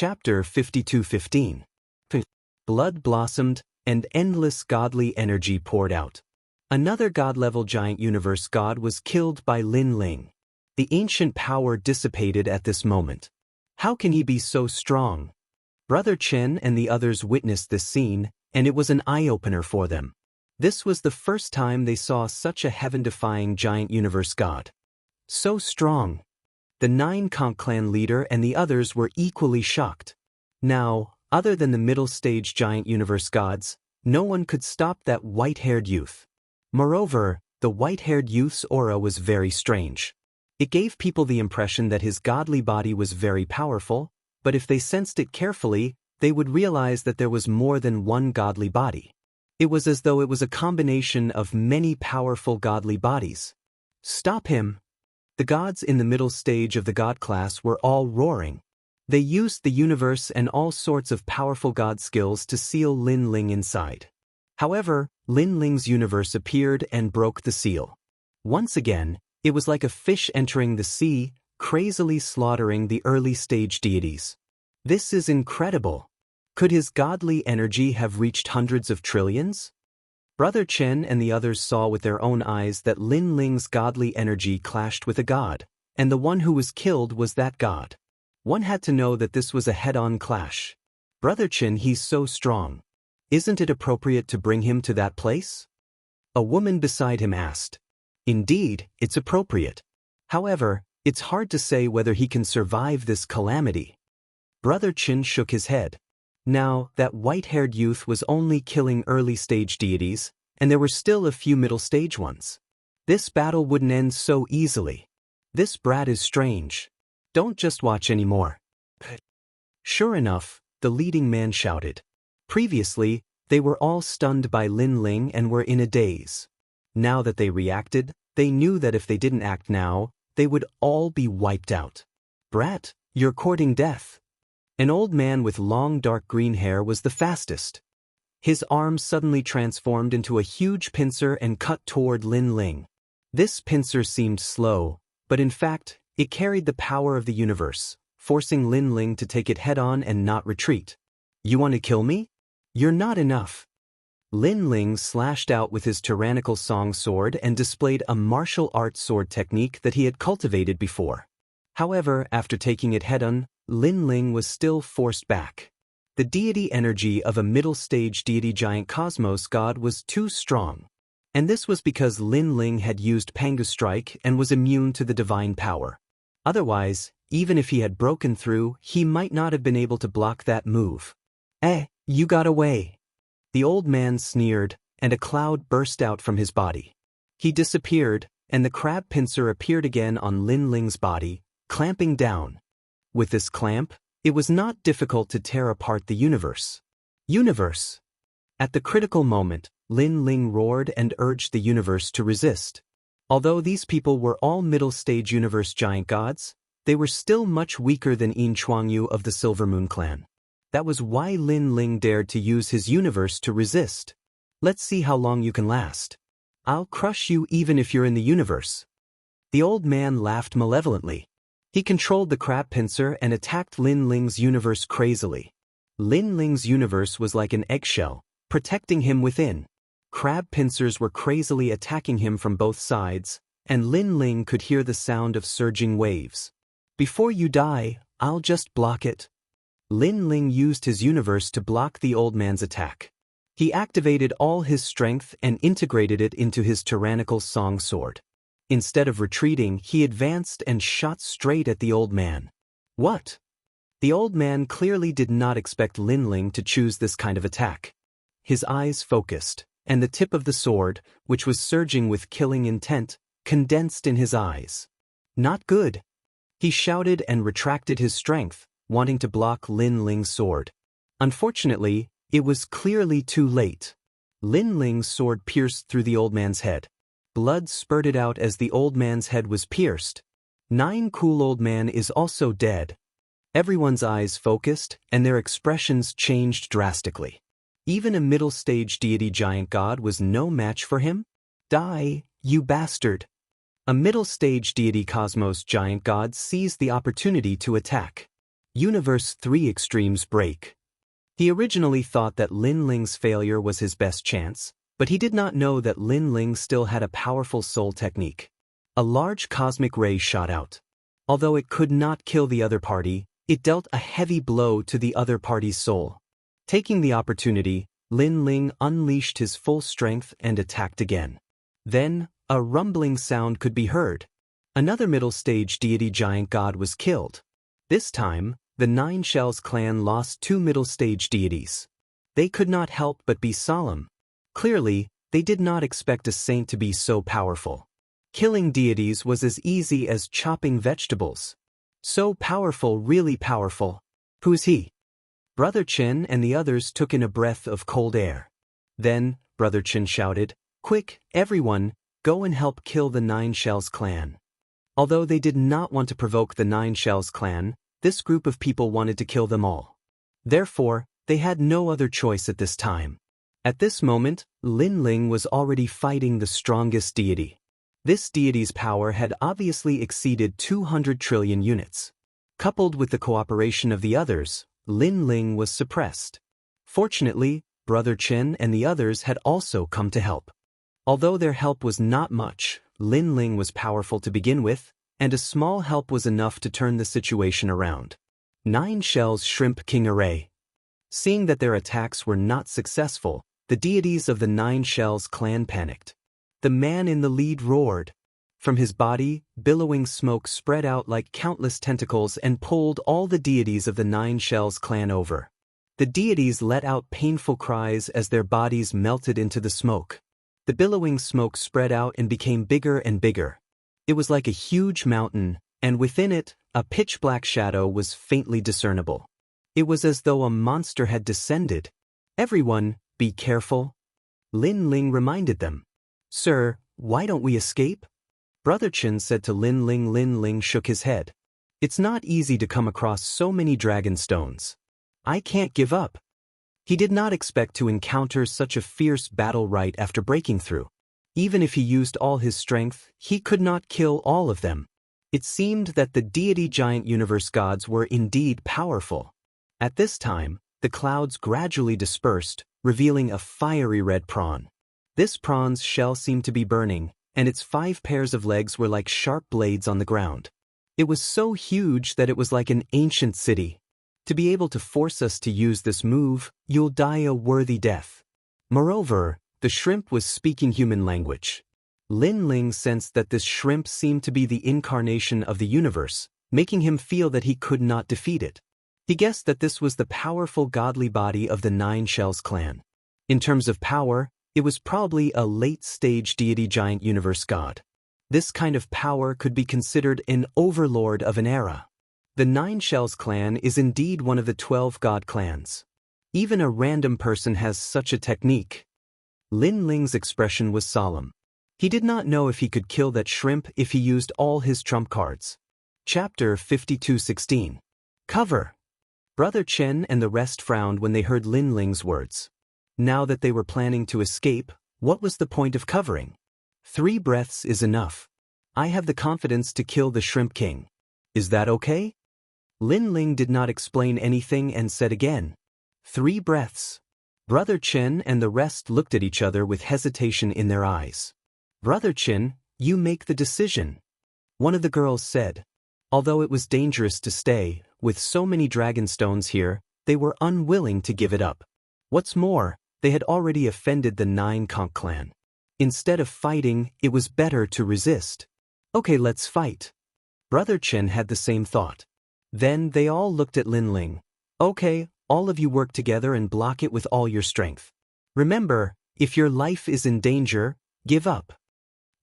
Chapter 52:15. Blood blossomed, and endless godly energy poured out. Another god-level giant universe god was killed by Lin Ling. The ancient power dissipated at this moment. How can he be so strong? Brother Chen and the others witnessed this scene, and it was an eye-opener for them. This was the first time they saw such a heaven-defying giant universe god. So strong. The 9 Conk clan leader and the others were equally shocked. Now, other than the middle-stage giant universe gods, no one could stop that white-haired youth. Moreover, the white-haired youth's aura was very strange. It gave people the impression that his godly body was very powerful, but if they sensed it carefully, they would realize that there was more than one godly body. It was as though it was a combination of many powerful godly bodies. Stop him! The gods in the middle stage of the god class were all roaring. They used the universe and all sorts of powerful god skills to seal Lin Ling inside. However, Lin Ling's universe appeared and broke the seal. Once again, it was like a fish entering the sea, crazily slaughtering the early-stage deities. This is incredible. Could his godly energy have reached hundreds of trillions? Brother Chen and the others saw with their own eyes that Lin Ling's godly energy clashed with a god, and the one who was killed was that god. One had to know that this was a head-on clash. Brother Chen, he's so strong. Isn't it appropriate to bring him to that place? A woman beside him asked. Indeed, it's appropriate. However, it's hard to say whether he can survive this calamity. Brother Chen shook his head. Now, that white-haired youth was only killing early-stage deities, and there were still a few middle-stage ones. This battle wouldn't end so easily. This brat is strange. Don't just watch anymore. Sure enough, the leading man shouted. Previously, they were all stunned by Lin Ling and were in a daze. Now that they reacted, they knew that if they didn't act now, they would all be wiped out. Brat, you're courting death. An old man with long dark green hair was the fastest. His arm suddenly transformed into a huge pincer and cut toward Lin Ling. This pincer seemed slow, but in fact, it carried the power of the universe, forcing Lin Ling to take it head-on and not retreat. You want to kill me? You're not enough. Lin Ling slashed out with his tyrannical song sword and displayed a martial arts sword technique that he had cultivated before. However, after taking it head-on, Lin Ling was still forced back. The deity energy of a middle-stage deity giant cosmos god was too strong. And this was because Lin Ling had used Pangu Strike and was immune to the divine power. Otherwise, even if he had broken through, he might not have been able to block that move. You got away. The old man sneered, and a cloud burst out from his body. He disappeared, and the crab pincer appeared again on Lin Ling's body, clamping down. With this clamp, it was not difficult to tear apart the universe. Universe! At the critical moment, Lin Ling roared and urged the universe to resist. Although these people were all middle-stage universe giant gods, they were still much weaker than Yin Chuangyu of the Silver Moon clan. That was why Lin Ling dared to use his universe to resist. Let's see how long you can last. I'll crush you even if you're in the universe. The old man laughed malevolently. He controlled the crab pincer and attacked Lin Ling's universe crazily. Lin Ling's universe was like an eggshell, protecting him within. Crab pincers were crazily attacking him from both sides, and Lin Ling could hear the sound of surging waves. Before you die, I'll just block it. Lin Ling used his universe to block the old man's attack. He activated all his strength and integrated it into his tyrannical song sword. Instead of retreating, he advanced and shot straight at the old man. What? The old man clearly did not expect Lin Ling to choose this kind of attack. His eyes focused, and the tip of the sword, which was surging with killing intent, condensed in his eyes. Not good. He shouted and retracted his strength, wanting to block Lin Ling's sword. Unfortunately, it was clearly too late. Lin Ling's sword pierced through the old man's head. Blood spurted out as the old man's head was pierced. 9 Cool Old Man is also dead. Everyone's eyes focused, and their expressions changed drastically. Even a middle-stage deity giant god was no match for him? Die, you bastard! A middle-stage deity cosmos giant god seized the opportunity to attack. Universe 3 Extremes Break. He originally thought that Lin Ling's failure was his best chance, but he did not know that Lin Ling still had a powerful soul technique. A large cosmic ray shot out. Although it could not kill the other party, it dealt a heavy blow to the other party's soul. Taking the opportunity, Lin Ling unleashed his full strength and attacked again. Then, a rumbling sound could be heard. Another middle-stage deity giant god was killed. This time, the Nine Shells clan lost 2 middle-stage deities. They could not help but be solemn. Clearly, they did not expect a saint to be so powerful. Killing deities was as easy as chopping vegetables. So powerful, really powerful. Who's he? Brother Chen and the others took in a breath of cold air. Then, Brother Chen shouted, "Quick, everyone, go and help kill the Nine Shells clan." Although they did not want to provoke the Nine Shells clan, this group of people wanted to kill them all. Therefore, they had no other choice at this time. At this moment, Lin Ling was already fighting the strongest deity. This deity's power had obviously exceeded 200 trillion units. Coupled with the cooperation of the others, Lin Ling was suppressed. Fortunately, Brother Chen and the others had also come to help. Although their help was not much, Lin Ling was powerful to begin with, and a small help was enough to turn the situation around. Nine Shells Shrimp King Array. Seeing that their attacks were not successful, the deities of the Nine Shells clan panicked. The man in the lead roared. From his body, billowing smoke spread out like countless tentacles and pulled all the deities of the Nine Shells clan over. The deities let out painful cries as their bodies melted into the smoke. The billowing smoke spread out and became bigger and bigger. It was like a huge mountain, and within it, a pitch-black shadow was faintly discernible. It was as though a monster had descended. "Everyone, be careful," Lin Ling reminded them. "Sir, why don't we escape?" Brother Chen said to Lin Ling. Lin Ling shook his head. "It's not easy to come across so many dragon stones. I can't give up." He did not expect to encounter such a fierce battle right after breaking through. Even if he used all his strength, he could not kill all of them. It seemed that the deity giant universe gods were indeed powerful. At this time, the clouds gradually dispersed, revealing a fiery red prawn. This prawn's shell seemed to be burning, and its 5 pairs of legs were like sharp blades on the ground. It was so huge that it was like an ancient city. To be able to force us to use this move, you'll die a worthy death. Moreover, the shrimp was speaking human language. Lin Ling sensed that this shrimp seemed to be the incarnation of the universe, making him feel that he could not defeat it. He guessed that this was the powerful godly body of the Nine Shells clan. In terms of power, it was probably a late-stage deity giant universe god. This kind of power could be considered an overlord of an era. The Nine Shells clan is indeed one of the 12 god clans. Even a random person has such a technique. Lin Ling's expression was solemn. He did not know if he could kill that shrimp if he used all his trump cards. Chapter 52:16. Cover. Brother Chen and the rest frowned when they heard Lin Ling's words. Now that they were planning to escape, what was the point of covering? 3 breaths is enough. I have the confidence to kill the Shrimp King. Is that okay? Lin Ling did not explain anything and said again, 3 breaths. Brother Chen and the rest looked at each other with hesitation in their eyes. Brother Chen, you make the decision, one of the girls said. Although it was dangerous to stay, with so many dragon stones here, they were unwilling to give it up. What's more, they had already offended the Nine Conch clan. Instead of fighting, it was better to resist. Okay, let's fight. Brother Chen had the same thought. Then they all looked at Lin Ling. Okay, all of you work together and block it with all your strength. Remember, if your life is in danger, give up.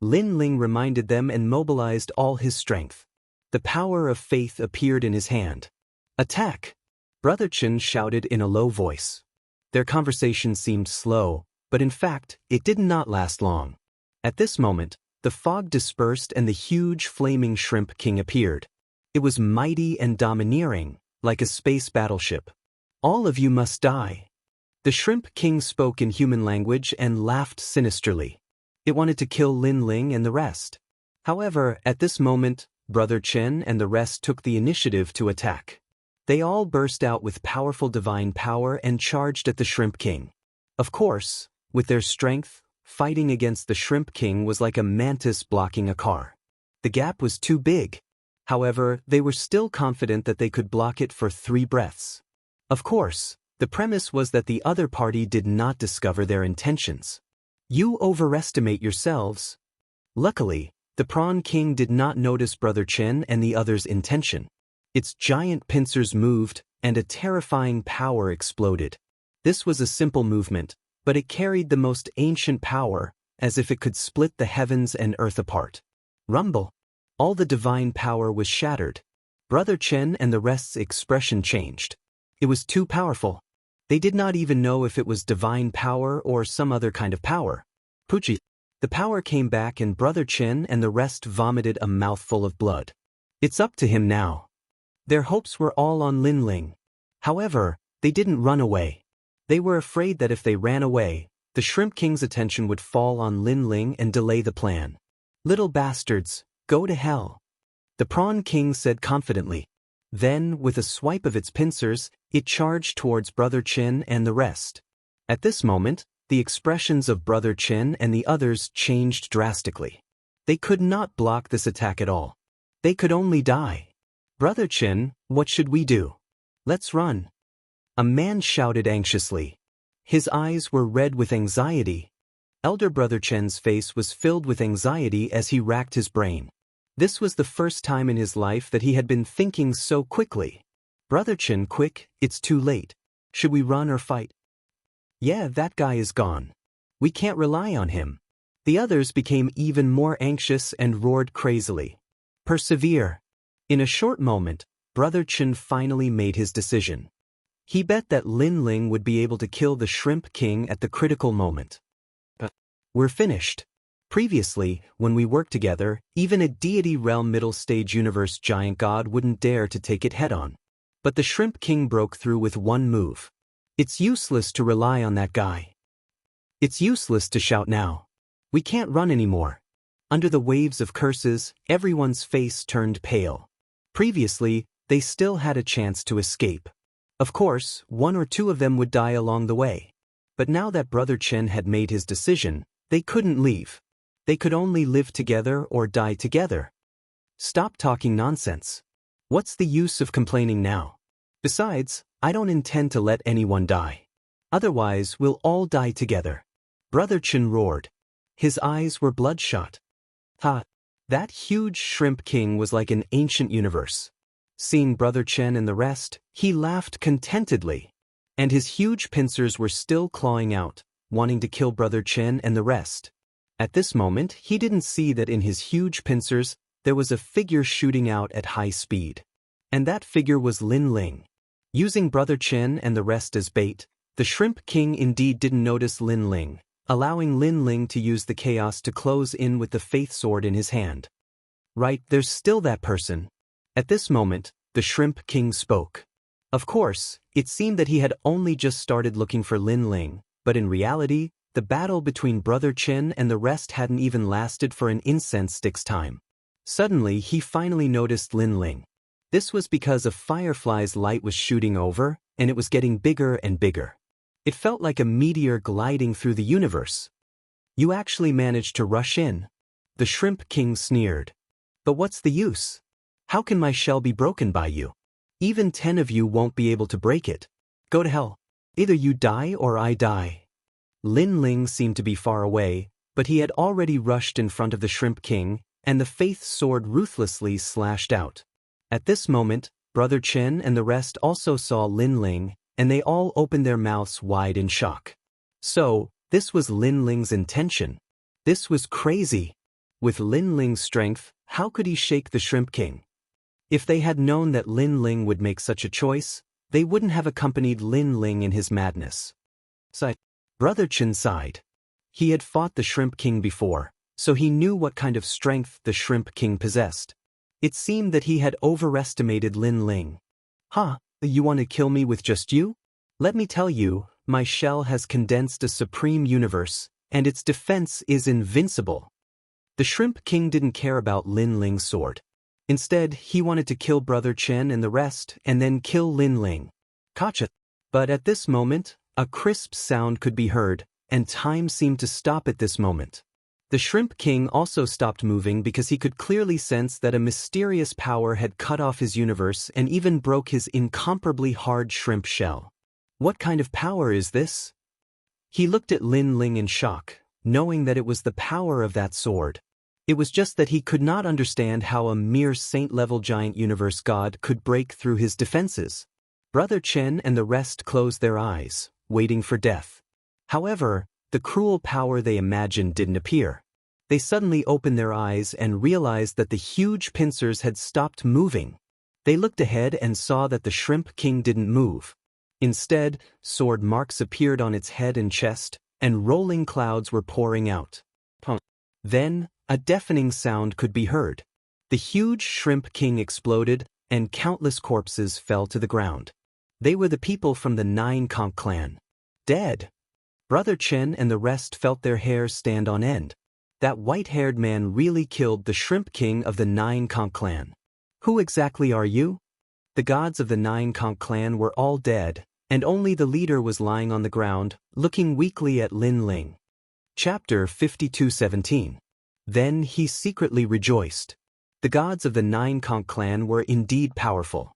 Lin Ling reminded them and mobilized all his strength. The power of faith appeared in his hand. Attack! Brother Chen shouted in a low voice. Their conversation seemed slow, but in fact, it did not last long. At this moment, the fog dispersed and the huge flaming Shrimp King appeared. It was mighty and domineering, like a space battleship. All of you must die. The Shrimp King spoke in human language and laughed sinisterly. It wanted to kill Lin Ling and the rest. However, at this moment, Brother Chen and the rest took the initiative to attack. They all burst out with powerful divine power and charged at the Shrimp King. Of course, with their strength, fighting against the Shrimp King was like a mantis blocking a car. The gap was too big. However, they were still confident that they could block it for 3 breaths. Of course, the premise was that the other party did not discover their intentions. You overestimate yourselves. Luckily, the Prawn King did not notice Brother Chen and the other's intention. Its giant pincers moved, and a terrifying power exploded. This was a simple movement, but it carried the most ancient power, as if it could split the heavens and earth apart. Rumble! All the divine power was shattered. Brother Chen and the rest's expression changed. It was too powerful. They did not even know if it was divine power or some other kind of power. Puchi! The power came back and Brother Chen and the rest vomited a mouthful of blood. It's up to him now. Their hopes were all on Lin Ling. However, they didn't run away. They were afraid that if they ran away, the Shrimp King's attention would fall on Lin Ling and delay the plan. Little bastards, go to hell, the Prawn King said confidently. Then, with a swipe of its pincers, it charged towards Brother Chen and the rest. At this moment, the expressions of Brother Chen and the others changed drastically. They could not block this attack at all. They could only die. Brother Chen, what should we do? Let's run. A man shouted anxiously. His eyes were red with anxiety. Elder Brother Chen's face was filled with anxiety as he racked his brain. This was the first time in his life that he had been thinking so quickly. Brother Chen, quick, it's too late. Should we run or fight? Yeah, that guy is gone. We can't rely on him. The others became even more anxious and roared crazily. Persevere. In a short moment, Brother Chen finally made his decision. He bet that Lin Ling would be able to kill the Shrimp King at the critical moment. We're finished. Previously, when we worked together, even a deity realm middle stage universe giant god wouldn't dare to take it head-on. But the Shrimp King broke through with one move. It's useless to rely on that guy. It's useless to shout now. We can't run anymore. Under the waves of curses, everyone's face turned pale. Previously, they still had a chance to escape. Of course, 1 or 2 of them would die along the way. But now that Brother Chen had made his decision, they couldn't leave. They could only live together or die together. Stop talking nonsense. What's the use of complaining now? Besides, I don't intend to let anyone die. Otherwise, we'll all die together. Brother Chen roared. His eyes were bloodshot. Ha! That huge Shrimp King was like an ancient universe. Seeing Brother Chen and the rest, he laughed contentedly. And his huge pincers were still clawing out, wanting to kill Brother Chen and the rest. At this moment, he didn't see that in his huge pincers, there was a figure shooting out at high speed. And that figure was Lin Ling. Using Brother Chen and the rest as bait, the Shrimp King indeed didn't notice Lin Ling, allowing Lin Ling to use the chaos to close in with the faith sword in his hand. Right, there's still that person. At this moment, the Shrimp King spoke. Of course, it seemed that he had only just started looking for Lin Ling, but in reality, the battle between Brother Chen and the rest hadn't even lasted for an incense stick's time. Suddenly, he finally noticed Lin Ling. This was because a firefly's light was shooting over, and it was getting bigger and bigger. It felt like a meteor gliding through the universe. You actually managed to rush in. The Shrimp King sneered. But what's the use? How can my shell be broken by you? Even 10 of you won't be able to break it. Go to hell. Either you die or I die. Lin Ling seemed to be far away, but he had already rushed in front of the Shrimp King, and the faith sword ruthlessly slashed out. At this moment, Brother Chen and the rest also saw Lin Ling, and they all opened their mouths wide in shock. So, this was Lin Ling's intention. This was crazy. With Lin Ling's strength, how could he shake the Shrimp King? If they had known that Lin Ling would make such a choice, they wouldn't have accompanied Lin Ling in his madness. Brother Chen sighed. He had fought the Shrimp King before, so he knew what kind of strength the Shrimp King possessed. It seemed that he had overestimated Lin Ling. Huh, you want to kill me with just you? Let me tell you, my shell has condensed a supreme universe, and its defense is invincible. The Shrimp King didn't care about Lin Ling's sword. Instead, he wanted to kill Brother Chen and the rest and then kill Lin Ling. Gotcha. But at this moment, a crisp sound could be heard, and time seemed to stop at this moment. The Shrimp King also stopped moving because he could clearly sense that a mysterious power had cut off his universe and even broke his incomparably hard shrimp shell. What kind of power is this? He looked at Lin Ling in shock, knowing that it was the power of that sword. It was just that he could not understand how a mere saint-level giant universe god could break through his defenses. Brother Chen and the rest closed their eyes, waiting for death. However, the cruel power they imagined didn't appear. They suddenly opened their eyes and realized that the huge pincers had stopped moving. They looked ahead and saw that the Shrimp King didn't move. Instead, sword marks appeared on its head and chest, and rolling clouds were pouring out. Then, a deafening sound could be heard. The huge Shrimp King exploded, and countless corpses fell to the ground. They were the people from the Nine Conch clan. Dead. Brother Chen and the rest felt their hair stand on end. That white-haired man really killed the Shrimp King of the Nine Conch clan. Who exactly are you? The gods of the Nine Conch clan were all dead, and only the leader was lying on the ground, looking weakly at Lin Ling. Chapter 52:17. Then he secretly rejoiced. The gods of the Nine Conch clan were indeed powerful.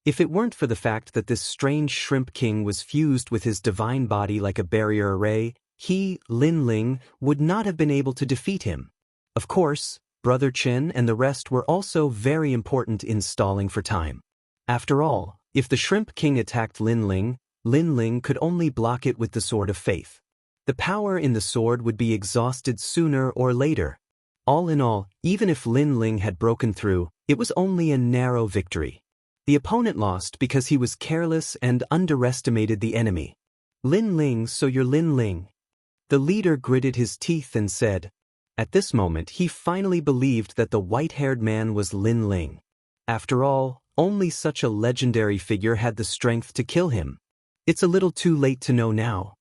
If it weren't for the fact that this strange Shrimp King was fused with his divine body like a barrier array, he, Lin Ling, would not have been able to defeat him. Of course, Brother Chen and the rest were also very important in stalling for time. After all, if the Shrimp King attacked Lin Ling could only block it with the Sword of Faith. The power in the sword would be exhausted sooner or later. All in all, even if Lin Ling had broken through, it was only a narrow victory. The opponent lost because he was careless and underestimated the enemy. Lin Ling, so you're Lin Ling. The leader gritted his teeth and said. At this moment he finally believed that the white-haired man was Lin Ling. After all, only such a legendary figure had the strength to kill him. It's a little too late to know now.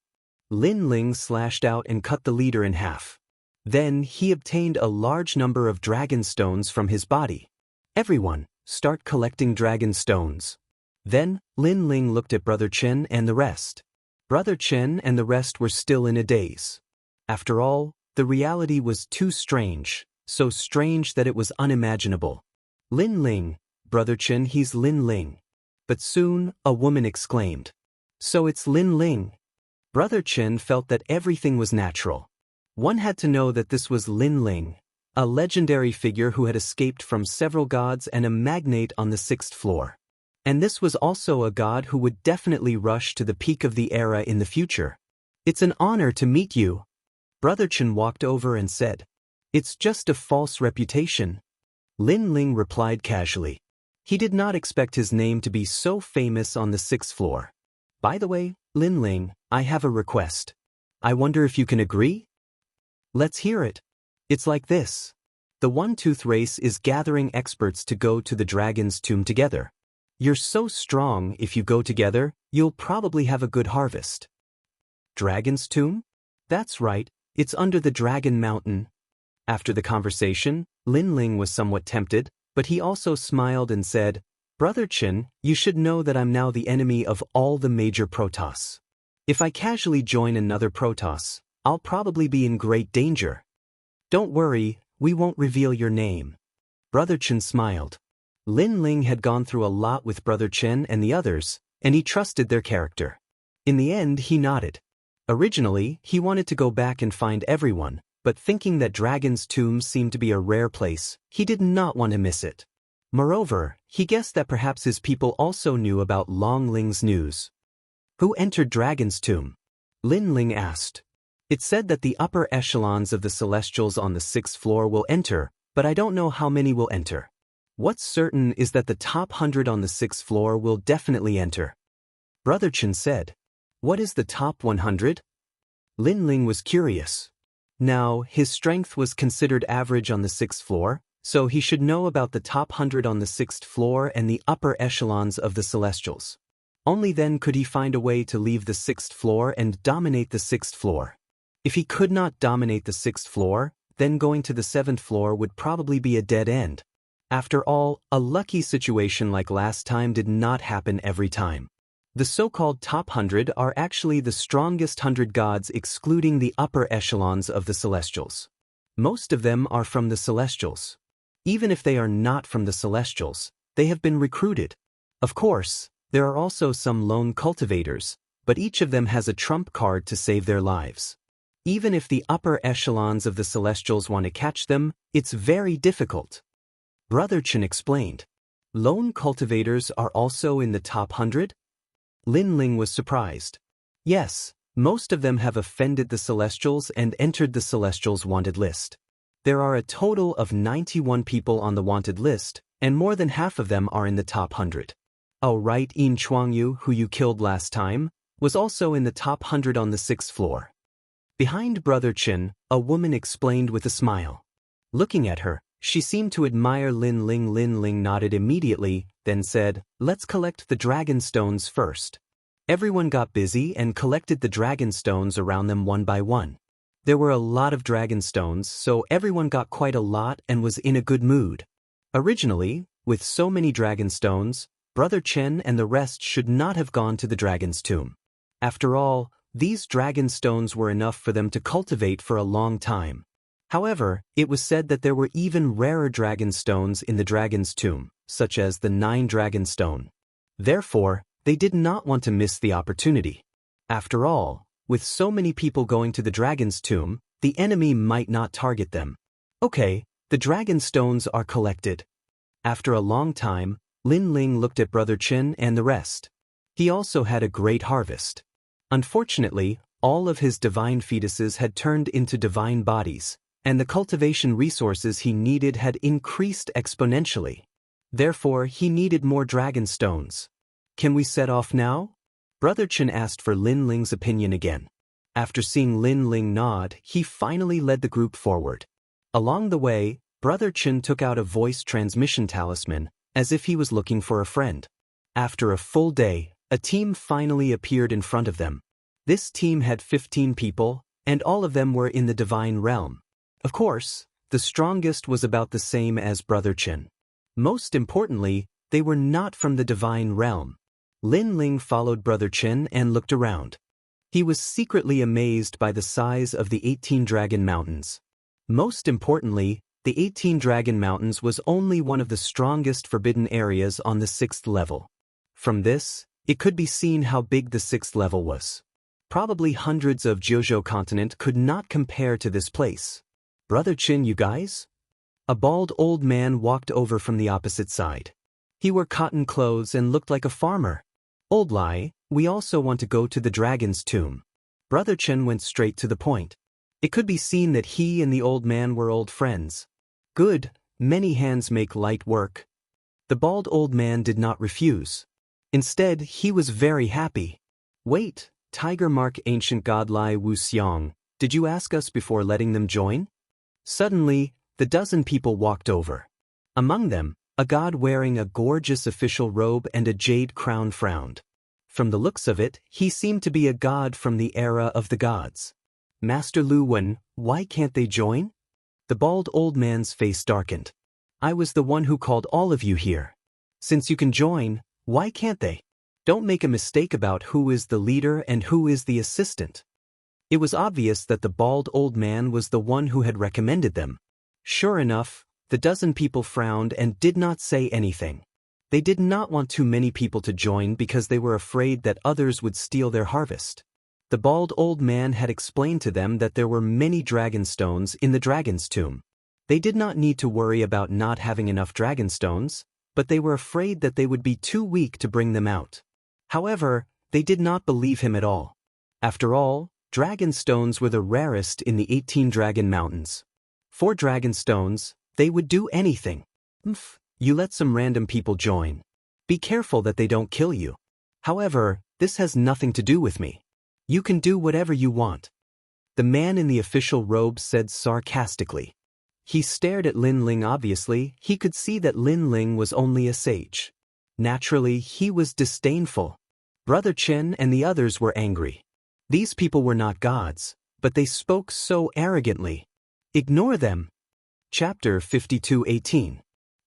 Lin Ling slashed out and cut the leader in half. Then he obtained a large number of dragon stones from his body. Everyone, start collecting dragon stones. Then, Lin Ling looked at Brother Chen and the rest. Brother Chen and the rest were still in a daze. After all, the reality was too strange, so strange that it was unimaginable. Lin Ling, Brother Chen, he's Lin Ling. But soon, a woman exclaimed. So it's Lin Ling. Brother Chen felt that everything was natural. One had to know that this was Lin Ling, a legendary figure who had escaped from several gods and a magnate on the 6th floor. And this was also a god who would definitely rush to the peak of the era in the future. It's an honor to meet you. Brother Chen walked over and said. It's just a false reputation. Lin Ling replied casually. He did not expect his name to be so famous on the 6th floor. By the way, Lin Ling, I have a request. I wonder if you can agree? Let's hear it. It's like this. The One-Tooth race is gathering experts to go to the dragon's tomb together. You're so strong, if you go together, you'll probably have a good harvest. Dragon's tomb? That's right, it's under the Dragon Mountain. After the conversation, Lin Ling was somewhat tempted, but he also smiled and said, Brother Chen, you should know that I'm now the enemy of all the major Protoss. If I casually join another Protoss, I'll probably be in great danger. Don't worry, we won't reveal your name. Brother Chen smiled. Lin Ling had gone through a lot with Brother Chen and the others, and he trusted their character. In the end, he nodded. Originally, he wanted to go back and find everyone, but thinking that Dragon's Tomb seemed to be a rare place, he did not want to miss it. Moreover, he guessed that perhaps his people also knew about Long Ling's news. Who entered Dragon's Tomb? Lin Ling asked. It said that the upper echelons of the Celestials on the 6th floor will enter, but I don't know how many will enter. What's certain is that the top 100 on the 6th floor will definitely enter. Brother Chen said. What is the top 100? Lin Ling was curious. Now, his strength was considered average on the 6th floor, so he should know about the top 100 on the 6th floor and the upper echelons of the Celestials. Only then could he find a way to leave the 6th floor and dominate the 6th floor. If he could not dominate the 6th floor, then going to the 7th floor would probably be a dead end. After all, a lucky situation like last time did not happen every time. The so-called top 100 are actually the strongest 100 gods excluding the upper echelons of the Celestials. Most of them are from the Celestials. Even if they are not from the Celestials, they have been recruited. Of course, there are also some lone cultivators, but each of them has a trump card to save their lives. Even if the upper echelons of the Celestials want to catch them, it's very difficult. Brother Chen explained. Lone cultivators are also in the top 100? Lin Ling was surprised. Yes, most of them have offended the Celestials and entered the Celestials' wanted list. There are a total of 91 people on the wanted list, and more than half of them are in the top 100. Oh right, Yin Chuangyu, who you killed last time, was also in the top 100 on the 6th floor. Behind Brother Chen, a woman explained with a smile. Looking at her, she seemed to admire Lin Ling. Lin Ling nodded immediately, then said, "Let's collect the dragon stones first." Everyone got busy and collected the dragon stones around them one by one. There were a lot of dragon stones, so everyone got quite a lot and was in a good mood. Originally, with so many dragon stones, Brother Chen and the rest should not have gone to the dragon's tomb. After all, these dragon stones were enough for them to cultivate for a long time. However, it was said that there were even rarer dragon stones in the dragon's tomb, such as the 9 dragon stone. Therefore, they did not want to miss the opportunity. After all, with so many people going to the dragon's tomb, the enemy might not target them. Okay, the dragon stones are collected. After a long time, Lin Ling looked at Brother Chen and the rest. He also had a great harvest. Unfortunately, all of his divine fetuses had turned into divine bodies, and the cultivation resources he needed had increased exponentially. Therefore, he needed more dragon stones. Can we set off now? Brother Chen asked for Lin Ling's opinion again. After seeing Lin Ling nod, he finally led the group forward. Along the way, Brother Chen took out a voice transmission talisman, as if he was looking for a friend. After a full day, a team finally appeared in front of them. This team had 15 people, and all of them were in the divine realm. Of course, the strongest was about the same as Brother Chen. Most importantly, they were not from the divine realm. Lin Ling followed Brother Chen and looked around. He was secretly amazed by the size of the 18 Dragon Mountains. Most importantly, the 18 Dragon Mountains was only one of the strongest forbidden areas on the 6th level. From this, it could be seen how big the 6th level was. Probably hundreds of Jiuzhou continent could not compare to this place. Brother Chen, you guys? A bald old man walked over from the opposite side. He wore cotton clothes and looked like a farmer. Old Lai, we also want to go to the dragon's tomb. Brother Chen went straight to the point. It could be seen that he and the old man were old friends. Good, many hands make light work. The bald old man did not refuse. Instead, he was very happy. Wait, Tiger Mark Ancient God Lai Wuxiang, did you ask us before letting them join? Suddenly, the dozen people walked over. Among them, a god wearing a gorgeous official robe and a jade crown frowned. From the looks of it, he seemed to be a god from the era of the gods. Master Lu Wen, why can't they join? The bald old man's face darkened. I was the one who called all of you here. Since you can join, why can't they? Don't make a mistake about who is the leader and who is the assistant. It was obvious that the bald old man was the one who had recommended them. Sure enough, the dozen people frowned and did not say anything. They did not want too many people to join because they were afraid that others would steal their harvest. The bald old man had explained to them that there were many dragon stones in the dragon's tomb. They did not need to worry about not having enough dragon stones, but they were afraid that they would be too weak to bring them out. However, they did not believe him at all. After all, dragon stones were the rarest in the 18 Dragon Mountains. For dragon stones, they would do anything. You let some random people join. Be careful that they don't kill you. However, this has nothing to do with me. You can do whatever you want. The man in the official robe said sarcastically. He stared at Lin Ling. Obviously, he could see that Lin Ling was only a sage. Naturally, he was disdainful. Brother Chen and the others were angry. These people were not gods, but they spoke so arrogantly. Ignore them. Chapter 52:18.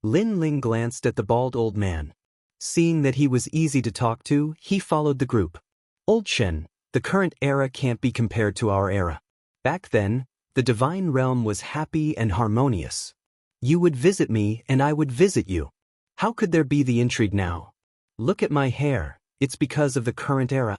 Lin Ling glanced at the bald old man. Seeing that he was easy to talk to, he followed the group. Old Shen, the current era can't be compared to our era. Back then, the divine realm was happy and harmonious. You would visit me and I would visit you. How could there be the intrigue now? Look at my hair, it's because of the current era.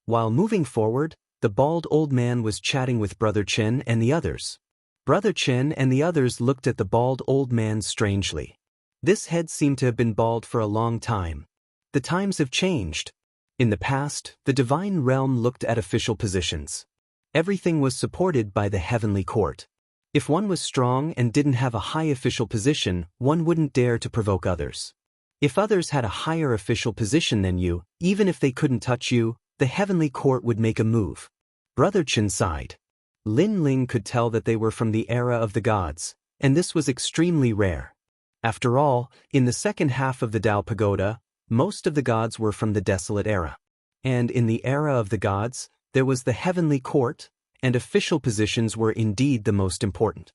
While moving forward, the bald old man was chatting with Brother Chen and the others. Brother Chen and the others looked at the bald old man strangely. This head seemed to have been bald for a long time. The times have changed. In the past, the divine realm looked at official positions. Everything was supported by the heavenly court. If one was strong and didn't have a high official position, one wouldn't dare to provoke others. If others had a higher official position than you, even if they couldn't touch you, the heavenly court would make a move. Brother Chen sighed. Lin Ling could tell that they were from the era of the gods, and this was extremely rare. After all, in the second half of the Dao Pagoda, most of the gods were from the desolate era. And in the era of the gods, there was the heavenly court, and official positions were indeed the most important.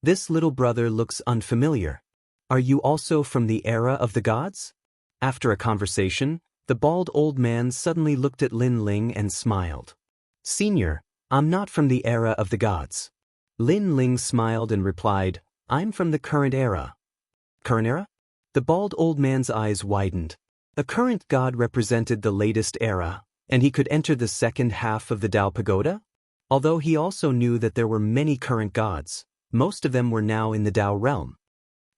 This little brother looks unfamiliar. Are you also from the era of the gods? After a conversation, the bald old man suddenly looked at Lin Ling and smiled. Senior, I'm not from the era of the gods. Lin Ling smiled and replied, I'm from the current era. Current era? The bald old man's eyes widened. A current god represented the latest era, and he could enter the second half of the Dao Pagoda? Although he also knew that there were many current gods, most of them were now in the Dao realm.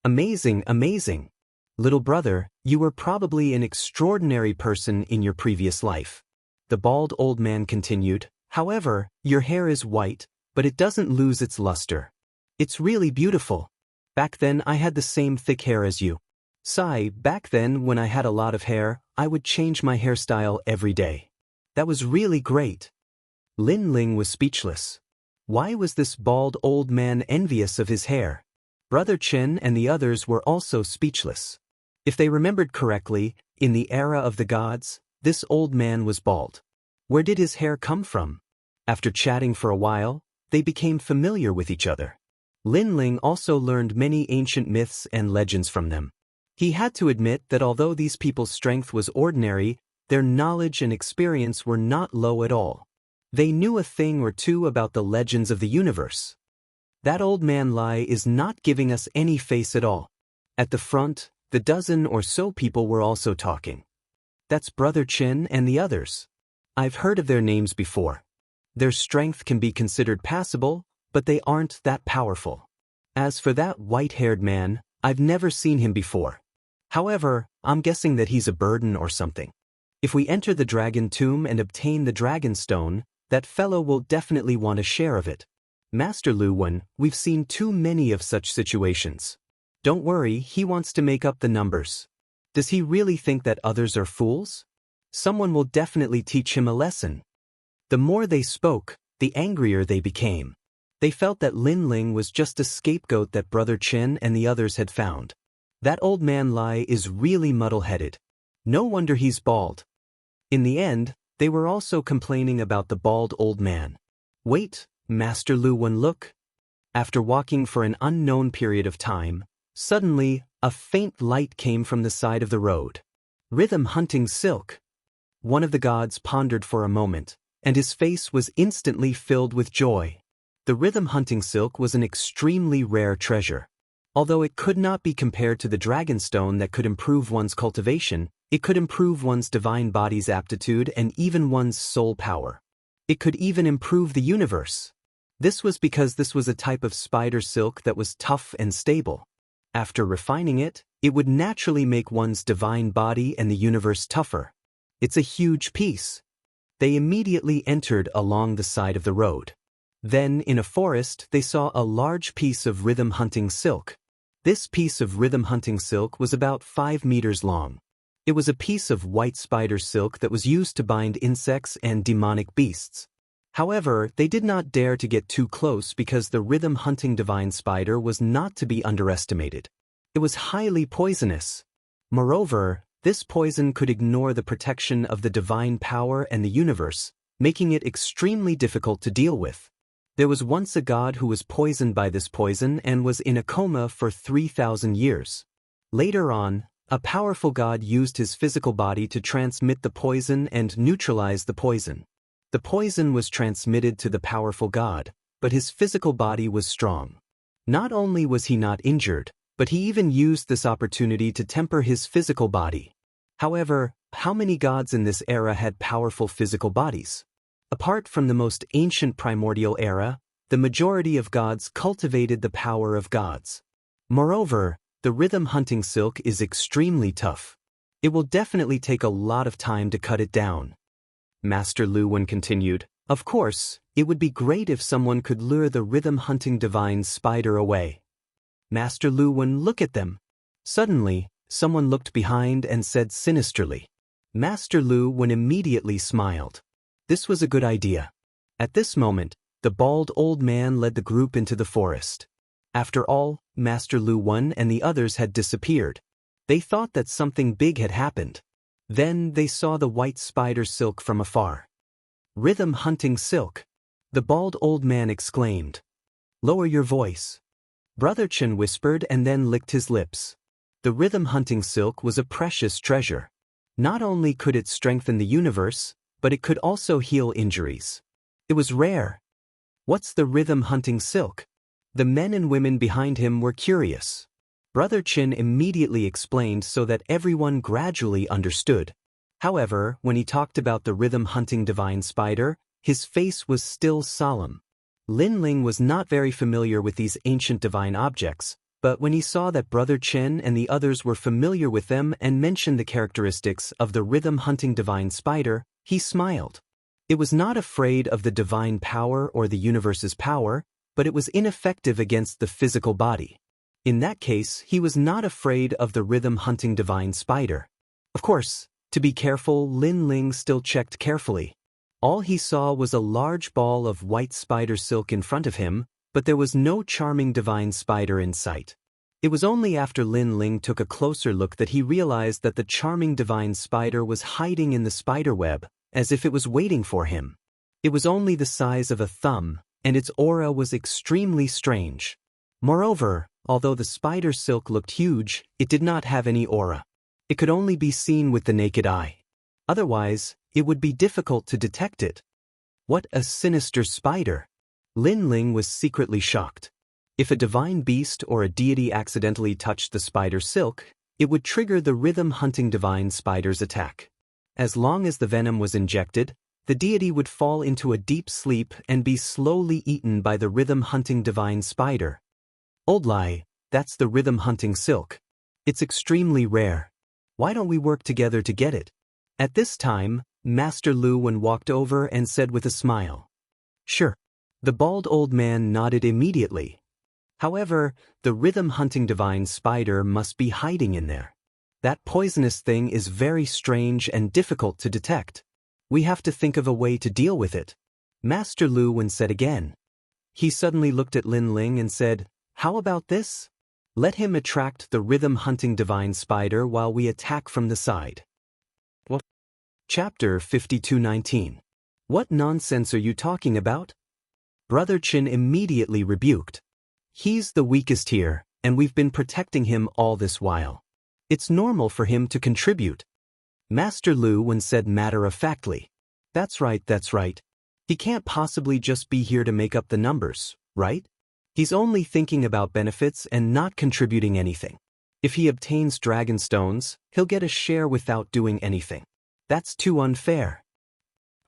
Amazing, amazing. Little brother, you were probably an extraordinary person in your previous life. The bald old man continued, however, your hair is white, but it doesn't lose its luster. It's really beautiful. Back then I had the same thick hair as you. Sai, back then when I had a lot of hair, I would change my hairstyle every day. That was really great. Lin Ling was speechless. Why was this bald old man envious of his hair? Brother Chen and the others were also speechless. If they remembered correctly, in the era of the gods, this old man was bald. Where did his hair come from? After chatting for a while, they became familiar with each other. Lin Ling also learned many ancient myths and legends from them. He had to admit that although these people's strength was ordinary, their knowledge and experience were not low at all. They knew a thing or two about the legends of the universe. That old man Lai is not giving us any face at all. At the front, the dozen or so people were also talking. That's Brother Chen and the others. I've heard of their names before. Their strength can be considered passable, but they aren't that powerful. As for that white-haired man, I've never seen him before. However, I'm guessing that he's a burden or something. If we enter the dragon tomb and obtain the dragon stone, that fellow will definitely want a share of it. Master Lu Wen, we've seen too many of such situations. Don't worry, he wants to make up the numbers. Does he really think that others are fools? Someone will definitely teach him a lesson. The more they spoke, the angrier they became. They felt that Lin Ling was just a scapegoat that Brother Chen and the others had found. That old man Lai is really muddle-headed. No wonder he's bald. In the end, they were also complaining about the bald old man. Wait, Master Lu Wen, look. After walking for an unknown period of time, suddenly, a faint light came from the side of the road. Rhythm hunting silk. One of the gods pondered for a moment, and his face was instantly filled with joy. The rhythm hunting silk was an extremely rare treasure. Although it could not be compared to the dragonstone that could improve one's cultivation, it could improve one's divine body's aptitude and even one's soul power. It could even improve the universe. This was because this was a type of spider silk that was tough and stable. After refining it, it would naturally make one's divine body and the universe tougher. It's a huge piece. They immediately entered along the side of the road. Then, in a forest, they saw a large piece of rhythm hunting silk. This piece of rhythm hunting silk was about 5 meters long. It was a piece of white spider silk that was used to bind insects and demonic beasts. However, they did not dare to get too close because the rhythm hunting divine spider was not to be underestimated. It was highly poisonous. Moreover, this poison could ignore the protection of the divine power and the universe, making it extremely difficult to deal with. There was once a god who was poisoned by this poison and was in a coma for 3,000 years. Later on, a powerful god used his physical body to transmit the poison and neutralize the poison. The poison was transmitted to the powerful god, but his physical body was strong. Not only was he not injured, but he even used this opportunity to temper his physical body. However, how many gods in this era had powerful physical bodies? Apart from the most ancient primordial era, the majority of gods cultivated the power of gods. Moreover, the rhythm hunting silk is extremely tough. It will definitely take a lot of time to cut it down. Master Lu Wen continued, of course, it would be great if someone could lure the rhythm hunting divine spider away. Master Lu Wen, look at them. Suddenly, someone looked behind and said sinisterly. Master Lu Wen immediately smiled. This was a good idea. At this moment, the bald old man led the group into the forest. After all, Master Lu Wen and the others had disappeared. They thought that something big had happened. Then they saw the white spider silk from afar. Rhythm hunting silk. The bald old man exclaimed. Lower your voice. Brother Chen whispered and then licked his lips. The rhythm hunting silk was a precious treasure. Not only could it strengthen the universe, but it could also heal injuries. It was rare. What's the rhythm hunting silk? The men and women behind him were curious. Brother Chen immediately explained so that everyone gradually understood. However, when he talked about the rhythm hunting divine spider, his face was still solemn. Lin Ling was not very familiar with these ancient divine objects, but when he saw that Brother Chen and the others were familiar with them and mentioned the characteristics of the rhythm hunting divine spider, he smiled. It was not afraid of the divine power or the universe's power, but it was ineffective against the physical body. In that case, he was not afraid of the rhythm-hunting divine spider. Of course, to be careful, Lin Ling still checked carefully. All he saw was a large ball of white spider silk in front of him, but there was no charming divine spider in sight. It was only after Lin Ling took a closer look that he realized that the charming divine spider was hiding in the spider web, as if it was waiting for him. It was only the size of a thumb, and its aura was extremely strange. Moreover, although the spider silk looked huge, it did not have any aura. It could only be seen with the naked eye. Otherwise, it would be difficult to detect it. What a sinister spider! Lin Ling was secretly shocked. If a divine beast or a deity accidentally touched the spider silk, it would trigger the rhythm-hunting divine spider's attack. As long as the venom was injected, the deity would fall into a deep sleep and be slowly eaten by the rhythm-hunting divine spider. Old Lai, that's the rhythm-hunting silk. It's extremely rare. Why don't we work together to get it? At this time, Master Lu Wen walked over and said with a smile. Sure. The bald old man nodded immediately. However, the rhythm-hunting divine spider must be hiding in there. That poisonous thing is very strange and difficult to detect. We have to think of a way to deal with it. Master Lu Wen said again. He suddenly looked at Lin Ling and said, how about this? Let him attract the rhythm-hunting divine spider while we attack from the side. What? Chapter 52:19. What nonsense are you talking about? Brother Chen immediately rebuked. He's the weakest here, and we've been protecting him all this while. It's normal for him to contribute. Master Lu Wen said matter-of-factly. That's right, that's right. He can't possibly just be here to make up the numbers, right? He's only thinking about benefits and not contributing anything. If he obtains dragon stones, he'll get a share without doing anything. That's too unfair.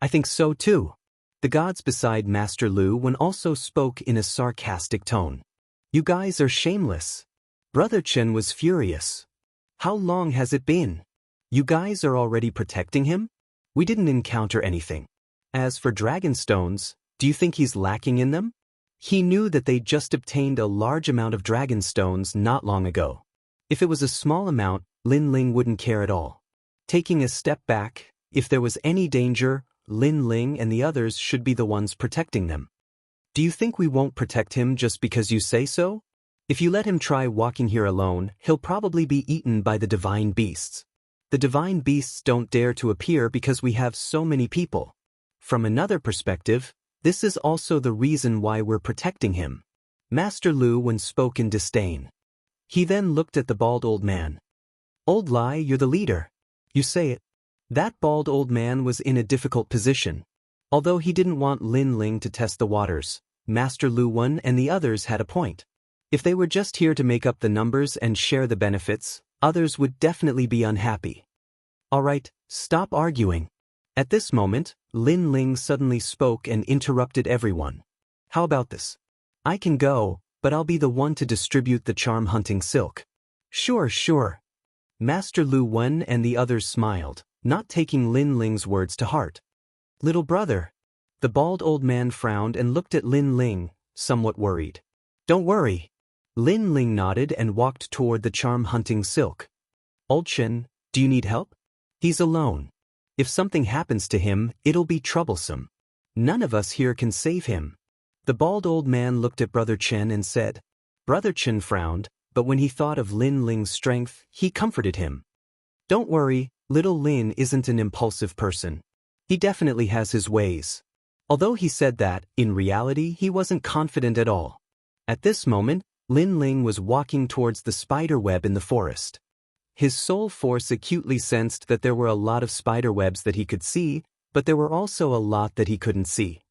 I think so too. The gods beside Master Lu Wen also spoke in a sarcastic tone. You guys are shameless. Brother Chen was furious. How long has it been? You guys are already protecting him? We didn't encounter anything. As for dragon stones, do you think he's lacking in them? He knew that they just obtained a large amount of dragon stones not long ago. If it was a small amount, Lin Ling wouldn't care at all. Taking a step back, if there was any danger, Lin Ling and the others should be the ones protecting them. Do you think we won't protect him just because you say so? If you let him try walking here alone, he'll probably be eaten by the divine beasts. The divine beasts don't dare to appear because we have so many people. From another perspective, this is also the reason why we're protecting him. Master Lu Wen spoke in disdain. He then looked at the bald old man. Old Lai, you're the leader. You say it. That bald old man was in a difficult position. Although he didn't want Lin Ling to test the waters, Master Lu Wen and the others had a point. If they were just here to make up the numbers and share the benefits, others would definitely be unhappy. Alright, stop arguing. At this moment, Lin Ling suddenly spoke and interrupted everyone. How about this? I can go, but I'll be the one to distribute the charm hunting silk. Sure. Master Lu Wen and the others smiled, not taking Lin Ling's words to heart. Little brother. The bald old man frowned and looked at Lin Ling, somewhat worried. Don't worry. Lin Ling nodded and walked toward the charm hunting silk. Old Shen, do you need help? He's alone. If something happens to him, it'll be troublesome. None of us here can save him. The bald old man looked at Brother Chen and said. Brother Chen frowned, but when he thought of Lin Ling's strength, he comforted him. Don't worry, little Lin isn't an impulsive person. He definitely has his ways. Although he said that, in reality he wasn't confident at all. At this moment, Lin Ling was walking towards the spider web in the forest. His soul force acutely sensed that there were a lot of spider webs that he could see, but there were also a lot that he couldn't see.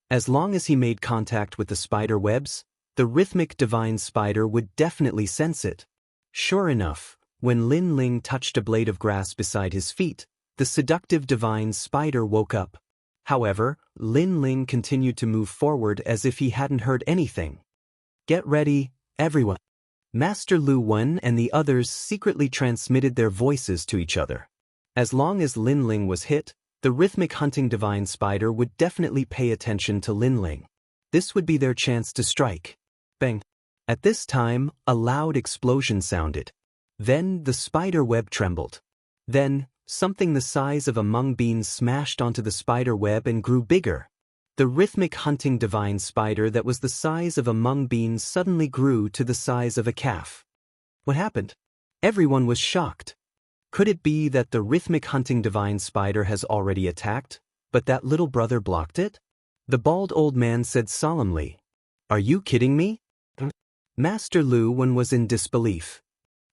As long as he made contact with the spider webs, the rhythmic divine spider would definitely sense it. Sure enough, when Lin Ling touched a blade of grass beside his feet, the seductive divine spider woke up. However, Lin Ling continued to move forward as if he hadn't heard anything. Get ready, everyone. Master Lu Wen and the others secretly transmitted their voices to each other. As long as Lin Ling was hit, the rhythmic hunting divine spider would definitely pay attention to Lin Ling. This would be their chance to strike. Bang! At this time, a loud explosion sounded. Then the spider web trembled. Then, something the size of a mung bean smashed onto the spider web and grew bigger. The rhythmic hunting divine spider that was the size of a mung bean suddenly grew to the size of a calf. What happened? Everyone was shocked. Could it be that the rhythmic hunting divine spider has already attacked, but that little brother blocked it? The bald old man said solemnly. Are you kidding me? Master Lu Wen was in disbelief.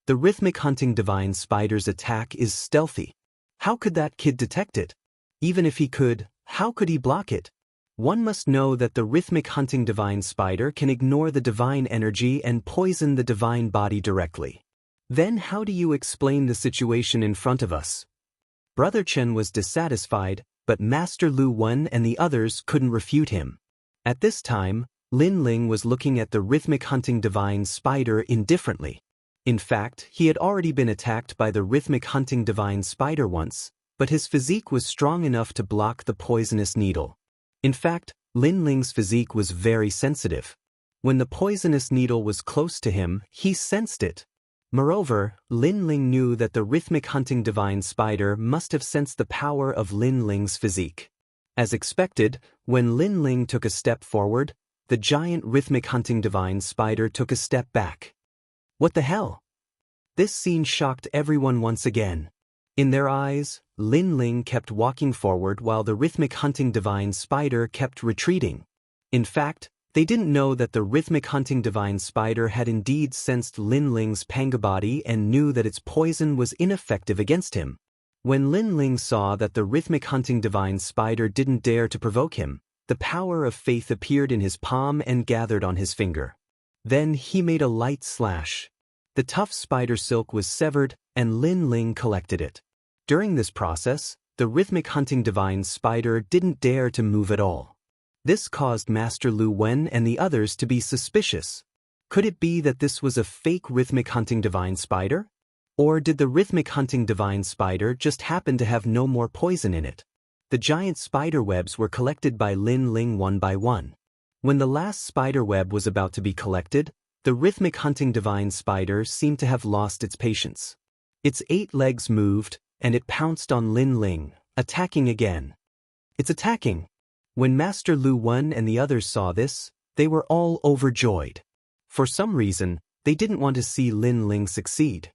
The rhythmic hunting divine spider's attack is stealthy. How could that kid detect it? Even if he could, how could he block it? One must know that the rhythmic hunting divine spider can ignore the divine energy and poison the divine body directly. Then how do you explain the situation in front of us? Brother Chen was dissatisfied, but Master Lu Wen and the others couldn't refute him. At this time, Lin Ling was looking at the rhythmic hunting divine spider indifferently. In fact, he had already been attacked by the rhythmic hunting divine spider once, but his physique was strong enough to block the poisonous needle. In fact, Lin Ling's physique was very sensitive. When the poisonous needle was close to him, he sensed it. Moreover, Lin Ling knew that the rhythmic hunting divine spider must have sensed the power of Lin Ling's physique. As expected, when Lin Ling took a step forward, the giant rhythmic hunting divine spider took a step back. What the hell? This scene shocked everyone once again. In their eyes, Lin Ling kept walking forward while the rhythmic hunting divine spider kept retreating. In fact, they didn't know that the rhythmic hunting divine spider had indeed sensed Lin Ling's panga body and knew that its poison was ineffective against him. When Lin Ling saw that the rhythmic hunting divine spider didn't dare to provoke him, the power of faith appeared in his palm and gathered on his finger. Then he made a light slash. The tough spider silk was severed, and Lin Ling collected it. During this process, the rhythmic hunting divine spider didn't dare to move at all. This caused Master Lu Wen and the others to be suspicious. Could it be that this was a fake rhythmic hunting divine spider? Or did the rhythmic hunting divine spider just happen to have no more poison in it? The giant spider webs were collected by Lin Ling one by one. When the last spider web was about to be collected, the rhythmic hunting divine spider seemed to have lost its patience. Its 8 legs moved, and it pounced on Lin Ling, attacking again. It's attacking! When Master Lu Wen and the others saw this, they were all overjoyed. For some reason, they didn't want to see Lin Ling succeed.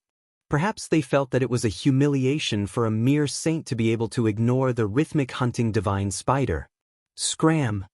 Perhaps they felt that it was a humiliation for a mere saint to be able to ignore the rhythmic hunting divine spider. Scram!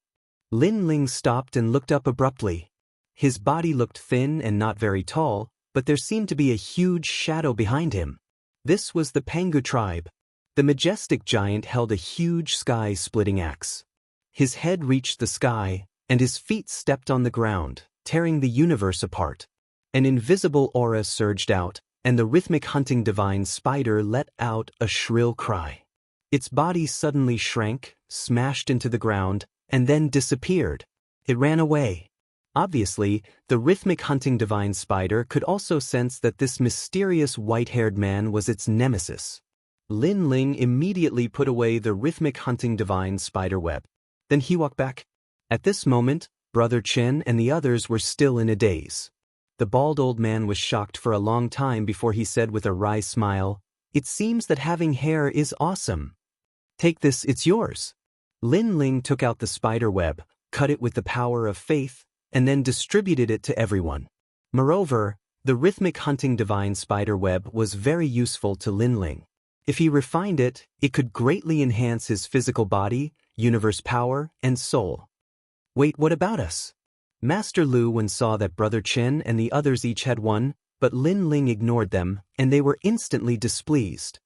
Lin Ling stopped and looked up abruptly. His body looked thin and not very tall, but there seemed to be a huge shadow behind him. This was the Pangu tribe. The majestic giant held a huge sky-splitting axe. His head reached the sky, and his feet stepped on the ground, tearing the universe apart. An invisible aura surged out, and the rhythmic hunting divine spider let out a shrill cry. Its body suddenly shrank, smashed into the ground, and then disappeared. It ran away. Obviously, the rhythmic hunting divine spider could also sense that this mysterious white-haired man was its nemesis. Lin Ling immediately put away the rhythmic hunting divine spider web. Then he walked back. At this moment, Brother Chen and the others were still in a daze. The bald old man was shocked for a long time before he said with a wry smile, "It seems that having hair is awesome. Take this, it's yours." Lin Ling took out the spider web, cut it with the power of faith, and then distributed it to everyone. Moreover, the rhythmic hunting divine spider web was very useful to Lin Ling. If he refined it, it could greatly enhance his physical body, universe power, and soul. Wait, what about us? Master Lu Wen saw that Brother Chen and the others each had one, but Lin Ling ignored them, and they were instantly displeased.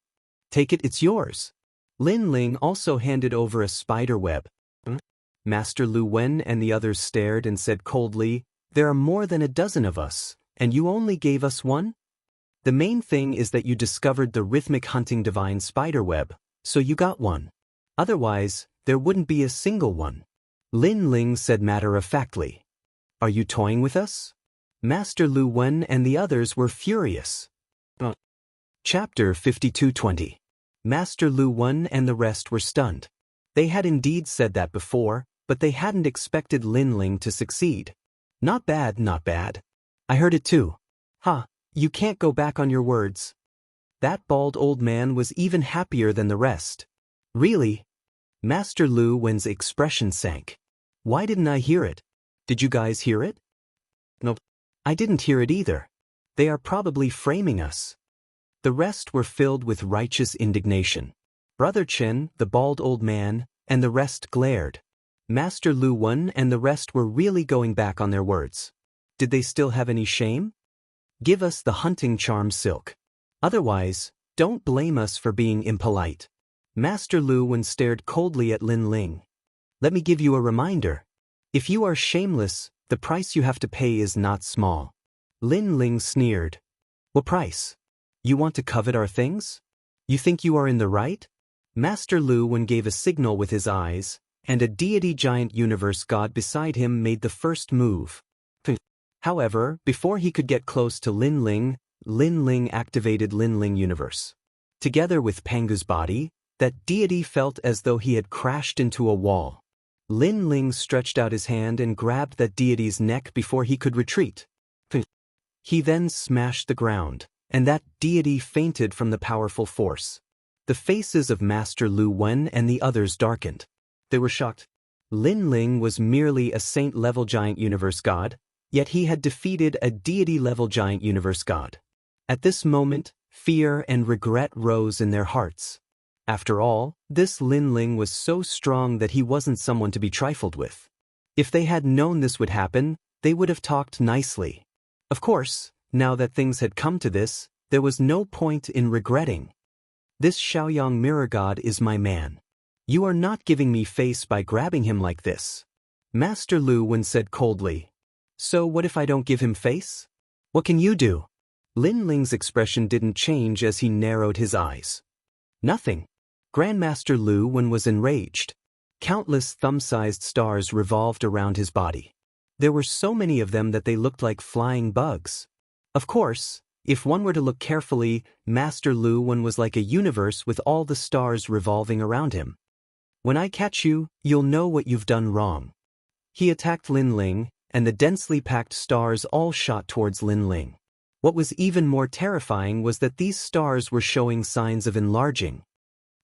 Take it, it's yours. Lin Ling also handed over a spider web. Master Lu Wen and the others stared and said coldly, "There are more than a dozen of us, and you only gave us one? The main thing is that you discovered the rhythmic hunting divine spider web, so you got one. Otherwise, there wouldn't be a single one." Lin Ling said matter-of-factly. "Are you toying with us?" Master Lu Wen and the others were furious. Chapter 52:20. Master Lu Wen and the rest were stunned. They had indeed said that before, but they hadn't expected Lin Ling to succeed. Not bad, not bad. I heard it too. Ha, you can't go back on your words. That bald old man was even happier than the rest. Really? Master Lu Wen's expression sank. Why didn't I hear it? Did you guys hear it? Nope. I didn't hear it either. They are probably framing us. The rest were filled with righteous indignation. Brother Chen, the bald old man, and the rest glared. Master Lu Wen and the rest were really going back on their words. Did they still have any shame? Give us the hunting charm silk. Otherwise, don't blame us for being impolite. Master Lu Wen stared coldly at Lin Ling. Let me give you a reminder. If you are shameless, the price you have to pay is not small. Lin Ling sneered. What price? You want to covet our things? You think you are in the right? Master Lu Wen gave a signal with his eyes, and a deity giant universe god beside him made the first move. However, before he could get close to Lin Ling activated Lin Ling universe. Together with Pangu's body, that deity felt as though he had crashed into a wall. Lin Ling stretched out his hand and grabbed that deity's neck before he could retreat. He then smashed the ground, and that deity fainted from the powerful force. The faces of Master Lu Wen and the others darkened. They were shocked. Lin Ling was merely a saint-level giant universe god, yet he had defeated a deity-level giant universe god. At this moment, fear and regret rose in their hearts. After all, this Lin Ling was so strong that he wasn't someone to be trifled with. If they had known this would happen, they would have talked nicely. Of course, now that things had come to this, there was no point in regretting. This Xiaoyang mirror god is my man. You are not giving me face by grabbing him like this. Master Lu Wen said coldly. So what if I don't give him face? What can you do? Lin Ling's expression didn't change as he narrowed his eyes. Nothing. Grandmaster Lu Wen was enraged. Countless thumb-sized stars revolved around his body. There were so many of them that they looked like flying bugs. Of course, if one were to look carefully, Master Lu Wen was like a universe with all the stars revolving around him. When I catch you, you'll know what you've done wrong. He attacked Lin Ling, and the densely packed stars all shot towards Lin Ling. What was even more terrifying was that these stars were showing signs of enlarging.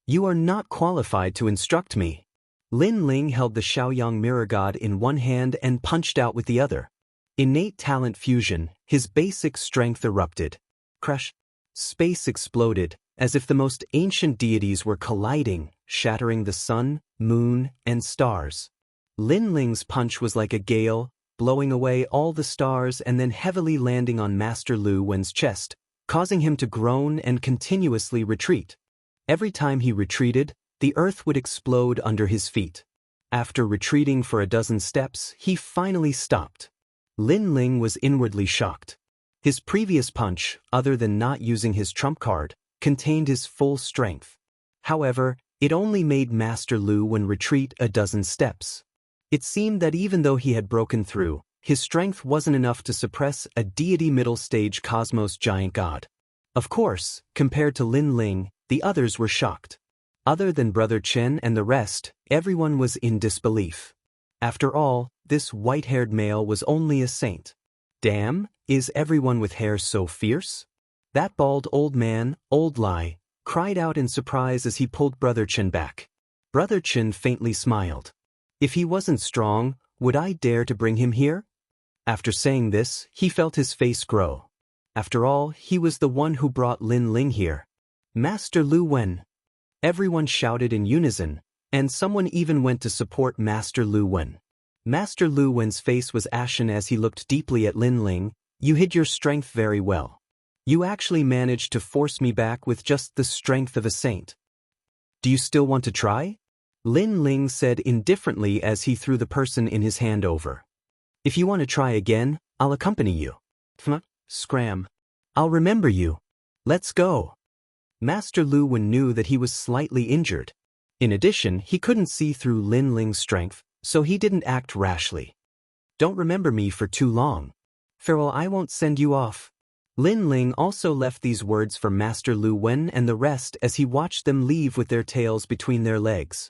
You are not qualified to instruct me. Lin Ling held the Xiaoyang mirror god in one hand and punched out with the other. Innate talent fusion, his basic strength erupted. Crash. Space exploded, as if the most ancient deities were colliding, shattering the sun, moon, and stars. Lin Ling's punch was like a gale, blowing away all the stars and then heavily landing on Master Lu Wen's chest, causing him to groan and continuously retreat. Every time he retreated, the earth would explode under his feet. After retreating for a dozen steps, he finally stopped. Lin Ling was inwardly shocked. His previous punch, other than not using his trump card, contained his full strength. However, it only made Master Lu Wen retreat a dozen steps. It seemed that even though he had broken through, his strength wasn't enough to suppress a deity middle-stage cosmos giant god. Of course, compared to Lin Ling, the others were shocked. Other than Brother Chen and the rest, everyone was in disbelief. After all, this white-haired male was only a saint. Damn, is everyone with hair so fierce? That bald old man, Old Lai, cried out in surprise as he pulled Brother Chen back. Brother Chen faintly smiled. If he wasn't strong, would I dare to bring him here? After saying this, he felt his face grow. After all, he was the one who brought Lin Ling here. Master Lu Wen. Everyone shouted in unison, and someone even went to support Master Lu Wen. Master Lu Wen's face was ashen as he looked deeply at Lin Ling. You hid your strength very well. You actually managed to force me back with just the strength of a saint. Do you still want to try? Lin Ling said indifferently as he threw the person in his hand over. If you want to try again, I'll accompany you. Scram. I'll remember you. Let's go. Master Lu Wen knew that he was slightly injured. In addition, he couldn't see through Lin Ling's strength, so he didn't act rashly. Don't remember me for too long. Farewell, I won't send you off. Lin Ling also left these words for Master Lu Wen and the rest as he watched them leave with their tails between their legs.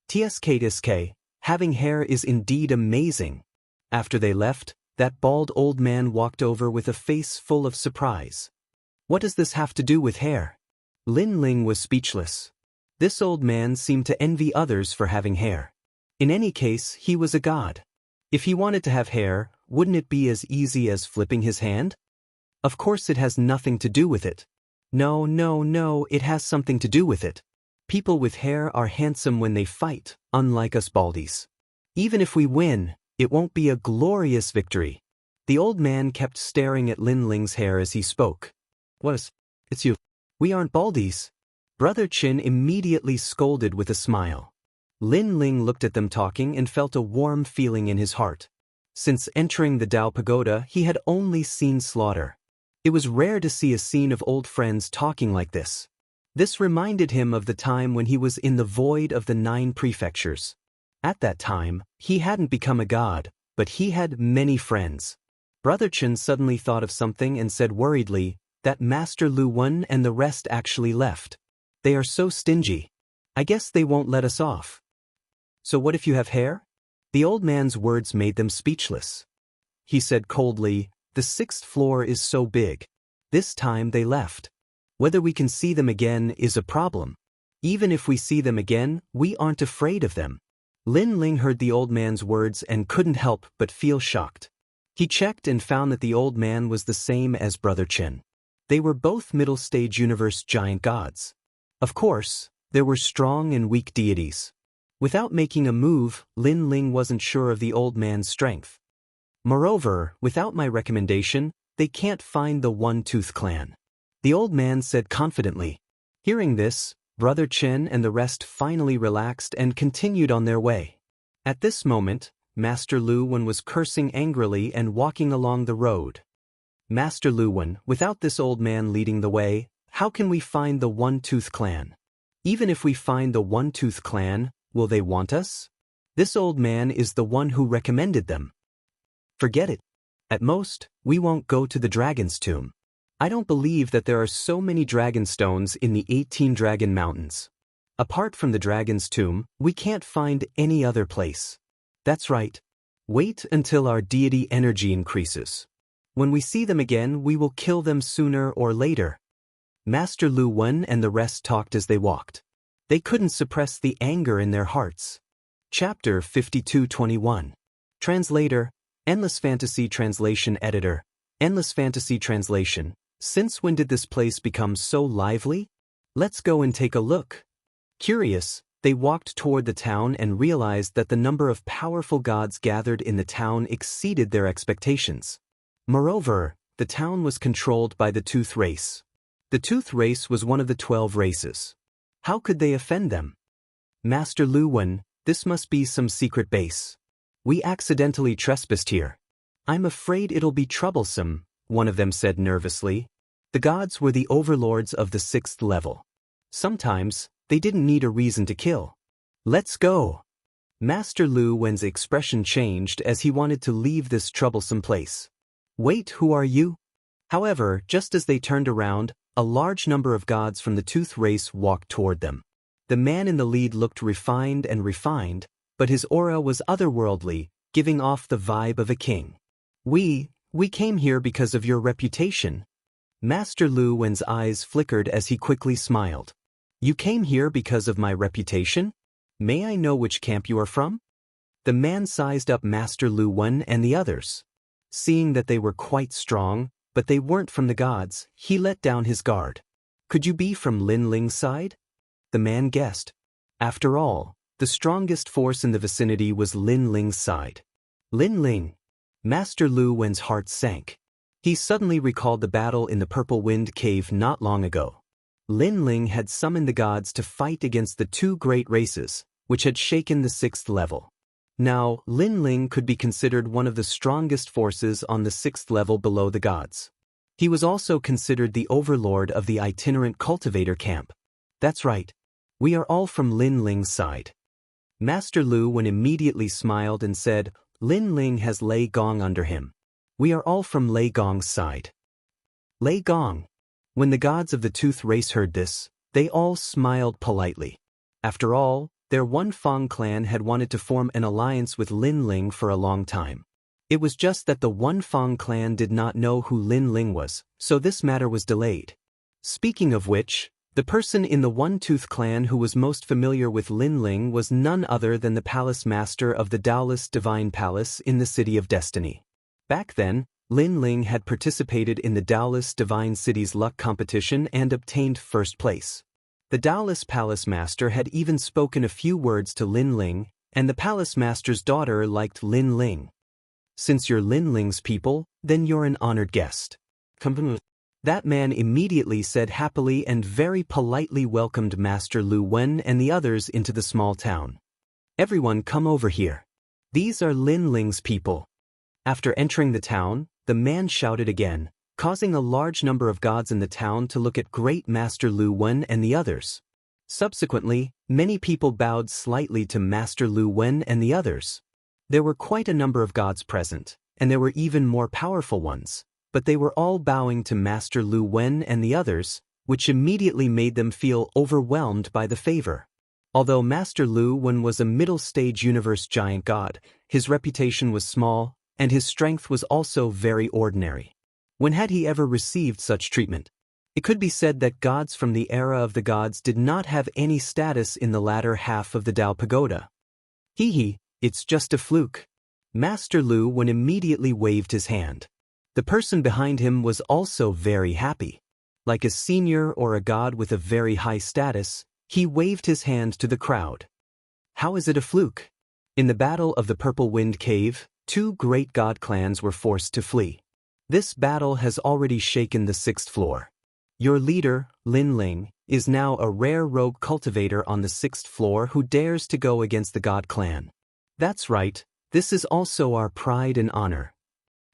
TSK, having hair is indeed amazing. After they left, that bald old man walked over with a face full of surprise. What does this have to do with hair? Lin Ling was speechless. This old man seemed to envy others for having hair. In any case, he was a god. If he wanted to have hair, wouldn't it be as easy as flipping his hand? Of course it has nothing to do with it. No, it has something to do with it. People with hair are handsome when they fight, unlike us baldies. Even if we win, it won't be a glorious victory. The old man kept staring at Lin Ling's hair as he spoke. It's you. We aren't baldies. Brother Chin immediately scolded with a smile. Lin Ling looked at them talking and felt a warm feeling in his heart. Since entering the Dao Pagoda, he had only seen slaughter. It was rare to see a scene of old friends talking like this. This reminded him of the time when he was in the void of the 9 prefectures. At that time, he hadn't become a god, but he had many friends. Brother Chen suddenly thought of something and said worriedly that Master Lu Wen and the rest actually left. They are so stingy. I guess they won't let us off. So what if you have hair? The old man's words made them speechless. He said coldly, the 6th floor is so big. This time they left. Whether we can see them again is a problem. Even if we see them again, we aren't afraid of them. Lin Ling heard the old man's words and couldn't help but feel shocked. He checked and found that the old man was the same as Brother Chen. They were both middle-stage universe giant gods. Of course, there were strong and weak deities. Without making a move, Lin Ling wasn't sure of the old man's strength. Moreover, without my recommendation, they can't find the One-Tooth clan. The old man said confidently. Hearing this, Brother Chen and the rest finally relaxed and continued on their way. At this moment, Master Lu Wen was cursing angrily and walking along the road. Master Lu Wen, without this old man leading the way, how can we find the One-Tooth clan? Even if we find the One-Tooth clan, will they want us? This old man is the one who recommended them. Forget it. At most, we won't go to the dragon's tomb. I don't believe that there are so many dragon stones in the 18 Dragon Mountains. Apart from the dragon's tomb, we can't find any other place. That's right. Wait until our deity energy increases. When we see them again, we will kill them sooner or later. Master Lu Wen and the rest talked as they walked. They couldn't suppress the anger in their hearts. Chapter 52:21. Translator, Endless Fantasy Translation Editor, Endless Fantasy Translation. Since when did this place become so lively? Let's go and take a look. Curious, they walked toward the town and realized that the number of powerful gods gathered in the town exceeded their expectations. Moreover, the town was controlled by the Tooth race. The Tooth race was one of the 12 races. How could they offend them? Master Lu Wen, this must be some secret base. We accidentally trespassed here. I'm afraid it'll be troublesome, one of them said nervously. The gods were the overlords of the 6th level. Sometimes, they didn't need a reason to kill. Let's go. Master Lu Wen's expression changed as he wanted to leave this troublesome place. Wait, who are you? However, just as they turned around, a large number of gods from the Tooth race walked toward them. The man in the lead looked refined, but his aura was otherworldly, giving off the vibe of a king. We came here because of your reputation. Master Lu Wen's eyes flickered as he quickly smiled. You came here because of my reputation? May I know which camp you are from? The man sized up Master Lu Wen and the others. Seeing that they were quite strong, but they weren't from the gods, he let down his guard. Could you be from Lin Ling's side? The man guessed. After all, the strongest force in the vicinity was Lin Ling's side. Lin Ling. Master Lu Wen's heart sank. He suddenly recalled the battle in the Purple Wind Cave not long ago. Lin Ling had summoned the gods to fight against the 2 great races, which had shaken the 6th level. Now, Lin Ling could be considered one of the strongest forces on the 6th level below the gods. He was also considered the overlord of the itinerant cultivator camp. That's right. We are all from Lin Ling's side. Master Lu Wen immediately smiled and said, Lin Ling has Lei Gong under him. We are all from Lei Gong's side. Lei Gong. When the gods of the Tooth race heard this, they all smiled politely. After all, their One Fong clan had wanted to form an alliance with Lin Ling for a long time. It was just that the One Fong clan did not know who Lin Ling was, so this matter was delayed. Speaking of which, the person in the One Tooth clan who was most familiar with Lin Ling was none other than the palace master of the Taoist Divine Palace in the City of Destiny. Back then, Lin Ling had participated in the Taoist Divine City's luck competition and obtained first place. The Taoist Palace Master had even spoken a few words to Lin Ling, and the Palace Master's daughter liked Lin Ling. Since you're Lin Ling's people, then you're an honored guest. That man immediately said happily and very politely welcomed Master Lu Wen and the others into the small town. Everyone come over here. These are Lin Ling's people. After entering the town, the man shouted again, causing a large number of gods in the town to look at great Master Lu Wen and the others. Subsequently, many people bowed slightly to Master Lu Wen and the others. There were quite a number of gods present, and there were even more powerful ones, but they were all bowing to Master Lu Wen and the others, which immediately made them feel overwhelmed by the favor. Although Master Lu Wen was a middle-stage universe giant god, his reputation was small, and his strength was also very ordinary. When had he ever received such treatment? It could be said that gods from the era of the gods did not have any status in the latter half of the Tao Pagoda. It's just a fluke. Master Lu Wen immediately waved his hand. The person behind him was also very happy. Like a senior or a god with a very high status, he waved his hand to the crowd. How is it a fluke? In the battle of the Purple Wind Cave, 2 great god clans were forced to flee. This battle has already shaken the 6th floor. Your leader, Lin Ling, is now a rare rogue cultivator on the 6th floor who dares to go against the god clan. That's right, this is also our pride and honor.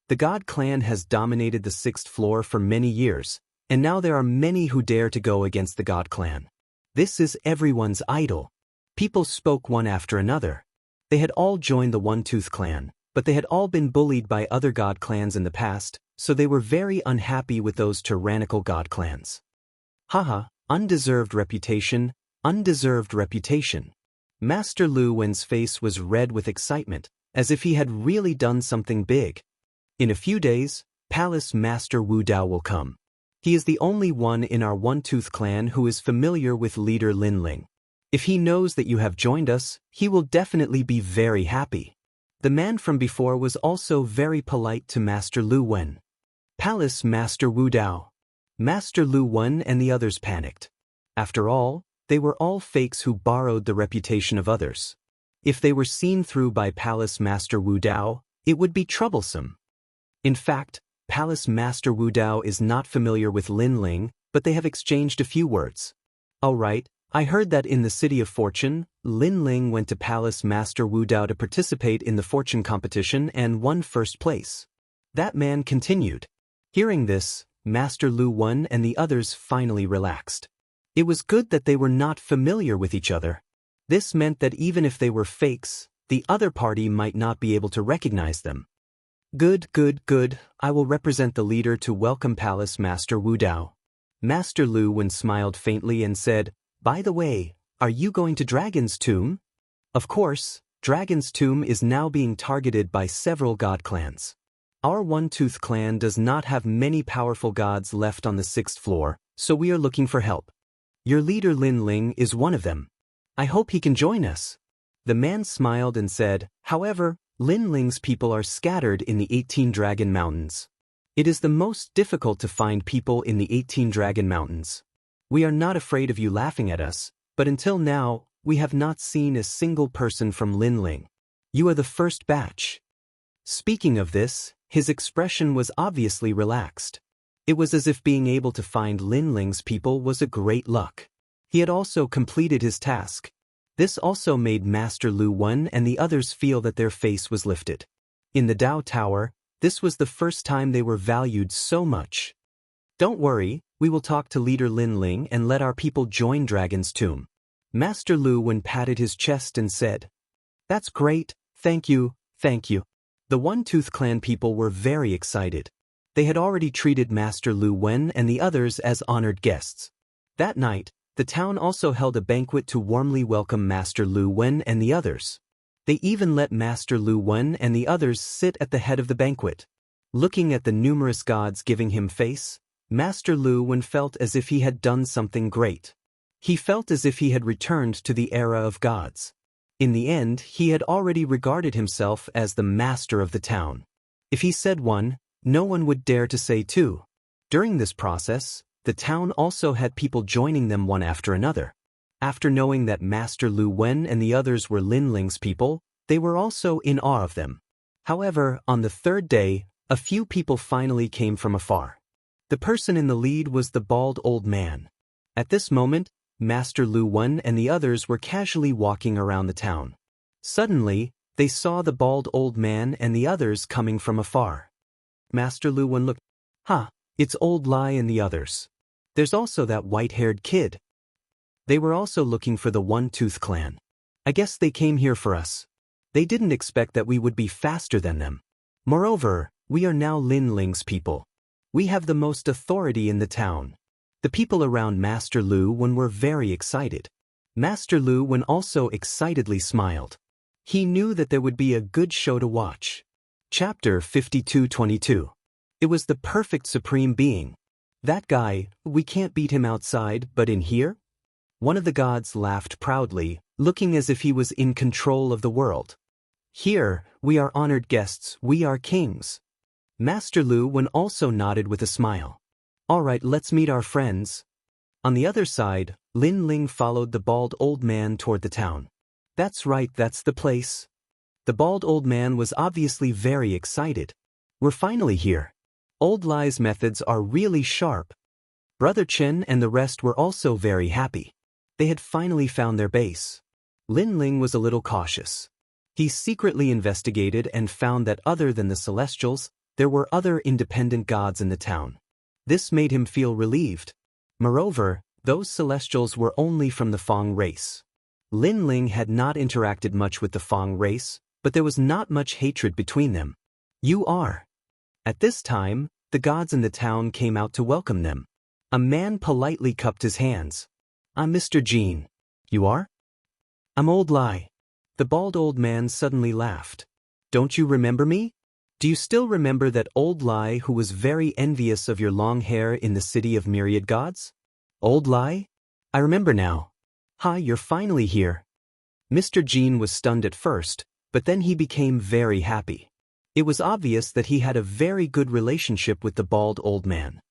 The god clan has dominated the 6th floor for many years, and now there are many who dare to go against the god clan. This is everyone's idol. People spoke one after another. They had all joined the One Tooth clan, but they had all been bullied by other god clans in the past, so they were very unhappy with those tyrannical god clans. Haha, undeserved reputation, undeserved reputation. Master Lu Wen's face was red with excitement, as if he had really done something big. In a few days, Palace Master Wu Dao will come. He is the only one in our One Tooth clan who is familiar with leader Lin Ling. If he knows that you have joined us, he will definitely be very happy. The man from before was also very polite to Master Lu Wen. Palace Master Wu Dao. Master Lu Wen and the others panicked. After all, they were all fakes who borrowed the reputation of others. If they were seen through by Palace Master Wu Dao, it would be troublesome. In fact, Palace Master Wu Dao is not familiar with Lin Ling, but they have exchanged a few words. All right, I heard that in the City of Fortune, Lin Ling went to Palace Master Wu Dao to participate in the fortune competition and won first place. That man continued. Hearing this, Master Lu Wen and the others finally relaxed. It was good that they were not familiar with each other. This meant that even if they were fakes, the other party might not be able to recognize them. Good. I will represent the leader to welcome Palace Master Wu Dao. Master Lu Wen smiled faintly and said, By the way, are you going to Dragon's Tomb? Of course, Dragon's Tomb is now being targeted by several god clans. Our One-Tooth clan does not have many powerful gods left on the 6th floor, so we are looking for help. Your leader Lin Ling is one of them. I hope he can join us. The man smiled and said, However, Lin Ling's people are scattered in the 18 Dragon Mountains. It is the most difficult to find people in the 18 Dragon Mountains. We are not afraid of you laughing at us, but until now, we have not seen a single person from Lin Ling. You are the first batch. Speaking of this, his expression was obviously relaxed. It was as if being able to find Lin Ling's people was a great luck. He had also completed his task. This also made Master Lu Wen and the others feel that their face was lifted. In the Dao Tower, this was the first time they were valued so much. Don't worry, we will talk to leader Lin Ling and let our people join Dragon's Tomb. Master Lu Wen patted his chest and said, That's great, thank you. The One-Tooth clan people were very excited. They had already treated Master Lu Wen and the others as honored guests. That night, the town also held a banquet to warmly welcome Master Lu Wen and the others. They even let Master Lu Wen and the others sit at the head of the banquet. Looking at the numerous gods giving him face, Master Lu Wen felt as if he had done something great. He felt as if he had returned to the era of gods. In the end, he had already regarded himself as the master of the town. If he said one, no one would dare to say two. During this process, the town also had people joining them one after another. After knowing that Master Lu Wen and the others were Lin Ling's people, they were also in awe of them. However, on the 3rd day, a few people finally came from afar. The person in the lead was the bald old man. At this moment, Master Lu Wen and the others were casually walking around the town. Suddenly, they saw the bald old man and the others coming from afar. Master Lu Wen looked. It's Old Lai and the others. There's also that white-haired kid. They were also looking for the One-Tooth clan. I guess they came here for us. They didn't expect that we would be faster than them. Moreover, we are now Lin Ling's people. We have the most authority in the town. The people around Master Lu Wen were very excited. Master Lu Wen also excitedly smiled. He knew that there would be a good show to watch. Chapter 52:22. It was the perfect supreme being. That guy, we can't beat him outside, but in here? One of the gods laughed proudly, looking as if he was in control of the world. Here, we are honored guests, we are kings. Master Lu Wen also nodded with a smile. All right, let's meet our friends. On the other side, Lin Ling followed the bald old man toward the town. That's right, that's the place. The bald old man was obviously very excited. We're finally here. Old Lai's methods are really sharp. Brother Chen and the rest were also very happy. They had finally found their base. Lin Ling was a little cautious. He secretly investigated and found that other than the Celestials, there were other independent gods in the town. This made him feel relieved. Moreover, those Celestials were only from the Fang race. Lin Ling had not interacted much with the Fang race, but there was not much hatred between them. You are. At this time, the gods in the town came out to welcome them. A man politely cupped his hands. I'm Mr. Jean. You are? I'm Old Lai. The bald old man suddenly laughed. Don't you remember me? Do you still remember that Old Lai who was very envious of your long hair in the city of myriad gods? Old Lai? I remember now. You're finally here. Mr. Jean was stunned at first, but then he became very happy. It was obvious that he had a very good relationship with the bald old man.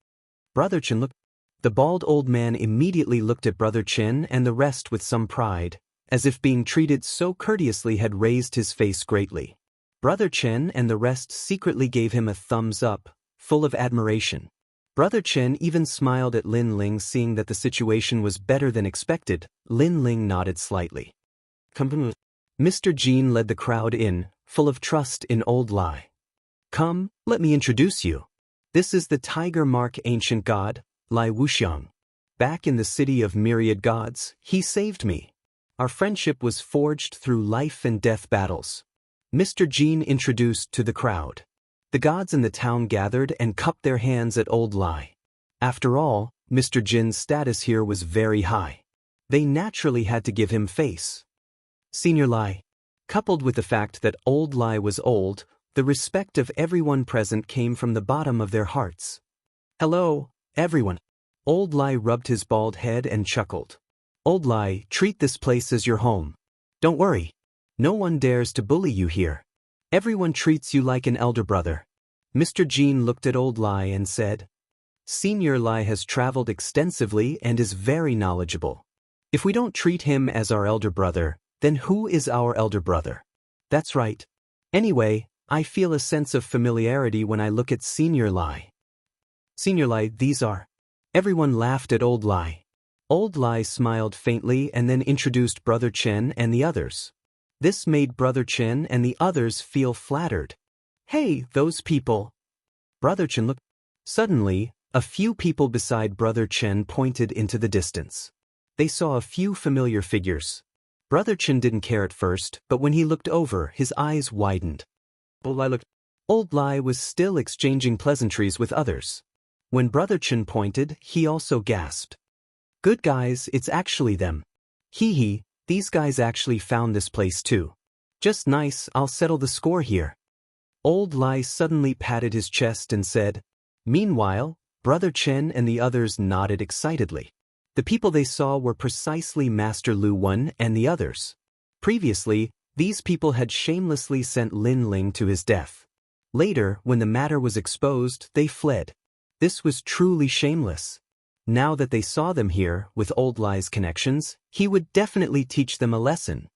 Brother Chen looked. The bald old man immediately looked at Brother Chen and the rest with some pride, as if being treated so courteously had raised his face greatly. Brother Chen and the rest secretly gave him a thumbs up, full of admiration. Brother Chen even smiled at Lin Ling, seeing that the situation was better than expected. Lin Ling nodded slightly. Mr. Jean led the crowd in, full of trust in Old Lai. Come, let me introduce you. This is the Tiger Mark ancient god, Lai Wuxiang. Back in the city of myriad gods, he saved me. Our friendship was forged through life and death battles. Mr. Jean introduced to the crowd. The gods in the town gathered and cupped their hands at Old Lai. After all, Mr. Jin's status here was very high. They naturally had to give him face. Senior Lai. Coupled with the fact that Old Lai was old, the respect of everyone present came from the bottom of their hearts. Hello, everyone. Old Lai rubbed his bald head and chuckled. Old Lai, treat this place as your home. Don't worry. No one dares to bully you here. Everyone treats you like an elder brother. Mr. Jean looked at Old Lai and said, Senior Lai has traveled extensively and is very knowledgeable. If we don't treat him as our elder brother, then who is our elder brother? That's right. Anyway, I feel a sense of familiarity when I look at Senior Lai. Senior Lai, these are. Everyone laughed at Old Lai. Old Lai smiled faintly and then introduced Brother Chen and the others. This made Brother Chen and the others feel flattered. Hey, those people. Brother Chen looked. Suddenly, a few people beside Brother Chen pointed into the distance. They saw a few familiar figures. Brother Chen didn't care at first, but when he looked over, his eyes widened. Old Lai was still exchanging pleasantries with others. When Brother Chen pointed, he also gasped. Good guys, it's actually them. Hee hee, these guys actually found this place too. Just nice, I'll settle the score here. Old Lai suddenly patted his chest and said. Meanwhile, Brother Chen and the others nodded excitedly. The people they saw were precisely Master Lu Wen and the others. Previously, these people had shamelessly sent Lin Ling to his death. Later, when the matter was exposed, they fled. This was truly shameless. Now that they saw them here, with Old Lai's connections, he would definitely teach them a lesson.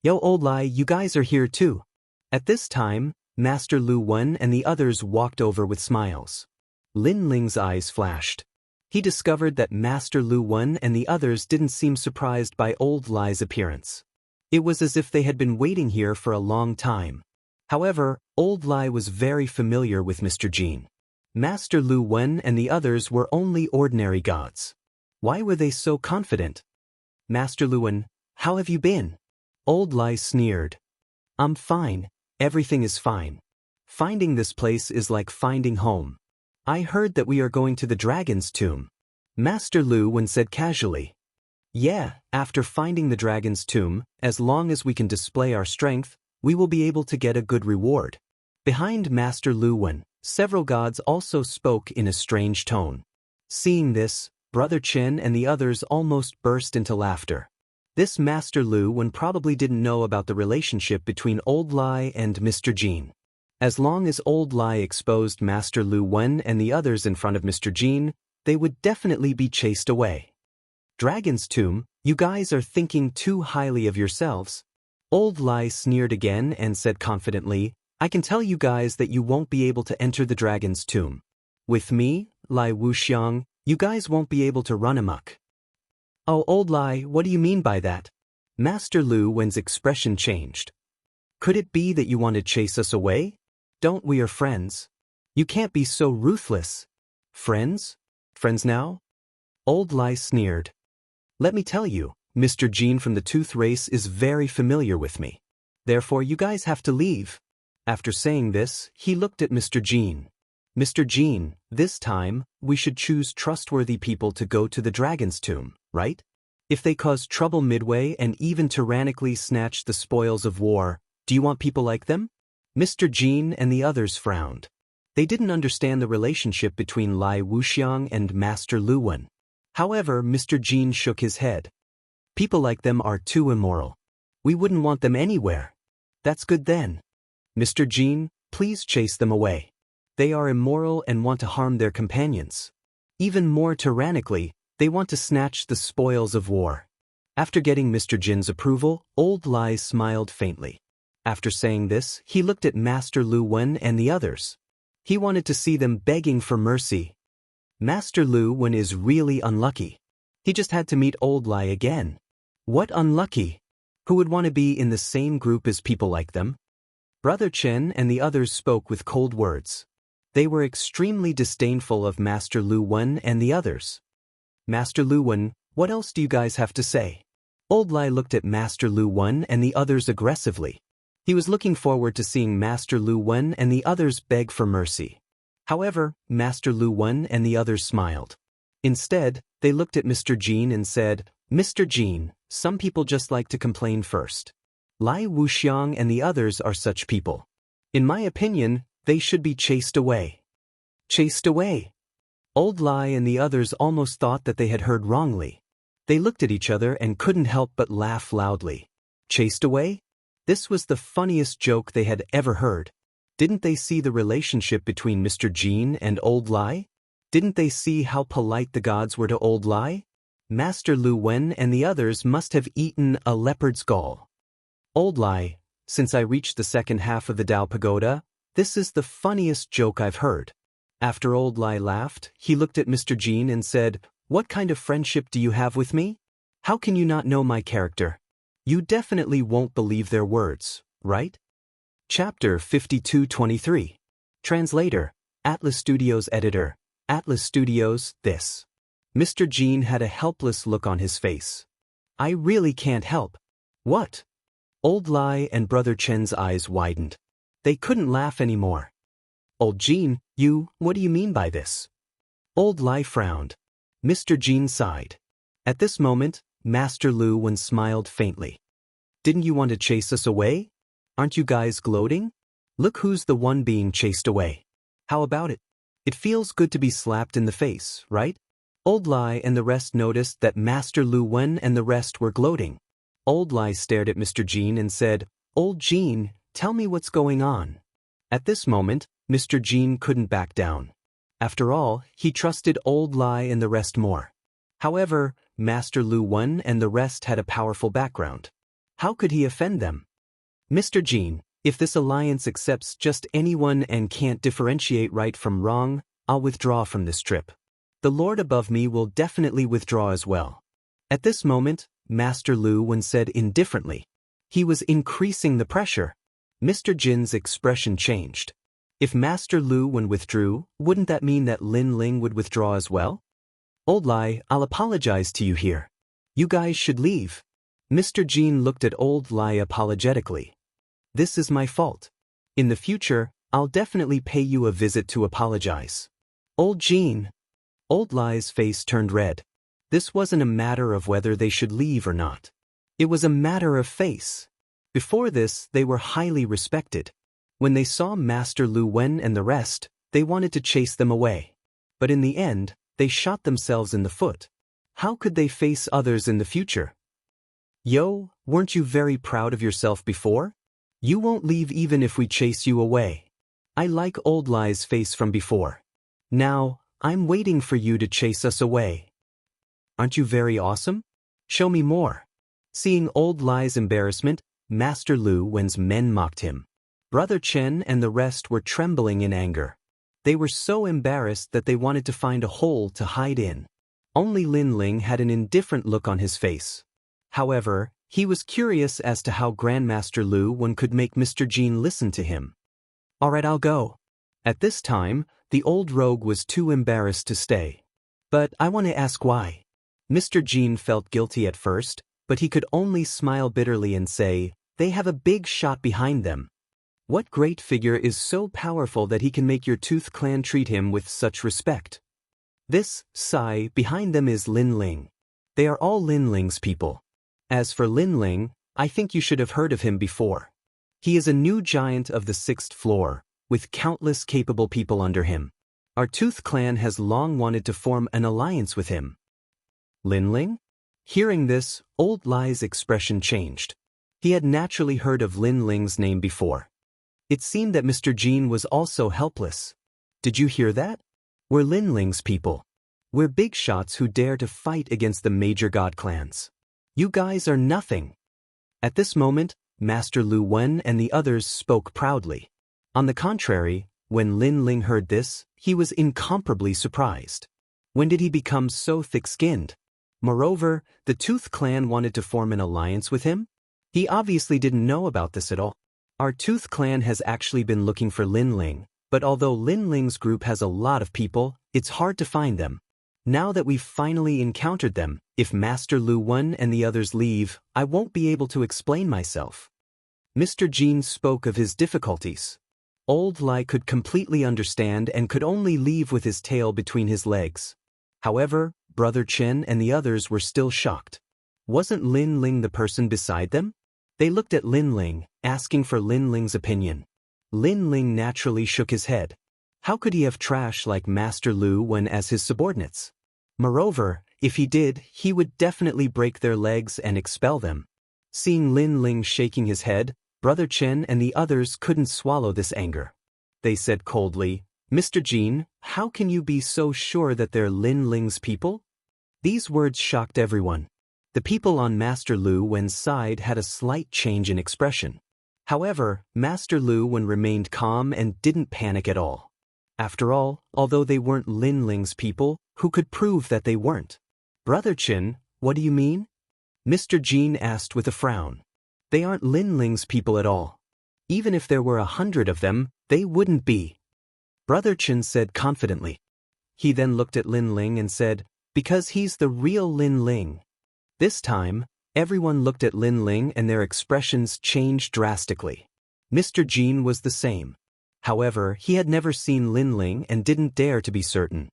Yo, Old Lai, you guys are here too. At this time, Master Lu Wen and the others walked over with smiles. Lin Ling's eyes flashed. He discovered that Master Lu Wen and the others didn't seem surprised by Old Lai's appearance. It was as if they had been waiting here for a long time. However, Old Lai was very familiar with Mr. Jean. Master Lu Wen and the others were only ordinary gods. Why were they so confident? Master Lu Wen, how have you been? Old Lai sneered. I'm fine, everything is fine. Finding this place is like finding home. I heard that we are going to the dragon's tomb. Master Lu Wen said casually. Yeah, after finding the dragon's tomb, as long as we can display our strength, we will be able to get a good reward. Behind Master Lu Wen, several gods also spoke in a strange tone. Seeing this, Brother Chen and the others almost burst into laughter. This Master Lu Wen probably didn't know about the relationship between Old Lai and Mr. Jean. As long as Old Lai exposed Master Lu Wen and the others in front of Mr. Jean, they would definitely be chased away. Dragon's Tomb, you guys are thinking too highly of yourselves. Old Lai sneered again and said confidently, I can tell you guys that you won't be able to enter the dragon's tomb. With me, Lai Wuxiang, you guys won't be able to run amok. Oh, Old Lai, what do you mean by that? Master Lu Wen's expression changed. Could it be that you want to chase us away? Don't we are friends? You can't be so ruthless. Friends? Friends now? Old Lai sneered. Let me tell you, Mr. Jean from the Tooth Race is very familiar with me. Therefore you guys have to leave. After saying this, he looked at Mr. Jean. Mr. Jean, this time, we should choose trustworthy people to go to the dragon's tomb, right? If they cause trouble midway and even tyrannically snatch the spoils of war, do you want people like them? Mr. Jean and the others frowned. They didn't understand the relationship between Lai Wuxiang and Master Lu Wen. However, Mr. Jean shook his head. People like them are too immoral. We wouldn't want them anywhere. That's good then. Mr. Jean, please chase them away. They are immoral and want to harm their companions. Even more tyrannically, they want to snatch the spoils of war. After getting Mr. Jin's approval, Old Lai smiled faintly. After saying this, he looked at Master Lu Wen and the others. He wanted to see them begging for mercy. Master Lu Wen is really unlucky. He just had to meet Old Lai again. What unlucky? Who would want to be in the same group as people like them? Brother Chen and the others spoke with cold words. They were extremely disdainful of Master Lu Wen and the others. Master Lu Wen, what else do you guys have to say? Old Lai looked at Master Lu Wen and the others aggressively. He was looking forward to seeing Master Lu Wen and the others beg for mercy. However, Master Lu Wen and the others smiled. Instead, they looked at Mr. Jin and said, Mr. Jin, some people just like to complain first. Lai Wuxiang and the others are such people. In my opinion, they should be chased away. Chased away? Old Lai and the others almost thought that they had heard wrongly. They looked at each other and couldn't help but laugh loudly. Chased away? This was the funniest joke they had ever heard. Didn't they see the relationship between Mr. Jin and Old Lai? Didn't they see how polite the gods were to Old Lai? Master Lu Wen and the others must have eaten a leopard's gall. Old Lai, since I reached the second half of the Dao Pagoda, this is the funniest joke I've heard. After Old Lai laughed, he looked at Mr. Jin and said, What kind of friendship do you have with me? How can you not know my character? You definitely won't believe their words, right? Chapter 52-23. Translator, Atlas Studios Editor, Atlas Studios, this. Mr. Jin had a helpless look on his face. I really can't help. What? Old Lai and Brother Chen's eyes widened. They couldn't laugh anymore. Old Jin, what do you mean by this? Old Lai frowned. Mr. Jin sighed. At this moment, Master Lu Wen smiled faintly. Didn't you want to chase us away? Aren't you guys gloating? Look who's the one being chased away. How about it? It feels good to be slapped in the face, right? Old Lai and the rest noticed that Master Lu Wen and the rest were gloating. Old Lai stared at Mr. Jin and said, Old Jin, tell me what's going on. At this moment, Mr. Jin couldn't back down. After all, he trusted Old Lai and the rest more. However, Master Lu Wen and the rest had a powerful background. How could he offend them? Mr. Jin, if this alliance accepts just anyone and can't differentiate right from wrong, I'll withdraw from this trip. The Lord above me will definitely withdraw as well. At this moment, Master Lu Wen said indifferently. He was increasing the pressure. Mr. Jin's expression changed. If Master Lu Wen withdrew, wouldn't that mean that Lin Ling would withdraw as well? Old Lai, I'll apologize to you here. You guys should leave. Mr. Jin looked at Old Lai apologetically. This is my fault. In the future, I'll definitely pay you a visit to apologize. Old Jin. Old Lai's face turned red. This wasn't a matter of whether they should leave or not. It was a matter of face. Before this, they were highly respected. When they saw Master Lu Wen and the rest, they wanted to chase them away. But in the end, they shot themselves in the foot. How could they face others in the future? Yo, weren't you very proud of yourself before? You won't leave even if we chase you away. I like Old Lai's face from before. Now, I'm waiting for you to chase us away. Aren't you very awesome? Show me more. Seeing Old Lai's embarrassment, Master Lu Wen's men mocked him. Brother Chen and the rest were trembling in anger. They were so embarrassed that they wanted to find a hole to hide in. Only Lin Ling had an indifferent look on his face. However, he was curious as to how Grandmaster Lu Wen could make Mr. Jin listen to him. Alright, I'll go. At this time, the old rogue was too embarrassed to stay. But I want to ask why. Mr. Jin felt guilty at first, but he could only smile bitterly and say, They have a big shot behind them. What great figure is so powerful that he can make your Tooth clan treat him with such respect? This, sigh, behind them is Lin Ling. They are all Lin Ling's people. As for Lin Ling, I think you should have heard of him before. He is a new giant of the 6th floor, with countless capable people under him. Our Tooth clan has long wanted to form an alliance with him. Lin Ling? Hearing this, Old Lai's expression changed. He had naturally heard of Lin Ling's name before. It seemed that Mr. Jin was also helpless. Did you hear that? We're Lin Ling's people. We're big shots who dare to fight against the major god clans. You guys are nothing. At this moment, Master Lu Wen and the others spoke proudly. On the contrary, When Lin Ling heard this, he was incomparably surprised. When did he become so thick-skinned? Moreover, the Tooth clan wanted to form an alliance with him? He obviously didn't know about this at all. Our Tooth clan has actually been looking for Lin Ling, but although Lin Ling's group has a lot of people, it's hard to find them. Now that we've finally encountered them, if Master Lu Wen and the others leave, I won't be able to explain myself. Mr. Jean spoke of his difficulties. Old Lai could completely understand and could only leave with his tail between his legs. However, Brother Chen and the others were still shocked. Wasn't Lin Ling the person beside them? They looked at Lin Ling, asking for Lin Ling's opinion. Lin Ling naturally shook his head. How could he have trash like Master Lu Wen as his subordinates? Moreover, if he did, he would definitely break their legs and expel them. Seeing Lin Ling shaking his head, Brother Chen and the others couldn't swallow this anger. They said coldly, Mr. Jean, how can you be so sure that they're Lin Ling's people? These words shocked everyone. The people on Master Lu Wen's side had a slight change in expression. However, Master Lu Wen remained calm and didn't panic at all. After all, although they weren't Lin Ling's people, who could prove that they weren't? Brother Chen, what do you mean? Mr. Jean asked with a frown. They aren't Lin Ling's people at all. Even if there were 100 of them, they wouldn't be. Brother Chen said confidently. He then looked at Lin Ling and said, because he's the real Lin Ling. This time, everyone looked at Lin Ling and their expressions changed drastically. Mr. Jean was the same. However, he had never seen Lin Ling and didn't dare to be certain.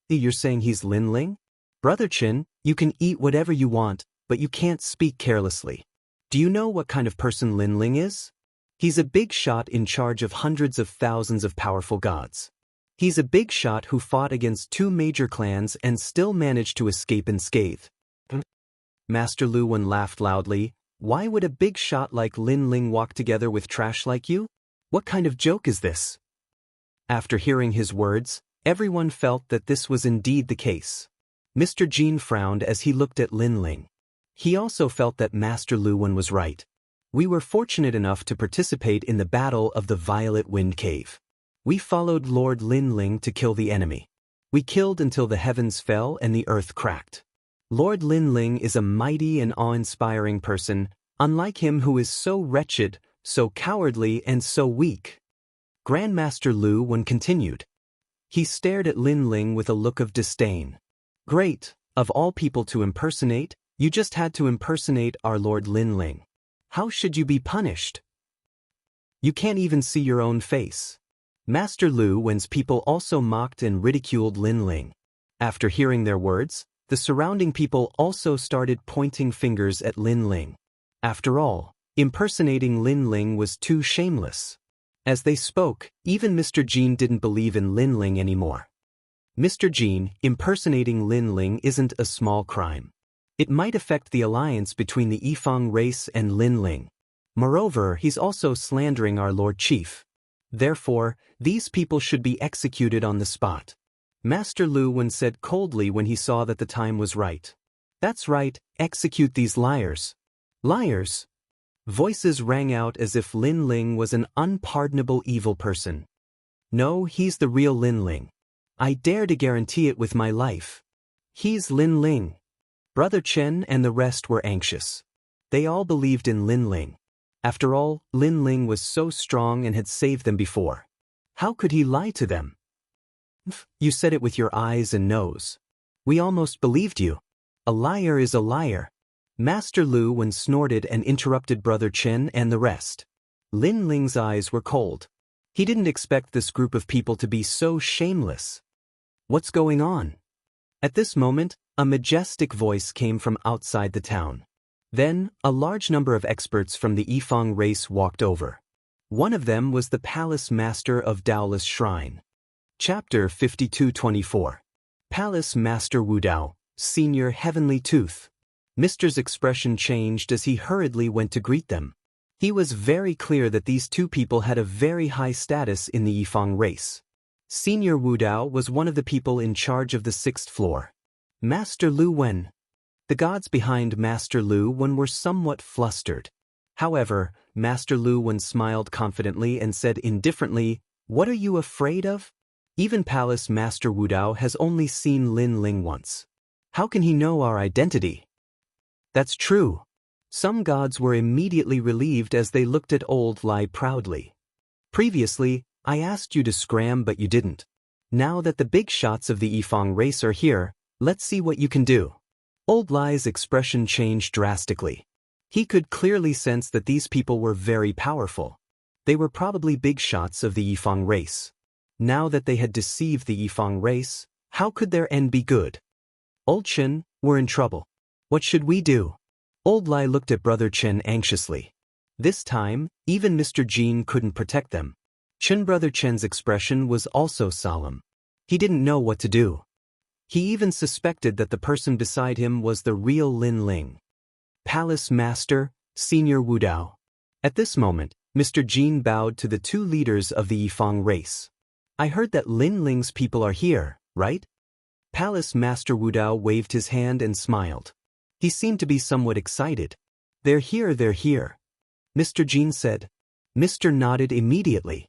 You're saying he's Lin Ling? Brother Chen, you can eat whatever you want, but you can't speak carelessly. Do you know what kind of person Lin Ling is? He's a big shot in charge of hundreds of thousands of powerful gods. He's a big shot who fought against 2 major clans and still managed to escape unscathed. Master Lu Wen laughed loudly. Why would a big shot like Lin Ling walk together with trash like you? What kind of joke is this? After hearing his words, everyone felt that this was indeed the case. Mr. Jean frowned as he looked at Lin Ling. He also felt that Master Lu Wen was right. We were fortunate enough to participate in the Battle of the Violet Wind Cave. We followed Lord Lin Ling to kill the enemy. We killed until the heavens fell and the earth cracked. Lord Lin Ling is a mighty and awe-inspiring person, unlike him who is so wretched, so cowardly and so weak. Grandmaster Lu Wen continued. He stared at Lin Ling with a look of disdain. Great, of all people to impersonate, you just had to impersonate our Lord Lin Ling. How should you be punished? You can't even see your own face. Master Lu Wen's people also mocked and ridiculed Lin Ling. After hearing their words, the surrounding people also started pointing fingers at Lin Ling. After all, impersonating Lin Ling was too shameless. As they spoke, even Mr. Jean didn't believe in Lin Ling anymore. Mr. Jean, impersonating Lin Ling isn't a small crime. It might affect the alliance between the Yifang race and Lin Ling. Moreover, he's also slandering our Lord Chief. Therefore, these people should be executed on the spot. Master Lu Wen said coldly when he saw that the time was right. That's right, execute these liars. Liars! Voices rang out as if Lin Ling was an unpardonable evil person. No, he's the real Lin Ling. I dare to guarantee it with my life. He's Lin Ling. Brother Chen and the rest were anxious. They all believed in Lin Ling. After all, Lin Ling was so strong and had saved them before. How could he lie to them? You said it with your eyes and nose. We almost believed you. A liar is a liar. Master Lu Wen snorted and interrupted Brother Chen and the rest. Lin Ling's eyes were cold. He didn't expect this group of people to be so shameless. What's going on? At this moment, a majestic voice came from outside the town. Then, a large number of experts from the Yifang race walked over. One of them was the Palace Master of Daoless Shrine. Chapter 52-24. Palace Master Wu Dao, Senior Heavenly Tooth. Mr.'s expression changed as he hurriedly went to greet them. He was very clear that these 2 people had a very high status in the Yifang race. Senior Wu Dao was one of the people in charge of the 6th floor. Master Lu Wen. The gods behind Master Lu Wen were somewhat flustered. However, Master Lu Wen smiled confidently and said indifferently, What are you afraid of? Even Palace Master Wudao has only seen Lin Ling once. How can he know our identity? That's true. Some gods were immediately relieved as they looked at Old Lai proudly. Previously, I asked you to scram but you didn't. Now that the big shots of the Yifang race are here, let's see what you can do. Old Lai's expression changed drastically. He could clearly sense that these people were very powerful. They were probably big shots of the Yifang race. Now that they had deceived the Yifang race, how could their end be good? Old Chen, we're in trouble. What should we do? Old Lai looked at Brother Chen anxiously. This time, even Mr. Jin couldn't protect them. Brother Chen's expression was also solemn. He didn't know what to do. He even suspected that the person beside him was the real Lin Ling. Palace Master, Senior Wudao. At this moment, Mr. Jin bowed to the two leaders of the Yifang race. I heard that Lin Ling's people are here, right? Palace Master Wudao waved his hand and smiled. He seemed to be somewhat excited. They're here, they're here. Mr. Jin said. Mr. nodded immediately.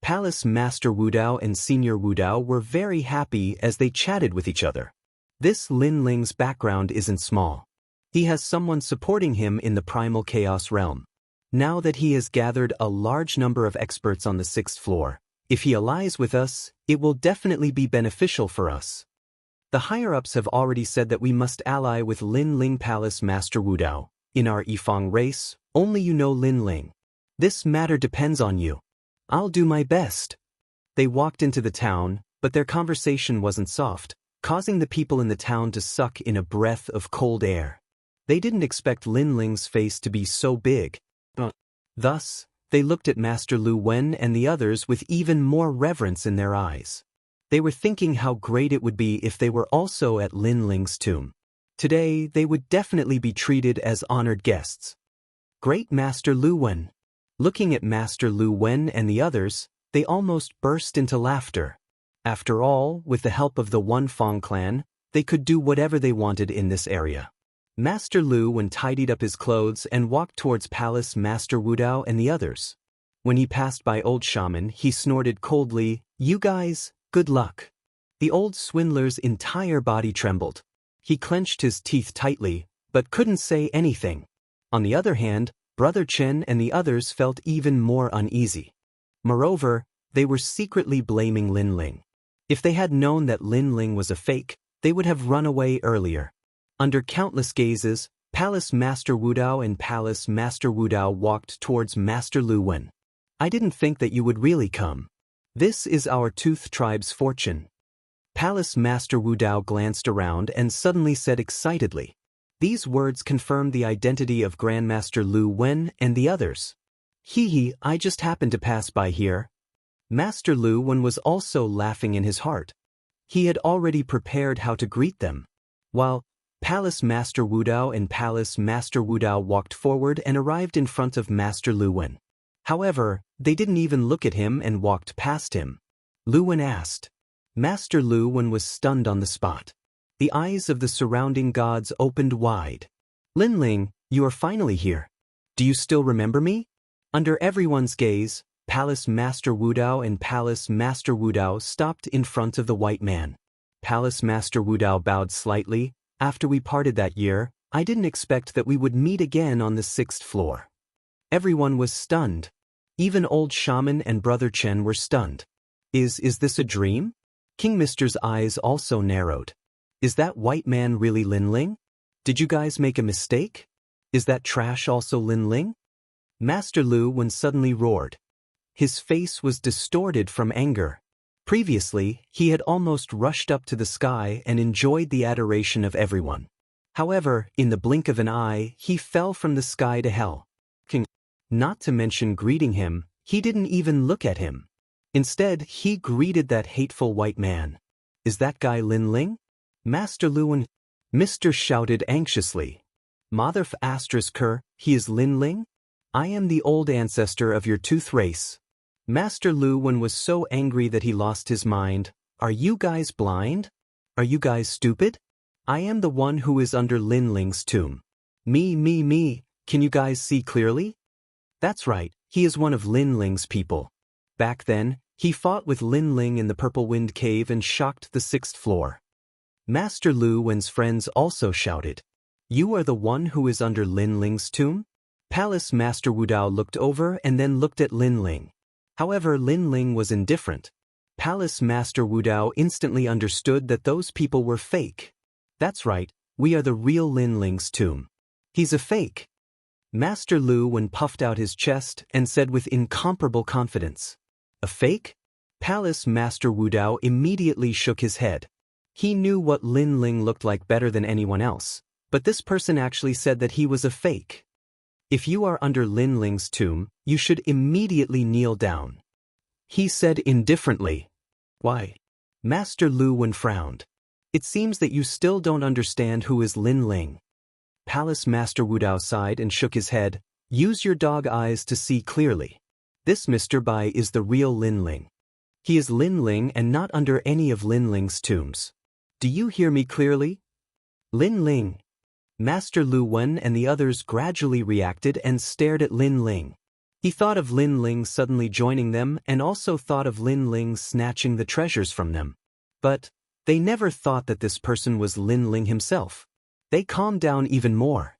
Palace Master Wudao and Senior Wudao were very happy as they chatted with each other. This Lin Ling's background isn't small. He has someone supporting him in the primal chaos realm. Now that he has gathered a large number of experts on the 6th floor, if he allies with us, it will definitely be beneficial for us. The higher-ups have already said that we must ally with Lin Ling. Palace Master Wudao. In our Yifang race, only you know Lin Ling. This matter depends on you. I'll do my best. They walked into the town, but their conversation wasn't soft, causing the people in the town to suck in a breath of cold air. They didn't expect Lin Ling's face to be so big. Thus, they looked at Master Lu Wen and the others with even more reverence in their eyes. They were thinking how great it would be if they were also at Lin Ling's tomb. Today, they would definitely be treated as honored guests. Great Master Lu Wen. Looking at Master Lu Wen and the others, they almost burst into laughter. After all, with the help of the One Fong clan, they could do whatever they wanted in this area. Master Lu Wen tidied up his clothes and walked towards Palace Master Wudao and the others. When he passed by Old Shaman, he snorted coldly, "You guys, good luck." The old swindler's entire body trembled. He clenched his teeth tightly, but couldn't say anything. On the other hand, Brother Chen and the others felt even more uneasy. Moreover, they were secretly blaming Lin Ling. If they had known that Lin Ling was a fake, they would have run away earlier. Under countless gazes, Palace Master Wudao and Palace Master Wudao walked towards Master Lu Wen. I didn't think that you would really come. This is our Tooth tribe's fortune. Palace Master Wudao glanced around and suddenly said excitedly. These words confirmed the identity of Grandmaster Lu Wen and the others. Hee, I just happened to pass by here. Master Lu Wen was also laughing in his heart. He had already prepared how to greet them. While Palace Master Wudao and Palace Master Wudao walked forward and arrived in front of Master Lu Wen. However, they didn't even look at him and walked past him. Lu Wen asked. Master Lu Wen was stunned on the spot. The eyes of the surrounding gods opened wide. Lin Ling, you are finally here. Do you still remember me? Under everyone's gaze, Palace Master Wudao and Palace Master Wudao stopped in front of the white man. Palace Master Wudao bowed slightly. After we parted that year, I didn't expect that we would meet again on the 6th floor. Everyone was stunned. Even Old Shaman and Brother Chen were stunned. Is this a dream? King Mister's eyes also narrowed. Is that white man really Lin Ling? Did you guys make a mistake? Is that trash also Lin Ling? Master Lu Wen suddenly roared. His face was distorted from anger. Previously, he had almost rushed up to the sky and enjoyed the adoration of everyone. However, in the blink of an eye, he fell from the sky to hell. Not to mention greeting him, he didn't even look at him. Instead, he greeted that hateful white man. Is that guy Lin Ling? Master Lu Wen, Mr. shouted anxiously. Mother f***er, he is Lin Ling? I am the old ancestor of your Tooth race. Master Lu Wen was so angry that he lost his mind. Are you guys blind? Are you guys stupid? I am the one who is under Lin Ling's tomb. Me. Can you guys see clearly? That's right, he is one of Lin Ling's people. Back then, he fought with Lin Ling in the Purple Wind Cave and shocked the 6th floor. Master Lu Wen's friends also shouted, "You are the one who is under Lin Ling's tomb?" Palace Master Wu Dao looked over and then looked at Lin Ling. However, Lin Ling was indifferent. Palace Master Wu Dao instantly understood that those people were fake. "That's right, we are the real Lin Ling's tomb. He's a fake." Master Lu Wen puffed out his chest and said with incomparable confidence, "A fake?" Palace Master Wu Dao immediately shook his head. He knew what Lin Ling looked like better than anyone else, but this person actually said that he was a fake. "If you are under Lin Ling's tomb, you should immediately kneel down," he said indifferently. "Why?" Master Lu Wen frowned. "It seems that you still don't understand who is Lin Ling." Palace Master Wu Dao sighed and shook his head. "Use your dog eyes to see clearly. This Mr. Bai is the real Lin Ling. He is Lin Ling and not under any of Lin Ling's tombs. Do you hear me clearly?" Lin Ling. Master Lu Wen and the others gradually reacted and stared at Lin Ling. He thought of Lin Ling suddenly joining them and also thought of Lin Ling snatching the treasures from them. But they never thought that this person was Lin Ling himself. They calmed down even more.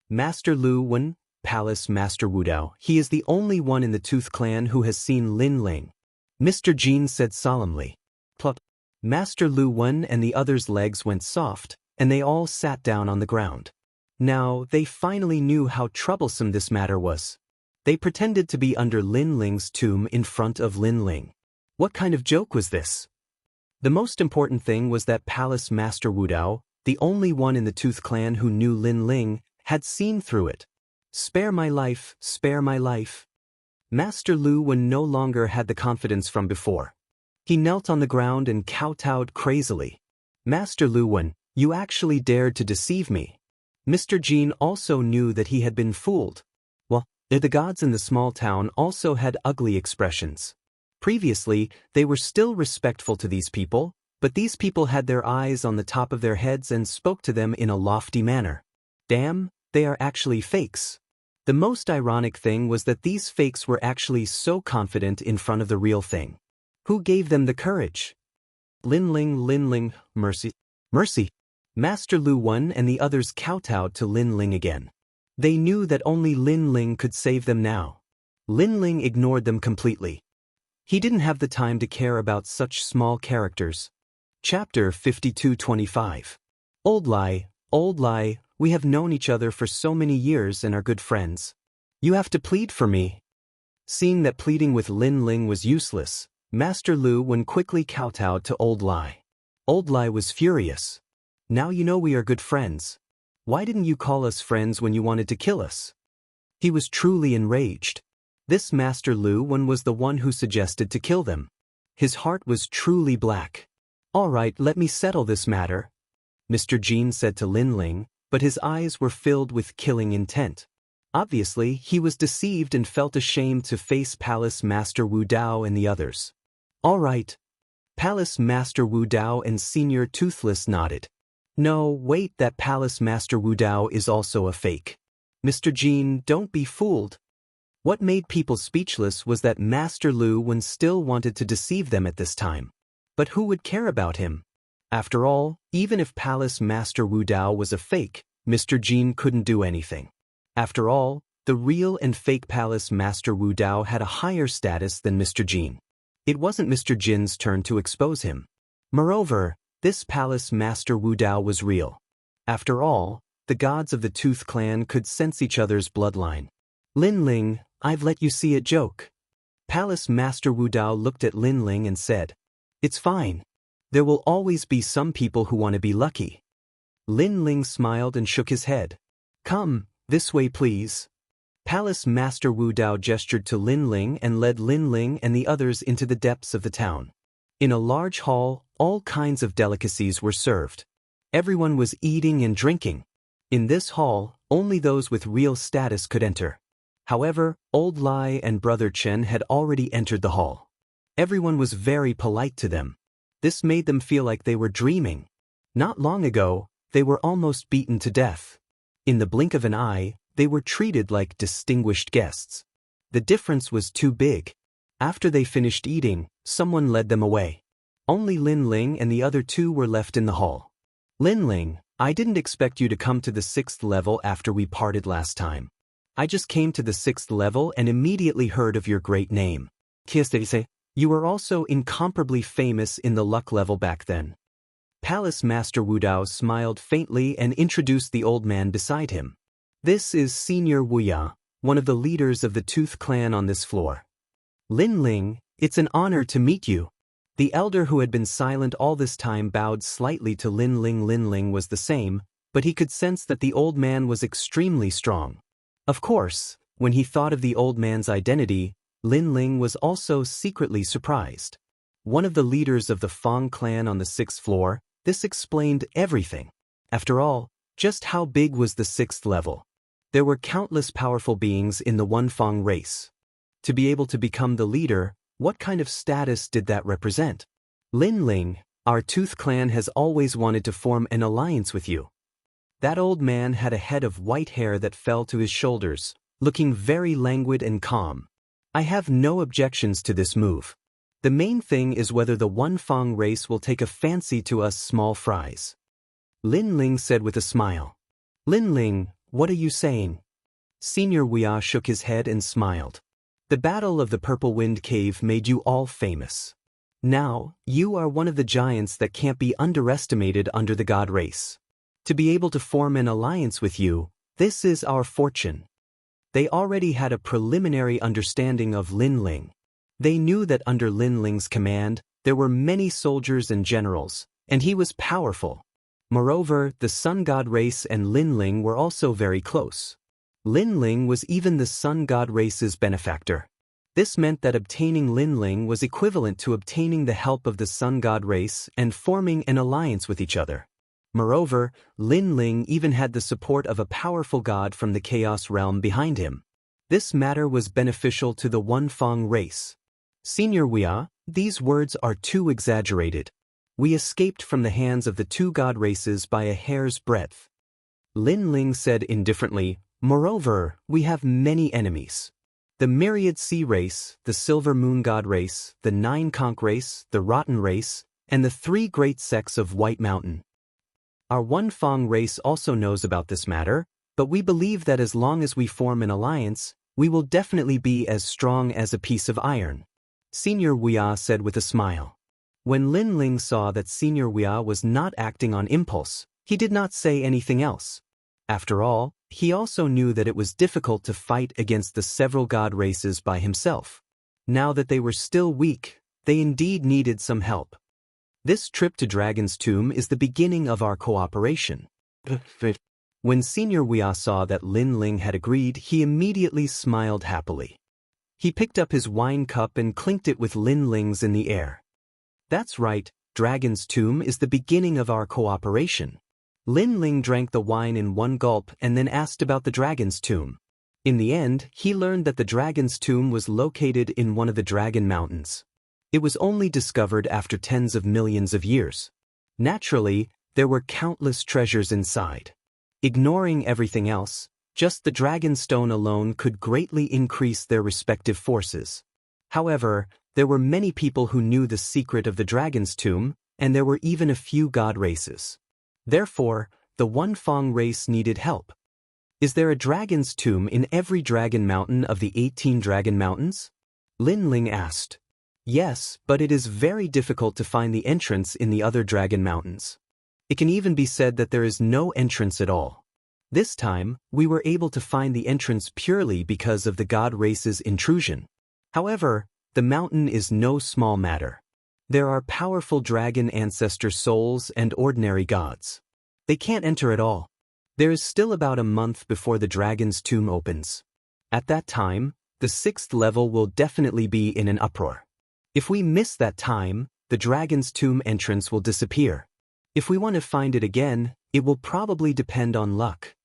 "Master Lu Wen, Palace Master Wu Dao, he is the only one in the Tooth clan who has seen Lin Ling," Mr. Jin said solemnly. Plot. Master Lu Wen and the others' legs went soft, and they all sat down on the ground. Now, they finally knew how troublesome this matter was. They pretended to be under Lin Ling's tomb in front of Lin Ling. What kind of joke was this? The most important thing was that Palace Master Wu Dao, the only one in the Tooth clan who knew Lin Ling, had seen through it. "Spare my life, spare my life." Master Lu Wen no longer had the confidence from before. He knelt on the ground and kowtowed crazily. "Master Lu Wen, you actually dared to deceive me." Mr. Jin also knew that he had been fooled. Well, the gods in the small town also had ugly expressions. Previously, they were still respectful to these people, but these people had their eyes on the top of their heads and spoke to them in a lofty manner. Damn, they are actually fakes. The most ironic thing was that these fakes were actually so confident in front of the real thing. Who gave them the courage? Lin Ling, mercy, mercy. Master Lu Wen and the others kowtowed to Lin Ling again. They knew that only Lin Ling could save them now. Lin Ling ignored them completely. He didn't have the time to care about such small characters. Chapter 52-25. Old lie, we have known each other for so many years and are good friends. You have to plead for me. Seeing that pleading with Lin Ling was useless, Master Lu Wen quickly kowtowed to Old Lie. Old Lie was furious. "Now you know we are good friends. Why didn't you call us friends when you wanted to kill us?" He was truly enraged. This Master Lu Wen was the one who suggested to kill them. His heart was truly black. "All right, let me settle this matter," Mr. Jin said to Lin Ling, but his eyes were filled with killing intent. Obviously, he was deceived and felt ashamed to face Palace Master Wu Dao and the others. "All right." Palace Master Wu Dao and Senior Toothless nodded. "No, wait, that Palace Master Wu Dao is also a fake. Mr. Jin, don't be fooled." What made people speechless was that Master Lu Wen still wanted to deceive them at this time. But who would care about him? After all, even if Palace Master Wu Dao was a fake, Mr. Jin couldn't do anything. After all, the real and fake Palace Master Wu Dao had a higher status than Mr. Jin. It wasn't Mr. Jin's turn to expose him. Moreover, this Palace Master Wu Dao was real. After all, the gods of the Tooth clan could sense each other's bloodline. "Lin Ling, I've let you see it joke." Palace Master Wu Dao looked at Lin Ling and said, "It's fine. There will always be some people who want to be lucky." Lin Ling smiled and shook his head. "Come, this way please." Palace Master Wu Dao gestured to Lin Ling and led Lin Ling and the others into the depths of the town. In a large hall, all kinds of delicacies were served. Everyone was eating and drinking. In this hall, only those with real status could enter. However, Old Lai and Brother Chen had already entered the hall. Everyone was very polite to them. This made them feel like they were dreaming. Not long ago, they were almost beaten to death. In the blink of an eye, they were treated like distinguished guests. The difference was too big. After they finished eating, someone led them away. Only Lin Ling and the other two were left in the hall. Lin Ling, I didn't expect you to come to the 6th level after we parted last time. I just came to the 6th level and immediately heard of your great name. You were also incomparably famous in the luck level back then. Palace Master Wu Dao smiled faintly and introduced the old man beside him. This is Senior Wuxia, one of the leaders of the Tooth Clan on this floor. Lin Ling, it's an honor to meet you. The elder who had been silent all this time bowed slightly to Lin Ling. Lin Ling was the same, but he could sense that the old man was extremely strong. Of course, when he thought of the old man's identity, Lin Ling was also secretly surprised. One of the leaders of the Fong clan on the 6th floor, this explained everything. After all, just how big was the 6th level? There were countless powerful beings in the One Fong race. To be able to become the leader, what kind of status did that represent? Lin Ling, our Tooth Clan has always wanted to form an alliance with you. That old man had a head of white hair that fell to his shoulders, looking very languid and calm. I have no objections to this move. The main thing is whether the One Fong race will take a fancy to us small fries. Lin Ling said with a smile. Lin Ling, what are you saying? Senior Wuxia shook his head and smiled. The Battle of the Purple Wind Cave made you all famous. Now, you are one of the giants that can't be underestimated under the God race. To be able to form an alliance with you, this is our fortune. They already had a preliminary understanding of Lin Ling. They knew that under Lin Ling's command, there were many soldiers and generals, and he was powerful. Moreover, the Sun God race and Lin Ling were also very close. Lin Ling was even the Sun God race's benefactor. This meant that obtaining Lin Ling was equivalent to obtaining the help of the Sun God race and forming an alliance with each other. Moreover, Lin Ling even had the support of a powerful god from the Chaos Realm behind him. This matter was beneficial to the One Fong race. Senior Wuxia, these words are too exaggerated. We escaped from the hands of the two god races by a hair's breadth. Lin Ling said indifferently, moreover, we have many enemies. The Myriad Sea race, the Silver Moon God race, the Nine Conch race, the Rotten race, and the 3 great sects of White Mountain. Our One Fong race also knows about this matter, but we believe that as long as we form an alliance, we will definitely be as strong as a piece of iron. Senior Wuxia said with a smile. When Lin Ling saw that Senior Wuxia was not acting on impulse, he did not say anything else. After all, he also knew that it was difficult to fight against the several god races by himself. Now that they were still weak, they indeed needed some help. This trip to Dragon's Tomb is the beginning of our cooperation. When Senior Wuxia saw that Lin Ling had agreed, he immediately smiled happily. He picked up his wine cup and clinked it with Lin Ling's in the air. That's right, Dragon's Tomb is the beginning of our cooperation. Lin Ling drank the wine in one gulp and then asked about the Dragon's Tomb. In the end, he learned that the Dragon's Tomb was located in one of the Dragon Mountains. It was only discovered after tens of millions of years. Naturally, there were countless treasures inside. Ignoring everything else, just the Dragon Stone alone could greatly increase their respective forces. However, there were many people who knew the secret of the Dragon's Tomb, and there were even a few god races. Therefore, the One Fong race needed help. Is there a Dragon's Tomb in every Dragon Mountain of the 18 Dragon Mountains? Lin Ling asked. Yes, but it is very difficult to find the entrance in the other Dragon Mountains. It can even be said that there is no entrance at all. This time, we were able to find the entrance purely because of the god race's intrusion. However, the mountain is no small matter. There are powerful dragon ancestor souls and ordinary gods. They can't enter at all. There is still about a month before the Dragon's Tomb opens. At that time, the 6th level will definitely be in an uproar. If we miss that time, the Dragon's Tomb entrance will disappear. If we want to find it again, it will probably depend on luck.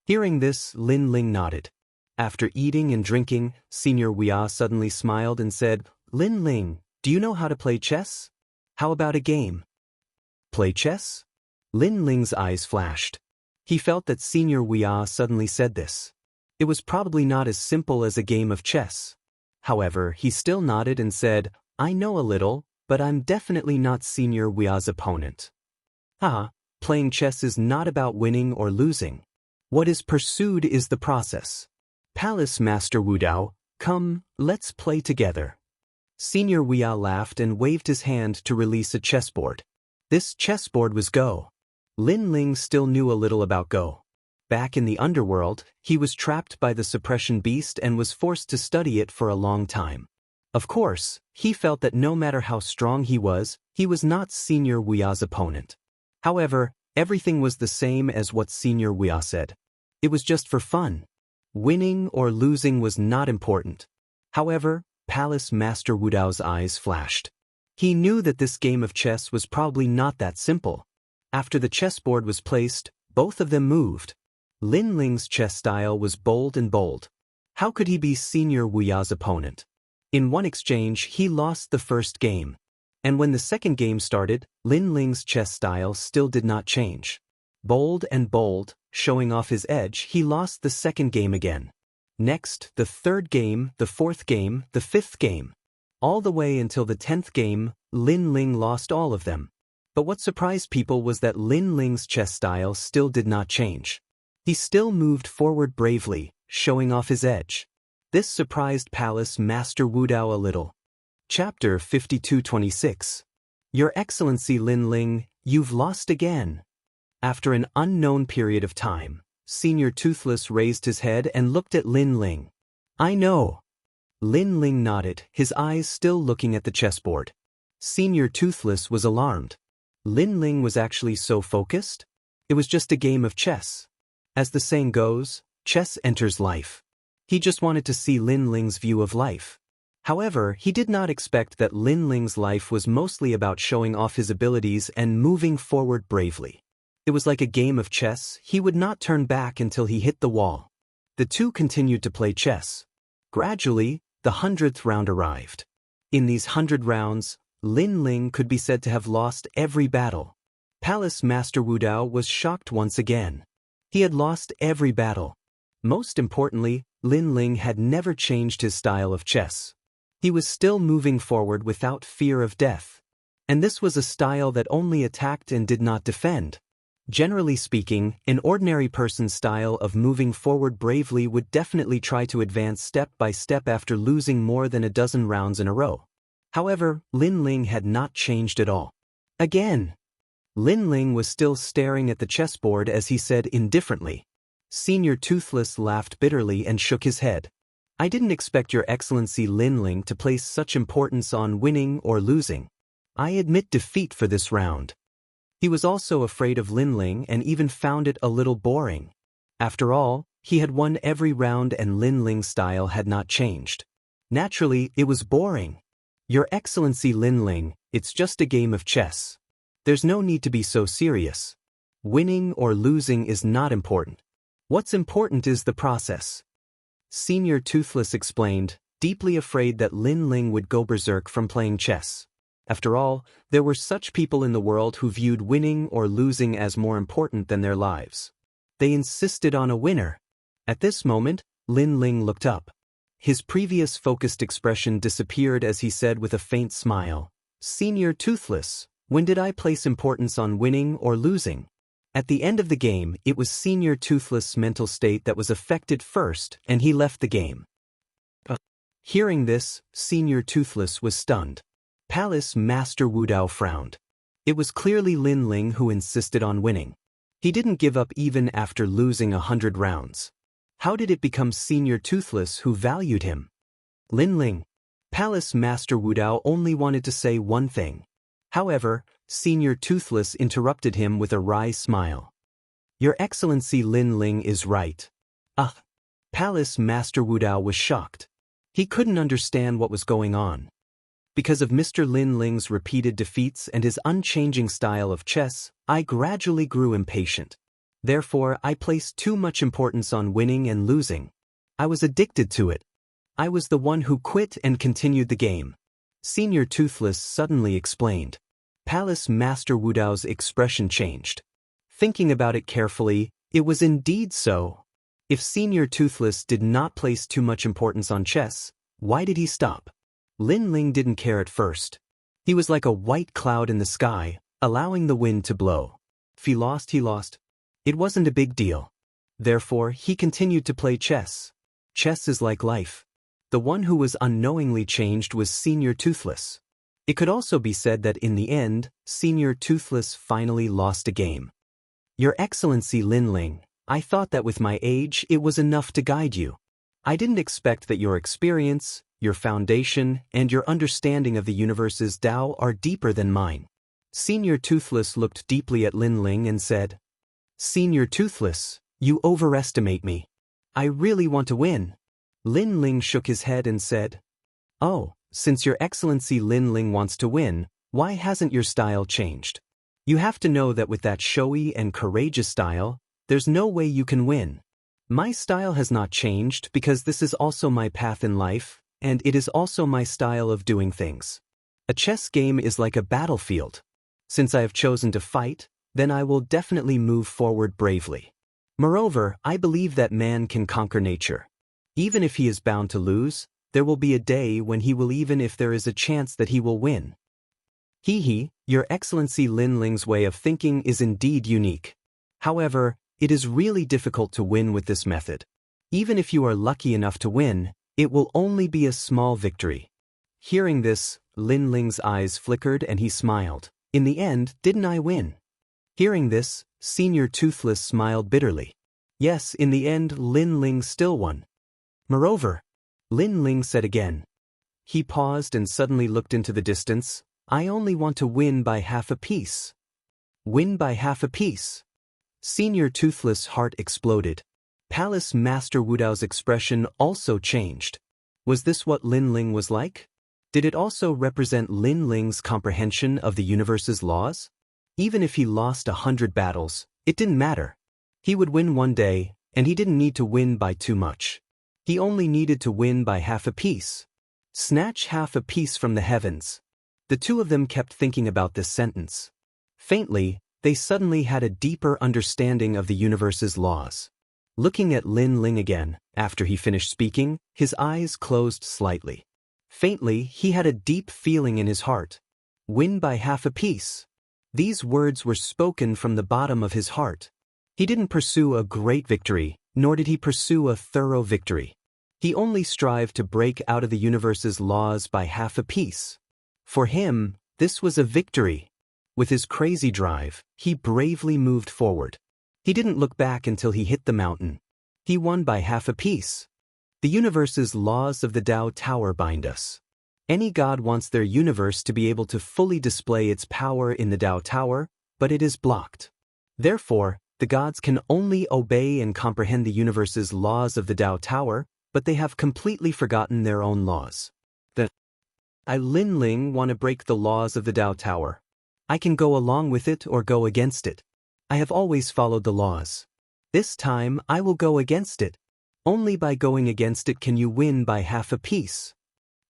Hearing this, Lin Ling nodded. After eating and drinking, Senior Wuxia suddenly smiled and said, Lin Ling, do you know how to play chess? How about a game? Play chess? Lin Ling's eyes flashed. He felt that Senior Wuxia suddenly said this. It was probably not as simple as a game of chess. However, he still nodded and said, I know a little, but I'm definitely not Senior Wuxia's opponent. Haha, playing chess is not about winning or losing. What is pursued is the process. Palace Master Wudao, come, let's play together. Senior Wuxia laughed and waved his hand to release a chessboard. This chessboard was Go. Lin Ling still knew a little about Go. Back in the underworld, he was trapped by the suppression beast and was forced to study it for a long time. Of course, he felt that no matter how strong he was not Senior Wuxia's opponent. However, everything was the same as what Senior Wuxia said. It was just for fun. Winning or losing was not important. However, Palace Master Wudao's eyes flashed. He knew that this game of chess was probably not that simple. After the chessboard was placed, both of them moved. Lin Ling's chess style was bold and bold. How could he be Senior Wuxia's opponent? In one exchange, he lost the first game. And when the second game started, Lin Ling's chess style still did not change. Bold and bold, showing off his edge, he lost the second game again. Next, the third game, the fourth game, the fifth game. All the way until the 10th game, Lin Ling lost all of them. But what surprised people was that Lin Ling's chess style still did not change. He still moved forward bravely, showing off his edge. This surprised Palace Master Wudao a little. Chapter 52-26. Your Excellency Lin Ling, you've lost again. After an unknown period of time, Senior Toothless raised his head and looked at Lin Ling. I know. Lin Ling nodded, his eyes still looking at the chessboard. Senior Toothless was alarmed. Lin Ling was actually so focused? It was just a game of chess. As the saying goes, chess enters life. He just wanted to see Lin Ling's view of life. However, he did not expect that Lin Ling's life was mostly about showing off his abilities and moving forward bravely. It was like a game of chess. He would not turn back until he hit the wall. The two continued to play chess. Gradually, the 100th round arrived. In these 100 rounds, Lin Ling could be said to have lost every battle. Palace Master Wudao was shocked once again. He had lost every battle. Most importantly, Lin Ling had never changed his style of chess. He was still moving forward without fear of death. And this was a style that only attacked and did not defend. Generally speaking, an ordinary person's style of moving forward bravely would definitely try to advance step by step after losing more than a dozen rounds in a row. However, Lin Ling had not changed at all. Again! Lin Ling was still staring at the chessboard as he said indifferently. Senior Toothless laughed bitterly and shook his head. I didn't expect Your Excellency Lin Ling to place such importance on winning or losing. I admit defeat for this round. He was also afraid of Lin Ling and even found it a little boring. After all, he had won every round and Lin Ling's style had not changed. Naturally, it was boring. Your Excellency Lin Ling, it's just a game of chess. There's no need to be so serious. Winning or losing is not important. What's important is the process. Senior Toothless explained, deeply afraid that Lin Ling would go berserk from playing chess. After all, there were such people in the world who viewed winning or losing as more important than their lives. They insisted on a winner. At this moment, Lin Ling looked up. His previous focused expression disappeared as he said with a faint smile, Senior Toothless, when did I place importance on winning or losing? At the end of the game, it was Senior Toothless' mental state that was affected first, and he left the game. Hearing this, Senior Toothless was stunned. Palace Master Wudao frowned. It was clearly Lin Ling who insisted on winning. He didn't give up even after losing 100 rounds. How did it become Senior Toothless who valued him? Lin Ling. Palace Master Wudao only wanted to say one thing. However, Senior Toothless interrupted him with a wry smile. Your Excellency Lin Ling is right. Palace Master Wudao was shocked. He couldn't understand what was going on. Because of Mr. Lin Ling's repeated defeats and his unchanging style of chess, I gradually grew impatient. Therefore, I placed too much importance on winning and losing. I was addicted to it. I was the one who quit and continued the game. Senior Toothless suddenly explained. Palace Master Wudao's expression changed. Thinking about it carefully, it was indeed so. If Senior Toothless did not place too much importance on chess, Why did he stop? Lin Ling didn't care at first. He was like a white cloud in the sky, allowing the wind to blow. If he lost, he lost. It wasn't a big deal. Therefore, he continued to play chess. Chess is like life. The one who was unknowingly changed was Senior Toothless. It could also be said that in the end, Senior Toothless finally lost a game. Your Excellency Lin Ling, I thought that with my age it was enough to guide you. I didn't expect that your experience, your foundation, and your understanding of the universe's Tao are deeper than mine. Senior Toothless looked deeply at Lin Ling and said, Senior Toothless, you overestimate me. I really want to win. Lin Ling shook his head and said, Oh, since Your Excellency Lin Ling wants to win, why hasn't your style changed? You have to know that with that showy and courageous style, there's no way you can win. My style has not changed because this is also my path in life, and it is also my style of doing things. A chess game is like a battlefield. Since I have chosen to fight, then I will definitely move forward bravely. Moreover, I believe that man can conquer nature. Even if he is bound to lose, there will be a day when he will, even if there is a chance that he will win. Your Excellency Lin Ling's way of thinking is indeed unique. However, it is really difficult to win with this method. Even if you are lucky enough to win, it will only be a small victory. Hearing this, Lin Ling's eyes flickered and he smiled. In the end, didn't I win? Hearing this, Senior Toothless smiled bitterly. Yes, in the end, Lin Ling still won. Moreover, Lin Ling said again. He paused and suddenly looked into the distance. I only want to win by half a piece. Win by half a piece. Senior Toothless' heart exploded. Palace Master Wudao's expression also changed. Was this what Lin Ling was like? Did it also represent Lin Ling's comprehension of the universe's laws? Even if he lost 100 battles, it didn't matter. He would win one day, and he didn't need to win by too much. He only needed to win by half a piece. Snatch half a piece from the heavens. The two of them kept thinking about this sentence. Faintly, they suddenly had a deeper understanding of the universe's laws. Looking at Lin Ling again, after he finished speaking, his eyes closed slightly. Faintly, he had a deep feeling in his heart. Win by half a piece. These words were spoken from the bottom of his heart. He didn't pursue a great victory, nor did he pursue a thorough victory. He only strived to break out of the universe's laws by half a piece. For him, this was a victory. With his crazy drive, he bravely moved forward. He didn't look back until he hit the mountain. He won by half a piece. The universe's laws of the Tao Tower bind us. Any god wants their universe to be able to fully display its power in the Tao Tower, but it is blocked. Therefore, the gods can only obey and comprehend the universe's laws of the Tao Tower, but they have completely forgotten their own laws. I Lin Ling want to break the laws of the Tao Tower. I can go along with it or go against it. I have always followed the laws. This time I will go against it. Only by going against it can you win by half a piece.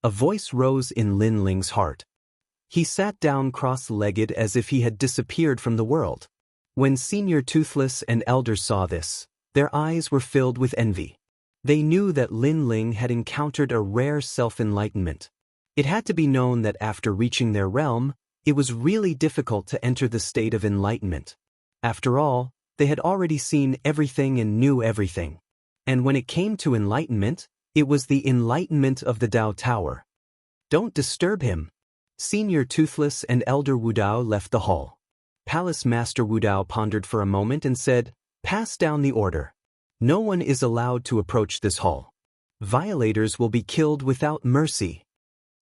A voice rose in Lin Ling's heart. He sat down cross-legged as if he had disappeared from the world. When Senior Toothless and Elder saw this, their eyes were filled with envy. They knew that Lin Ling had encountered a rare self-enlightenment. It had to be known that after reaching their realm, it was really difficult to enter the state of enlightenment. After all, they had already seen everything and knew everything. And when it came to enlightenment, it was the enlightenment of the Tao Tower. Don't disturb him. Senior Toothless and Elder Wudao left the hall. Palace Master Wudao pondered for a moment and said, Pass down the order. No one is allowed to approach this hall. Violators will be killed without mercy.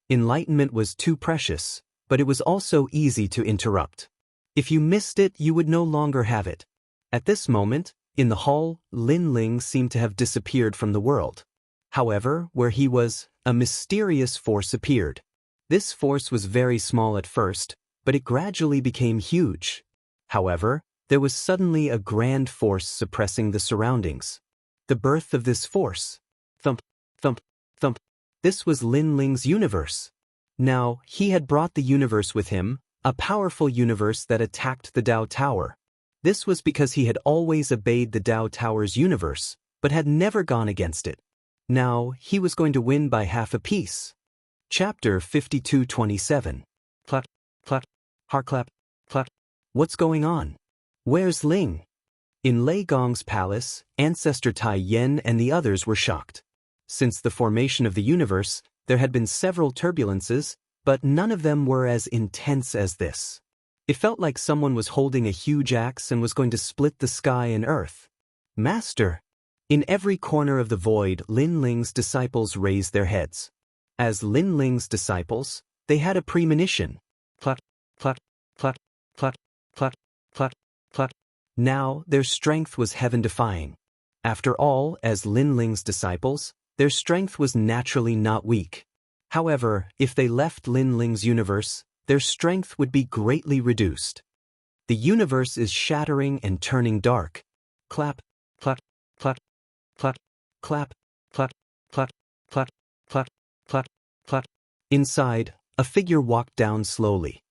Enlightenment was too precious, but it was also easy to interrupt. If you missed it, you would no longer have it. At this moment, in the hall, Lin Ling seemed to have disappeared from the world. However, where he was, a mysterious force appeared. This force was very small at first, but it gradually became huge. However, there was suddenly a grand force suppressing the surroundings. The birth of this force. Thump, thump, thump. This was Lin Ling's universe. Now, he had brought the universe with him, a powerful universe that attacked the Tao Tower. This was because he had always obeyed the Tao Tower's universe, but had never gone against it. Now, he was going to win by half a piece. Chapter 52:27. Clap, clap, harclap, clap. What's going on? Where's Ling? In Lei Gong's palace, Ancestor Tai Yen and the others were shocked. Since the formation of the universe, there had been several turbulences, but none of them were as intense as this. It felt like someone was holding a huge axe and was going to split the sky and earth. Master! In every corner of the void, Lin Ling's disciples raised their heads. As Lin Ling's disciples, they had a premonition. Clap, clap, clap, clap, clap, clap, clap. Now, their strength was heaven-defying. After all, as Lin Ling's disciples, their strength was naturally not weak. However, if they left Lin Ling's universe, their strength would be greatly reduced. The universe is shattering and turning dark. Clap, clap, clap, clap, clap, clap, clap, clap, clap, clap, clap. Inside, a figure walked down slowly.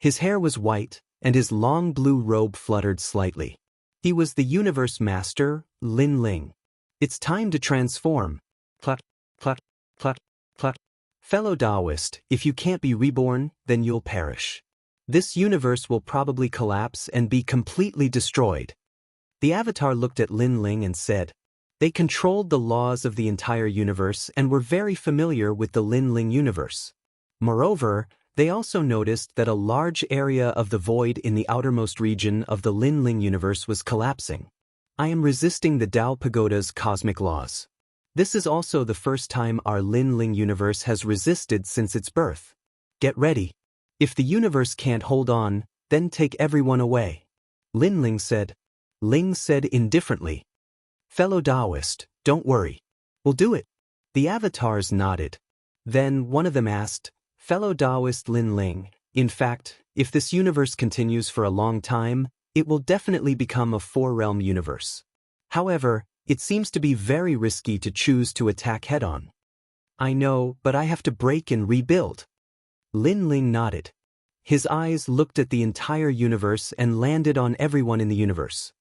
His hair was white, and his long blue robe fluttered slightly. He was the universe master, Lin Ling. It's time to transform. Clap, clap, clap, clap. Fellow Taoist, if you can't be reborn, then you'll perish. This universe will probably collapse and be completely destroyed. The Avatar looked at Lin Ling and said, they controlled the laws of the entire universe and were very familiar with the Lin Ling universe. Moreover, they also noticed that a large area of the void in the outermost region of the Lin Ling universe was collapsing. I am resisting the Tao Pagoda's cosmic laws. This is also the first time our Lin Ling universe has resisted since its birth. Get ready. If the universe can't hold on, then take everyone away. Lin Ling said. Ling said indifferently. Fellow Taoist, don't worry. We'll do it. The avatars nodded. Then one of them asked, Fellow Taoist Lin Ling, in fact, if this universe continues for a long time, it will definitely become a four-realm universe. However, it seems to be very risky to choose to attack head-on. I know, but I have to break and rebuild. Lin Ling nodded. His eyes looked at the entire universe and landed on everyone in the universe.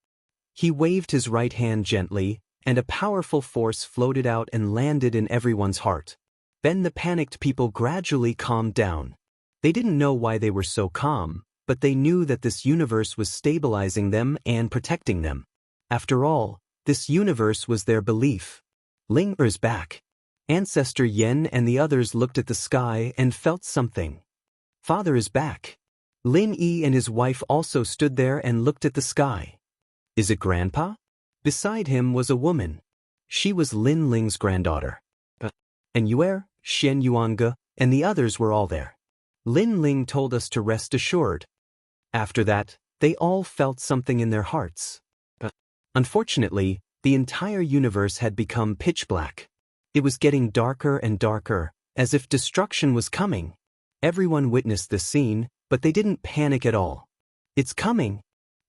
He waved his right hand gently, and a powerful force floated out and landed in everyone's heart. Then the panicked people gradually calmed down. They didn't know why they were so calm, but they knew that this universe was stabilizing them and protecting them. After all, this universe was their belief. Ling is back. Ancestor Yen and the others looked at the sky and felt something. Father is back. Lin Yi and his wife also stood there and looked at the sky. Is it Grandpa? Beside him was a woman. She was Lin Ling's granddaughter. And Yuer, Shen Yuanga, and the others were all there. Lin Ling told us to rest assured. After that, they all felt something in their hearts. Unfortunately, the entire universe had become pitch black. It was getting darker and darker, as if destruction was coming. Everyone witnessed this scene, but they didn't panic at all. It's coming.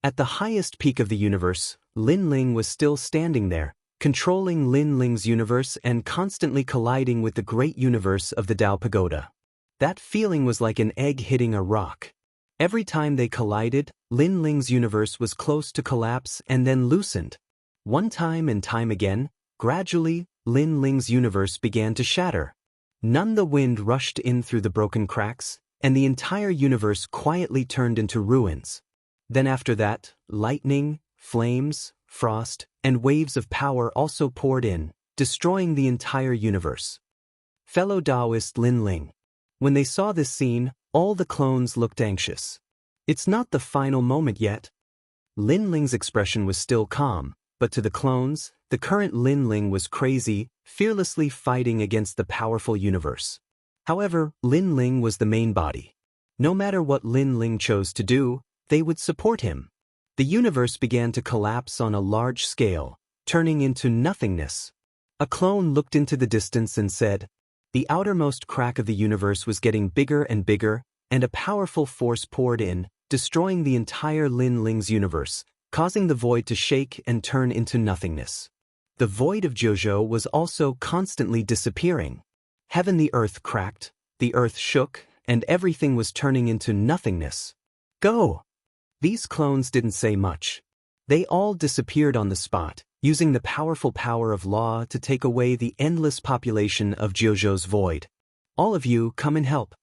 At the highest peak of the universe, Lin Ling was still standing there, controlling Lin Ling's universe and constantly colliding with the great universe of the Tao Pagoda. That feeling was like an egg hitting a rock. Every time they collided, Lin Ling's universe was close to collapse and then loosened. One time and time again, gradually, Lin Ling's universe began to shatter. None the wind rushed in through the broken cracks, and the entire universe quietly turned into ruins. Then after that, lightning, flames, frost, and waves of power also poured in, destroying the entire universe. Fellow Taoist Lin Ling. When they saw this scene, all the clones looked anxious. It's not the final moment yet. Lin Ling's expression was still calm, but to the clones, the current Lin Ling was crazy, fearlessly fighting against the powerful universe. However, Lin Ling was the main body. No matter what Lin Ling chose to do, they would support him. The universe began to collapse on a large scale, turning into nothingness. A clone looked into the distance and said, the outermost crack of the universe was getting bigger and bigger, and a powerful force poured in, destroying the entire Lin Ling's universe, causing the void to shake and turn into nothingness. The void of Jojo was also constantly disappearing. Heaven the earth cracked, the earth shook, and everything was turning into nothingness. Go! These clones didn't say much. They all disappeared on the spot, using the powerful power of law to take away the endless population of Jiuzhou's void. All of you, come and help.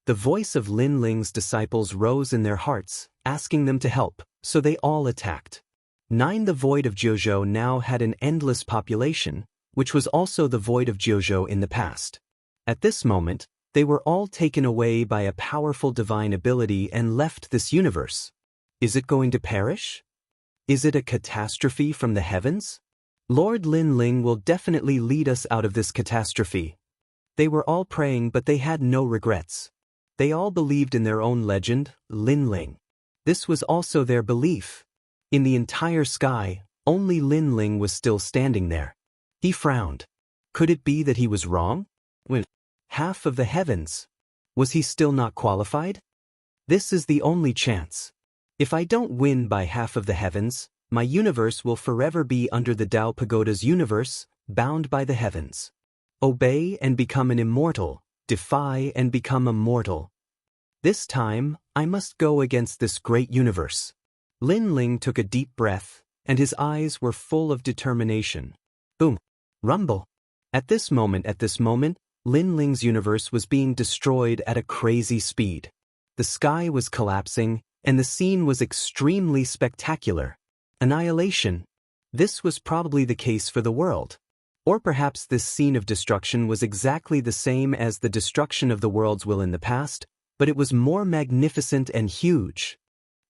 The voice of Lin Ling's disciples rose in their hearts, asking them to help, so they all attacked. 9. The void of Jiuzhou now had an endless population, which was also the void of Jiuzhou in the past. At this moment, they were all taken away by a powerful divine ability and left this universe. Is it going to perish? Is it a catastrophe from the heavens? Lord Lin Ling will definitely lead us out of this catastrophe. They were all praying, but they had no regrets. They all believed in their own legend, Lin Ling. This was also their belief. In the entire sky, only Lin Ling was still standing there. He frowned. Could it be that he was wrong? Half of the heavens. Was he still not qualified? This is the only chance. If I don't win by half of the heavens, my universe will forever be under the Tao Pagoda's universe, bound by the heavens. Obey and become an immortal, defy and become a mortal. This time, I must go against this great universe. Lin Ling took a deep breath, and his eyes were full of determination. Boom! Rumble! At this moment, Lin Ling's universe was being destroyed at a crazy speed. The sky was collapsing, and the scene was extremely spectacular. Annihilation. This was probably the case for the world. Or perhaps this scene of destruction was exactly the same as the destruction of the world's will in the past, but it was more magnificent and huge.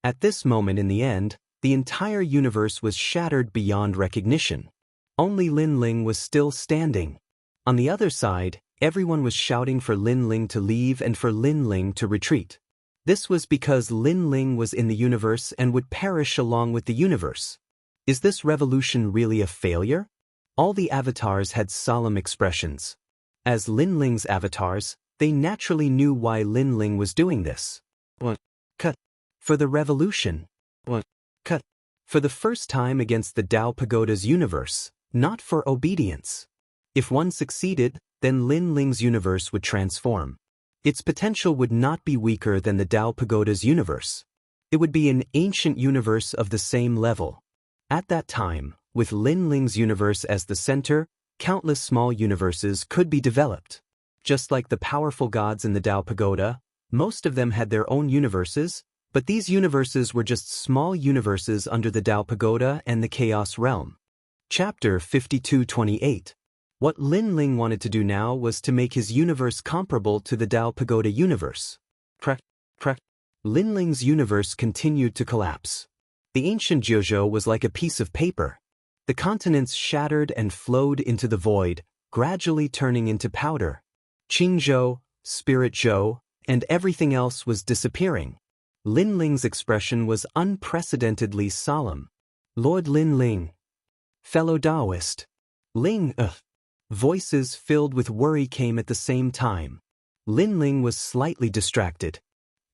At this moment in the end, the entire universe was shattered beyond recognition. Only Lin Ling was still standing. On the other side, everyone was shouting for Lin Ling to leave and for Lin Ling to retreat. This was because Lin Ling was in the universe and would perish along with the universe. Is this revolution really a failure? All the avatars had solemn expressions. As Lin Ling's avatars, they naturally knew why Lin Ling was doing this. Cut. For the revolution. Cut. For the first time against the Tao Pagoda's universe, not for obedience. If one succeeded, then Lin Ling's universe would transform. Its potential would not be weaker than the Tao Pagoda's universe. It would be an ancient universe of the same level. At that time, with Lin Ling's universe as the center, countless small universes could be developed. Just like the powerful gods in the Tao Pagoda, most of them had their own universes, but these universes were just small universes under the Tao Pagoda and the Chaos Realm. Chapter 52:28. What Lin Ling wanted to do now was to make his universe comparable to the Tao Pagoda universe. Lin Ling's universe continued to collapse. The ancient Jiuzhou was like a piece of paper. The continents shattered and flowed into the void, gradually turning into powder. Qingzhou, Spirit Zhou, and everything else was disappearing. Lin Ling's expression was unprecedentedly solemn. Lord Lin Ling. Fellow Taoist. Ling, Voices filled with worry came at the same time. Lin Ling was slightly distracted.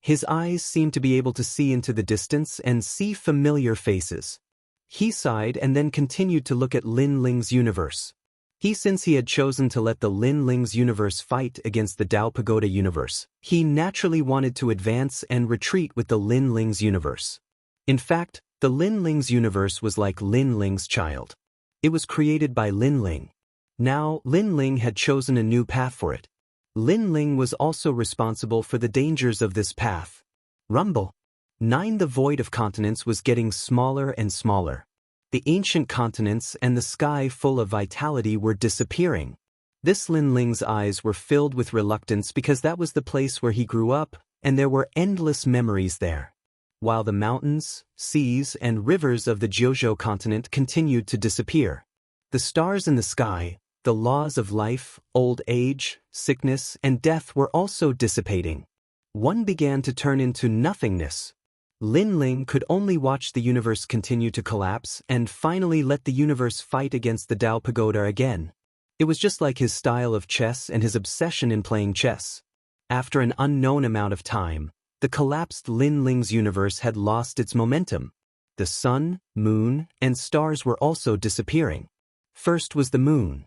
His eyes seemed to be able to see into the distance and see familiar faces. He sighed and then continued to look at Lin Ling's universe. Since he had chosen to let the Lin Ling's universe fight against the Tao Pagoda universe, he naturally wanted to advance and retreat with the Lin Ling's universe. In fact, the Lin Ling's universe was like Lin Ling's child. It was created by Lin Ling. Now, Lin Ling had chosen a new path for it. Lin Ling was also responsible for the dangers of this path. Rumble. 9. The void of continents was getting smaller and smaller. The ancient continents and the sky full of vitality were disappearing. This Lin Ling's eyes were filled with reluctance because that was the place where he grew up, and there were endless memories there. While the mountains, seas, and rivers of the Jiuzhou continent continued to disappear. The stars in the sky, the laws of life, old age, sickness, and death were also dissipating. One began to turn into nothingness. Lin Ling could only watch the universe continue to collapse and finally let the universe fight against the Tao Pagoda again. It was just like his style of chess and his obsession in playing chess. After an unknown amount of time, the collapsed Lin Ling's universe had lost its momentum. The sun, moon, and stars were also disappearing. First was the moon.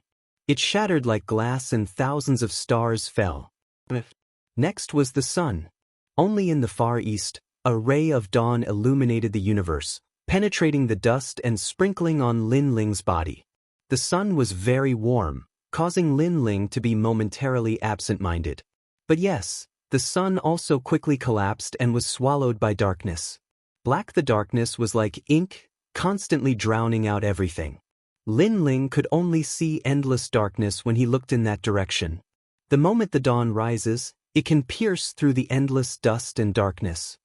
It shattered like glass and thousands of stars fell. Next was the sun. Only in the far east, a ray of dawn illuminated the universe, penetrating the dust and sprinkling on Lin Ling's body. The sun was very warm, causing Lin Ling to be momentarily absent-minded. But yes, the sun also quickly collapsed and was swallowed by darkness. Black the darkness was like ink, constantly drowning out everything. Lin Ling could only see endless darkness when he looked in that direction. The moment the dawn rises, it can pierce through the endless dust and darkness.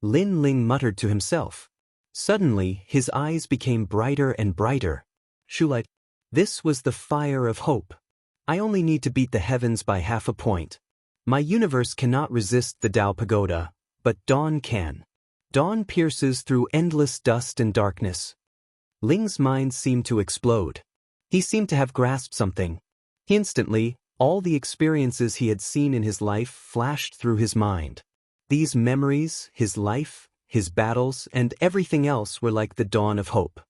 Lin Ling muttered to himself. Suddenly, his eyes became brighter and brighter. Shulight. This was the fire of hope. I only need to beat the heavens by half a point. My universe cannot resist the Tao Pagoda, but dawn can. Dawn pierces through endless dust and darkness. Ling's mind seemed to explode. He seemed to have grasped something. Instantly, all the experiences he had seen in his life flashed through his mind. These memories, his life, his battles, and everything else were like the dawn of hope.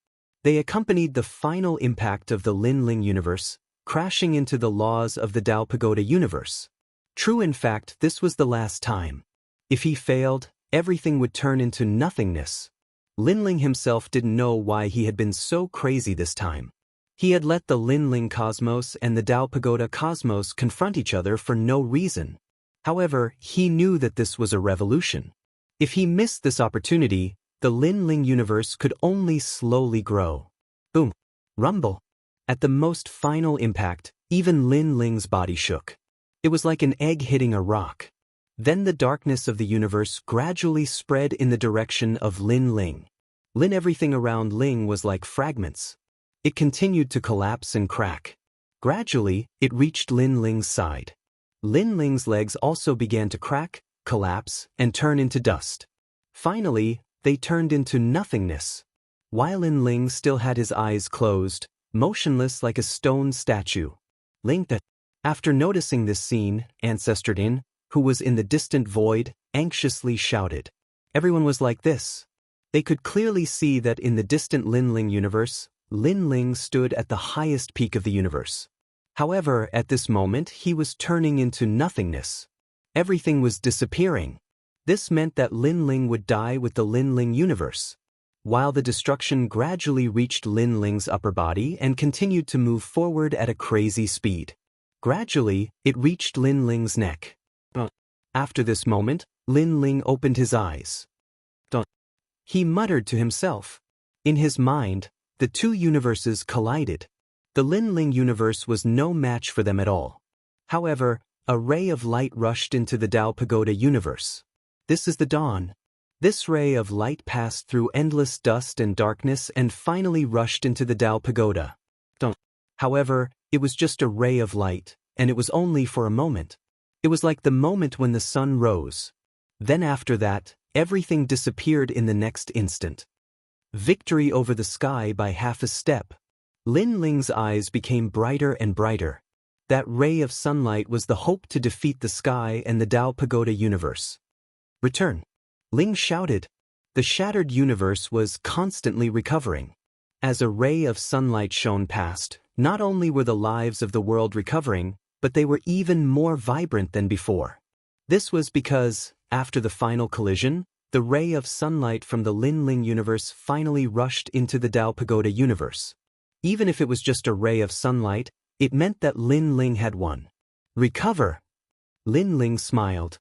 They accompanied the final impact of the Lin Ling universe, crashing into the laws of the Tao Pagoda universe. True, in fact, this was the last time. If he failed, everything would turn into nothingness. Lin Ling himself didn't know why he had been so crazy this time. He had let the Lin Ling cosmos and the Tao Pagoda cosmos confront each other for no reason. However, he knew that this was a revolution. If he missed this opportunity, the Lin Ling universe could only slowly grow. Boom. Rumble. At the most final impact, even Lin Ling's body shook. It was like an egg hitting a rock. Then the darkness of the universe gradually spread in the direction of Lin Ling. Everything around Ling was like fragments. It continued to collapse and crack. Gradually, it reached Lin Ling's side. Lin Ling's legs also began to crack, collapse, and turn into dust. Finally, they turned into nothingness. While Lin Ling still had his eyes closed, motionless like a stone statue. After noticing this scene, Ancestor Din, who was in the distant void, anxiously shouted. Everyone was like this. They could clearly see that in the distant Lin Ling universe, Lin Ling stood at the highest peak of the universe. However, at this moment, he was turning into nothingness. Everything was disappearing. This meant that Lin Ling would die with the Lin Ling universe. While the destruction gradually reached Lin Ling's upper body and continued to move forward at a crazy speed. Gradually, it reached Lin Ling's neck. After this moment, Lin Ling opened his eyes. He muttered to himself. In his mind, the two universes collided. The Lin Ling universe was no match for them at all. However, a ray of light rushed into the Tao Pagoda universe. This is the dawn. This ray of light passed through endless dust and darkness and finally rushed into the Tao Pagoda. However, it was just a ray of light, and it was only for a moment. It was like the moment when the sun rose. Then after that, everything disappeared in the next instant. Victory over the sky by half a step. Lin Ling's eyes became brighter and brighter. That ray of sunlight was the hope to defeat the sky and the Tao Pagoda universe. Return. Ling shouted. The shattered universe was constantly recovering. As a ray of sunlight shone past, not only were the lives of the world recovering, but they were even more vibrant than before. This was because, after the final collision, the ray of sunlight from the Lin Ling universe finally rushed into the Tao Pagoda universe. Even if it was just a ray of sunlight, it meant that Lin Ling had won. Recover. Lin Ling smiled.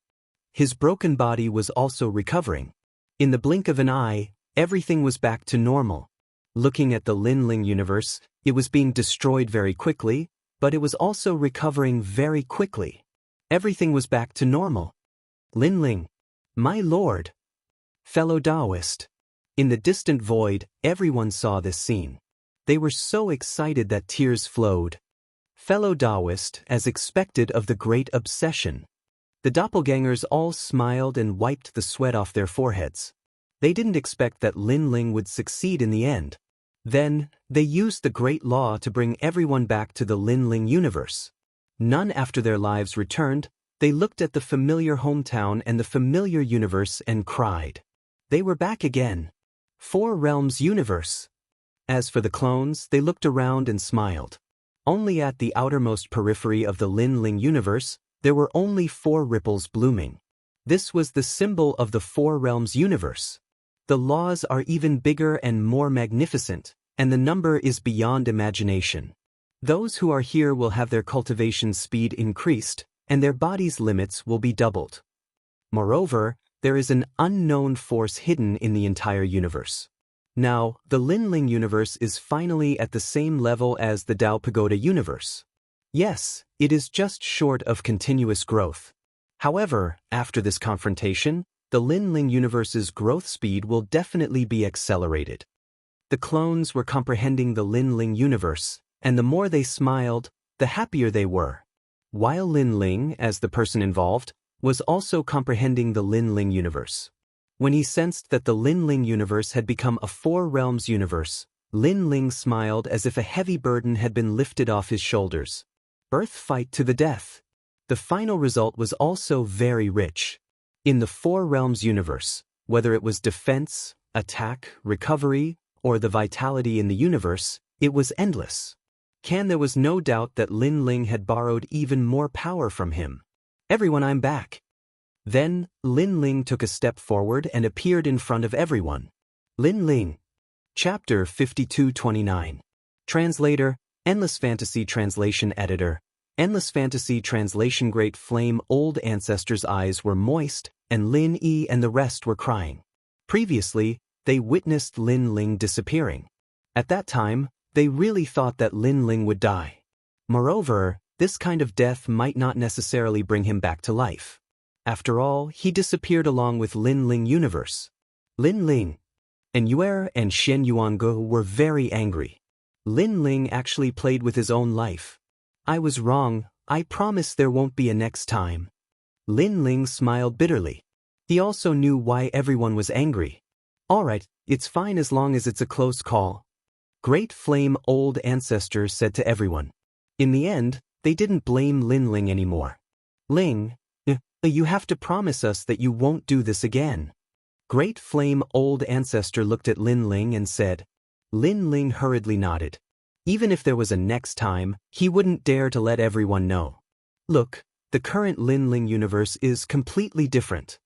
His broken body was also recovering. In the blink of an eye, everything was back to normal. Looking at the Lin Ling universe, it was being destroyed very quickly, but it was also recovering very quickly. Everything was back to normal. Lin Ling. My lord. Fellow Taoist. In the distant void, everyone saw this scene. They were so excited that tears flowed. Fellow Taoist, as expected of the great obsession. The doppelgangers all smiled and wiped the sweat off their foreheads. They didn't expect that Lin Ling would succeed in the end. Then, they used the great law to bring everyone back to the Lin Ling universe. None after their lives returned, they looked at the familiar hometown and the familiar universe and cried. They were back again. 4 realms universe. As for the clones, they looked around and smiled. Only at the outermost periphery of the Lin Ling universe, there were only 4 ripples blooming. This was the symbol of the 4 realms universe. The laws are even bigger and more magnificent, and the number is beyond imagination. Those who are here will have their cultivation speed increased, and their body's limits will be doubled. Moreover, there is an unknown force hidden in the entire universe. Now, the Linling universe is finally at the same level as the Dao Pagoda universe. Yes, it is just short of continuous growth. However, after this confrontation, the Linling universe's growth speed will definitely be accelerated. The clones were comprehending the Linling universe, and the more they smiled, the happier they were. While Linling, as the person involved, was also comprehending the Linling universe. When he sensed that the Linling universe had become a four-realms universe, Linling smiled as if a heavy burden had been lifted off his shoulders. Birth fight to the death. The final result was also very rich. In the Four Realms universe, whether it was defense, attack, recovery, or the vitality in the universe, it was endless. There was no doubt that Linling had borrowed even more power from him. Everyone, I'm back. Then, Linling took a step forward and appeared in front of everyone. Linling. Chapter 5229. Translator, Endless Fantasy Translation Editor. Endless Fantasy Translation. Great Flame. Old Ancestors' eyes were moist, and Lin Yi and the rest were crying. Previously, they witnessed Linling disappearing. At that time, they really thought that Linling would die. Moreover, this kind of death might not necessarily bring him back to life. After all, he disappeared along with Linling universe. Linling and Yuer and Shen Yuange were very angry. Linling actually played with his own life. I was wrong, I promise there won't be a next time. Linling smiled bitterly. He also knew why everyone was angry. Alright, it's fine as long as it's a close call. Great Flame. Old Ancestor said to everyone. In the end, they didn't blame Linling anymore. Ling, you have to promise us that you won't do this again. Great Flame. Old Ancestor looked at Linling and said. Linling hurriedly nodded. Even if there was a next time, he wouldn't dare to let everyone know. Look, the current Linling universe is completely different.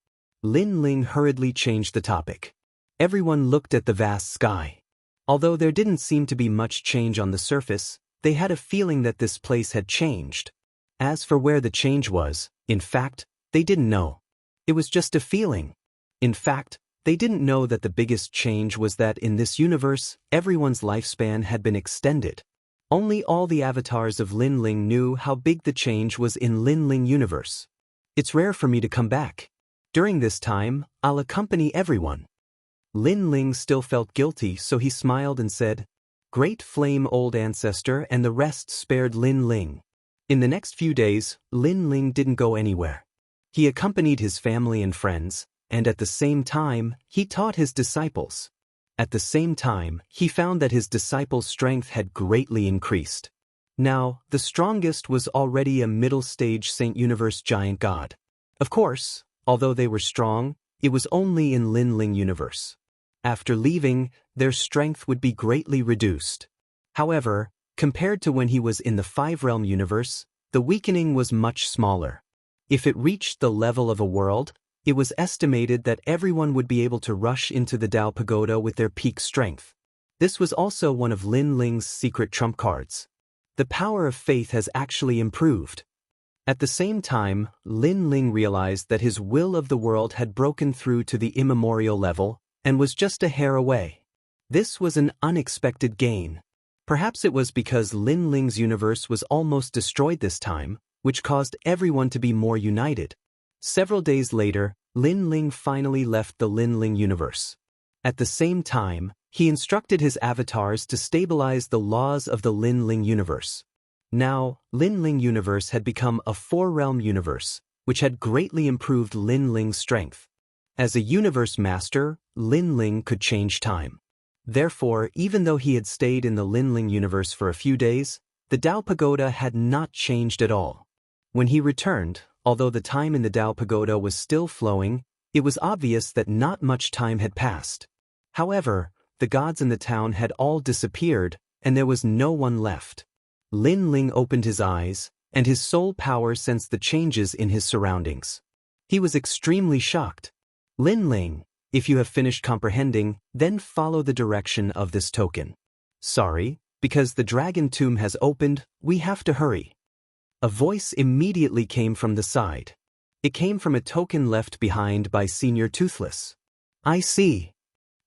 Linling hurriedly changed the topic. Everyone looked at the vast sky. Although there didn't seem to be much change on the surface, they had a feeling that this place had changed. As for where the change was, in fact, they didn't know. It was just a feeling. In fact, they didn't know that the biggest change was that in this universe, everyone's lifespan had been extended. Only all the avatars of Linling knew how big the change was in Linling universe. It's rare for me to come back. During this time, I'll accompany everyone. Linling still felt guilty, so he smiled and said, Great Flame. Old Ancestor and the rest spared Linling. In the next few days, Linling didn't go anywhere. He accompanied his family and friends, and at the same time, he taught his disciples. At the same time, he found that his disciples' strength had greatly increased. Now, the strongest was already a middle-stage Saint Universe giant god. Of course, although they were strong, it was only in Linling universe. After leaving, their strength would be greatly reduced. However, compared to when he was in the Five-Realm universe, the weakening was much smaller. If it reached the level of a world, it was estimated that everyone would be able to rush into the Dao Pagoda with their peak strength. This was also one of Linling's secret trump cards. The power of faith has actually improved. At the same time, Linling realized that his will of the world had broken through to the immemorial level and was just a hair away. This was an unexpected gain. Perhaps it was because Linling's universe was almost destroyed this time, which caused everyone to be more united. Several days later, Linling finally left the Linling universe. At the same time, he instructed his avatars to stabilize the laws of the Linling universe. Now, Linling universe had become a four-realm universe, which had greatly improved Linling's strength. As a universe master, Linling could change time. Therefore, even though he had stayed in the Linling universe for a few days, the Dao Pagoda had not changed at all. When he returned, although the time in the Dao Pagoda was still flowing, it was obvious that not much time had passed. However, the gods in the town had all disappeared, and there was no one left. Linling opened his eyes, and his soul power sensed the changes in his surroundings. He was extremely shocked. Linling, If you have finished comprehending, then follow the direction of this token. Sorry, because the dragon tomb has opened, we have to hurry. A voice immediately came from the side. It came from a token left behind by Senior Toothless. I see.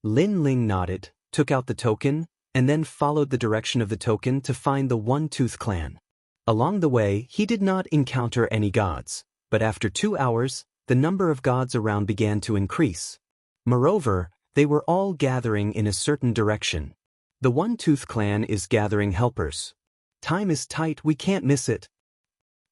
Lin Ling nodded, took out the token, and then followed the direction of the token to find the One-Tooth clan. Along the way, he did not encounter any gods, but after 2 hours, the number of gods around began to increase. Moreover, they were all gathering in a certain direction. The One-Tooth clan is gathering helpers. Time is tight, we can't miss it.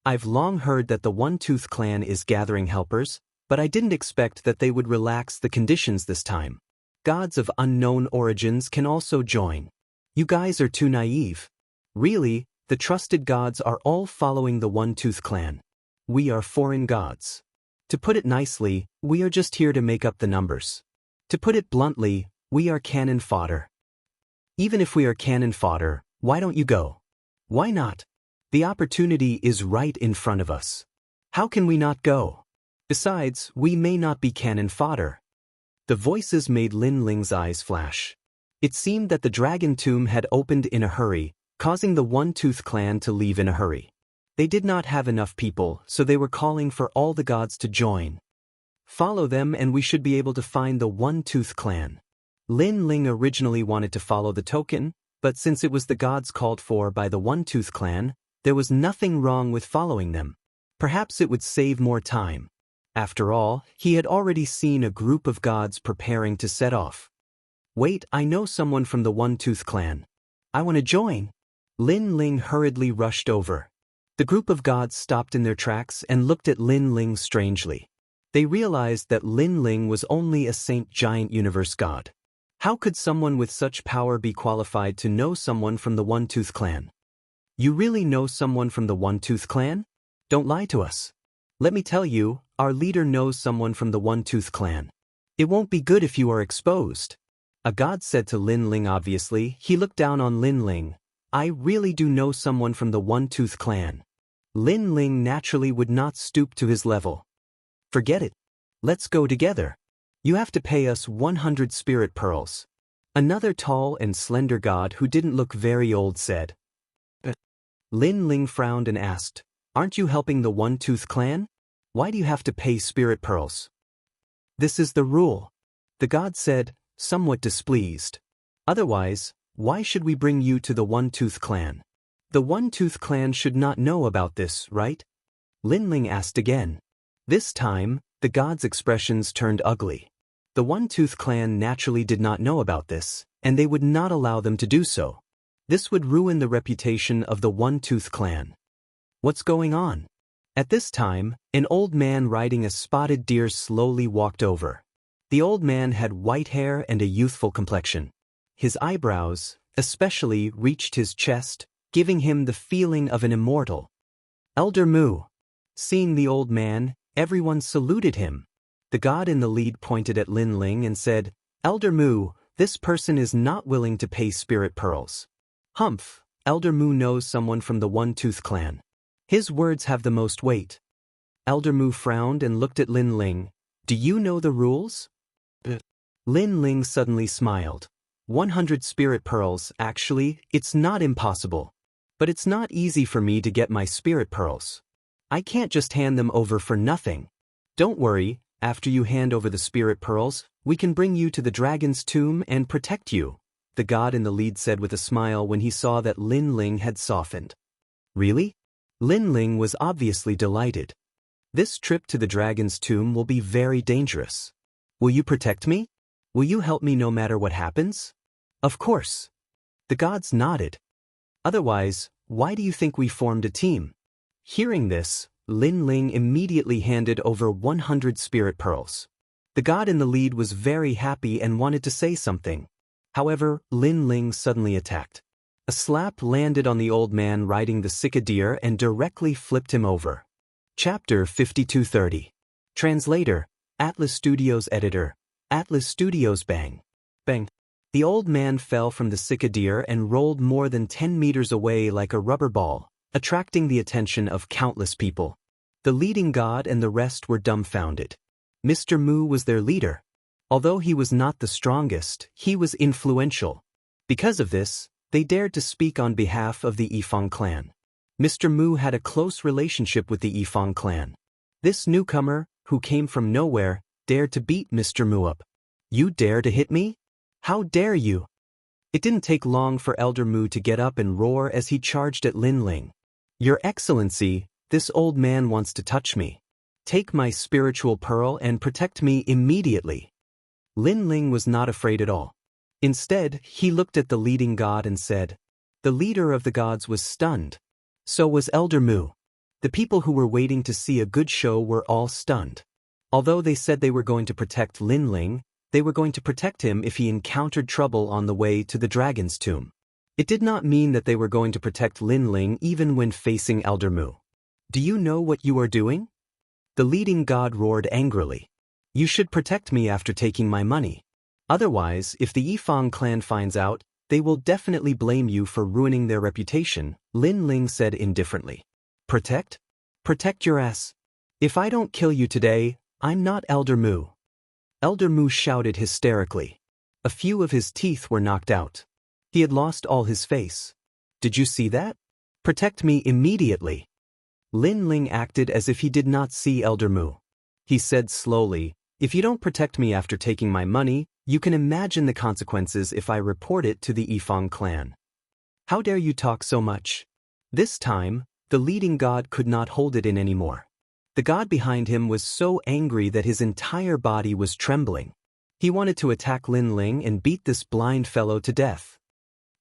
I've long heard that the One-Tooth clan is gathering helpers, but I didn't expect that they would relax the conditions this time. Gods of unknown origins can also join. You guys are too naive. Really, the trusted gods are all following the One-Tooth clan. We are foreign gods. To put it nicely, we are just here to make up the numbers. To put it bluntly, we are cannon fodder. Even if we are cannon fodder, why don't you go? Why not? The opportunity is right in front of us. How can we not go? Besides, we may not be cannon fodder. The voices made Lin Ling's eyes flash. It seemed that the dragon tomb had opened in a hurry, causing the One-Tooth clan to leave in a hurry. They did not have enough people, so they were calling for all the gods to join. Follow them and we should be able to find the One-Tooth clan. Lin Ling originally wanted to follow the token, but since it was the gods called for by the One-Tooth clan, there was nothing wrong with following them. Perhaps it would save more time. After all, he had already seen a group of gods preparing to set off. Wait, I know someone from the One-Tooth clan. I want to join. Lin Ling hurriedly rushed over. The group of gods stopped in their tracks and looked at Lin Ling strangely. They realized that Lin Ling was only a Saint Giant Universe god. How could someone with such power be qualified to know someone from the One-Tooth clan? You really know someone from the One-Tooth clan? Don't lie to us. Let me tell you, our leader knows someone from the One-Tooth clan. It won't be good if you are exposed. A god said to Lin Ling. Obviously, he looked down on Lin Ling. I really do know someone from the One-Tooth clan. Lin Ling naturally would not stoop to his level. Forget it. Let's go together. You have to pay us 100 spirit pearls. Another tall and slender god who didn't look very old said. Lin Ling frowned and asked, Aren't you helping the One-Tooth clan? Why do you have to pay spirit pearls? This is the rule. The god said, somewhat displeased. Otherwise, why should we bring you to the One-Tooth clan? The One-Tooth clan should not know about this, right? Lin Ling asked again. This time, the god's expressions turned ugly. The One-Tooth clan naturally did not know about this, and they would not allow them to do so. This would ruin the reputation of the One-Tooth clan. What's going on? At this time, an old man riding a spotted deer slowly walked over. The old man had white hair and a youthful complexion. His eyebrows, especially, reached his chest, giving him the feeling of an immortal. Elder Mu. Seeing the old man, everyone saluted him. The god in the lead pointed at Lin Ling and said, Elder Mu, this person is not willing to pay spirit pearls. Humph, Elder Mu knows someone from the One-Tooth clan. His words have the most weight. Elder Mu frowned and looked at Lin Ling. Do you know the rules? Lin Ling suddenly smiled. 100 spirit pearls, actually, it's not impossible. But it's not easy for me to get my spirit pearls. I can't just hand them over for nothing. Don't worry, after you hand over the spirit pearls, we can bring you to the dragon's tomb and protect you, the god in the lead said with a smile when he saw that Lin Ling had softened. Really? Lin Ling was obviously delighted. This trip to the dragon's tomb will be very dangerous. Will you protect me? Will you help me no matter what happens? Of course. The gods nodded. Otherwise, why do you think we formed a team? Hearing this, Lin Ling immediately handed over 100 spirit pearls. The god in the lead was very happy and wanted to say something. However, Lin Ling suddenly attacked. A slap landed on the old man riding the Sika deer and directly flipped him over. Chapter 5230. Translator, Atlas Studios Editor, Atlas Studios. Bang. Bang. The old man fell from the Sika deer and rolled more than 10 meters away like a rubber ball, attracting the attention of countless people. The leading god and the rest were dumbfounded. Mr. Mu was their leader. Although he was not the strongest, he was influential. Because of this, they dared to speak on behalf of the Yifeng clan. Mr. Mu had a close relationship with the Yifeng clan. This newcomer, who came from nowhere, dared to beat Mr. Mu up. "You dare to hit me? How dare you?" It didn't take long for Elder Mu to get up and roar as he charged at Lin Ling. "Your Excellency, this old man wants to touch me. Take my spiritual pearl and protect me immediately." Lin Ling was not afraid at all. Instead, he looked at the leading god and said. The leader of the gods was stunned. So was Elder Mu. The people who were waiting to see a good show were all stunned. Although they said they were going to protect Lin Ling, they were going to protect him if he encountered trouble on the way to the dragon's tomb. It did not mean that they were going to protect Lin Ling even when facing Elder Mu. "Do you know what you are doing?" The leading god roared angrily. "You should protect me after taking my money. Otherwise, if the Yifeng clan finds out, they will definitely blame you for ruining their reputation," Lin Ling said indifferently. "Protect? Protect your ass. If I don't kill you today, I'm not Elder Mu." Elder Mu shouted hysterically. A few of his teeth were knocked out. He had lost all his face. "Did you see that? Protect me immediately." Lin Ling acted as if he did not see Elder Mu. He said slowly, "If you don't protect me after taking my money, you can imagine the consequences if I report it to the Yifeng clan." "How dare you talk so much?" This time, the leading god could not hold it in anymore. The god behind him was so angry that his entire body was trembling. He wanted to attack Lin Ling and beat this blind fellow to death.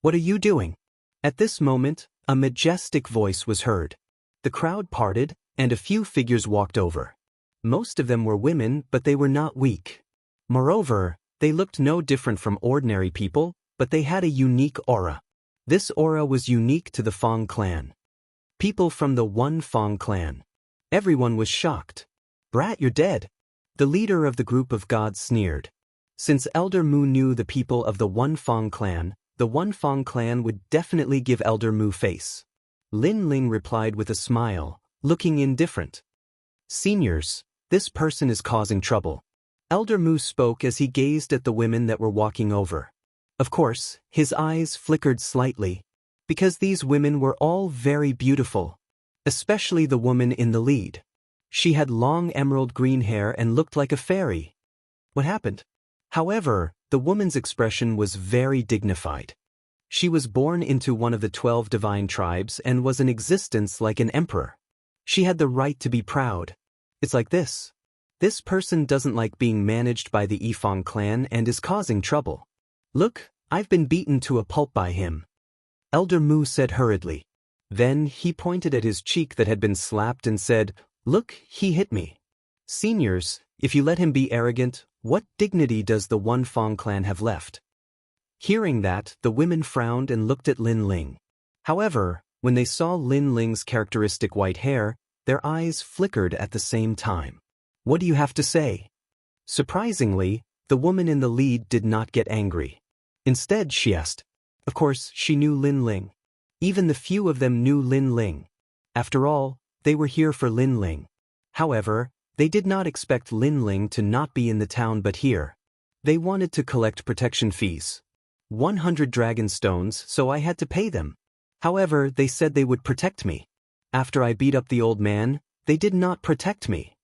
"What are you doing?" At this moment, a majestic voice was heard. The crowd parted, and a few figures walked over. Most of them were women, but they were not weak. Moreover, they looked no different from ordinary people, but they had a unique aura. This aura was unique to the Feng clan. People from the One Feng clan. Everyone was shocked. "Brat, you're dead." The leader of the group of gods sneered. Since Elder Mu knew the people of the One Feng clan, the One Feng clan would definitely give Elder Mu face. Lin Ling replied with a smile, looking indifferent. "Seniors, this person is causing trouble." Elder Mu spoke as he gazed at the women that were walking over. Of course, his eyes flickered slightly, because these women were all very beautiful, especially the woman in the lead. She had long emerald green hair and looked like a fairy. What happened? However, the woman's expression was very dignified. She was born into one of the 12 divine tribes and was in existence like an emperor. She had the right to be proud. It's like this. This person doesn't like being managed by the Yifeng clan and is causing trouble. "Look, I've been beaten to a pulp by him," Elder Mu said hurriedly. Then he pointed at his cheek that had been slapped and said, "Look, he hit me." "Seniors, if you let him be arrogant, what dignity does the One Feng clan have left?" Hearing that, the women frowned and looked at Lin Ling. However, when they saw Lin Ling's characteristic white hair, their eyes flickered at the same time. "What do you have to say?" Surprisingly, the woman in the lead did not get angry. Instead, she asked. Of course, she knew Lin Ling. Even the few of them knew Lin Ling. After all, they were here for Lin Ling. However, they did not expect Lin Ling to not be in the town but here. They wanted to collect protection fees. 100 dragon stones, so I had to pay them. However, they said they would protect me. After I beat up the old man, they did not protect me.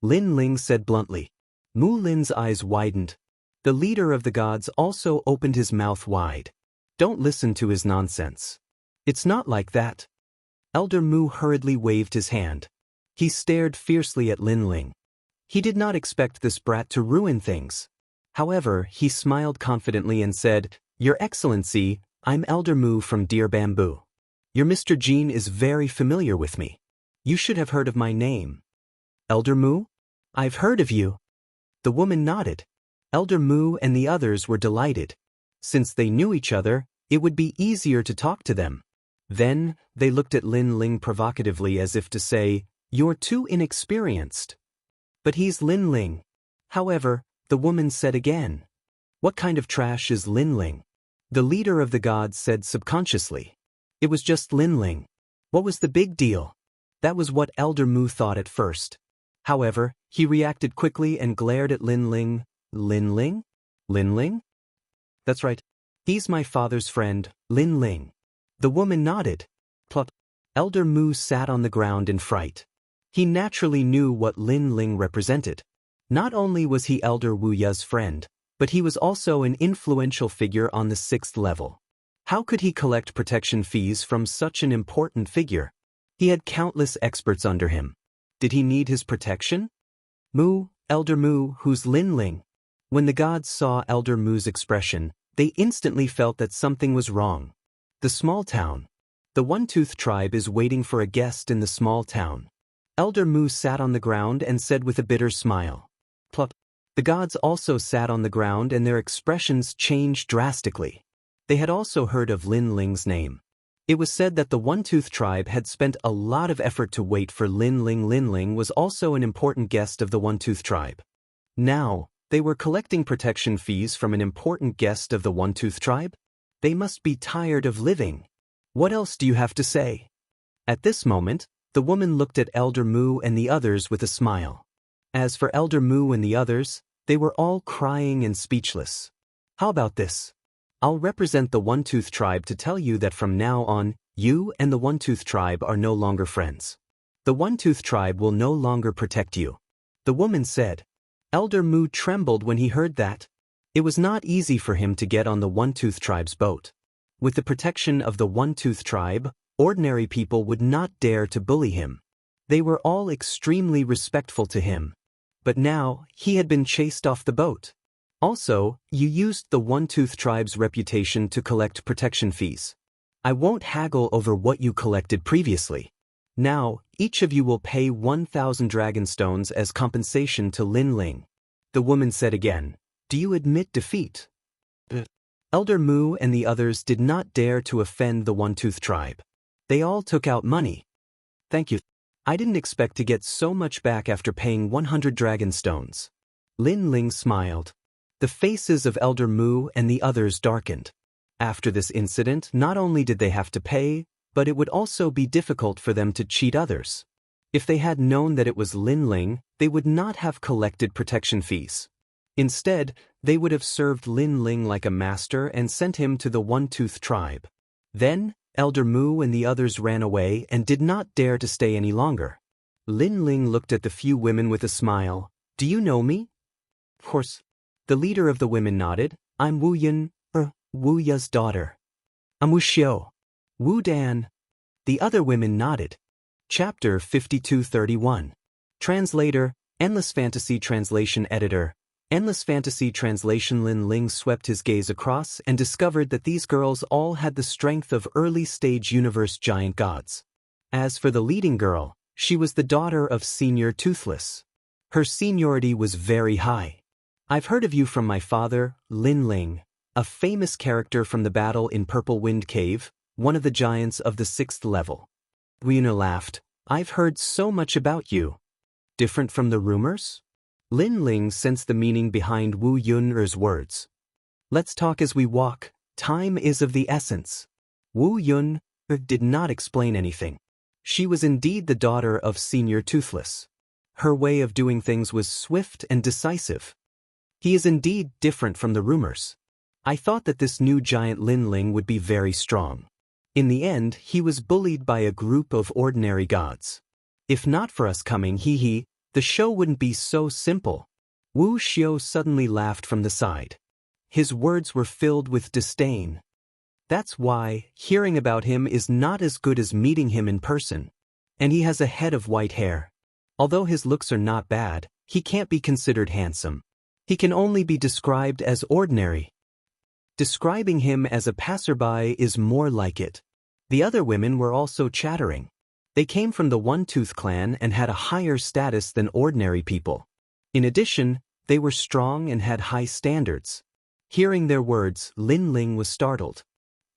Lin Ling said bluntly. Mu Lin's eyes widened. The leader of the gods also opened his mouth wide. Don't listen to his nonsense. It's not like that. Elder Mu hurriedly waved his hand. He stared fiercely at Lin Ling. He did not expect this brat to ruin things. However, he smiled confidently and said, "Your Excellency, I'm Elder Mu from Deer Bamboo. Your Mr. Jean is very familiar with me. You should have heard of my name." "Elder Mu? I've heard of you." The woman nodded. Elder Mu and the others were delighted. Since they knew each other, it would be easier to talk to them. Then, they looked at Lin Ling provocatively as if to say, "You're too inexperienced." "But he's Lin Ling." However, the woman said again, "What kind of trash is Lin Ling?" The leader of the gods said subconsciously, "It was just Lin Ling. What was the big deal?" That was what Elder Mu thought at first. However, he reacted quickly and glared at Lin Ling. Lin Ling? Lin Ling? That's right. He's my father's friend, Lin Ling. The woman nodded. Plop. Elder Mu sat on the ground in fright. He naturally knew what Lin Ling represented. Not only was he Elder Wuya's friend, but he was also an influential figure on the 6th level. How could he collect protection fees from such an important figure? He had countless experts under him. Did he need his protection? Mu, Elder Mu, who's Lin Ling? When the gods saw Elder Mu's expression, they instantly felt that something was wrong. The small town. The One-Tooth tribe is waiting for a guest in the small town. Elder Mu sat on the ground and said with a bitter smile. Plop. The gods also sat on the ground and their expressions changed drastically. They had also heard of Lin Ling's name. It was said that the One-Tooth tribe had spent a lot of effort to wait for Lin Ling. Lin Ling was also an important guest of the One-Tooth tribe. Now, they were collecting protection fees from an important guest of the One-Tooth tribe? They must be tired of living. What else do you have to say? At this moment, the woman looked at Elder Mu and the others with a smile. As for Elder Mu and the others, they were all crying and speechless. How about this? I'll represent the One-Tooth tribe to tell you that from now on, you and the One-Tooth tribe are no longer friends. The One-Tooth tribe will no longer protect you. The woman said. Elder Mu trembled when he heard that. It was not easy for him to get on the One-Tooth tribe's boat. With the protection of the One-Tooth tribe, ordinary people would not dare to bully him. They were all extremely respectful to him. But now, he had been chased off the boat. Also, you used the One-Tooth tribe's reputation to collect protection fees. I won't haggle over what you collected previously. Now, each of you will pay 1,000 dragon stones as compensation to Lin Ling. The woman said again, Do you admit defeat? Elder Mu and the others did not dare to offend the One-Tooth tribe. They all took out money. Thank you. I didn't expect to get so much back after paying 100 dragon stones. Lin Ling smiled. The faces of Elder Mu and the others darkened. After this incident, not only did they have to pay, but it would also be difficult for them to cheat others. If they had known that it was Lin Ling, they would not have collected protection fees. Instead, they would have served Lin Ling like a master and sent him to the One-Tooth tribe. Then, Elder Mu and the others ran away and did not dare to stay any longer. Lin Ling looked at the few women with a smile. Do you know me? Of course. The leader of the women nodded. I'm Wu Yun, Wu Ya's daughter. I'm Wu Xiao. Wu Dan. The other women nodded. Chapter 5231. Translator, Endless Fantasy Translation Editor. Endless Fantasy Translation. Lin Ling swept his gaze across and discovered that these girls all had the strength of early-stage universe giant gods. As for the leading girl, she was the daughter of Senior Toothless. Her seniority was very high. I've heard of you from my father, Lin Ling, a famous character from the battle in Purple Wind Cave, one of the giants of the 6th level. Weena laughed. I've heard so much about you. Different from the rumors? Lin Ling sensed the meaning behind Wu Yun's words. Let's talk as we walk. Time is of the essence. Wu Yun did not explain anything. She was indeed the daughter of Senior Toothless. Her way of doing things was swift and decisive. He is indeed different from the rumors. I thought that this new giant Lin Ling would be very strong. In the end, he was bullied by a group of ordinary gods. If not for us coming, the show wouldn't be so simple. Wu Xiao suddenly laughed from the side. His words were filled with disdain. That's why hearing about him is not as good as meeting him in person. And he has a head of white hair. Although his looks are not bad, he can't be considered handsome. He can only be described as ordinary. Describing him as a passerby is more like it. The other women were also chattering. They came from the One-Tooth clan and had a higher status than ordinary people. In addition, they were strong and had high standards. Hearing their words, Lin Ling was startled.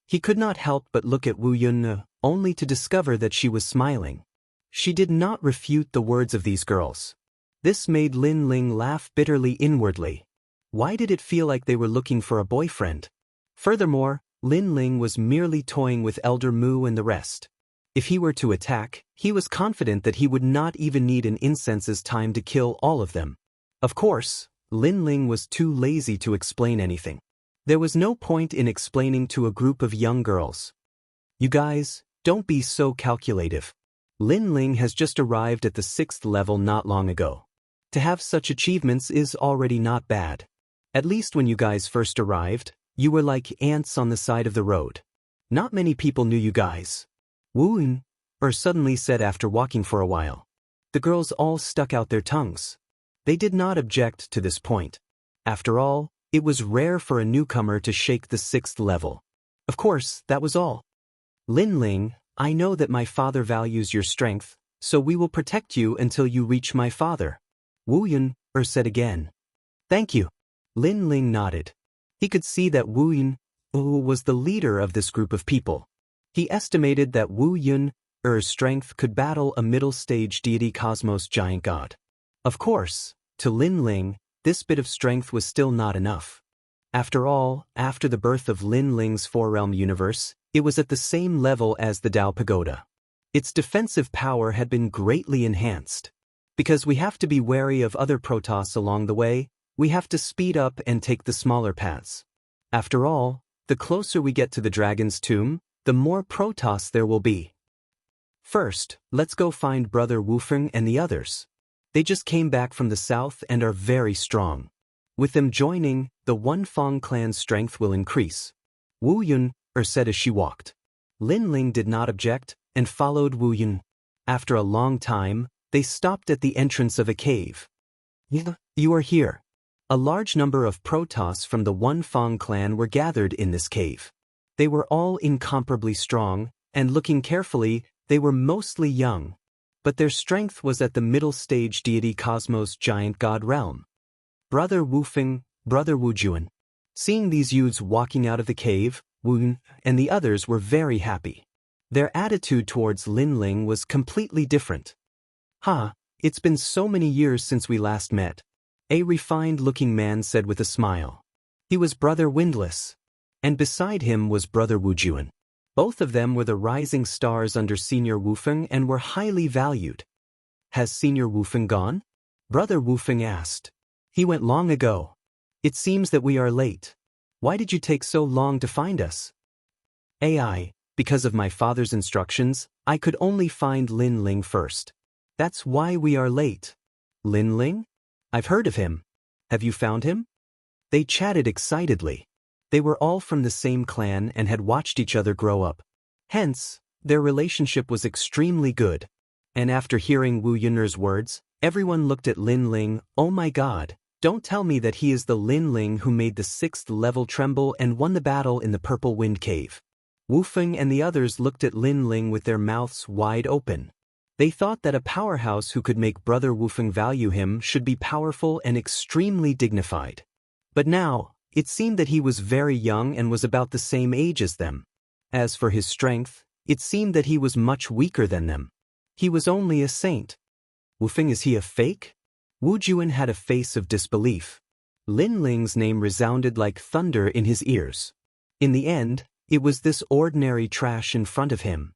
He could not help but look at Wu Yun, only to discover that she was smiling. She did not refute the words of these girls. This made Lin Ling laugh bitterly inwardly. Why did it feel like they were looking for a boyfriend? Furthermore, Lin Ling was merely toying with Elder Mu and the rest. If he were to attack, he was confident that he would not even need an incense's time to kill all of them. Of course, Lin Ling was too lazy to explain anything. There was no point in explaining to a group of young girls. You guys, don't be so calculative. Lin Ling has just arrived at the 6th level not long ago. To have such achievements is already not bad. At least when you guys first arrived, you were like ants on the side of the road. Not many people knew you guys. Wu suddenly said after walking for a while. The girls all stuck out their tongues. They did not object to this point. After all, it was rare for a newcomer to shake the 6th level. Of course, that was all. Lin Ling, I know that my father values your strength, so we will protect you until you reach my father. Wu said again. Thank you. Lin Ling nodded. He could see that Wu was the leader of this group of people. He estimated that Wu strength could battle a middle-stage deity cosmos giant god. Of course, to Lin Ling, this bit of strength was still not enough. After all, after the birth of Lin Ling's four-realm universe, it was at the same level as the Dao Pagoda. Its defensive power had been greatly enhanced. Because we have to be wary of other Protoss along the way, we have to speed up and take the smaller paths. After all, the closer we get to the dragon's tomb, the more Protoss there will be. First, let's go find Brother Wufeng and the others. They just came back from the south and are very strong. With them joining, the Wunfeng clan's strength will increase. Wu said as she walked. Lin Ling did not object and followed Wu. After a long time, they stopped at the entrance of a cave. You are here. A large number of Protoss from the Wunfeng clan were gathered in this cave. They were all incomparably strong, and looking carefully, they were mostly young. But their strength was at the middle-stage deity cosmos giant god realm. Brother Wufeng, Brother Wujuan. Seeing these youths walking out of the cave, Wu and the others were very happy. Their attitude towards Lin Ling was completely different. It's been so many years since we last met. A refined-looking man said with a smile. He was Brother Windless. And beside him was Brother Wujuan. Both of them were the rising stars under Senior Wufeng and were highly valued. Has Senior Wufeng gone? Brother Wufeng asked. He went long ago. It seems that we are late. Why did you take so long to find us? Because of my father's instructions, I could only find Lin Ling first. That's why we are late. Lin Ling? I've heard of him. Have you found him? They chatted excitedly. They were all from the same clan and had watched each other grow up. Hence, their relationship was extremely good. And after hearing Wu Yun'er's words, everyone looked at Lin Ling. Oh my god, don't tell me that he is the Lin Ling who made the 6th level tremble and won the battle in the Purple Wind Cave. Wufeng and the others looked at Lin Ling with their mouths wide open. They thought that a powerhouse who could make Brother Wufeng value him should be powerful and extremely dignified. But now, it seemed that he was very young and was about the same age as them. As for his strength, it seemed that he was much weaker than them. He was only a saint. Wufeng, is he a fake? Wu Juan had a face of disbelief. Lin Ling's name resounded like thunder in his ears. In the end, it was this ordinary trash in front of him.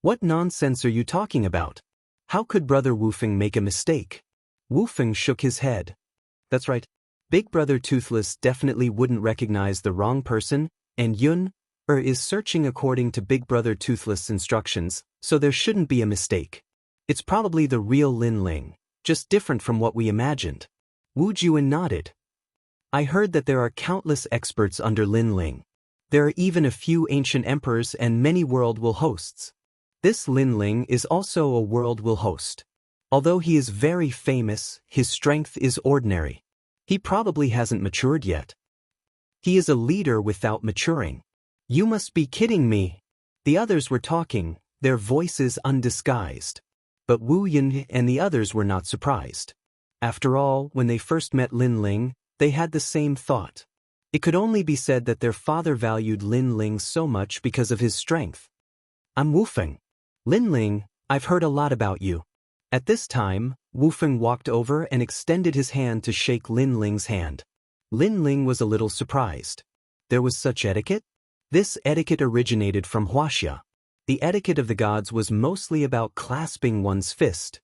What nonsense are you talking about? How could Brother Wufeng make a mistake? Wufeng shook his head. That's right. Big Brother Toothless definitely wouldn't recognize the wrong person, and Yun is searching according to Big Brother Toothless' instructions, so there shouldn't be a mistake. It's probably the real Lin Ling, just different from what we imagined. Wu Juan nodded. I heard that there are countless experts under Lin Ling. There are even a few ancient emperors and many world will hosts. This Lin Ling is also a world will host. Although he is very famous, his strength is ordinary. He probably hasn't matured yet. He is a leader without maturing. You must be kidding me. The others were talking, their voices undisguised. But Wu Yun and the others were not surprised. After all, when they first met Lin Ling, they had the same thought. It could only be said that their father valued Lin Ling so much because of his strength. I'm Wufeng. Lin Ling, I've heard a lot about you. At this time, Wufeng walked over and extended his hand to shake Lin Ling's hand. Lin Ling was a little surprised. There was such etiquette? This etiquette originated from Wuxia. The etiquette of the gods was mostly about clasping one's fist.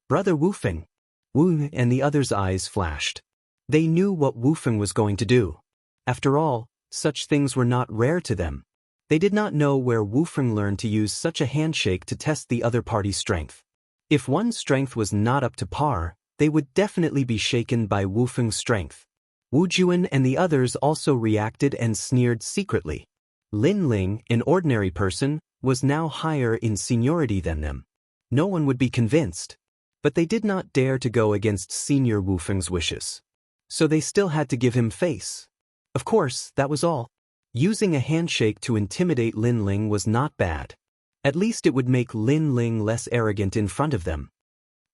Brother Wufeng. Wu and the others' eyes flashed. They knew what Wufeng was going to do. After all, such things were not rare to them. They did not know where Wufeng learned to use such a handshake to test the other party's strength. If one's strength was not up to par, they would definitely be shaken by Wufeng's strength. Wu Juan and the others also reacted and sneered secretly. Lin Ling, an ordinary person, was now higher in seniority than them. No one would be convinced. But they did not dare to go against Senior Wufeng's wishes. So they still had to give him face. Of course, that was all. Using a handshake to intimidate Lin Ling was not bad. At least it would make Lin Ling less arrogant in front of them.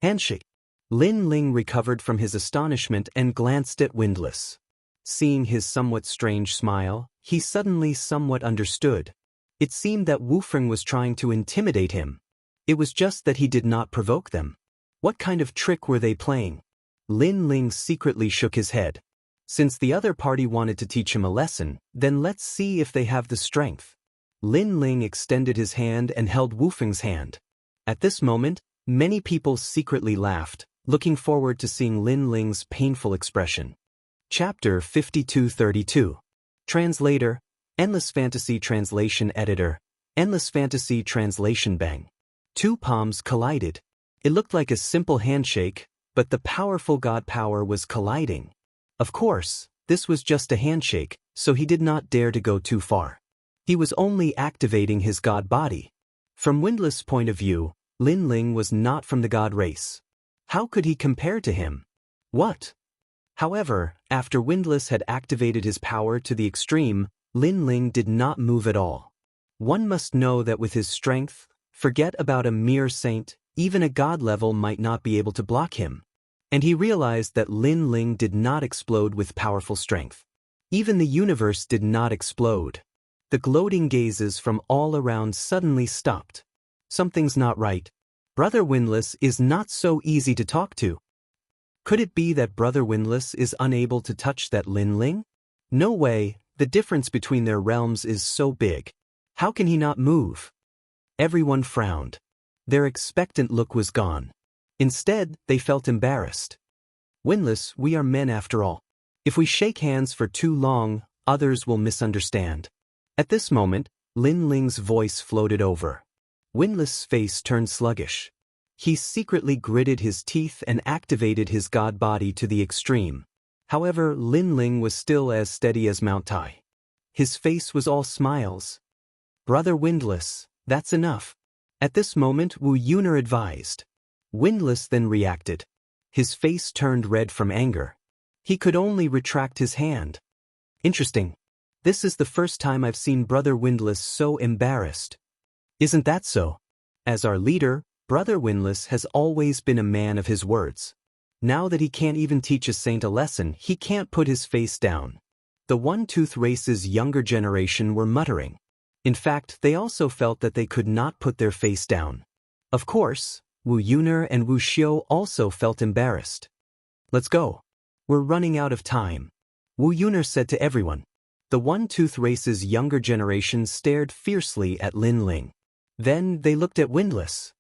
Handshake. Lin Ling recovered from his astonishment and glanced at Windless. Seeing his somewhat strange smile, he suddenly somewhat understood. It seemed that Wufeng was trying to intimidate him. It was just that he did not provoke them. What kind of trick were they playing? Lin Ling secretly shook his head. Since the other party wanted to teach him a lesson, then let's see if they have the strength. Lin Ling extended his hand and held Wufeng's hand. At this moment, many people secretly laughed, looking forward to seeing Lin Ling's painful expression. Chapter 5232. Translator, Endless Fantasy Translation Editor, Endless Fantasy Translation Bang. Two palms collided. It looked like a simple handshake, but the powerful god power was colliding. Of course, this was just a handshake, so he did not dare to go too far. He was only activating his god body. From Windless' point of view, Lin Ling was not from the god race. How could he compare to him? What? However, after Windless had activated his power to the extreme, Lin Ling did not move at all. One must know that with his strength, forget about a mere saint, even a god level might not be able to block him. And he realized that Lin Ling did not explode with powerful strength. Even the universe did not explode. The gloating gazes from all around suddenly stopped. Something's not right. Brother Windless is not so easy to talk to. Could it be that Brother Windless is unable to touch that Lin Ling? No way, the difference between their realms is so big. How can he not move? Everyone frowned. Their expectant look was gone. Instead, they felt embarrassed. Windless, we are men after all. If we shake hands for too long, others will misunderstand. At this moment, Lin Ling's voice floated over. Windless' face turned sluggish. He secretly gritted his teeth and activated his god body to the extreme. However, Lin Ling was still as steady as Mount Tai. His face was all smiles. Brother Windless, that's enough. At this moment, Wu Yuner advised. Windless then reacted. His face turned red from anger. He could only retract his hand. Interesting. This is the first time I've seen Brother Windless so embarrassed. Isn't that so? As our leader, Brother Windless has always been a man of his words. Now that he can't even teach a saint a lesson, he can't put his face down. The One-Tooth race's younger generation were muttering. In fact, they also felt that they could not put their face down. Of course, Wu Yuner and Wu Xiu also felt embarrassed. Let's go. We're running out of time. Wu Yuner said to everyone. The One-Tooth race's younger generation stared fiercely at Lin Ling. Then they looked at Windless.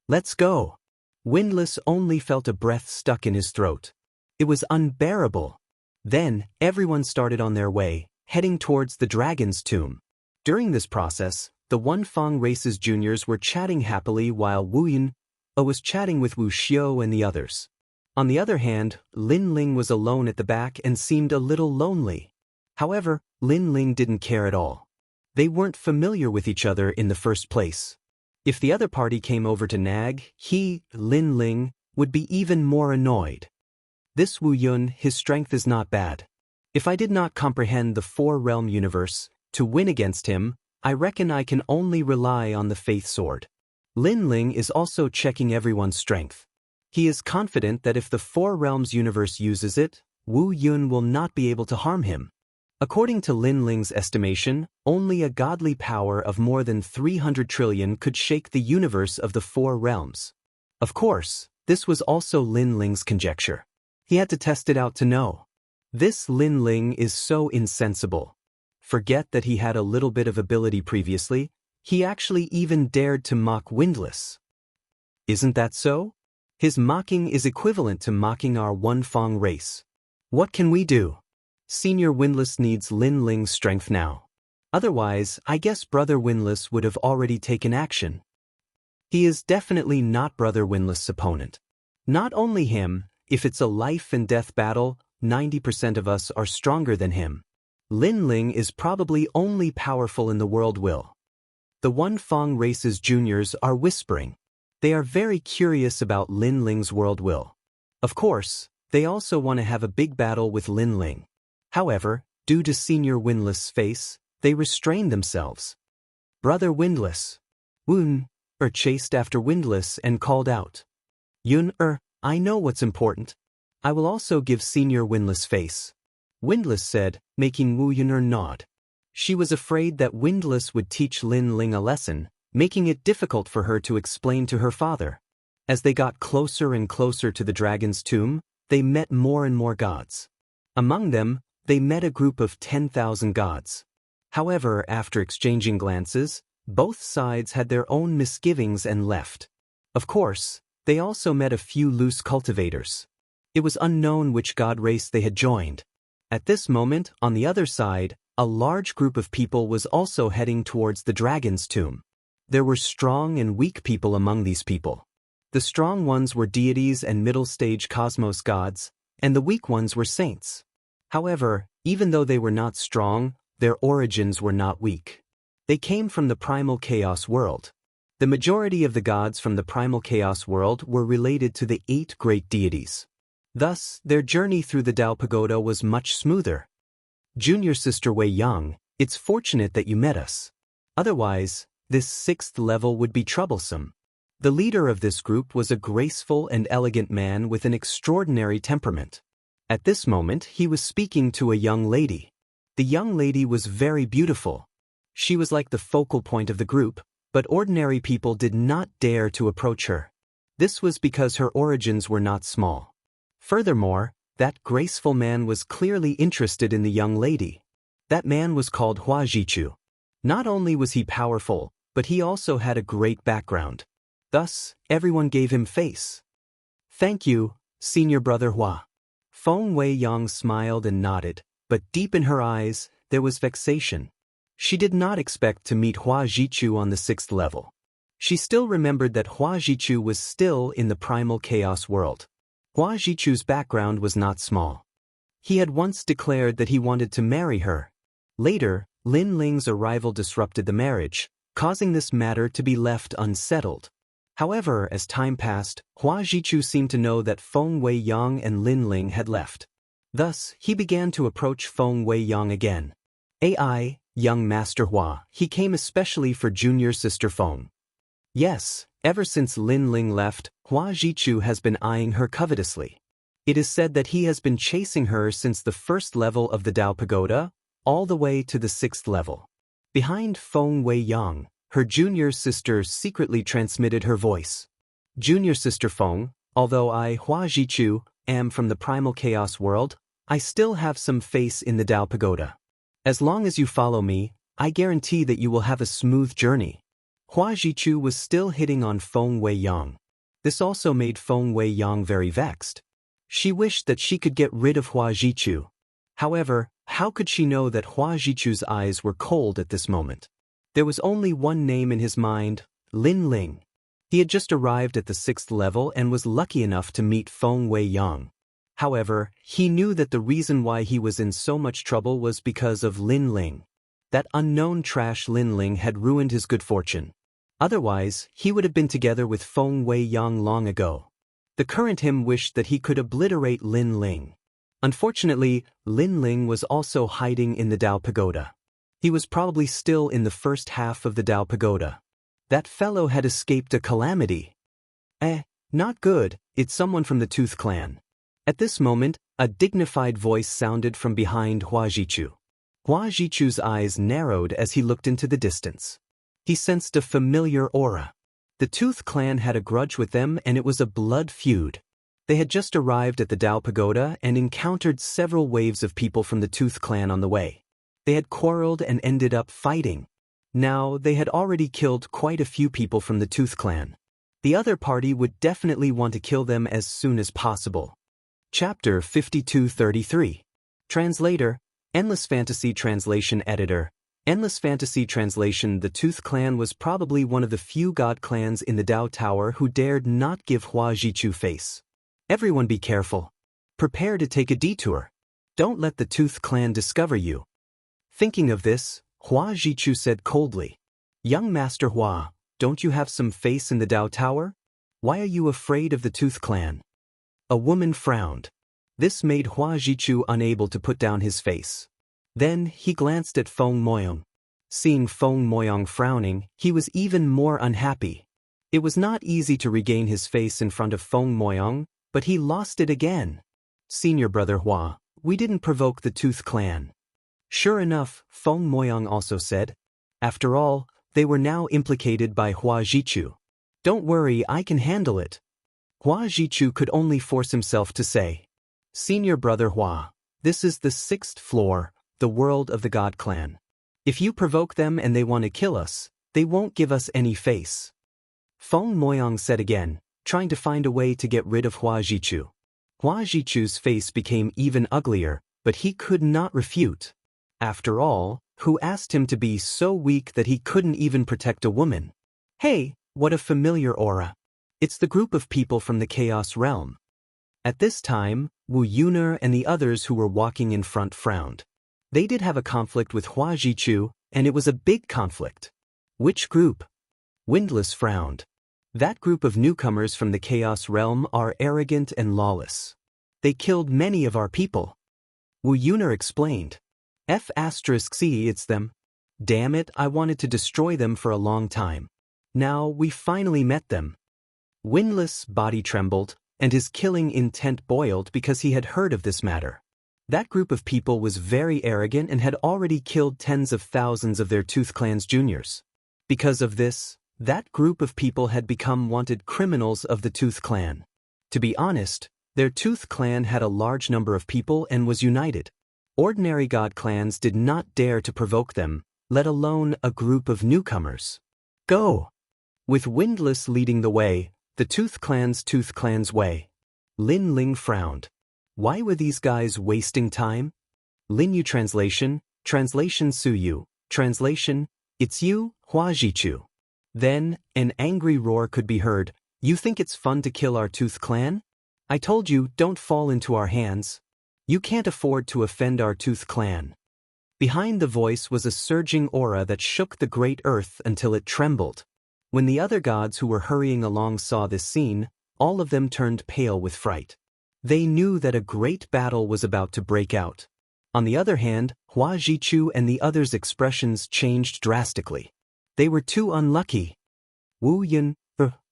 Let's go. Windless only felt a breath stuck in his throat. It was unbearable. Then, everyone started on their way, heading towards the dragon's tomb. During this process, the One-Fang race's juniors were chatting happily while Wu Yun was chatting with Wu Xiu and the others. On the other hand, Lin Ling was alone at the back and seemed a little lonely. However, Lin Ling didn't care at all. They weren't familiar with each other in the first place. If the other party came over to nag, he, Lin Ling, would be even more annoyed. This Wu Yun, his strength is not bad. If I did not comprehend the four-realm universe, to win against him, I reckon I can only rely on the Faith Sword. Lin Ling is also checking everyone's strength. He is confident that if the Four Realms universe uses it, Wu Yun will not be able to harm him. According to Lin Ling's estimation, only a godly power of more than 300 trillion could shake the universe of the Four Realms. Of course, this was also Lin Ling's conjecture. He had to test it out to know. This Lin Ling is so insensible. Forget that he had a little bit of ability previously, he actually even dared to mock Windless. Isn't that so? His mocking is equivalent to mocking our One-Fang race. What can we do? Senior Windless needs Lin Ling's strength now. Otherwise, I guess Brother Windless would have already taken action. He is definitely not Brother Windless' opponent. Not only him, if it's a life and death battle, 90% of us are stronger than him. Lin Ling is probably only powerful in the world will. The One Fong race's juniors are whispering. They are very curious about Lin Ling's world will. Of course, they also want to have a big battle with Lin Ling. However, due to Senior Windless' face, they restrain themselves. Brother Windless. Woon chased after Windless and called out. Yun I know what's important. I will also give Senior Windless face. Windless said, making Wu Yun nod. She was afraid that Windless would teach Lin Ling a lesson, making it difficult for her to explain to her father. As they got closer and closer to the dragon's tomb, they met more and more gods. Among them, they met a group of 10,000 gods. However, after exchanging glances, both sides had their own misgivings and left. Of course, they also met a few loose cultivators. It was unknown which god race they had joined. At this moment, on the other side, a large group of people was also heading towards the dragon's tomb. There were strong and weak people among these people. The strong ones were deities and middle-stage cosmos gods, and the weak ones were saints. However, even though they were not strong, their origins were not weak. They came from the primal chaos world. The majority of the gods from the primal chaos world were related to the 8 great deities. Thus, their journey through the Dao Pagoda was much smoother. Junior Sister Wei Yang, it's fortunate that you met us. Otherwise, this 6th level would be troublesome. The leader of this group was a graceful and elegant man with an extraordinary temperament. At this moment, he was speaking to a young lady. The young lady was very beautiful. She was like the focal point of the group, but ordinary people did not dare to approach her. This was because her origins were not small. Furthermore, that graceful man was clearly interested in the young lady. That man was called Hua Jichu. Not only was he powerful, but he also had a great background. Thus, everyone gave him face. Thank you, Senior Brother Hua. Feng Wei Yang smiled and nodded, but deep in her eyes, there was vexation. She did not expect to meet Hua Jichu on the 6th level. She still remembered that Hua Jichu was still in the primal chaos world. Hua Jichu's background was not small. He had once declared that he wanted to marry her. Later, Lin Ling's arrival disrupted the marriage, causing this matter to be left unsettled. However, as time passed, Hua Jichu seemed to know that Feng Wei Yang and Lin Ling had left. Thus, he began to approach Feng Wei Yang again. AI, young Master Hua, he came especially for junior sister Feng. Yes, ever since Lin Ling left, Hua Jichu has been eyeing her covetously. It is said that he has been chasing her since the 1st level of the Dao Pagoda, all the way to the 6th level. Behind Feng Wei Yang, her junior sister secretly transmitted her voice. Junior sister Feng, although I, Hua Jichu, am from the primal chaos world, I still have some face in the Dao Pagoda. As long as you follow me, I guarantee that you will have a smooth journey. Hua Jichu was still hitting on Feng Wei Yang. This also made Feng Wei Yang very vexed. She wished that she could get rid of Hua Jichu. However, how could she know that Hua Jichu's eyes were cold at this moment? There was only one name in his mind, Lin Ling. He had just arrived at the 6th level and was lucky enough to meet Feng Wei Yang. However, he knew that the reason why he was in so much trouble was because of Lin Ling. That unknown trash Lin Ling had ruined his good fortune. Otherwise, he would have been together with Feng Wei Yang long ago. The current him wished that he could obliterate Lin Ling. Unfortunately, Lin Ling was also hiding in the Dao Pagoda. He was probably still in the first half of the Dao Pagoda. That fellow had escaped a calamity. Not good, it's someone from the Tooth clan. At this moment, a dignified voice sounded from behind Hua Jichu. Hua Jichu's eyes narrowed as he looked into the distance. He sensed a familiar aura. The Tooth clan had a grudge with them and it was a blood feud. They had just arrived at the Dao Pagoda and encountered several waves of people from the Tooth clan on the way. They had quarreled and ended up fighting. Now, they had already killed quite a few people from the Tooth clan. The other party would definitely want to kill them as soon as possible. Chapter 5233. Translator, Endless Fantasy Translation Editor. Endless Fantasy Translation. The Tooth Clan was probably one of the few god clans in the Dao Tower who dared not give Hua Jichu face. Everyone be careful. Prepare to take a detour. Don't let the Tooth Clan discover you. Thinking of this, Hua Jichu said coldly, "Young Master Hua, don't you have some face in the Dao Tower? Why are you afraid of the Tooth Clan?" A woman frowned. This made Hua Jichu unable to put down his face. Then he glanced at Feng Moyong. Seeing Feng Moyong frowning, he was even more unhappy. It was not easy to regain his face in front of Feng Moyong, but he lost it again. "Senior brother Hua, we didn't provoke the Tooth Clan." Sure enough, Feng Moyong also said. After all, they were now implicated by Hua Jichu. "Don't worry, I can handle it." Hua Jichu could only force himself to say, "Senior brother Hua, this is the 6th floor, the world of the God Clan. If you provoke them and they want to kill us, they won't give us any face." Feng Moyong said again, trying to find a way to get rid of Hua Jichu. Hua Jichu's face became even uglier, but he could not refute. After all, who asked him to be so weak that he couldn't even protect a woman? Hey, what a familiar aura. It's the group of people from the Chaos Realm. At this time, Wu Yuner and the others who were walking in front frowned. They did have a conflict with Hua Jichu, and it was a big conflict. Which group? Windless frowned. That group of newcomers from the Chaos Realm are arrogant and lawless. They killed many of our people. Wu Yuner explained. F*C, it's them. Damn it, I wanted to destroy them for a long time. Now we finally met them. Windless' body trembled, and his killing intent boiled because he had heard of this matter. That group of people was very arrogant and had already killed tens of thousands of their Tooth Clan's juniors. Because of this, that group of people had become wanted criminals of the Tooth Clan. To be honest, their Tooth Clan had a large number of people and was united. Ordinary god clans did not dare to provoke them, let alone a group of newcomers. Go! With Windless leading the way, the Tooth Clan's way. Lin Ling frowned. Why were these guys wasting time? Lin Yu translation, Su Yu, translation, it's you, Hua Jichu. Then, an angry roar could be heard. You think it's fun to kill our Tooth Clan? I told you, don't fall into our hands. You can't afford to offend our Tooth Clan. Behind the voice was a surging aura that shook the great earth until it trembled. When the other gods who were hurrying along saw this scene, all of them turned pale with fright. They knew that a great battle was about to break out. On the other hand, Hua Jichu and the others' expressions changed drastically. They were too unlucky. Wu Yun,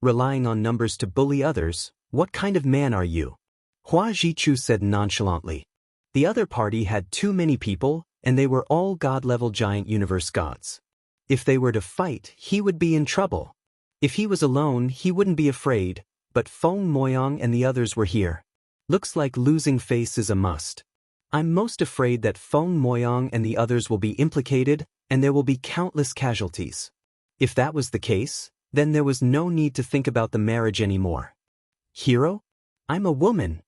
relying on numbers to bully others, what kind of man are you? Hua Jichu said nonchalantly. The other party had too many people, and they were all god-level giant universe gods. If they were to fight, he would be in trouble. If he was alone, he wouldn't be afraid, but Feng Moyong and the others were here. Looks like losing face is a must. I'm most afraid that Feng Moyong and the others will be implicated, and there will be countless casualties. If that was the case, then there was no need to think about the marriage anymore. Hero? I'm a woman.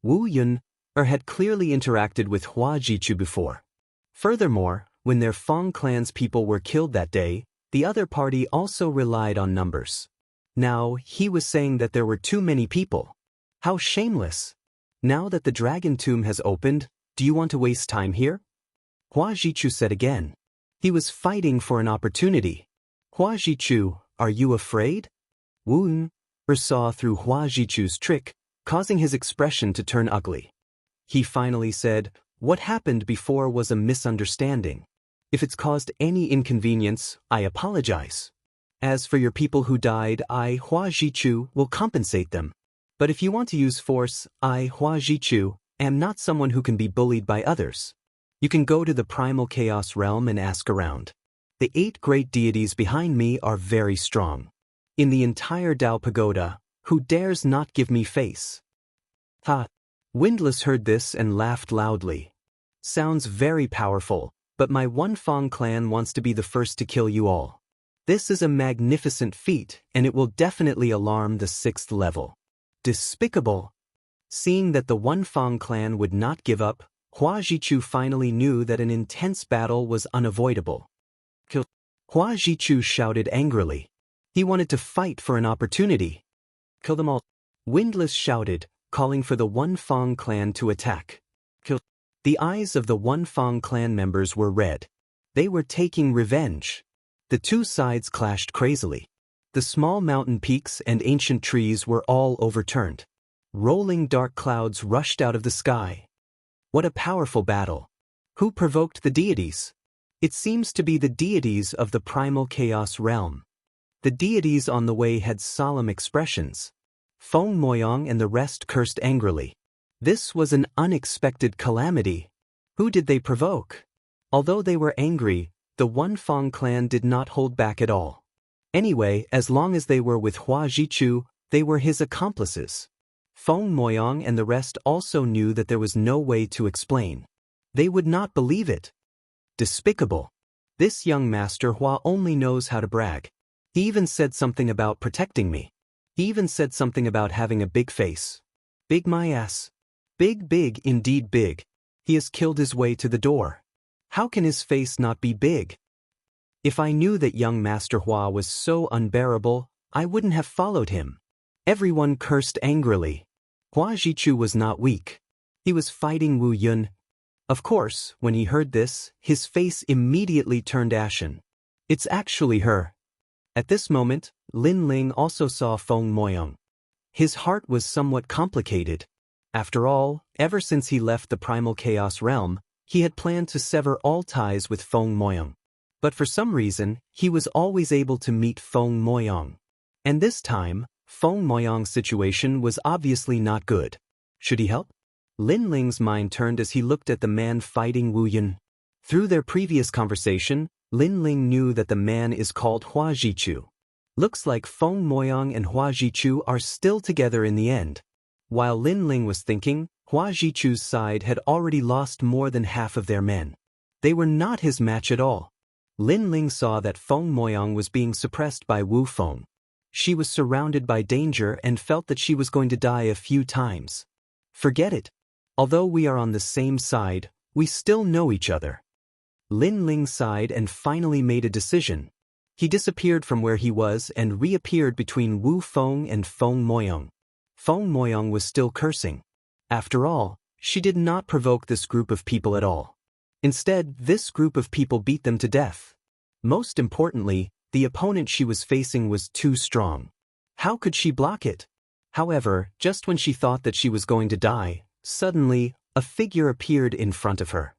Wu Yun had clearly interacted with Hua Jichu before. Furthermore, when their Feng Clan's people were killed that day, the other party also relied on numbers. Now, he was saying that there were too many people. How shameless. Now that the dragon tomb has opened, do you want to waste time here? Hua Jichu said again. He was fighting for an opportunity. Hua Jichu, are you afraid? Wu Yun saw through Hua Jichu's trick, causing his expression to turn ugly. He finally said, what happened before was a misunderstanding. If it's caused any inconvenience, I apologize. As for your people who died, I, Hua Jichu, will compensate them. But if you want to use force, I, Hua Jichu, am not someone who can be bullied by others. You can go to the primal chaos realm and ask around. The 8 great deities behind me are very strong. In the entire Dao Pagoda, who dares not give me face? Ha! Windless heard this and laughed loudly. Sounds very powerful, but my one Feng clan wants to be the first to kill you all. This is a magnificent feat, and it will definitely alarm the 6th level. Despicable. Seeing that the Wunfang clan would not give up, Hua Jichu finally knew that an intense battle was unavoidable. Kill! Hua Jichu shouted angrily. He wanted to fight for an opportunity. Kill them all. Windless shouted, calling for the Wunfang clan to attack. Kill! The eyes of the Wunfang clan members were red. They were taking revenge. The two sides clashed crazily. The small mountain peaks and ancient trees were all overturned. Rolling dark clouds rushed out of the sky. What a powerful battle! Who provoked the deities? It seems to be the deities of the primal chaos realm. The deities on the way had solemn expressions. Feng Moyang and the rest cursed angrily. This was an unexpected calamity. Who did they provoke? Although they were angry, the Wunfang clan did not hold back at all. Anyway, as long as they were with Hua Jichu, they were his accomplices. Feng Moyang and the rest also knew that there was no way to explain. They would not believe it. Despicable. This young master Hua only knows how to brag. He even said something about protecting me. He even said something about having a big face. Big my ass. Big indeed big. He has killed his way to the door. How can his face not be big? If I knew that young Master Hua was so unbearable, I wouldn't have followed him. Everyone cursed angrily. Hua Jichu was not weak. He was fighting Wu Yun. Of course, when he heard this, his face immediately turned ashen. It's actually her. At this moment, Lin Ling also saw Feng Moyang. His heart was somewhat complicated. After all, ever since he left the primal chaos realm, he had planned to sever all ties with Feng Moyang. But for some reason, he was always able to meet Feng Moyang. And this time, Feng Moyang's situation was obviously not good. Should he help? Lin Ling's mind turned as he looked at the man fighting Wu Yun. Through their previous conversation, Lin Ling knew that the man is called Hua Jichu. Looks like Feng Moyang and Hua Jichu are still together in the end. While Lin Ling was thinking, Hua Jichu's side had already lost more than half of their men. They were not his match at all. Lin Ling saw that Feng Moyang was being suppressed by Wu Feng. She was surrounded by danger and felt that she was going to die a few times. Forget it. Although we are on the same side, we still know each other. Lin Ling sighed and finally made a decision. He disappeared from where he was and reappeared between Wu Feng and Feng Moyang. Feng Moyang was still cursing. After all, she did not provoke this group of people at all. Instead, this group of people beat them to death. Most importantly, the opponent she was facing was too strong. How could she block it? However, just when she thought that she was going to die, suddenly, a figure appeared in front of her.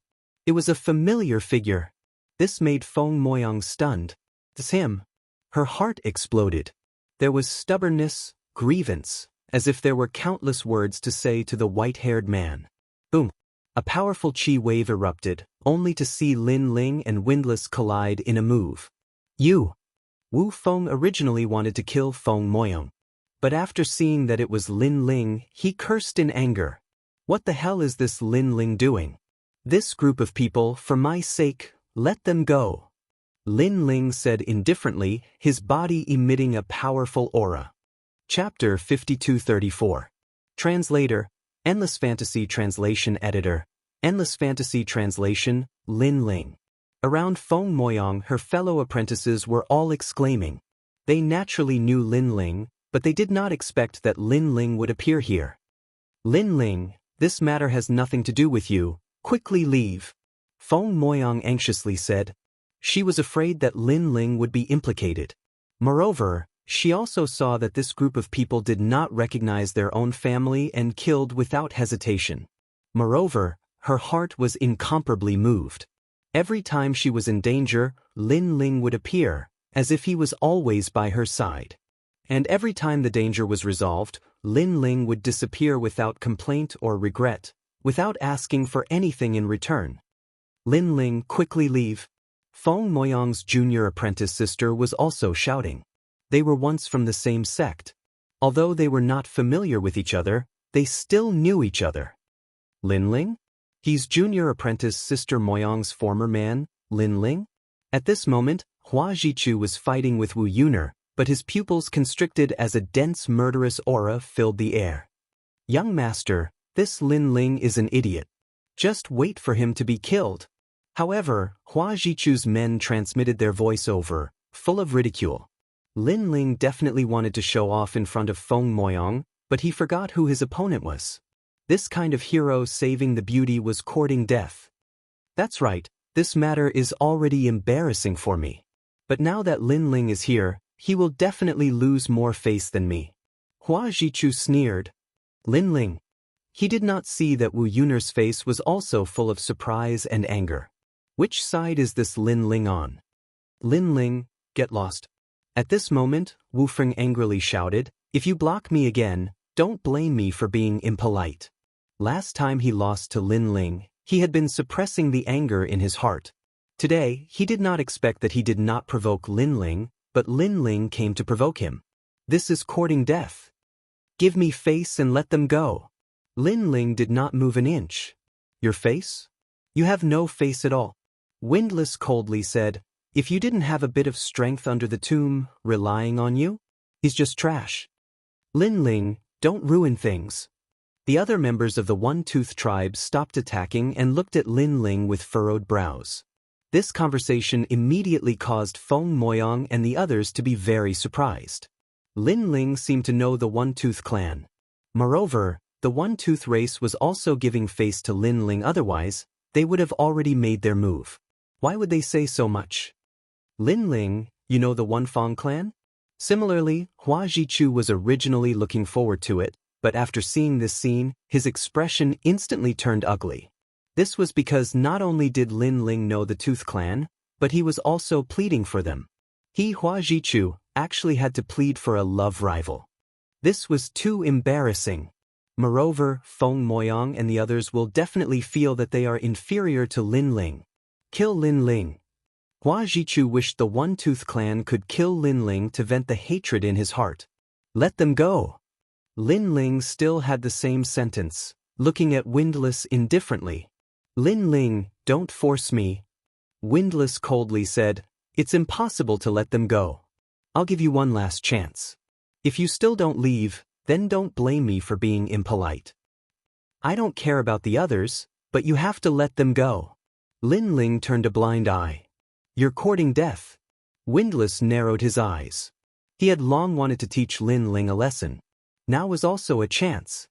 It was a familiar figure. This made Feng Moyang stunned. It's him. Her heart exploded. There was stubbornness, grievance, as if there were countless words to say to the white-haired man. Boom! A powerful chi wave erupted, only to see Lin Ling and Windless collide in a move. Wu Feng originally wanted to kill Feng Moyang. But after seeing that it was Lin Ling, he cursed in anger. What the hell is this Lin Ling doing? This group of people, for my sake, let them go. Lin Ling said indifferently, his body emitting a powerful aura. Chapter 5234. Translator, Endless Fantasy Translation Editor, Endless Fantasy Translation, Lin Ling. Around Feng Moyang, her fellow apprentices were all exclaiming. They naturally knew Lin Ling, but they did not expect that Lin Ling would appear here. Lin Ling, this matter has nothing to do with you, quickly leave. Feng Moyang anxiously said. She was afraid that Lin Ling would be implicated. Moreover, she also saw that this group of people did not recognize their own family and killed without hesitation. Moreover, her heart was incomparably moved. Every time she was in danger, Lin Ling would appear, as if he was always by her side. And every time the danger was resolved, Lin Ling would disappear without complaint or regret, without asking for anything in return. Lin Ling, quickly leave. Feng Moyang's junior apprentice sister was also shouting. They were once from the same sect. Although they were not familiar with each other, they still knew each other. Lin Ling? He's junior apprentice sister Moyang's former man, Lin Ling? At this moment, Hua Jichu was fighting with Wu Yuner, but his pupils constricted as a dense murderous aura filled the air. Young master, this Lin Ling is an idiot. Just wait for him to be killed. However, Hua Jichu's men transmitted their voice over, full of ridicule. Lin Ling definitely wanted to show off in front of Feng Moyang, but he forgot who his opponent was. This kind of hero saving the beauty was courting death. That's right, this matter is already embarrassing for me. But now that Lin Ling is here, he will definitely lose more face than me. Hua Jichu sneered. Lin Ling. He did not see that Wu Yun'er's face was also full of surprise and anger. Which side is this Lin Ling on? Lin Ling, get lost. At this moment, Wu Feng angrily shouted, if you block me again, don't blame me for being impolite. Last time he lost to Lin Ling, he had been suppressing the anger in his heart. Today, he did not expect that he did not provoke Lin Ling, but Lin Ling came to provoke him. This is courting death. Give me face and let them go. Lin Ling did not move an inch. Your face? You have no face at all. Windless coldly said, if you didn't have a bit of strength under the tomb, relying on you? He's just trash. Lin Ling, don't ruin things. The other members of the One-Tooth tribe stopped attacking and looked at Lin Ling with furrowed brows. This conversation immediately caused Feng Moyang and the others to be very surprised. Lin Ling seemed to know the One-Tooth clan. Moreover, the One-Tooth race was also giving face to Lin Ling, otherwise, they would have already made their move. Why would they say so much? Lin Ling, you know the One Fang clan? Similarly, Hua Jichu was originally looking forward to it, but after seeing this scene, his expression instantly turned ugly. This was because not only did Lin Ling know the Tooth clan, but he was also pleading for them. He, Hua Jichu, actually had to plead for a love rival. This was too embarrassing. Moreover, Feng Moyang and the others will definitely feel that they are inferior to Lin Ling. Kill Lin Ling. Hua Jichu wished the One-Tooth clan could kill Lin Ling to vent the hatred in his heart. Let them go. Lin Ling still had the same sentence, looking at Windless indifferently. Lin Ling, don't force me. Windless coldly said, it's impossible to let them go. I'll give you one last chance. If you still don't leave, then don't blame me for being impolite. I don't care about the others, but you have to let them go. Lin Ling turned a blind eye. You're courting death. Windless narrowed his eyes. He had long wanted to teach Lin Ling a lesson. Now was also a chance.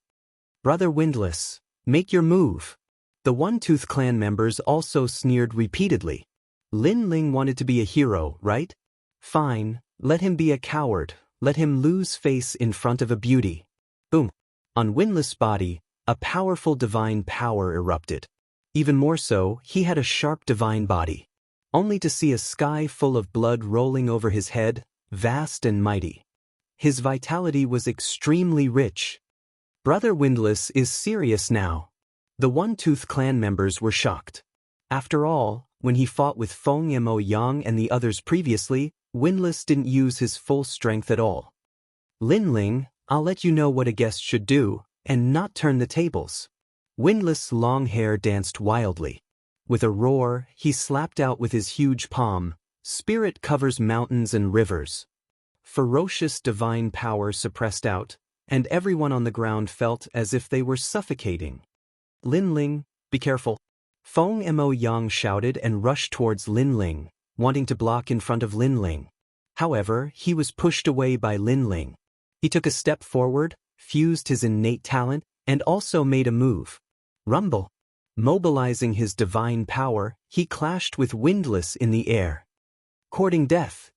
Brother Windless, make your move. The One-Tooth clan members also sneered repeatedly. Lin Ling wanted to be a hero, right? Fine, let him be a coward, let him lose face in front of a beauty. Boom. On Windless' body, a powerful divine power erupted. Even more so, he had a sharp divine body. Only to see a sky full of blood rolling over his head, vast and mighty. His vitality was extremely rich. Brother Windless is serious now. The One-Tooth clan members were shocked. After all, when he fought with Feng Mo Yang and the others previously, Windless didn't use his full strength at all. Lin Ling, I'll let you know what a guest should do, and not turn the tables. Windless' long hair danced wildly. With a roar, he slapped out with his huge palm, spirit covers mountains and rivers. Ferocious divine power suppressed out, and everyone on the ground felt as if they were suffocating. Lin Ling, be careful. Feng Mo Yang shouted and rushed towards Lin Ling, wanting to block in front of Lin Ling. However, he was pushed away by Lin Ling. He took a step forward, fused his innate talent, and also made a move. Rumble. Mobilizing his divine power, he clashed with Windless in the air. Courting death.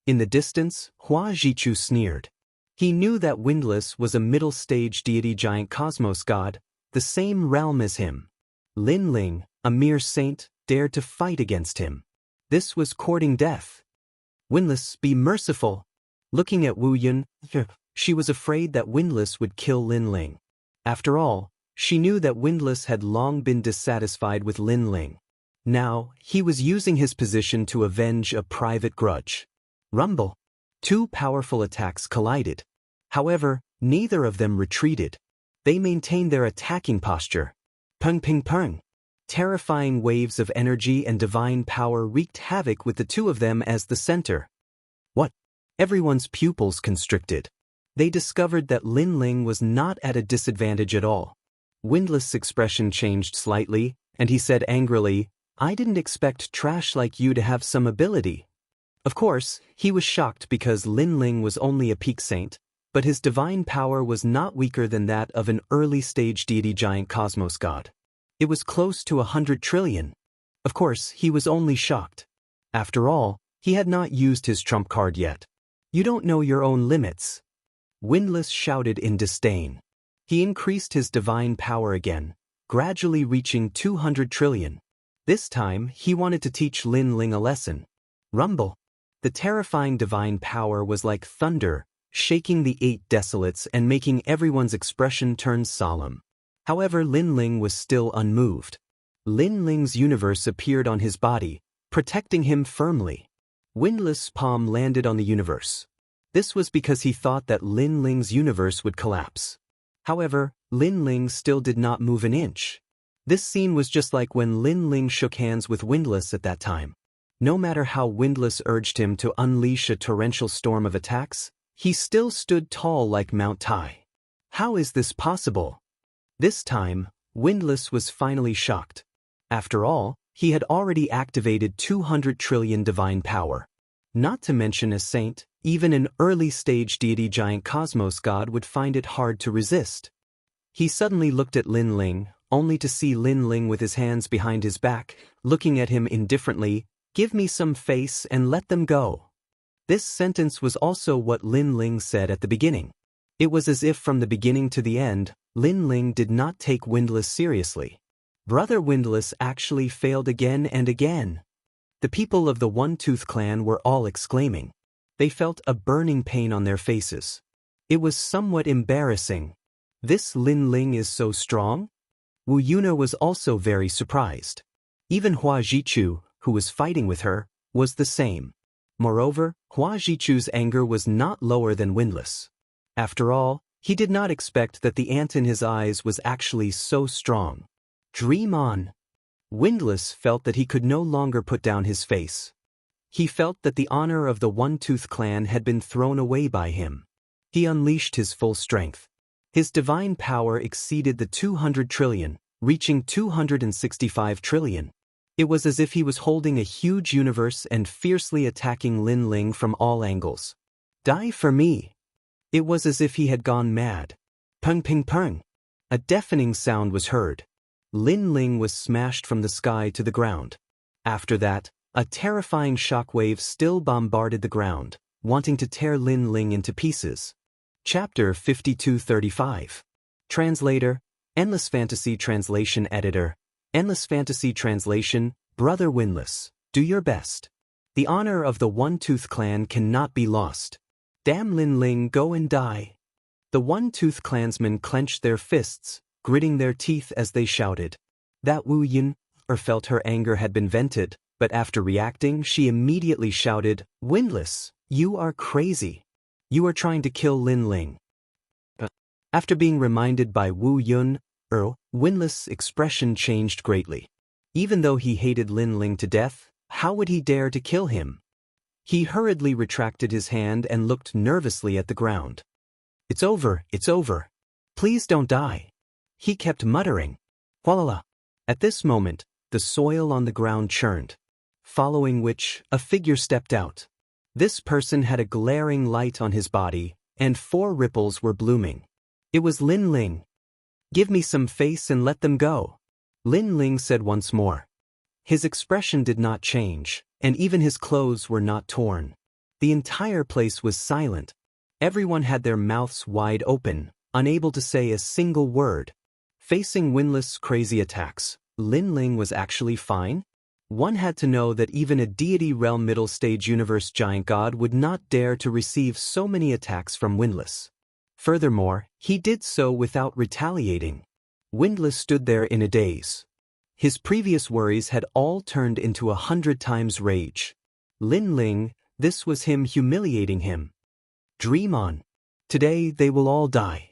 In the distance, Hua Jichu sneered. He knew that Windless was a middle-stage deity giant cosmos god, the same realm as him. Lin Ling, a mere saint, dared to fight against him. This was courting death. Windless, be merciful. Looking at Wu Yun, she was afraid that Windless would kill Lin Ling. After all, she knew that Windless had long been dissatisfied with Lin Ling. Now, he was using his position to avenge a private grudge. Rumble. Two powerful attacks collided. However, neither of them retreated. They maintained their attacking posture. Peng ping peng. Terrifying waves of energy and divine power wreaked havoc with the two of them as the center. What? Everyone's pupils constricted. They discovered that Lin Ling was not at a disadvantage at all. Windlass' expression changed slightly, and he said angrily, "I didn't expect trash like you to have some ability." Of course, he was shocked because Lin Ling was only a peak saint, but his divine power was not weaker than that of an early-stage deity giant cosmos god. It was close to 100 trillion. Of course, he was only shocked. After all, he had not used his trump card yet. "You don't know your own limits." Windlass shouted in disdain. He increased his divine power again, gradually reaching 200 trillion. This time, he wanted to teach Lin Ling a lesson. Rumble. The terrifying divine power was like thunder, shaking the 8 desolates and making everyone's expression turn solemn. However, Lin Ling was still unmoved. Lin Ling's universe appeared on his body, protecting him firmly. Windlass' palm landed on the universe. This was because he thought that Lin Ling's universe would collapse. However, Lin Ling still did not move an inch. This scene was just like when Lin Ling shook hands with Windlass at that time. No matter how Windlass urged him to unleash a torrential storm of attacks, he still stood tall like Mount Tai. How is this possible? This time, Windlass was finally shocked. After all, he had already activated 200 trillion divine power. Not to mention a saint, even an early-stage deity giant cosmos god would find it hard to resist. He suddenly looked at Lin Ling, only to see Lin Ling with his hands behind his back, looking at him indifferently. "Give me some face and let them go." This sentence was also what Lin Ling said at the beginning. It was as if from the beginning to the end, Lin Ling did not take Windlass seriously. Brother Windlass actually failed again and again. The people of the One-Tooth clan were all exclaiming. They felt a burning pain on their faces. It was somewhat embarrassing. This Lin Ling is so strong? Wu Yuna was also very surprised. Even Hua Jichu, who was fighting with her, was the same. Moreover, Hua Jichu's anger was not lower than Windlass. After all, he did not expect that the ant in his eyes was actually so strong. Dream on. Windlass felt that he could no longer put down his face. He felt that the honor of the One-Tooth clan had been thrown away by him. He unleashed his full strength. His divine power exceeded the 200 trillion, reaching 265 trillion. It was as if he was holding a huge universe and fiercely attacking Lin Ling from all angles. "Die for me." It was as if he had gone mad. Pung ping pung. A deafening sound was heard. Lin Ling was smashed from the sky to the ground. After that, a terrifying shockwave still bombarded the ground, wanting to tear Lin Ling into pieces. Chapter 5235. Translator, Endless Fantasy Translation Editor, Endless Fantasy Translation, Brother Windlass, do your best. The honor of the One-Tooth clan cannot be lost. Damn Lin Ling, go and die. The One-Tooth clansmen clenched their fists, gritting their teeth as they shouted. That Wu Yun felt her anger had been vented, but after reacting, she immediately shouted, "Windlass, you are crazy. You are trying to kill Lin Ling." After being reminded by Wu Yun, Windlass' expression changed greatly. Even though he hated Lin Ling to death, how would he dare to kill him? He hurriedly retracted his hand and looked nervously at the ground. It's over, please don't die." He kept muttering. Voila! At this moment, the soil on the ground churned, following which, a figure stepped out. This person had a glaring light on his body, and 4 ripples were blooming. It was Lin Ling. "Give me some face and let them go," Lin Ling said once more. His expression did not change, and even his clothes were not torn. The entire place was silent. Everyone had their mouths wide open, unable to say a single word. Facing Windlass' crazy attacks, Lin Ling was actually fine? One had to know that even a deity realm middle stage universe giant god would not dare to receive so many attacks from Windlass. Furthermore, he did so without retaliating. Windlass stood there in a daze. His previous worries had all turned into 100 times rage. Lin Ling, this was him humiliating him. Dream on. Today they will all die.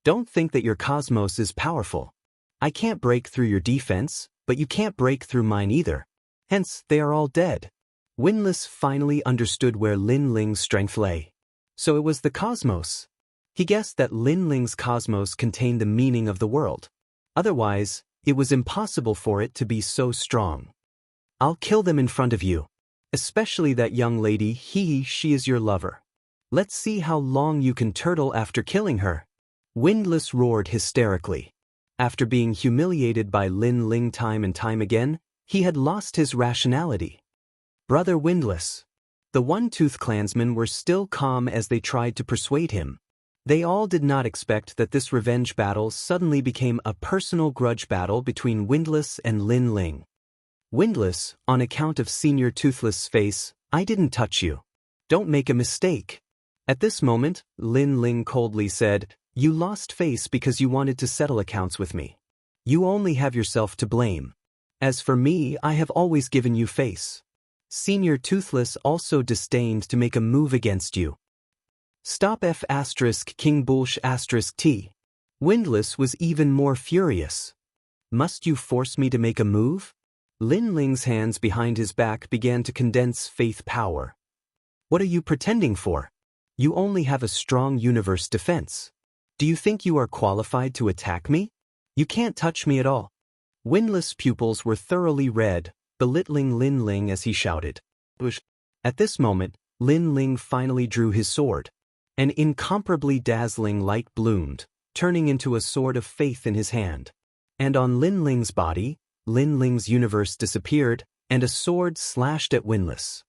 Don't think that your cosmos is powerful. I can't break through your defense, but you can't break through mine either. Hence, they are all dead. Windlass finally understood where Lin Ling's strength lay. So it was the cosmos. He guessed that Lin Ling's cosmos contained the meaning of the world. Otherwise, it was impossible for it to be so strong. I'll kill them in front of you. Especially that young lady, she is your lover. Let's see how long you can turtle after killing her. Windless roared hysterically. After being humiliated by Lin Ling time and time again, he had lost his rationality. Brother Windless. The One-Tooth clansmen were still calm as they tried to persuade him. They all did not expect that this revenge battle suddenly became a personal grudge battle between Windless and Lin Ling. Windless, on account of Senior Toothless' face, I didn't touch you. Don't make a mistake. At this moment, Lin Ling coldly said, you lost face because you wanted to settle accounts with me. You only have yourself to blame. As for me, I have always given you face. Senior Toothless also disdained to make a move against you. Stop F** King Bullsh** T. Windless was even more furious. Must you force me to make a move? Lin Ling's hands behind his back began to condense faith power. What are you pretending for? You only have a strong universe defense. Do you think you are qualified to attack me? You can't touch me at all. Windless' pupils were thoroughly red, belittling Lin Ling as he shouted. At this moment, Lin Ling finally drew his sword. An incomparably dazzling light bloomed, turning into a sword of faith in his hand. And on Lin Ling's body, Lin Ling's universe disappeared, and a sword slashed at Windless.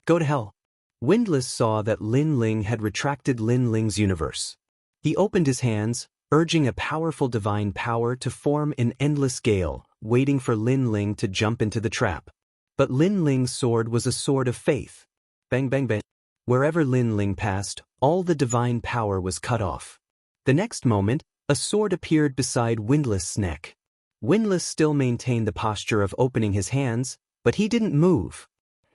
Go to hell. Windless saw that Lin Ling had retracted Lin Ling's universe. He opened his hands, urging a powerful divine power to form an endless gale, waiting for Lin Ling to jump into the trap. But Lin Ling's sword was a sword of faith. Bang bang bang. Wherever Lin Ling passed, all the divine power was cut off. The next moment, a sword appeared beside Windless' neck. Windless still maintained the posture of opening his hands, but he didn't move.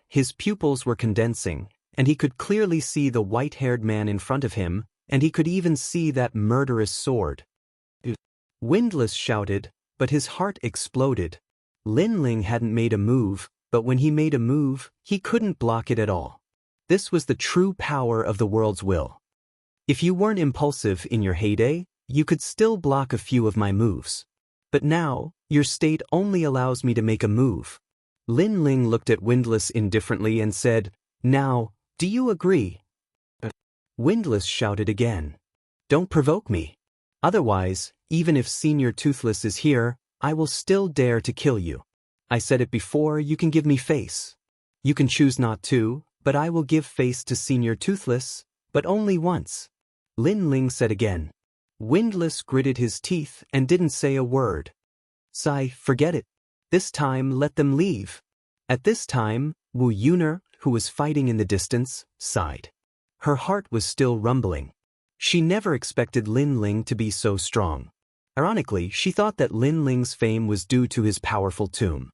His pupils were condensing, and he could clearly see the white-haired man in front of him, and he could even see that murderous sword. Windless shouted, but his heart exploded. Lin Ling hadn't made a move, but when he made a move, he couldn't block it at all. This was the true power of the world's will. If you weren't impulsive in your heyday, you could still block a few of my moves. But now, your state only allows me to make a move. Lin Ling looked at Windless indifferently and said, Now, do you agree? Windless shouted again. Don't provoke me. Otherwise, even if Senior Toothless is here, I will still dare to kill you. I said it before, you can give me face. You can choose not to, but I will give face to Senior Toothless, but only once. Lin Ling said again. Windless gritted his teeth and didn't say a word. Sigh, forget it. This time let them leave. At this time, Wu Yuner, who was fighting in the distance, sighed. Her heart was still rumbling. She never expected Lin Ling to be so strong. Ironically, she thought that Lin Ling's fame was due to his powerful tomb.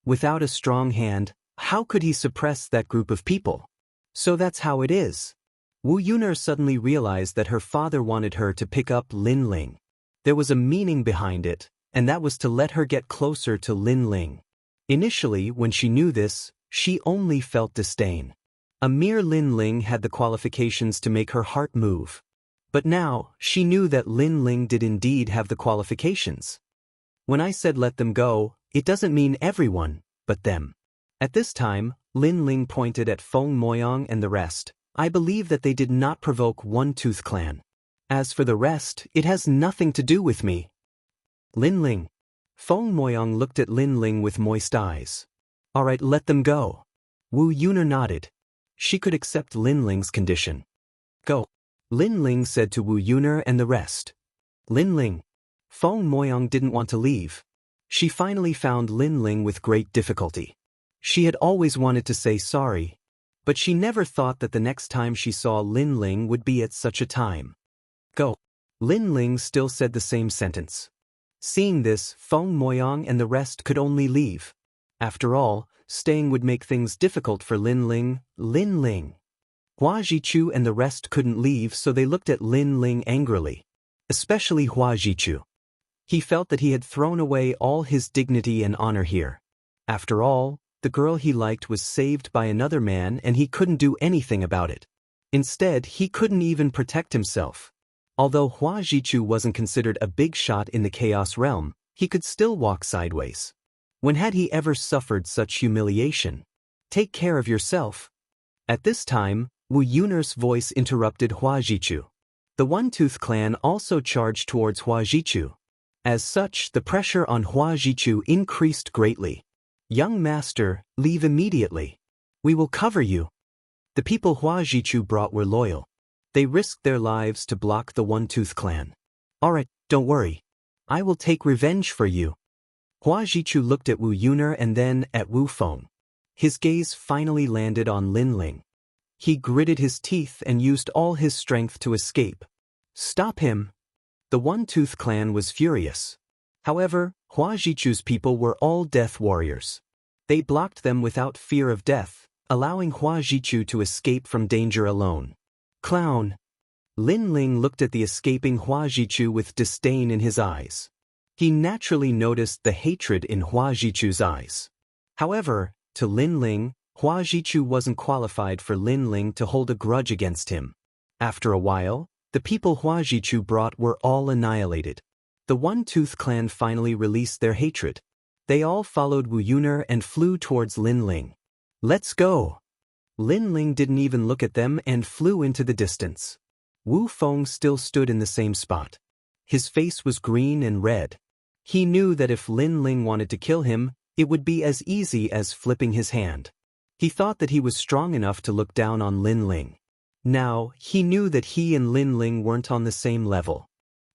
Without a strong hand, how could he suppress that group of people? So that's how it is. Wu Yuner suddenly realized that her father wanted her to pick up Lin Ling. There was a meaning behind it, and that was to let her get closer to Lin Ling. Initially, when she knew this, she only felt disdain. A mere Lin Ling had the qualifications to make her heart move. But now, she knew that Lin Ling did indeed have the qualifications. When I said let them go, it doesn't mean everyone, but them. At this time, Lin Ling pointed at Feng Moyang and the rest. I believe that they did not provoke One-Tooth Clan. As for the rest, it has nothing to do with me. Lin Ling. Feng Moyang looked at Lin Ling with moist eyes. All right, let them go. Wu Yuner nodded. She could accept Lin Ling's condition. Go. Lin Ling said to Wu Yuner and the rest. Lin Ling. Feng Moyang didn't want to leave. She finally found Lin Ling with great difficulty. She had always wanted to say sorry, but she never thought that the next time she saw Lin Ling would be at such a time. Go. Lin Ling still said the same sentence. Seeing this, Feng Moyang and the rest could only leave. After all, staying would make things difficult for Lin Ling. Lin Ling. Hua Jichu and the rest couldn't leave, so they looked at Lin Ling angrily. Especially Hua Jichu. He felt that he had thrown away all his dignity and honor here. After all, the girl he liked was saved by another man and he couldn't do anything about it. Instead, he couldn't even protect himself. Although Hua Jichu wasn't considered a big shot in the Chaos realm, he could still walk sideways. When had he ever suffered such humiliation? Take care of yourself. At this time, Wu Yun'er's voice interrupted Hua Jichu. The One-Tooth clan also charged towards Hua Jichu. As such, the pressure on Hua Jichu increased greatly. Young master, leave immediately. We will cover you. The people Hua Jichu brought were loyal. They risked their lives to block the One-Tooth clan. Alright, don't worry. I will take revenge for you. Hua Jichu looked at Wu Yun'er and then at Wu Feng. His gaze finally landed on Lin Ling. He gritted his teeth and used all his strength to escape. Stop him! The One-Tooth clan was furious. However, Hua Jichu's people were all death warriors. They blocked them without fear of death, allowing Hua Jichu to escape from danger alone. Clown! Lin Ling looked at the escaping Hua Jichu with disdain in his eyes. He naturally noticed the hatred in Hua Jichu's eyes. However, to Lin Ling, Hua Jichu wasn't qualified for Lin Ling to hold a grudge against him. After a while, the people Hua Jichu brought were all annihilated. The One-Tooth clan finally released their hatred. They all followed Wu Yun'er and flew towards Lin Ling. Let's go! Lin Ling didn't even look at them and flew into the distance. Wu Feng still stood in the same spot. His face was green and red. He knew that if Lin Ling wanted to kill him, it would be as easy as flipping his hand. He thought that he was strong enough to look down on Lin Ling. Now, he knew that he and Lin Ling weren't on the same level.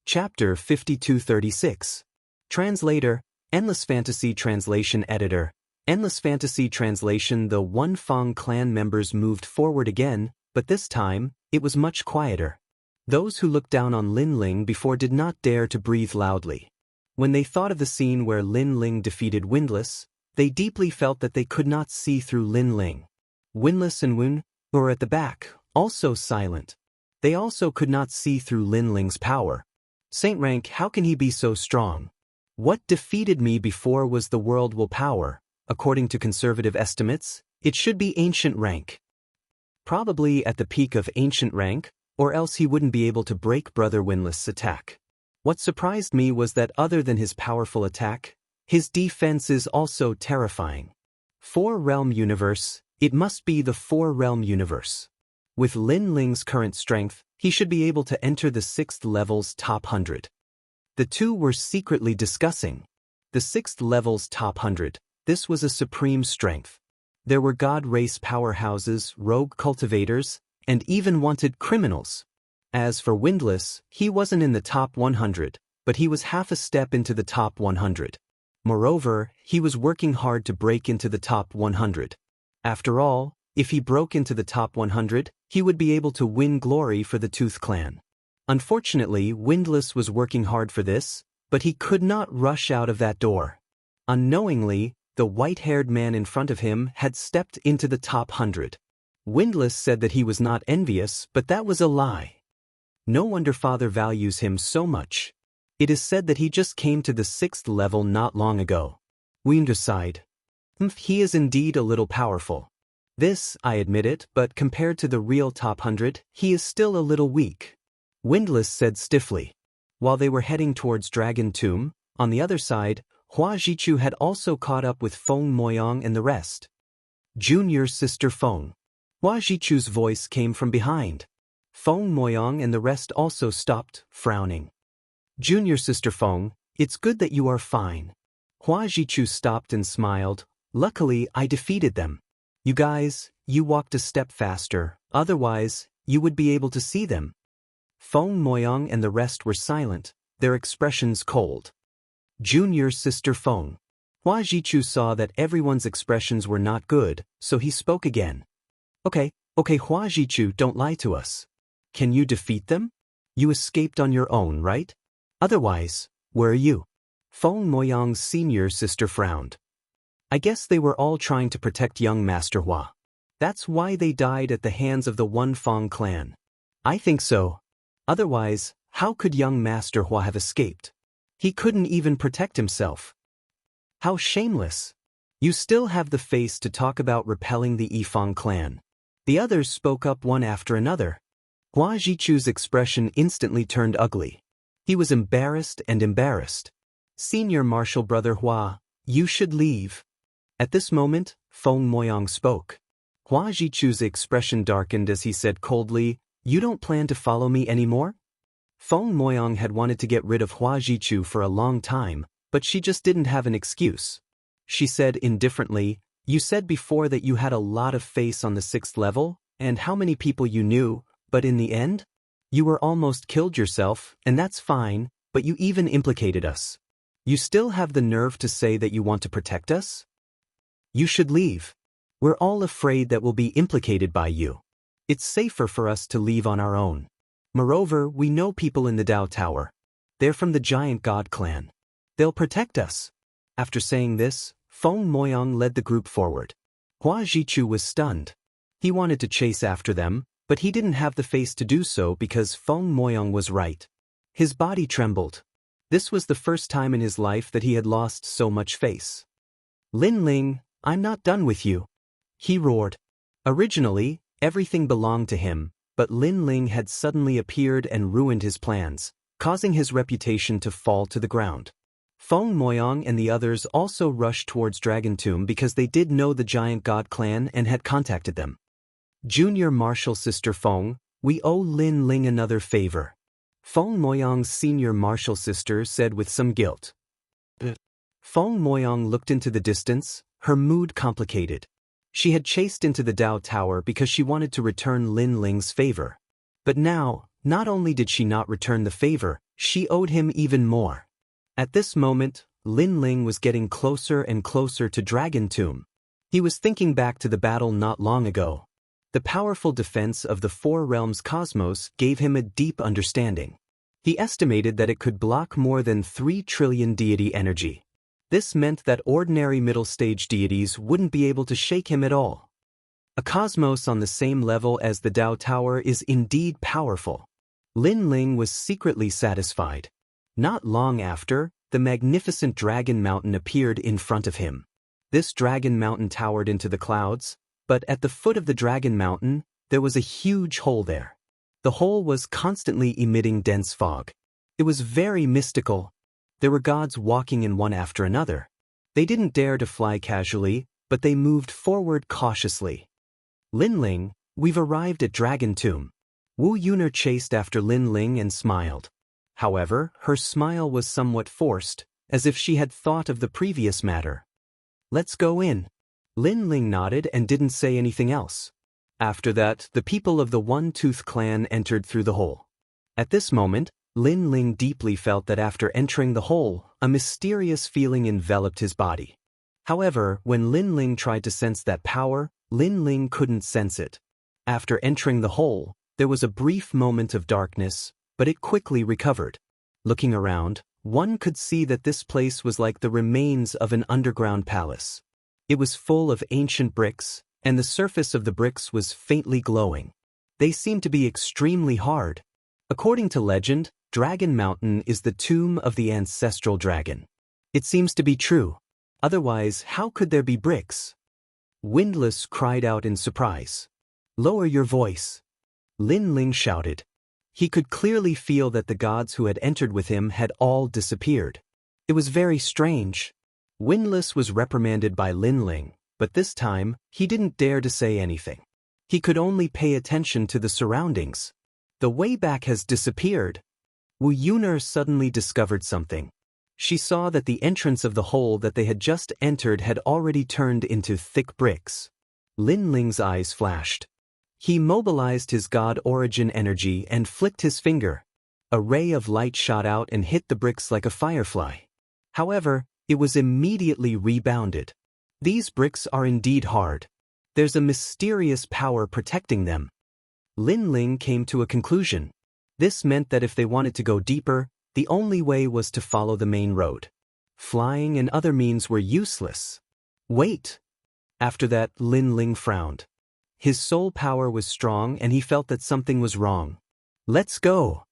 Chapter 5236. Translator, Endless Fantasy Translation Editor. Endless Fantasy Translation. The One Fang clan members moved forward again, but this time, it was much quieter. Those who looked down on Lin Ling before did not dare to breathe loudly. When they thought of the scene where Lin Ling defeated Windless, they deeply felt that they could not see through Lin Ling. Windless and Wen were at the back, also silent. They also could not see through Lin Ling's power. Saint rank, how can he be so strong? What defeated me before was the world will power. According to conservative estimates, it should be ancient rank. Probably at the peak of ancient rank, or else he wouldn't be able to break Brother Windless' attack. What surprised me was that other than his powerful attack, his defense is also terrifying. Four-realm universe, it must be the four-realm universe. With Lin Ling's current strength, he should be able to enter the 6th level's top 100. The two were secretly discussing. The 6th level's top 100, this was a supreme strength. There were god race powerhouses, rogue cultivators, and even wanted criminals. As for Windless, he wasn't in the top 100, but he was half a step into the top 100. Moreover, he was working hard to break into the top 100. After all, if he broke into the top 100, he would be able to win glory for the Tooth clan. Unfortunately, Windless was working hard for this, but he could not rush out of that door. Unknowingly, the white-haired man in front of him had stepped into the top 100. Windless said that he was not envious, but that was a lie. No wonder Father values him so much. It is said that he just came to the 6th level not long ago. Winder sighed. He is indeed a little powerful. This, I admit it, but compared to the real top 100, he is still a little weak. Windless said stiffly. While they were heading towards Dragon Tomb, on the other side, Hua Jichu had also caught up with Feng Moyang and the rest. Junior sister Feng. Hua Jichu's voice came from behind. Feng Moyang and the rest also stopped, frowning. Junior sister Feng, it's good that you are fine. Hua Jichu stopped and smiled. Luckily, I defeated them. You guys, you walked a step faster, otherwise, you would be able to see them. Feng Moyang and the rest were silent, their expressions cold. Junior sister Feng. Hua Jichu saw that everyone's expressions were not good, so he spoke again. Okay, Hua Jichu, don't lie to us. Can you defeat them? You escaped on your own, right? Otherwise, where are you? Feng Moyang's senior sister frowned. I guess they were all trying to protect young Master Hua. That's why they died at the hands of the One Fang clan. I think so. Otherwise, how could young Master Hua have escaped? He couldn't even protect himself. How shameless. You still have the face to talk about repelling the Yifang clan. The others spoke up one after another. Hua Jichu's expression instantly turned ugly. He was embarrassed and embarrassed. Senior Marshal Brother Hua, you should leave. At this moment, Feng Moyang spoke. Hua Jichu's expression darkened as he said coldly, you don't plan to follow me anymore? Feng Moyang had wanted to get rid of Hua Jichu for a long time, but she just didn't have an excuse. She said indifferently, you said before that you had a lot of face on the 6th level, and how many people you knew, but in the end? You were almost killed yourself, and that's fine, but you even implicated us. You still have the nerve to say that you want to protect us? You should leave. We're all afraid that we'll be implicated by you. It's safer for us to leave on our own. Moreover, we know people in the Dao Tower. They're from the Giant God clan. They'll protect us. After saying this, Feng Moyang led the group forward. Hua Jichu was stunned. He wanted to chase after them, but he didn't have the face to do so because Feng Moyang was right. His body trembled. This was the first time in his life that he had lost so much face. Lin Ling, I'm not done with you. He roared. Originally, everything belonged to him, but Lin Ling had suddenly appeared and ruined his plans, causing his reputation to fall to the ground. Feng Moyang and the others also rushed towards Dragon Tomb because they did know the Giant God clan and had contacted them. Junior Marshal Sister Feng, we owe Lin Ling another favor. Feng Moyang's senior martial sister said with some guilt. Feng Moyang looked into the distance, her mood complicated. She had chased into the Dao Tower because she wanted to return Lin Ling's favor. But now, not only did she not return the favor, she owed him even more. At this moment, Lin Ling was getting closer and closer to Dragon Tomb. He was thinking back to the battle not long ago. The powerful defense of the Four Realms cosmos gave him a deep understanding. He estimated that it could block more than 3 trillion deity energy. This meant that ordinary middle-stage deities wouldn't be able to shake him at all. A cosmos on the same level as the Dao Tower is indeed powerful. Lin Ling was secretly satisfied. Not long after, the magnificent Dragon Mountain appeared in front of him. This Dragon Mountain towered into the clouds, but at the foot of the Dragon Mountain, there was a huge hole there. The hole was constantly emitting dense fog. It was very mystical. There were gods walking in one after another. They didn't dare to fly casually, but they moved forward cautiously. Lin Ling, we've arrived at Dragon Tomb. Wu Yuner chased after Lin Ling and smiled. However, her smile was somewhat forced, as if she had thought of the previous matter. Let's go in. Lin Ling nodded and didn't say anything else. After that, the people of the One-Tooth clan entered through the hole. At this moment, Lin Ling deeply felt that after entering the hole, a mysterious feeling enveloped his body. However, when Lin Ling tried to sense that power, Lin Ling couldn't sense it. After entering the hole, there was a brief moment of darkness, but it quickly recovered. Looking around, one could see that this place was like the remains of an underground palace. It was full of ancient bricks, and the surface of the bricks was faintly glowing. They seemed to be extremely hard. According to legend, Dragon Mountain is the tomb of the ancestral dragon. It seems to be true. Otherwise, how could there be bricks? Windless cried out in surprise. Lower your voice. Lin Ling shouted. He could clearly feel that the gods who had entered with him had all disappeared. It was very strange. Windless was reprimanded by Lin Ling, but this time, he didn't dare to say anything. He could only pay attention to the surroundings. The way back has disappeared. Wu Yuner suddenly discovered something. She saw that the entrance of the hole that they had just entered had already turned into thick bricks. Lin Ling's eyes flashed. He mobilized his god origin energy and flicked his finger. A ray of light shot out and hit the bricks like a firefly. However, it was immediately rebounded. These bricks are indeed hard. There's a mysterious power protecting them. Lin Ling came to a conclusion. This meant that if they wanted to go deeper, the only way was to follow the main road. Flying and other means were useless. Wait! After that, Lin Ling frowned. His soul power was strong and he felt that something was wrong. Let's go!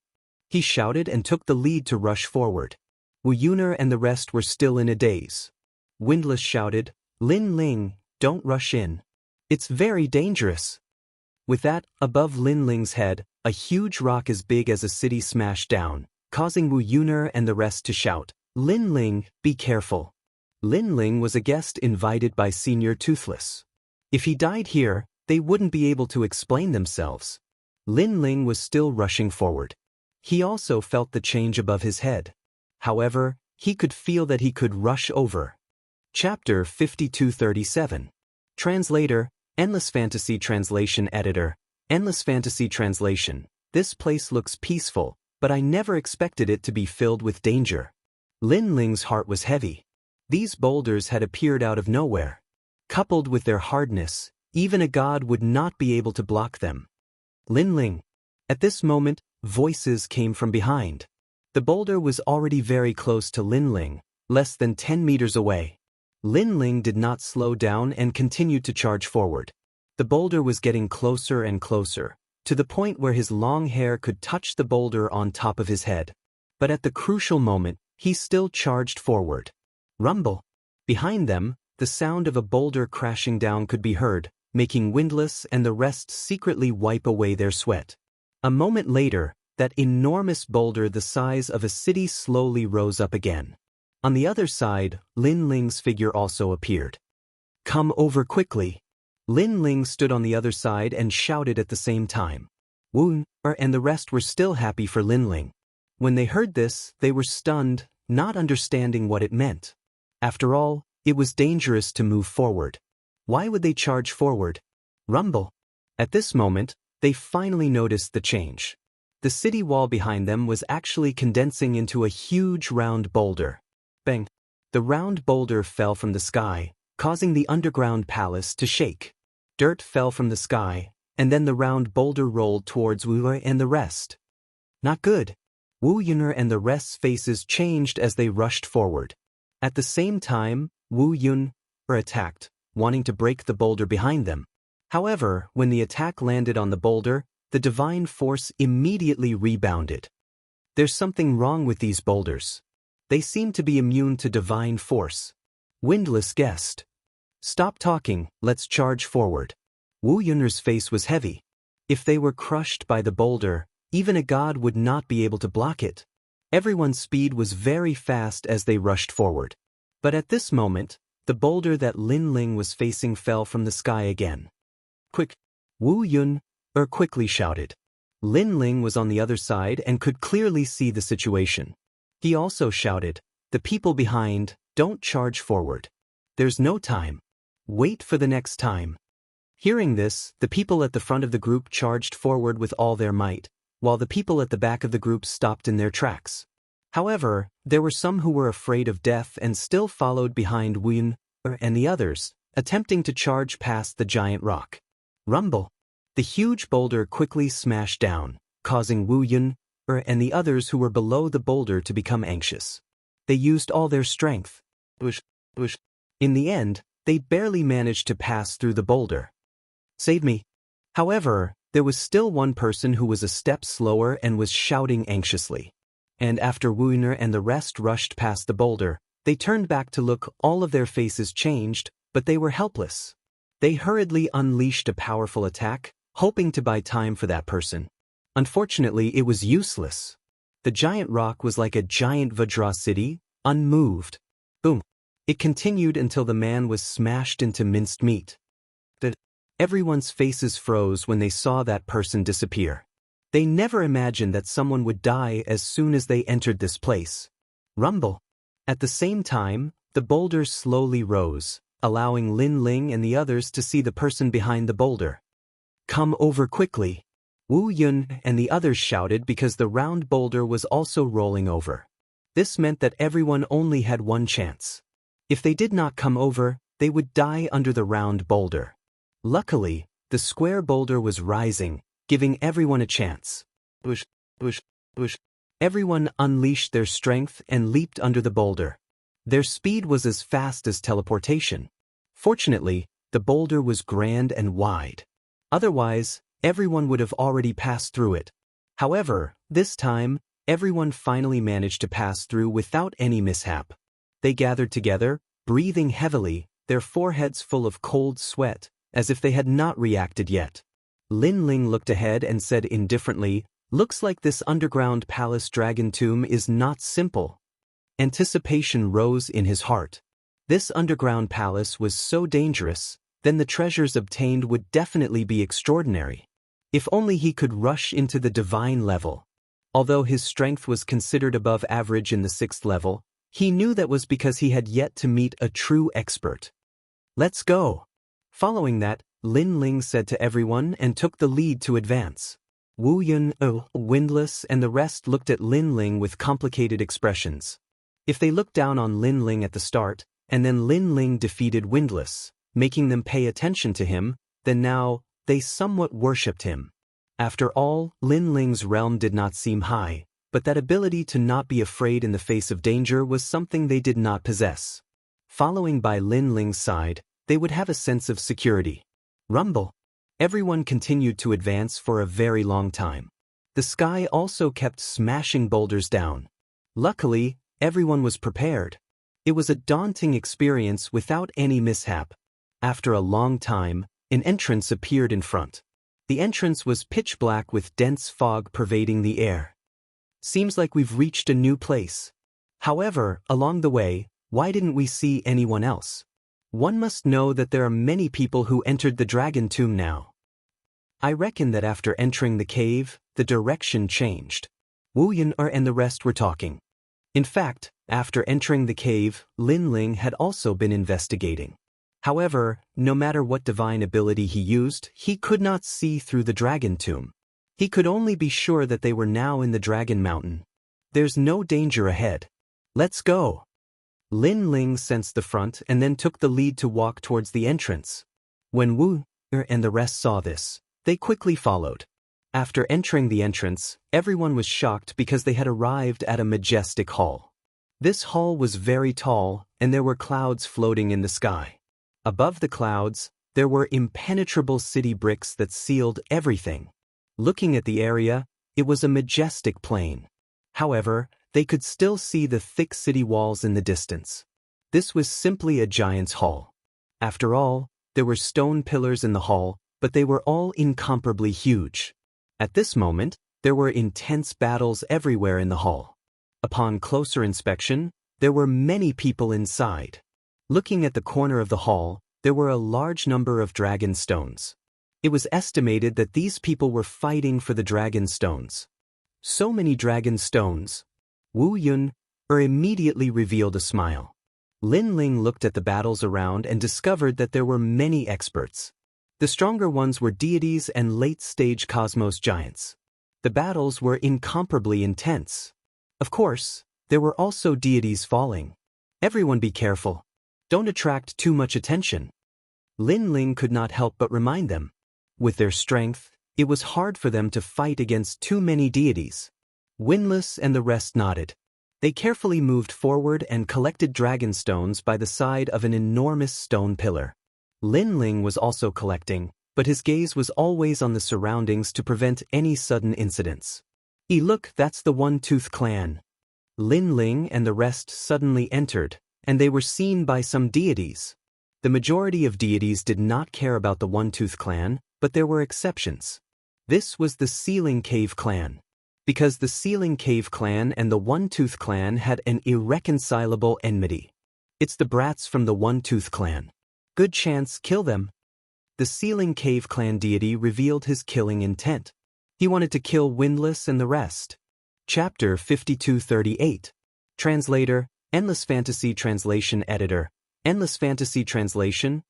He shouted and took the lead to rush forward. Wu Yuner and the rest were still in a daze. Windless shouted, Lin Ling, don't rush in. It's very dangerous. With that, above Lin Ling's head, A huge rock as big as a city smashed down, causing Wu Yuner and the rest to shout, "Lin Ling, be careful." Lin Ling was a guest invited by Senior Toothless. If he died here, they wouldn't be able to explain themselves. Lin Ling was still rushing forward. He also felt the change above his head. However, he could feel that he could rush over. Chapter 5237. Translator, Endless Fantasy Translation Editor, Endless Fantasy Translation. This place looks peaceful, but I never expected it to be filled with danger. Lin Ling's heart was heavy. These boulders had appeared out of nowhere. Coupled with their hardness, even a god would not be able to block them. Lin Ling. At this moment, voices came from behind. The boulder was already very close to Lin Ling, less than 10 meters away. Lin Ling did not slow down and continued to charge forward. The boulder was getting closer and closer, to the point where his long hair could touch the boulder on top of his head. But at the crucial moment, he still charged forward. Rumble. Behind them, the sound of a boulder crashing down could be heard, making Windlass and the rest secretly wipe away their sweat. A moment later, that enormous boulder the size of a city slowly rose up again. On the other side, Lin Ling's figure also appeared. "Come over quickly." Lin Ling stood on the other side and shouted at the same time. Wu and the rest were still happy for Lin Ling. When they heard this, they were stunned, not understanding what it meant. After all, it was dangerous to move forward. Why would they charge forward? Rumble. At this moment, they finally noticed the change. The city wall behind them was actually condensing into a huge round boulder. Bang! The round boulder fell from the sky, causing the underground palace to shake. Dirt fell from the sky, and then the round boulder rolled towards Wu and the rest. Not good. Wu Yuner and the rest's faces changed as they rushed forward. At the same time, Wu Yun attacked, wanting to break the boulder behind them. However, when the attack landed on the boulder, the divine force immediately rebounded. There's something wrong with these boulders. They seem to be immune to divine force. Windlass guessed. Stop talking, let's charge forward. Wu Yuner's face was heavy. If they were crushed by the boulder, even a god would not be able to block it. Everyone's speed was very fast as they rushed forward. But at this moment, the boulder that Lin Ling was facing fell from the sky again. Quick! Wu Yun quickly shouted. Lin Ling was on the other side and could clearly see the situation. He also shouted, "The people behind, don't charge forward. There's no time. Wait for the next time." Hearing this, the people at the front of the group charged forward with all their might, while the people at the back of the group stopped in their tracks. However, there were some who were afraid of death and still followed behind Wu Yun and the others, attempting to charge past the giant rock. Rumble. The huge boulder quickly smashed down, causing Wu Yun and the others who were below the boulder to become anxious. They used all their strength. In the end, they barely managed to pass through the boulder. Save me. However, there was still one person who was a step slower and was shouting anxiously. And after Wu Yun and the rest rushed past the boulder, they turned back to look. All of their faces changed, but they were helpless. They hurriedly unleashed a powerful attack, hoping to buy time for that person. Unfortunately, it was useless. The giant rock was like a giant Vajra city, unmoved. Boom. It continued until the man was smashed into minced meat. Everyone's faces froze when they saw that person disappear. They never imagined that someone would die as soon as they entered this place. Rumble. At the same time, the boulder slowly rose, allowing Lin Ling and the others to see the person behind the boulder. "Come over quickly." Wu Yun and the others shouted because the round boulder was also rolling over. This meant that everyone only had one chance. If they did not come over, they would die under the round boulder. Luckily, the square boulder was rising, giving everyone a chance. Everyone unleashed their strength and leaped under the boulder. Their speed was as fast as teleportation. Fortunately, the boulder was grand and wide. Otherwise, everyone would have already passed through it. However, this time, everyone finally managed to pass through without any mishap. They gathered together, breathing heavily, their foreheads full of cold sweat, as if they had not reacted yet. Lin Ling looked ahead and said indifferently, "Looks like this underground palace dragon tomb is not simple." Anticipation rose in his heart. This underground palace was so dangerous, then the treasures obtained would definitely be extraordinary. If only he could rush into the divine level. Although his strength was considered above average in the 6th level, he knew that was because he had yet to meet a true expert. "Let's go." Following that, Lin Ling said to everyone and took the lead to advance. Wu Yun, Windless, and the rest looked at Lin Ling with complicated expressions. If they looked down on Lin Ling at the start, and then Lin Ling defeated Windless, making them pay attention to him, then now, they somewhat worshipped him. After all, Lin Ling's realm did not seem high, but that ability to not be afraid in the face of danger was something they did not possess. Following by Lin Ling's side, they would have a sense of security. Rumble. Everyone continued to advance for a very long time. The sky also kept smashing boulders down. Luckily, everyone was prepared. It was a daunting experience without any mishap. After a long time, an entrance appeared in front. The entrance was pitch black with dense fog pervading the air. Seems like we've reached a new place. However, along the way, why didn't we see anyone else? One must know that there are many people who entered the dragon tomb now. I reckon that after entering the cave, the direction changed. Wu Yun and the rest were talking. In fact, after entering the cave, Lin Ling had also been investigating. However, no matter what divine ability he used, he could not see through the dragon tomb. He could only be sure that they were now in the Dragon Mountain. There's no danger ahead. Let's go. Lin Ling sensed the front and then took the lead to walk towards the entrance. When Wu and the rest saw this, they quickly followed. After entering the entrance, everyone was shocked because they had arrived at a majestic hall. This hall was very tall, and there were clouds floating in the sky. Above the clouds, there were impenetrable city bricks that sealed everything. Looking at the area, it was a majestic plain. However, they could still see the thick city walls in the distance. This was simply a giant's hall. After all, there were stone pillars in the hall, but they were all incomparably huge. At this moment, there were intense battles everywhere in the hall. Upon closer inspection, there were many people inside. Looking at the corner of the hall, there were a large number of dragon stones. It was estimated that these people were fighting for the dragon stones. So many dragon stones. Wu Yun immediately revealed a smile. Lin Ling looked at the battles around and discovered that there were many experts. The stronger ones were deities and late-stage cosmos giants. The battles were incomparably intense. Of course, there were also deities falling. Everyone be careful. Don't attract too much attention. Lin Ling could not help but remind them. With their strength, it was hard for them to fight against too many deities. Windless and the rest nodded. They carefully moved forward and collected dragon stones by the side of an enormous stone pillar. Lin Ling was also collecting, but his gaze was always on the surroundings to prevent any sudden incidents. Look, that's the One-Tooth Clan. Lin Ling and the rest suddenly entered, and they were seen by some deities. The majority of deities did not care about the One-Tooth Clan, but there were exceptions. This was the Ceiling Cave Clan. Because the Ceiling Cave Clan and the One-Tooth Clan had an irreconcilable enmity. It's the brats from the One-Tooth Clan. Good chance, kill them. The Ceiling Cave Clan deity revealed his killing intent. He wanted to kill Windless and the rest. Chapter 5238. Translator, Endless Fantasy Translation Editor. Endless Fantasy Translation,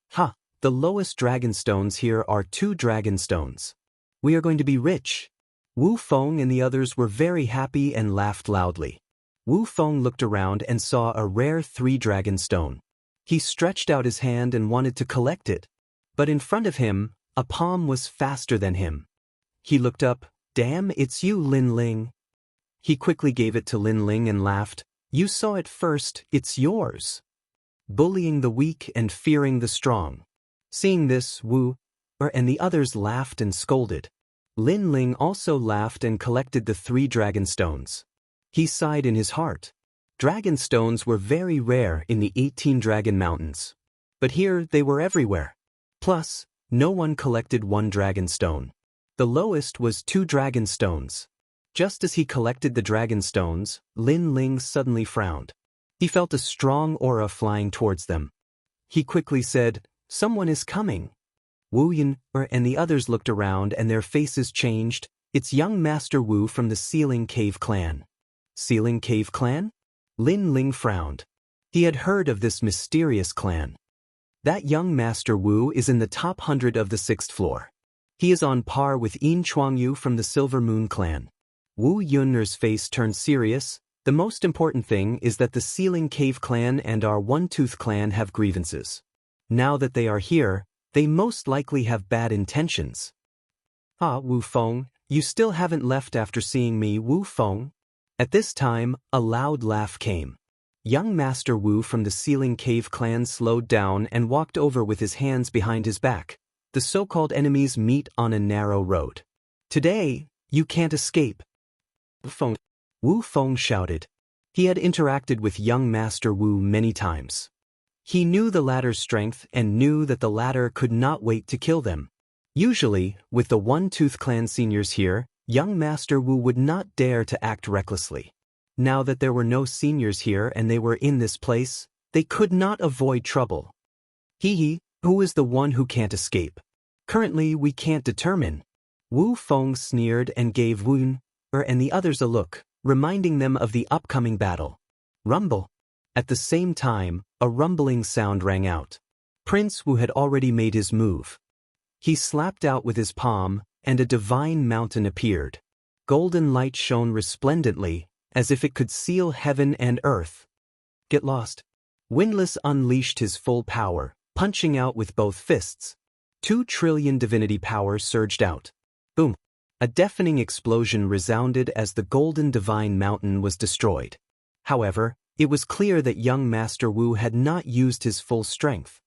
the lowest dragon stones here are 2 dragon stones. We are going to be rich. Wu Feng and the others were very happy and laughed loudly. Wu Feng looked around and saw a rare 3-dragon stone. He stretched out his hand and wanted to collect it. But in front of him, a palm was faster than him. He looked up. Damn, it's you, Lin Ling. He quickly gave it to Lin Ling and laughed. You saw it first, it's yours. Bullying the weak and fearing the strong. Seeing this, Wu and the others laughed and scolded. Lin Ling also laughed and collected the 3 dragon stones. He sighed in his heart. Dragon stones were very rare in the 18 Dragon Mountains. But here they were everywhere. Plus, no one collected 1 dragon stone. The lowest was 2 dragon stones. Just as he collected the dragon stones, Lin Ling suddenly frowned. He felt a strong aura flying towards them. He quickly said, "Someone is coming." Wu Yun and the others looked around and their faces changed. It's young Master Wu from the Ceiling Cave clan. Ceiling Cave clan? Lin Ling frowned. He had heard of this mysterious clan. That young Master Wu is in the top 100 of the 6th floor. He is on par with Yin Chuangyu from the Silver Moon clan. Wu Yun's face turned serious. The most important thing is that the Ceiling Cave clan and our One-Tooth clan have grievances. Now that they are here, they most likely have bad intentions. "Ah, Wu Feng, you still haven't left after seeing me, Wu Feng?" At this time, a loud laugh came. Young Master Wu from the Ceiling Cave clan slowed down and walked over with his hands behind his back. The so-called enemies meet on a narrow road. "Today, you can't escape." Wu Feng shouted. He had interacted with young Master Wu many times. He knew the latter's strength and knew that the latter could not wait to kill them. Usually, with the One-Tooth clan seniors here, young Master Wu would not dare to act recklessly. Now that there were no seniors here and they were in this place, they could not avoid trouble. Who is the one who can't escape? Currently, we can't determine. Wu Feng sneered and gave Wu and the others a look, reminding them of the upcoming battle. Rumble. At the same time, a rumbling sound rang out. Prince Wu had already made his move. He slapped out with his palm, and a divine mountain appeared. Golden light shone resplendently, as if it could seal heaven and earth. Get lost. Windlass unleashed his full power, punching out with both fists. 2 trillion divinity power surged out. Boom. A deafening explosion resounded as the golden divine mountain was destroyed. However, it was clear that young Master Wu had not used his full strength.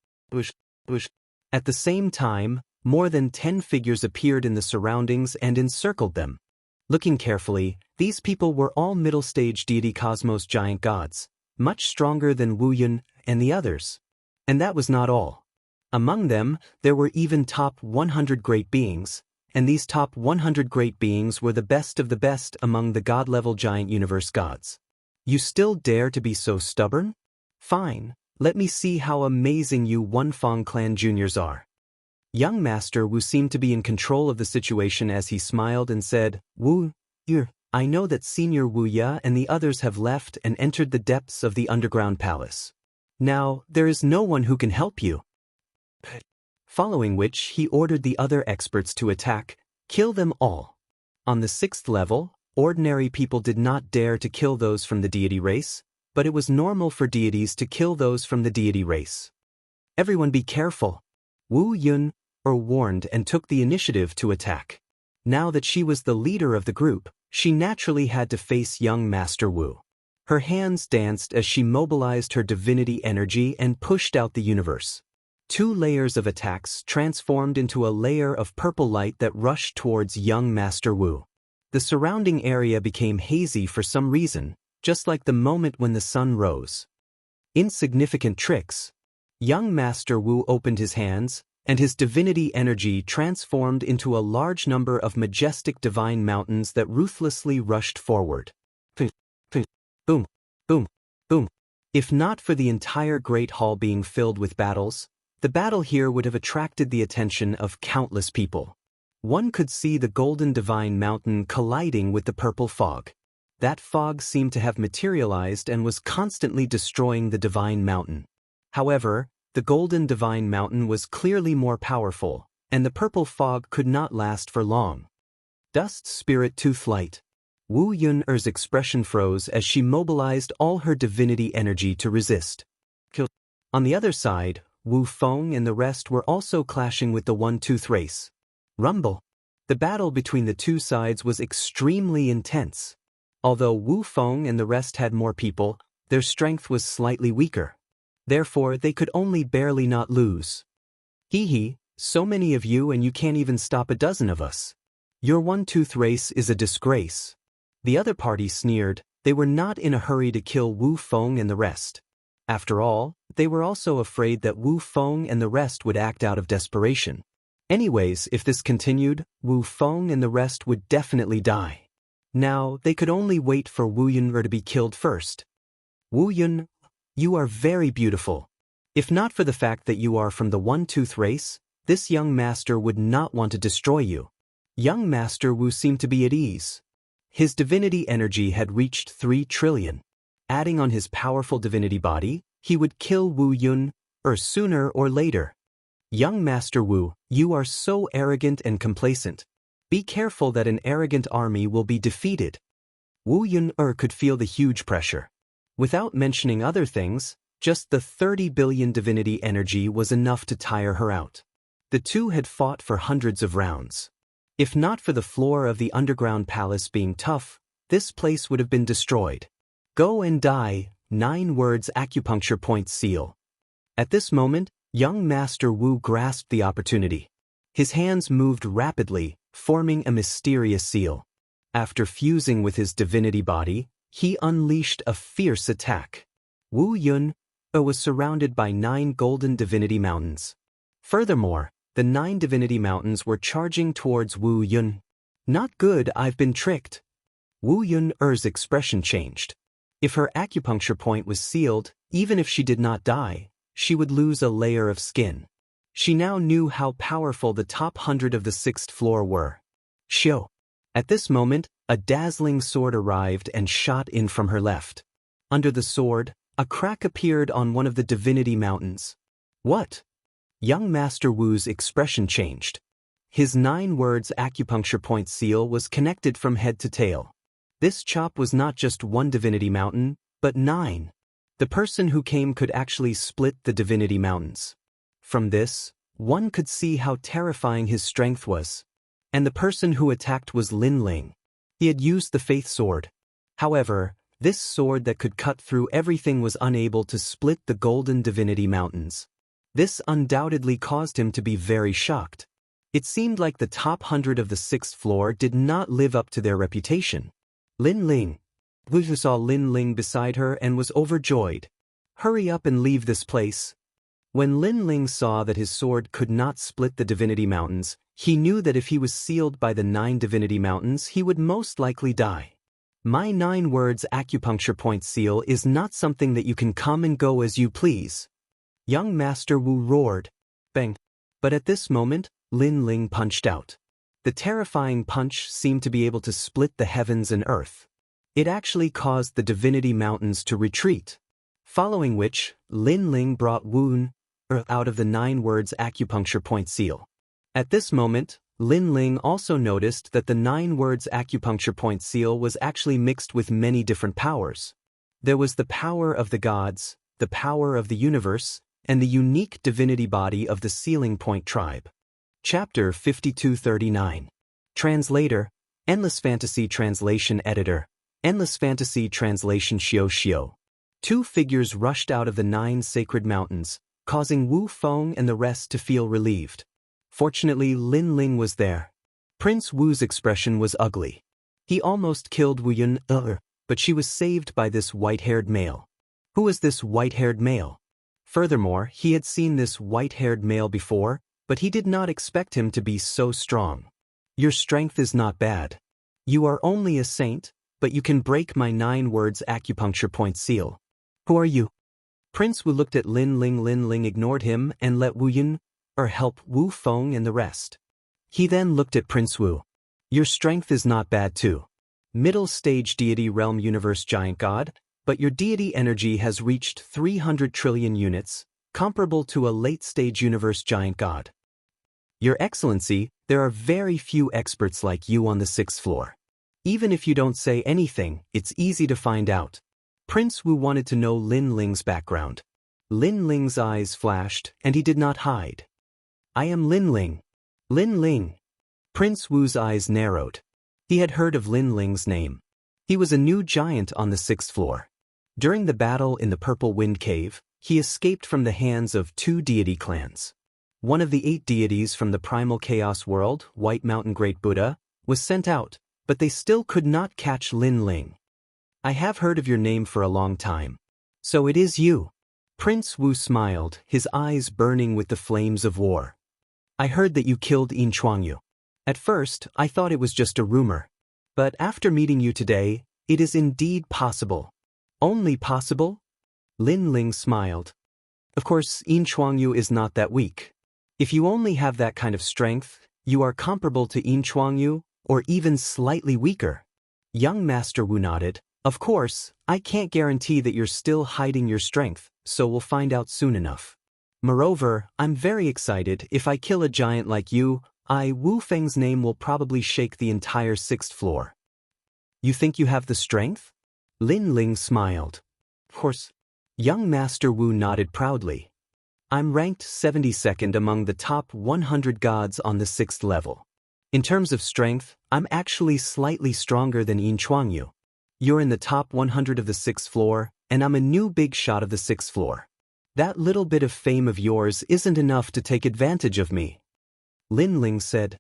At the same time, more than 10 figures appeared in the surroundings and encircled them. Looking carefully, these people were all middle-stage deity cosmos giant gods, much stronger than Wu Yun and the others. And that was not all. Among them, there were even top 100 great beings, and these top 100 great beings were the best of the best among the god-level giant universe gods. You still dare to be so stubborn? Fine, let me see how amazing you Wunfeng clan juniors are. Young Master Wu seemed to be in control of the situation as he smiled and said, "Wu, I know that Senior Wu Ya and the others have left and entered the depths of the underground palace. Now, there is no one who can help you." Following which, he ordered the other experts to attack, kill them all. On the 6th level, ordinary people did not dare to kill those from the deity race, but it was normal for deities to kill those from the deity race. "Everyone be careful." Wu Yun warned and took the initiative to attack. Now that she was the leader of the group, she naturally had to face young Master Wu. Her hands danced as she mobilized her divinity energy and pushed out the universe. 2 layers of attacks transformed into a layer of purple light that rushed towards young Master Wu. The surrounding area became hazy for some reason, just like the moment when the sun rose. Insignificant tricks. Young Master Wu opened his hands, and his divinity energy transformed into a large number of majestic divine mountains that ruthlessly rushed forward. Boom, boom, boom. If not for the entire Great Hall being filled with battles, the battle here would have attracted the attention of countless people. One could see the golden divine mountain colliding with the purple fog. That fog seemed to have materialized and was constantly destroying the divine mountain. However, the golden divine mountain was clearly more powerful, and the purple fog could not last for long. Dust Spirit Tooth Light. Wu Yun's expression froze as she mobilized all her divinity energy to resist. On the other side, Wu Feng and the rest were also clashing with the One-Tooth race. Rumble. The battle between the 2 sides was extremely intense. Although Wu Feng and the rest had more people, their strength was slightly weaker. Therefore, they could only barely not lose. So many of you and you can't even stop a dozen of us. Your One-Tooth race is a disgrace. The other party sneered. They were not in a hurry to kill Wu Feng and the rest. After all, they were also afraid that Wu Feng and the rest would act out of desperation. Anyways, if this continued, Wu Feng and the rest would definitely die. Now, they could only wait for Wu Yun to be killed first. Wu Yun, you are very beautiful. If not for the fact that you are from the One-Tooth race, this young master would not want to destroy you. Young Master Wu seemed to be at ease. His divinity energy had reached 3 trillion. Adding on his powerful divinity body, he would kill Wu Yun, sooner or later. Young Master Wu, you are so arrogant and complacent. Be careful that an arrogant army will be defeated. Wu Yun could feel the huge pressure. Without mentioning other things, just the 30 billion divinity energy was enough to tire her out. The two had fought for hundreds of rounds. If not for the floor of the underground palace being tough, this place would have been destroyed. Go and die, 9 words acupuncture point seal. At this moment, young Master Wu grasped the opportunity. His hands moved rapidly, forming a mysterious seal. After fusing with his divinity body, he unleashed a fierce attack. Wu Yun was surrounded by 9 golden divinity mountains. Furthermore, the 9 divinity mountains were charging towards Wu Yun. Not good, I've been tricked. Wu Yun's expression changed. If her acupuncture point was sealed, even if she did not die, she would lose a layer of skin. She now knew how powerful the top 100 of the 6th floor were. Shio. At this moment, a dazzling sword arrived and shot in from her left. Under the sword, a crack appeared on one of the divinity mountains. What? Young Master Wu's expression changed. His 9 words acupuncture point seal was connected from head to tail. This chop was not just one divinity mountain, but 9. The person who came could actually split the divinity mountains. From this, one could see how terrifying his strength was. And the person who attacked was Lin Ling. He had used the faith sword. However, this sword that could cut through everything was unable to split the golden divinity mountains. This undoubtedly caused him to be very shocked. It seemed like the top 100 of the 6th floor did not live up to their reputation. Lin Ling. Wu saw Lin Ling beside her and was overjoyed. Hurry up and leave this place. When Lin Ling saw that his sword could not split the divinity mountains, he knew that if he was sealed by the 9 divinity mountains, he would most likely die. My 9 words acupuncture point seal is not something that you can come and go as you please. Young Master Wu roared. Bang. But at this moment, Lin Ling punched out. The terrifying punch seemed to be able to split the heavens and earth. It actually caused the divinity mountains to retreat. Following which, Lin Ling brought Wu out of the 9 words acupuncture point seal. At this moment, Lin Ling also noticed that the 9 words acupuncture point seal was actually mixed with many different powers. There was the power of the gods, the power of the universe, and the unique divinity body of the Sealing Point tribe. Chapter 5239. Translator, Endless Fantasy Translation Editor, Endless Fantasy Translation Xianxia. 2 figures rushed out of the 9 sacred mountains, causing Wu Feng and the rest to feel relieved. Fortunately, Lin Ling was there. Prince Wu's expression was ugly. He almost killed Wu Yun, but she was saved by this white-haired male. Who was this white-haired male? Furthermore, he had seen this white-haired male before, but he did not expect him to be so strong. Your strength is not bad. You are only a saint, but you can break my 9 words acupuncture point seal. Who are you? Prince Wu looked at Lin Ling. Lin Ling ignored him and let Wu Yun help Wu Feng and the rest. He then looked at Prince Wu. Your strength is not bad too. Middle stage deity realm universe giant god, but your deity energy has reached 300 trillion units, comparable to a late-stage universe giant god. Your Excellency, there are very few experts like you on the 6th floor. Even if you don't say anything, it's easy to find out. Prince Wu wanted to know Lin Ling's background. Lin Ling's eyes flashed, and he did not hide. I am Lin Ling. Lin Ling. Prince Wu's eyes narrowed. He had heard of Lin Ling's name. He was a new giant on the 6th floor. During the battle in the Purple Wind Cave, he escaped from the hands of 2 deity clans. One of the 8 deities from the primal chaos world, White Mountain Great Buddha, was sent out, but they still could not catch Lin Ling. I have heard of your name for a long time. So it is you. Prince Wu smiled, his eyes burning with the flames of war. I heard that you killed Yin Chuangyu. At first, I thought it was just a rumor. But after meeting you today, it is indeed possible. Only possible? Lin Ling smiled. Of course, Yin Chuangyu is not that weak. If you only have that kind of strength, you are comparable to Yin Chuangyu, or even slightly weaker. Young Master Wu nodded. Of course, I can't guarantee that you're still hiding your strength, so we'll find out soon enough. Moreover, I'm very excited. If I kill a giant like you, Wu Feng's name will probably shake the entire 6th floor. You think you have the strength? Lin Ling smiled. Of course. Young Master Wu nodded proudly. I'm ranked 72nd among the top 100 gods on the 6th level. In terms of strength, I'm actually slightly stronger than Yin Chuangyu. You're in the top 100 of the 6th floor, and I'm a new big shot of the 6th floor. That little bit of fame of yours isn't enough to take advantage of me. Lin Ling said.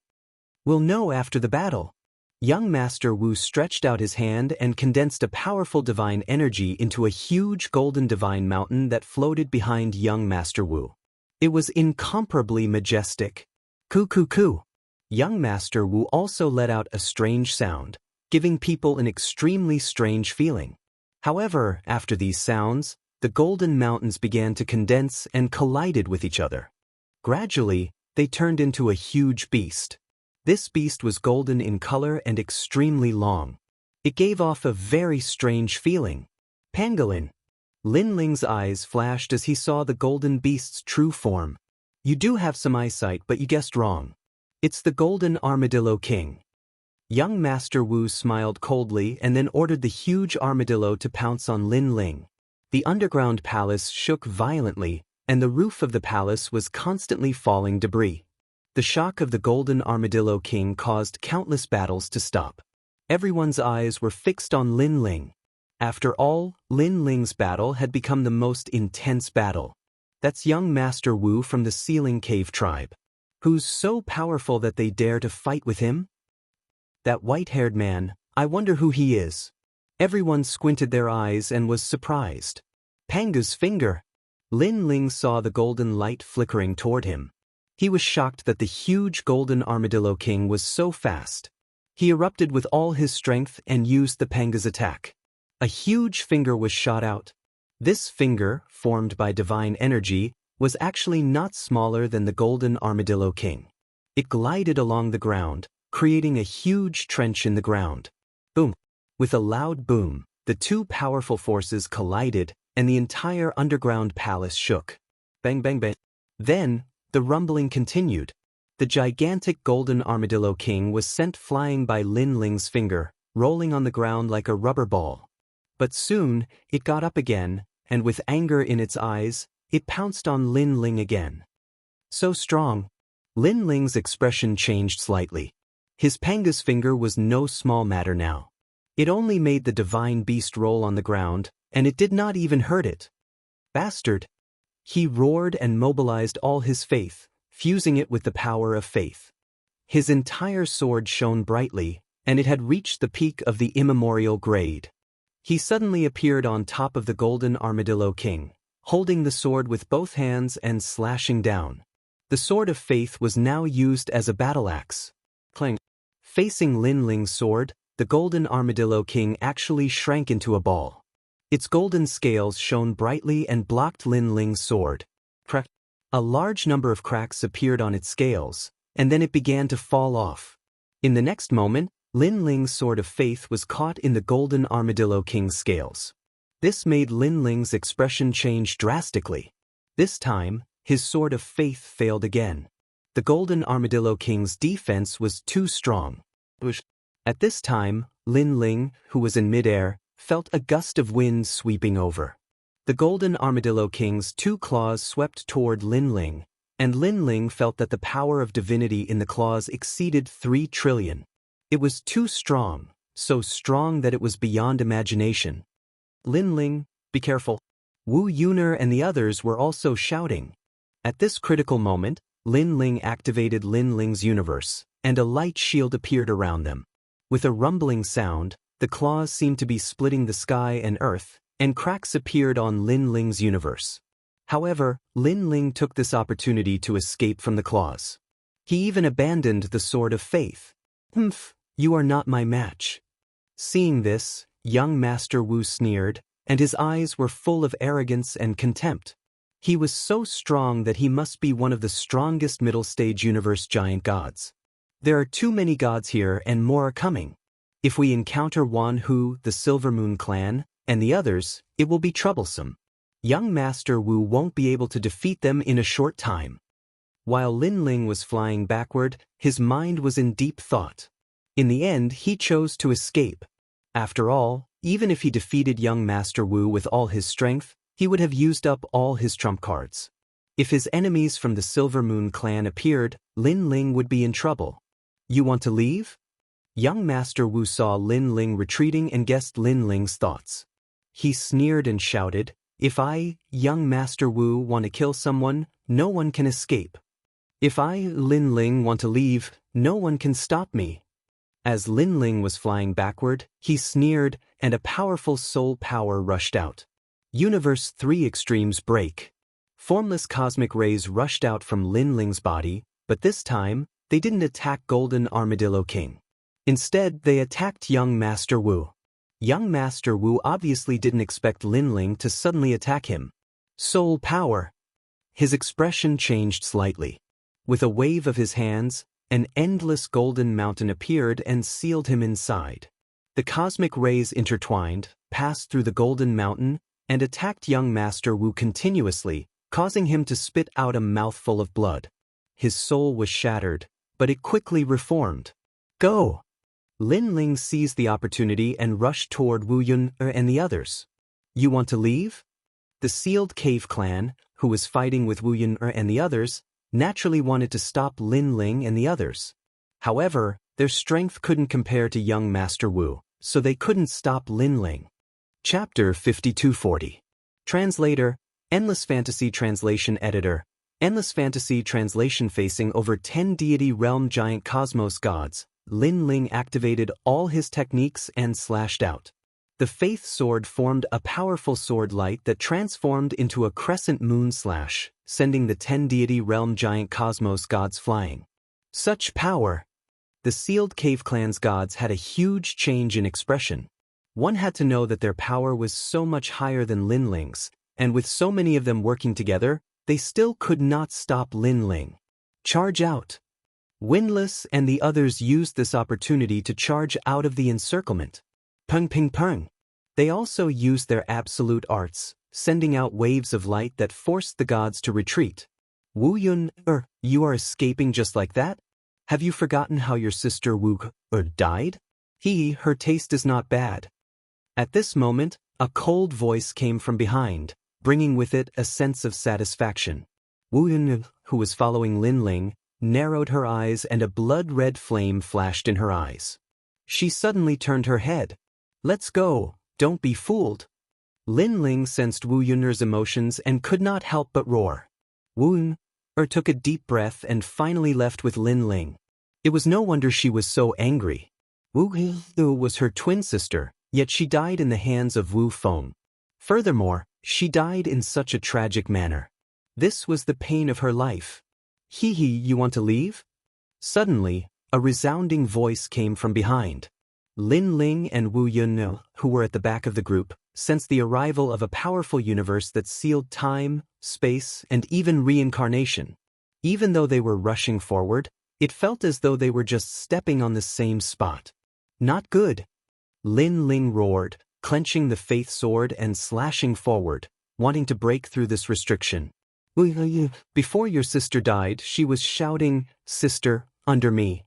We'll know after the battle. Young Master Wu stretched out his hand and condensed a powerful divine energy into a huge golden divine mountain that floated behind young Master Wu. It was incomparably majestic. Coo coo coo. Young Master Wu also let out a strange sound, giving people an extremely strange feeling. However, after these sounds, the golden mountains began to condense and collided with each other. Gradually, they turned into a huge beast. This beast was golden in color and extremely long. It gave off a very strange feeling. Pangolin. Lin Ling's eyes flashed as he saw the golden beast's true form. You do have some eyesight, but you guessed wrong. It's the golden armadillo king. Young Master Wu smiled coldly and then ordered the huge armadillo to pounce on Lin Ling. The underground palace shook violently, and the roof of the palace was constantly falling debris. The shock of the golden armadillo king caused countless battles to stop. Everyone's eyes were fixed on Lin Ling. After all, Lin Ling's battle had become the most intense battle. That's young Master Wu from the Ceiling Cave tribe. Who's so powerful that they dare to fight with him? That white-haired man, I wonder who he is. Everyone squinted their eyes and was surprised. Panga's finger. Lin Ling saw the golden light flickering toward him. He was shocked that the huge golden armadillo king was so fast. He erupted with all his strength and used the Panga's attack. A huge finger was shot out. This finger, formed by divine energy, was actually not smaller than the golden armadillo king. It glided along the ground, creating a huge trench in the ground. Boom! With a loud boom, the two powerful forces collided, and the entire underground palace shook. Bang bang bang. Then, the rumbling continued. The gigantic golden armadillo king was sent flying by Lin Ling's finger, rolling on the ground like a rubber ball. But soon, it got up again, and with anger in its eyes, it pounced on Lin Ling again. So strong. Lin Ling's expression changed slightly. His Panga's finger was no small matter now. It only made the divine beast roll on the ground, and it did not even hurt it. Bastard! He roared and mobilized all his faith, fusing it with the power of faith. His entire sword shone brightly, and it had reached the peak of the immemorial grade. He suddenly appeared on top of the golden armadillo king, holding the sword with both hands and slashing down. The sword of faith was now used as a battle axe. Clang! Facing Lin Ling's sword, the golden armadillo king actually shrank into a ball. Its golden scales shone brightly and blocked Lin Ling's sword. Crack! A large number of cracks appeared on its scales, and then it began to fall off. In the next moment, Lin Ling's sword of faith was caught in the golden armadillo king's scales. This made Lin Ling's expression change drastically. This time, his sword of faith failed again. The golden armadillo king's defense was too strong. At this time, Lin Ling, who was in midair, felt a gust of wind sweeping over. The golden armadillo king's two claws swept toward Lin Ling, and Lin Ling felt that the power of divinity in the claws exceeded 3 trillion. It was too strong, so strong that it was beyond imagination. Lin Ling, be careful. Wu Yuner and the others were also shouting. At this critical moment, Lin Ling activated Lin Ling's universe, and a light shield appeared around them. With a rumbling sound, the claws seemed to be splitting the sky and earth, and cracks appeared on Lin Ling's universe. However, Lin Ling took this opportunity to escape from the claws. He even abandoned the sword of faith. Humph, you are not my match. Seeing this, young Master Wu sneered, and his eyes were full of arrogance and contempt. He was so strong that he must be one of the strongest middle-stage universe giant gods. There are too many gods here and more are coming. If we encounter Wan Hu, the Silver Moon clan, and the others, it will be troublesome. Young Master Wu won't be able to defeat them in a short time. While Lin Ling was flying backward, his mind was in deep thought. In the end, he chose to escape. After all, even if he defeated young Master Wu with all his strength, he would have used up all his trump cards. If his enemies from the Silver Moon clan appeared, Lin Ling would be in trouble. You want to leave? Young Master Wu saw Lin Ling retreating and guessed Lin Ling's thoughts. He sneered and shouted, "If I, young Master Wu, want to kill someone, no one can escape. If I, Lin Ling, want to leave, no one can stop me." As Lin Ling was flying backward, he sneered, and a powerful soul power rushed out. Universe 3 extremes break. Formless cosmic rays rushed out from Lin Ling's body, but this time, they didn't attack Golden Armadillo King. Instead, they attacked young Master Wu. Young Master Wu obviously didn't expect Lin Ling to suddenly attack him. Soul power. His expression changed slightly. With a wave of his hands, an endless golden mountain appeared and sealed him inside. The cosmic rays intertwined, passed through the golden mountain, and attacked young Master Wu continuously, causing him to spit out a mouthful of blood. His soul was shattered, but it quickly reformed. Go! Lin Ling seized the opportunity and rushed toward Wu Yun and the others. You want to leave? The Sealed Cave clan, who was fighting with Wu Yun and the others, naturally wanted to stop Lin Ling and the others. However, their strength couldn't compare to young Master Wu, so they couldn't stop Lin Ling. Chapter 5240. Translator, Endless Fantasy Translation Editor, Endless Fantasy Translation. Facing over 10 deity realm giant cosmos gods, Lin Ling activated all his techniques and slashed out. The Faith Sword formed a powerful sword light that transformed into a crescent moon slash, sending the 10 deity realm giant cosmos gods flying. Such power! The Sealed Cave clan's gods had a huge change in expression. One had to know that their power was so much higher than Lin Ling's, and with so many of them working together, they still could not stop Lin Ling. Charge out! Windlass and the others used this opportunity to charge out of the encirclement. Pung ping pung! They also used their absolute arts, sending out waves of light that forced the gods to retreat. Wu Yun, you are escaping just like that? Have you forgotten how your sister Wu died? Her taste is not bad. At this moment, a cold voice came from behind, bringing with it a sense of satisfaction. Wu Yun, who was following Lin Ling, narrowed her eyes and a blood-red flame flashed in her eyes. She suddenly turned her head. Let's go, don't be fooled. Lin Ling sensed Wu Yun's emotions and could not help but roar. Wu Yun took a deep breath and finally left with Lin Ling. It was no wonder she was so angry. Wu Yun was her twin sister, yet she died in the hands of Wu Feng. Furthermore, she died in such a tragic manner. This was the pain of her life. You want to leave? Suddenly, a resounding voice came from behind. Lin Ling and Wu Yun, who were at the back of the group, sensed the arrival of a powerful universe that sealed time, space, and even reincarnation. Even though they were rushing forward, it felt as though they were just stepping on the same spot. Not good. Lin Ling roared, clenching the Faith Sword and slashing forward, wanting to break through this restriction. Before your sister died, she was shouting, "Sister, under me."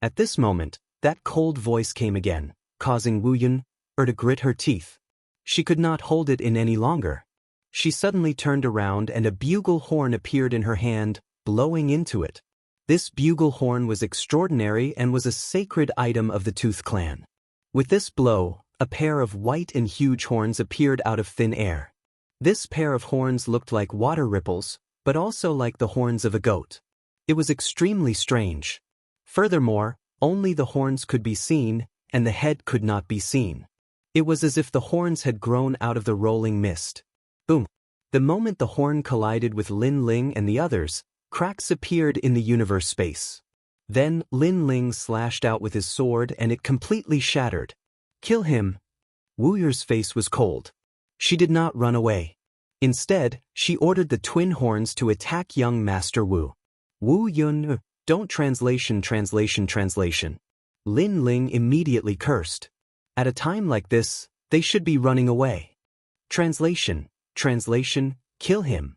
At this moment, that cold voice came again, causing Wu Yun to grit her teeth. She could not hold it in any longer. She suddenly turned around and a bugle horn appeared in her hand, blowing into it. This bugle horn was extraordinary and was a sacred item of the Tooth clan. With this blow, a pair of white and huge horns appeared out of thin air. This pair of horns looked like water ripples, but also like the horns of a goat. It was extremely strange. Furthermore, only the horns could be seen, and the head could not be seen. It was as if the horns had grown out of the rolling mist. Boom! The moment the horn collided with Lin Ling and the others, Cracks appeared in the universe space. Then Lin Ling slashed out with his sword and it completely shattered. Kill him. Wu Yu's face was cold. She did not run away. Instead, she ordered the twin horns to attack young Master Wu. Wu Yun, don't translation. Lin Ling immediately cursed. At a time like this, they should be running away. Translation, kill him.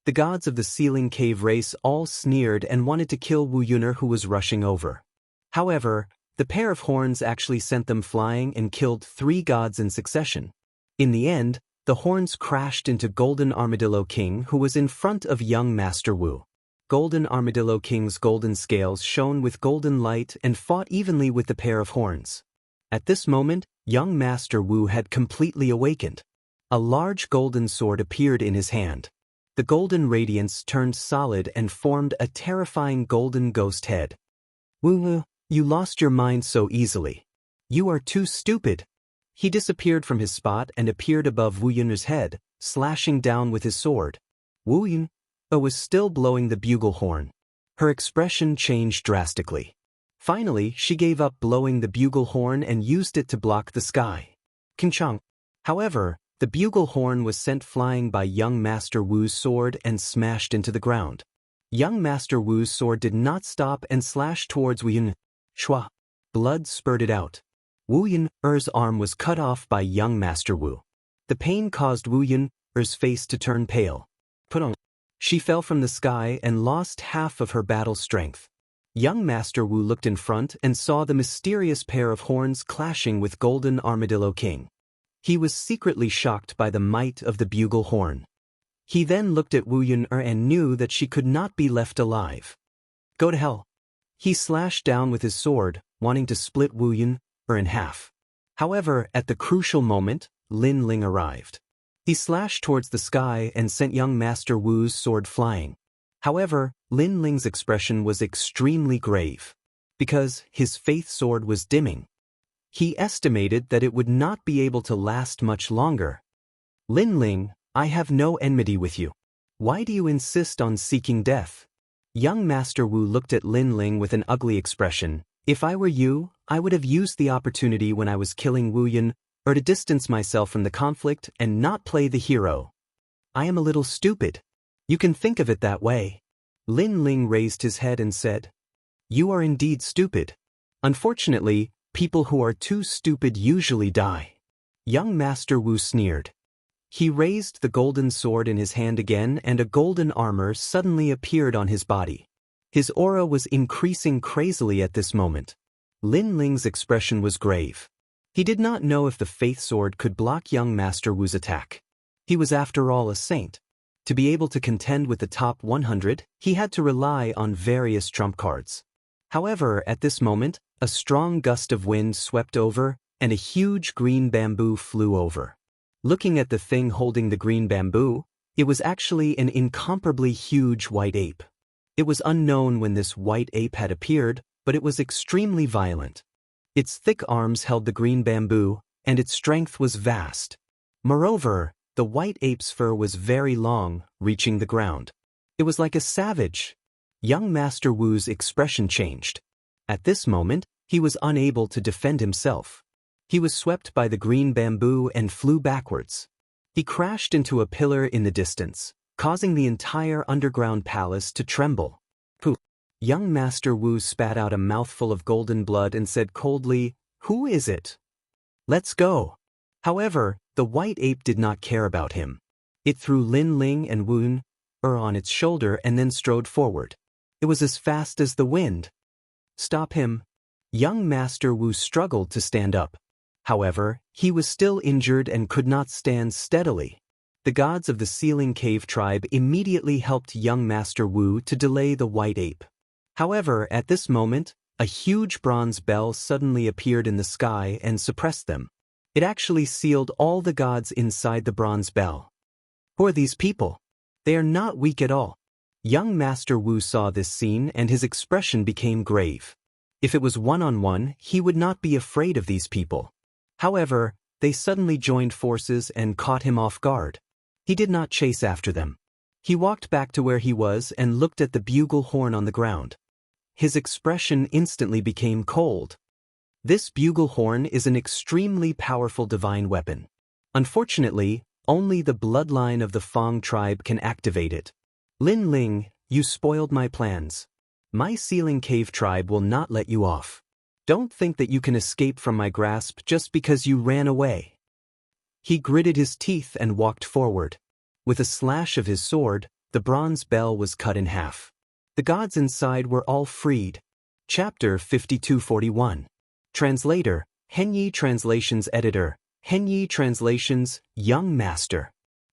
The gods of the Ceiling Cave race all sneered and wanted to kill Wu Yun who was rushing over. However, the pair of horns actually sent them flying and killed 3 gods in succession. In the end, the horns crashed into Golden Armadillo King who was in front of young Master Wu. Golden Armadillo King's golden scales shone with golden light and fought evenly with the pair of horns. At this moment, young Master Wu had completely awakened. A large golden sword appeared in his hand. The golden radiance turned solid and formed a terrifying golden ghost head. Wu, you lost your mind so easily. You are too stupid. He disappeared from his spot and appeared above Wu Yun's head, slashing down with his sword. Wu Yun was still blowing the bugle horn. Her expression changed drastically. Finally, she gave up blowing the bugle horn and used it to block the sky. Kinchang. However, the bugle horn was sent flying by young Master Wu's sword and smashed into the ground. Young Master Wu's sword did not stop and slashed towards Wu Yun. Shua. Blood spurted out. Wu Yun's arm was cut off by young Master Wu. The pain caused Wu Yun's face to turn pale. Putong. She fell from the sky and lost half of her battle strength. Young Master Wu looked in front and saw the mysterious pair of horns clashing with Golden Armadillo King. He was secretly shocked by the might of the bugle horn. He then looked at Wu Yun and knew that she could not be left alive. Go to hell. He slashed down with his sword, wanting to split Wu Yun in half. However, at the crucial moment, Lin Ling arrived. He slashed towards the sky and sent young Master Wu's sword flying. However, Lin Ling's expression was extremely grave. Because his faith sword was dimming. He estimated that it would not be able to last much longer. Lin Ling, I have no enmity with you. Why do you insist on seeking death? Young Master Wu looked at Lin Ling with an ugly expression. If I were you, I would have used the opportunity when I was killing Wu Yun, or to distance myself from the conflict and not play the hero. I am a little stupid. You can think of it that way. Lin Ling raised his head and said, You are indeed stupid. Unfortunately, people who are too stupid usually die. Young Master Wu sneered. He raised the golden sword in his hand again and a golden armor suddenly appeared on his body. His aura was increasing crazily at this moment. Lin Ling's expression was grave. He did not know if the faith sword could block young Master Wu's attack. He was after all a saint. To be able to contend with the top 100, he had to rely on various trump cards. However, at this moment, a strong gust of wind swept over, and a huge green bamboo flew over. Looking at the thing holding the green bamboo, it was actually an incomparably huge white ape. It was unknown when this white ape had appeared, but it was extremely violent. Its thick arms held the green bamboo, and its strength was vast. Moreover, the white ape's fur was very long, reaching the ground. It was like a savage. Young Master Wu's expression changed. At this moment, he was unable to defend himself. He was swept by the green bamboo and flew backwards. He crashed into a pillar in the distance, causing the entire underground palace to tremble. Pooh! Young Master Wu spat out a mouthful of golden blood and said coldly, Who is it? Let's go. However, the white ape did not care about him. It threw Lin Ling and Wu Yun on its shoulder and then strode forward. It was as fast as the wind. Stop him. Young Master Wu struggled to stand up. However, he was still injured and could not stand steadily. The gods of the Ceiling Cave tribe immediately helped young Master Wu to delay the white ape. However, at this moment, a huge bronze bell suddenly appeared in the sky and suppressed them. It actually sealed all the gods inside the bronze bell. Who are these people? They are not weak at all. Young Master Wu saw this scene and his expression became grave. If it was one-on-one, he would not be afraid of these people. However, they suddenly joined forces and caught him off guard. He did not chase after them. He walked back to where he was and looked at the bugle horn on the ground. His expression instantly became cold. This bugle horn is an extremely powerful divine weapon. Unfortunately, only the bloodline of the Fang tribe can activate it. Lin Ling, you spoiled my plans. My Sealing Cave tribe will not let you off. Don't think that you can escape from my grasp just because you ran away. He gritted his teeth and walked forward. With a slash of his sword, the bronze bell was cut in half. The gods inside were all freed. Chapter 5241. Translator, Henyi Translations Editor, Henyi Translations, Young Master.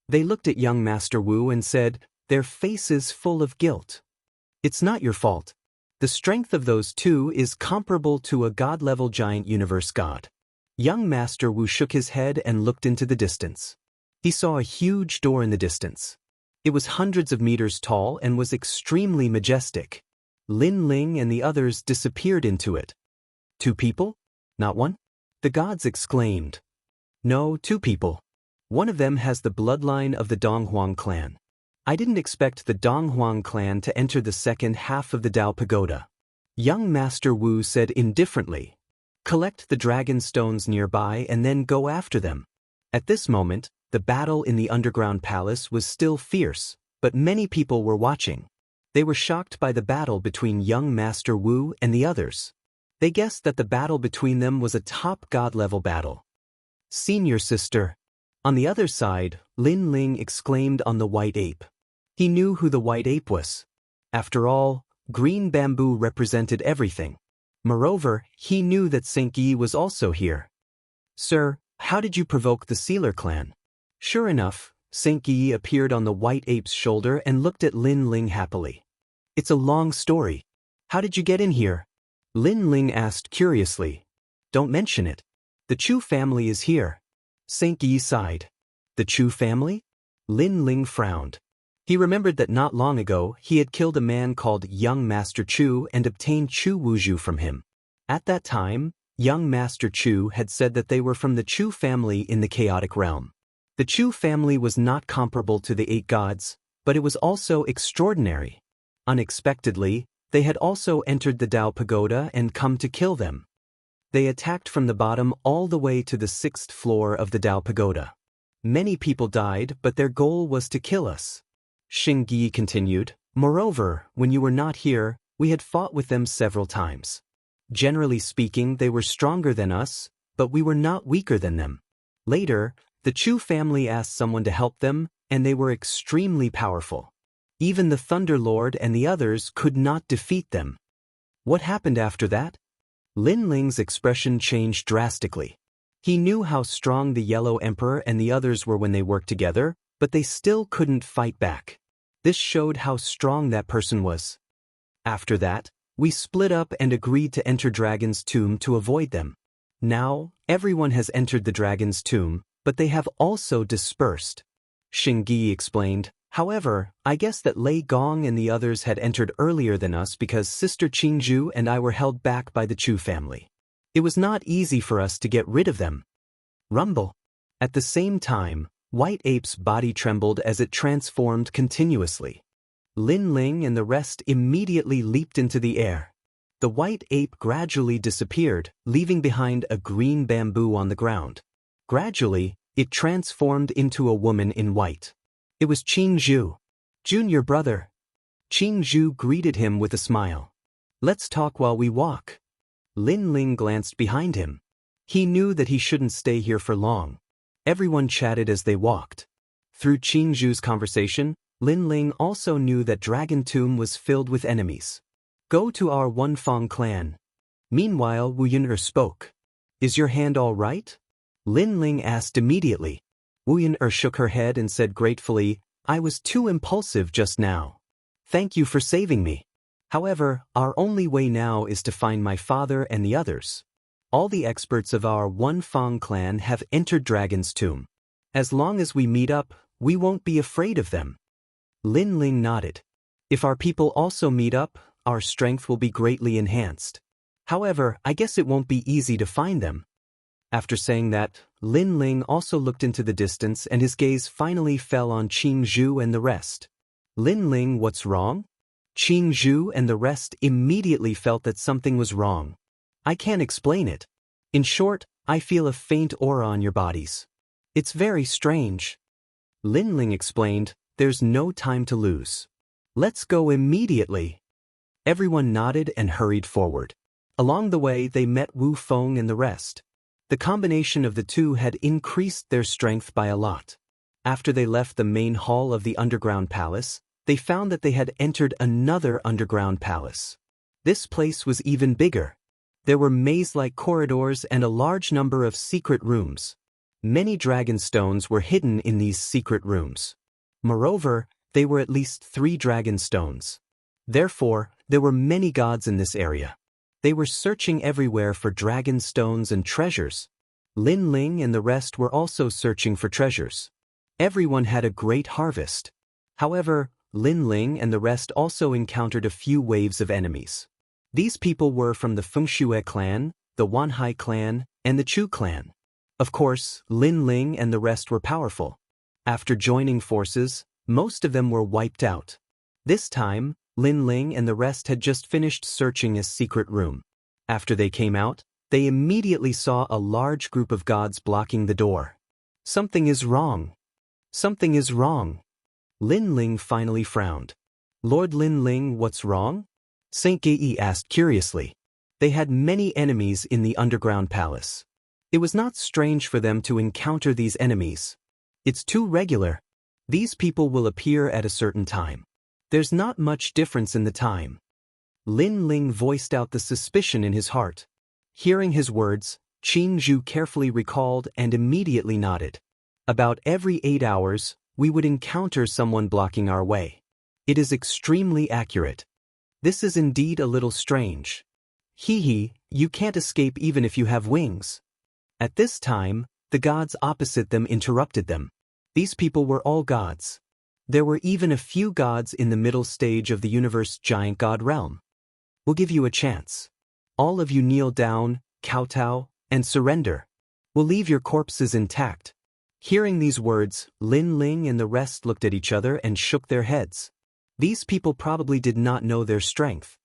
They looked at young Master Wu and said, their faces full of guilt. It's not your fault. The strength of those two is comparable to a god-level giant universe god. Young Master Wu shook his head and looked into the distance. He saw a huge door in the distance. It was hundreds of meters tall and was extremely majestic. Lin Ling and the others disappeared into it. 2 people? Not one? The gods exclaimed. No, 2 people. One of them has the bloodline of the Donghuang clan. I didn't expect the Donghuang clan to enter the second half of the Dao Pagoda. Young Master Wu said indifferently. Collect the dragon stones nearby and then go after them. At this moment, the battle in the underground palace was still fierce, but many people were watching. They were shocked by the battle between young Master Wu and the others. They guessed that the battle between them was a top god-level battle. Senior sister. On the other side, Lin Ling exclaimed on the white ape. He knew who the white ape was. After all, green bamboo represented everything. Moreover, he knew that Xianxia was also here. Sir, how did you provoke the Sealer clan? Sure enough, Xianxia appeared on the white ape's shoulder and looked at Lin Ling happily. It's a long story. How did you get in here? Lin Ling asked curiously. Don't mention it. The Chu family is here. Xianxia sighed. The Chu family? Lin Ling frowned. He remembered that not long ago he had killed a man called Young Master Chu and obtained Chu Wuzhu from him. At that time, Young Master Chu had said that they were from the Chu family in the chaotic realm. The Chu family was not comparable to the 8 gods, but it was also extraordinary. Unexpectedly, they had also entered the Dao Pagoda and come to kill them. They attacked from the bottom all the way to the 6th floor of the Dao Pagoda. Many people died, but their goal was to kill us. Xingyi continued, moreover, when you were not here, we had fought with them several times. Generally speaking, they were stronger than us, but we were not weaker than them. Later, the Chu family asked someone to help them, and they were extremely powerful. Even the Thunder Lord and the others could not defeat them. What happened after that? Lin Ling's expression changed drastically. He knew how strong the Yellow Emperor and the others were when they worked together, but they still couldn't fight back. This showed how strong that person was. After that, we split up and agreed to enter Dragon's Tomb to avoid them. Now, everyone has entered the Dragon's Tomb, but they have also dispersed. Xingyi explained, however, I guess that Lei Gong and the others had entered earlier than us because Sister Qingzhu and I were held back by the Chu family. It was not easy for us to get rid of them. Rumble. At the same time, White Ape's body trembled as it transformed continuously. Lin Ling and the rest immediately leaped into the air. The white ape gradually disappeared, leaving behind a green bamboo on the ground. Gradually, it transformed into a woman in white. It was Qingzhu, junior brother. Qingzhu greeted him with a smile. Let's talk while we walk. Lin Ling glanced behind him. He knew that he shouldn't stay here for long. Everyone chatted as they walked. Through Qingzhu's conversation, Lin Ling also knew that Dragon Tomb was filled with enemies. Go to our Wunfang clan. Meanwhile, Wu Yun'er spoke. Is your hand all right? Lin Ling asked immediately. Wu Yun'er shook her head and said gratefully, I was too impulsive just now. Thank you for saving me. However, our only way now is to find my father and the others. All the experts of our Wunfang clan have entered Dragon's Tomb. As long as we meet up, we won't be afraid of them. Lin Ling nodded. If our people also meet up, our strength will be greatly enhanced. However, I guess it won't be easy to find them. After saying that, Lin Ling also looked into the distance and his gaze finally fell on Qingzhu and the rest. Lin Ling, what's wrong? Qing Zhu and the rest immediately felt that something was wrong. I can't explain it. In short, I feel a faint aura on your bodies. It's very strange. Lin Ling explained, there's no time to lose. Let's go immediately. Everyone nodded and hurried forward. Along the way they met Wu Feng and the rest. The combination of the two had increased their strength by a lot. After they left the main hall of the underground palace, they found that they had entered another underground palace. This place was even bigger. There were maze-like corridors and a large number of secret rooms. Many dragon stones were hidden in these secret rooms. Moreover, they were at least 3 dragon stones. Therefore, there were many gods in this area. They were searching everywhere for dragon stones and treasures. Lin Ling and the rest were also searching for treasures. Everyone had a great harvest. However, Lin Ling and the rest also encountered a few waves of enemies. These people were from the Fengxue clan, the Wanhai clan, and the Chu clan. Of course, Lin Ling and the rest were powerful. After joining forces, most of them were wiped out. This time, Lin Ling and the rest had just finished searching a secret room. After they came out, they immediately saw a large group of gods blocking the door. Something is wrong. Something is wrong. Lin Ling finally frowned. Lord Lin Ling, what's wrong? Saint Gei asked curiously. They had many enemies in the underground palace. It was not strange for them to encounter these enemies. It's too regular. These people will appear at a certain time. There's not much difference in the time. Lin Ling voiced out the suspicion in his heart. Hearing his words, Qing Zhu carefully recalled and immediately nodded. About every 8 hours, we would encounter someone blocking our way. It is extremely accurate. This is indeed a little strange. Hee, you can't escape even if you have wings. At this time, the gods opposite them interrupted them. These people were all gods. There were even a few gods in the middle stage of the universe giant god realm. We'll give you a chance. All of you kneel down, kowtow, and surrender. We'll leave your corpses intact. Hearing these words, Lin Ling and the rest looked at each other and shook their heads. These people probably did not know their strength.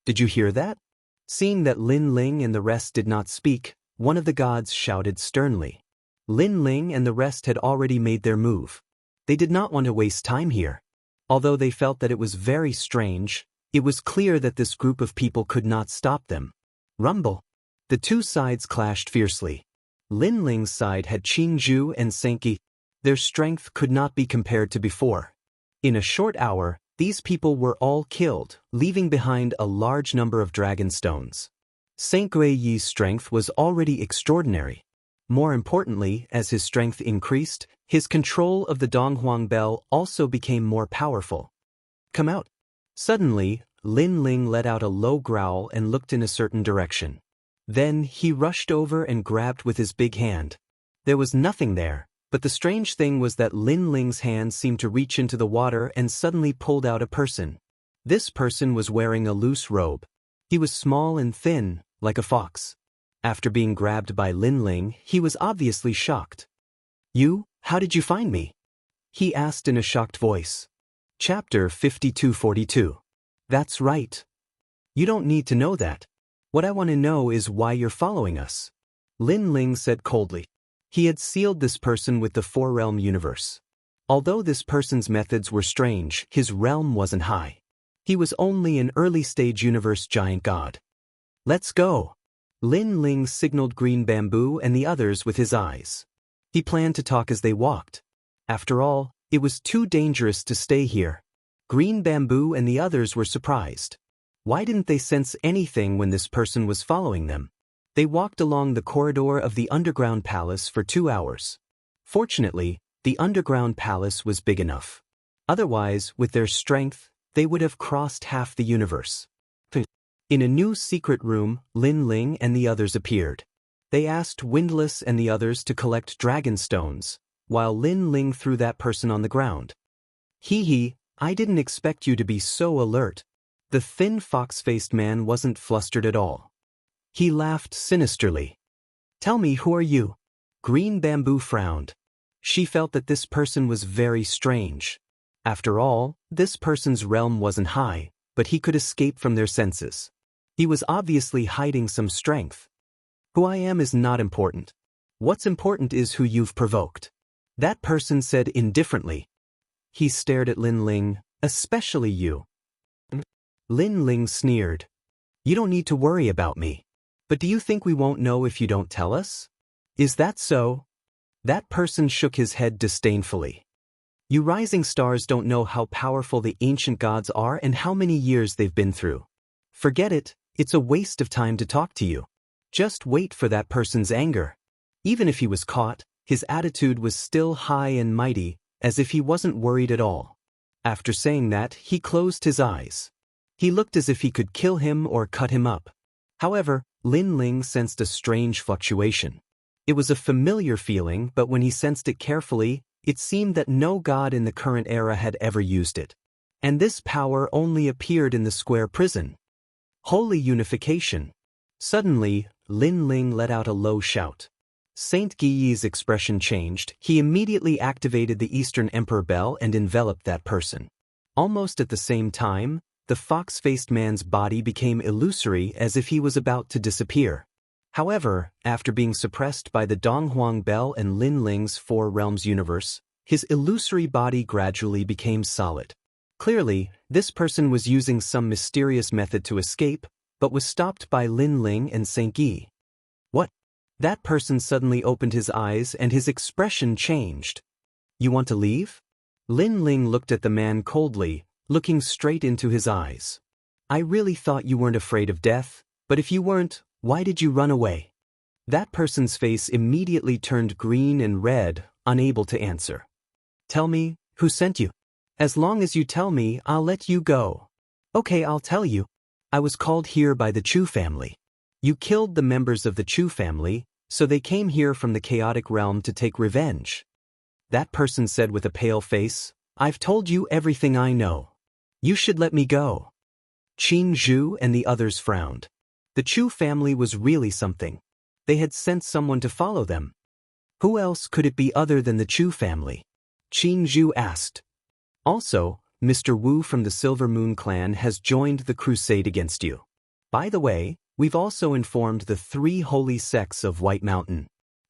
Did you hear that? Seeing that Lin Ling and the rest did not speak, one of the gods shouted sternly. Lin Ling and the rest had already made their move. They did not want to waste time here. Although they felt that it was very strange, it was clear that this group of people could not stop them. Rumble. The two sides clashed fiercely. Lin Ling's side had Qing Zhu and Sankey. Their strength could not be compared to before. In a short hour, these people were all killed, leaving behind a large number of dragon stones. Saint Guiyi's strength was already extraordinary. More importantly, as his strength increased, his control of the Donghuang Bell also became more powerful. Come out. Suddenly, Lin Ling let out a low growl and looked in a certain direction. Then he rushed over and grabbed with his big hand. There was nothing there, but the strange thing was that Lin Ling's hand seemed to reach into the water and suddenly pulled out a person. This person was wearing a loose robe. He was small and thin, like a fox. After being grabbed by Lin Ling, he was obviously shocked. You, how did you find me? He asked in a shocked voice. Chapter 5242. That's right. You don't need to know that. What I want to know is why you're following us. Lin Ling said coldly. He had sealed this person with the four-realm universe. Although this person's methods were strange, his realm wasn't high. He was only an early-stage universe giant god. Let's go. Lin Ling signaled Green Bamboo and the others with his eyes. He planned to talk as they walked. After all, it was too dangerous to stay here. Green Bamboo and the others were surprised. Why didn't they sense anything when this person was following them? They walked along the corridor of the underground palace for 2 hours. Fortunately, the underground palace was big enough. Otherwise, with their strength, they would have crossed half the universe. In a new secret room, Lin Ling and the others appeared. They asked Windless and the others to collect dragon stones, while Lin Ling threw that person on the ground. Hee, I didn't expect you to be so alert. The thin fox-faced man wasn't flustered at all. He laughed sinisterly. Tell me, who are you? Green Bamboo frowned. She felt that this person was very strange. After all, this person's realm wasn't high, but he could escape from their senses. He was obviously hiding some strength. Who I am is not important. What's important is who you've provoked. That person said indifferently. He stared at Lin Ling, especially you. Lin Ling sneered. You don't need to worry about me. But do you think we won't know if you don't tell us? Is that so? That person shook his head disdainfully. You rising stars don't know how powerful the ancient gods are and how many years they've been through. Forget it, it's a waste of time to talk to you. Just wait for that person's anger. Even if he was caught, his attitude was still high and mighty, as if he wasn't worried at all. After saying that, he closed his eyes. He looked as if he could kill him or cut him up. However, Lin Ling sensed a strange fluctuation. It was a familiar feeling, but when he sensed it carefully, it seemed that no god in the current era had ever used it. And this power only appeared in the square prison. Holy unification. Suddenly, Lin Ling let out a low shout. Saint Gui's expression changed. He immediately activated the Eastern Emperor Bell and enveloped that person. Almost at the same time, the fox-faced man's body became illusory as if he was about to disappear. However, after being suppressed by the Donghuang Bell and Lin Ling's Four Realms universe, his illusory body gradually became solid. Clearly, this person was using some mysterious method to escape, but was stopped by Lin Ling and Saint Gui. What? That person suddenly opened his eyes and his expression changed. You want to leave? Lin Ling looked at the man coldly, looking straight into his eyes. I really thought you weren't afraid of death, but if you weren't, why did you run away? That person's face immediately turned green and red, unable to answer. Tell me, who sent you? As long as you tell me, I'll let you go. Okay, I'll tell you. I was called here by the Chu family. You killed the members of the Chu family, so they came here from the chaotic realm to take revenge. That person said with a pale face, I've told you everything I know. You should let me go. Qin Zhu and the others frowned. The Chu family was really something. They had sent someone to follow them. Who else could it be other than the Chu family? Qin Zhu asked. Also, Mr. Wu from the Silver Moon clan has joined the crusade against you. By the way, we've also informed the 3 holy sects of White Mountain.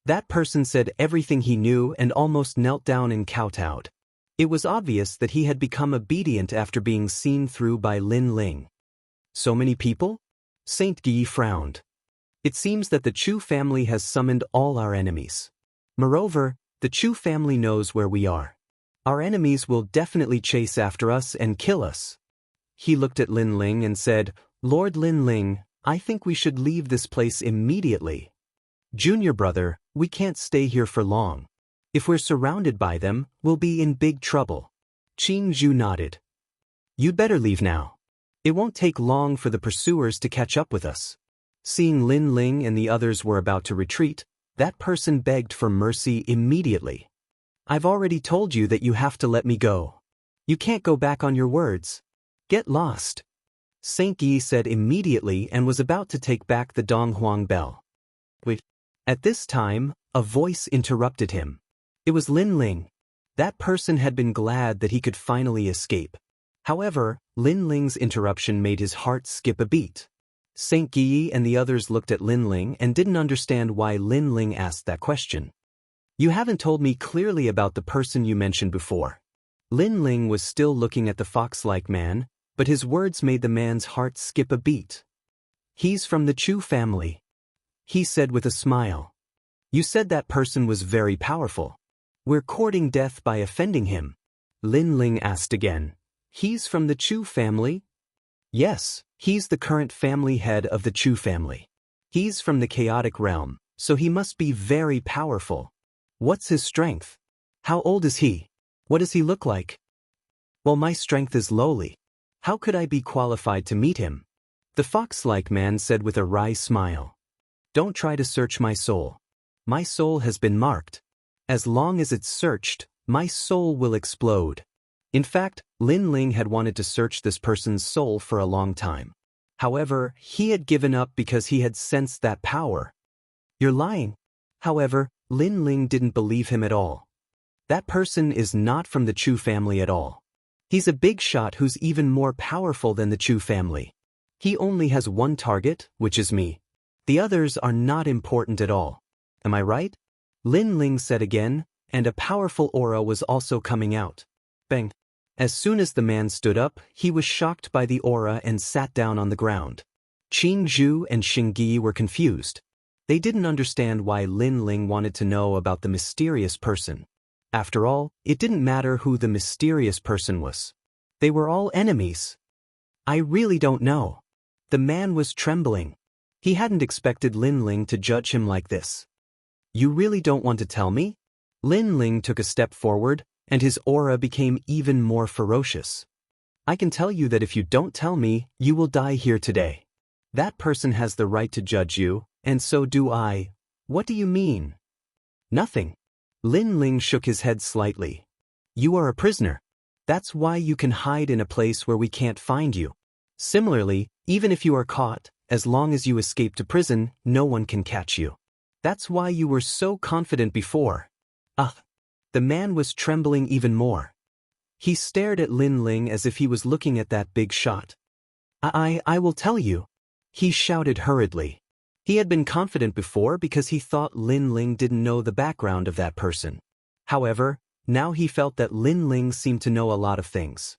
That person said everything he knew and almost knelt down and kowtowed. It was obvious that he had become obedient after being seen through by Lin Ling. So many people? Saint Gui frowned. It seems that the Chu family has summoned all our enemies. Moreover, the Chu family knows where we are. Our enemies will definitely chase after us and kill us. He looked at Lin Ling and said, Lord Lin Ling, I think we should leave this place immediately. Junior brother, we can't stay here for long. If we're surrounded by them, we'll be in big trouble. Qin Zhu nodded. You'd better leave now. It won't take long for the pursuers to catch up with us. Seeing Lin Ling and the others were about to retreat, that person begged for mercy immediately. I've already told you that you have to let me go. You can't go back on your words. Get lost. Saint Gui said immediately and was about to take back the Donghuang Bell. Wait. At this time, a voice interrupted him. It was Lin Ling. That person had been glad that he could finally escape. However, Lin Ling's interruption made his heart skip a beat. Saint Gui and the others looked at Lin Ling and didn't understand why Lin Ling asked that question. You haven't told me clearly about the person you mentioned before. Lin Ling was still looking at the fox-like man, but his words made the man's heart skip a beat. He's from the Chu family. He said with a smile. You said that person was very powerful. We're courting death by offending him. Lin Ling asked again. He's from the Chu family? Yes, he's the current family head of the Chu family. He's from the chaotic realm, so he must be very powerful. What's his strength? How old is he? What does he look like? Well, my strength is lowly. How could I be qualified to meet him? The fox-like man said with a wry smile. Don't try to search my soul. My soul has been marked. As long as it's searched, my soul will explode. In fact, Lin Ling had wanted to search this person's soul for a long time. However, he had given up because he had sensed that power. You're lying. However, Lin Ling didn't believe him at all. That person is not from the Chu family at all. He's a big shot who's even more powerful than the Chu family. He only has one target, which is me. The others are not important at all. Am I right? Lin Ling said again, and a powerful aura was also coming out. Bang! As soon as the man stood up, he was shocked by the aura and sat down on the ground. Qin Zhu and Xingyi were confused. They didn't understand why Lin Ling wanted to know about the mysterious person. After all, it didn't matter who the mysterious person was. They were all enemies. I really don't know. The man was trembling. He hadn't expected Lin Ling to judge him like this. You really don't want to tell me? Lin Ling took a step forward, and his aura became even more ferocious. I can tell you that if you don't tell me, you will die here today. That person has the right to judge you, and so do I. What do you mean? Nothing. Lin Ling shook his head slightly. You are a prisoner. That's why you can hide in a place where we can't find you. Similarly, even if you are caught, as long as you escape to prison, no one can catch you. That's why you were so confident before. The man was trembling even more. He stared at Lin Ling as if he was looking at that big shot. I will tell you. He shouted hurriedly. He had been confident before because he thought Lin Ling didn't know the background of that person. However, now he felt that Lin Ling seemed to know a lot of things.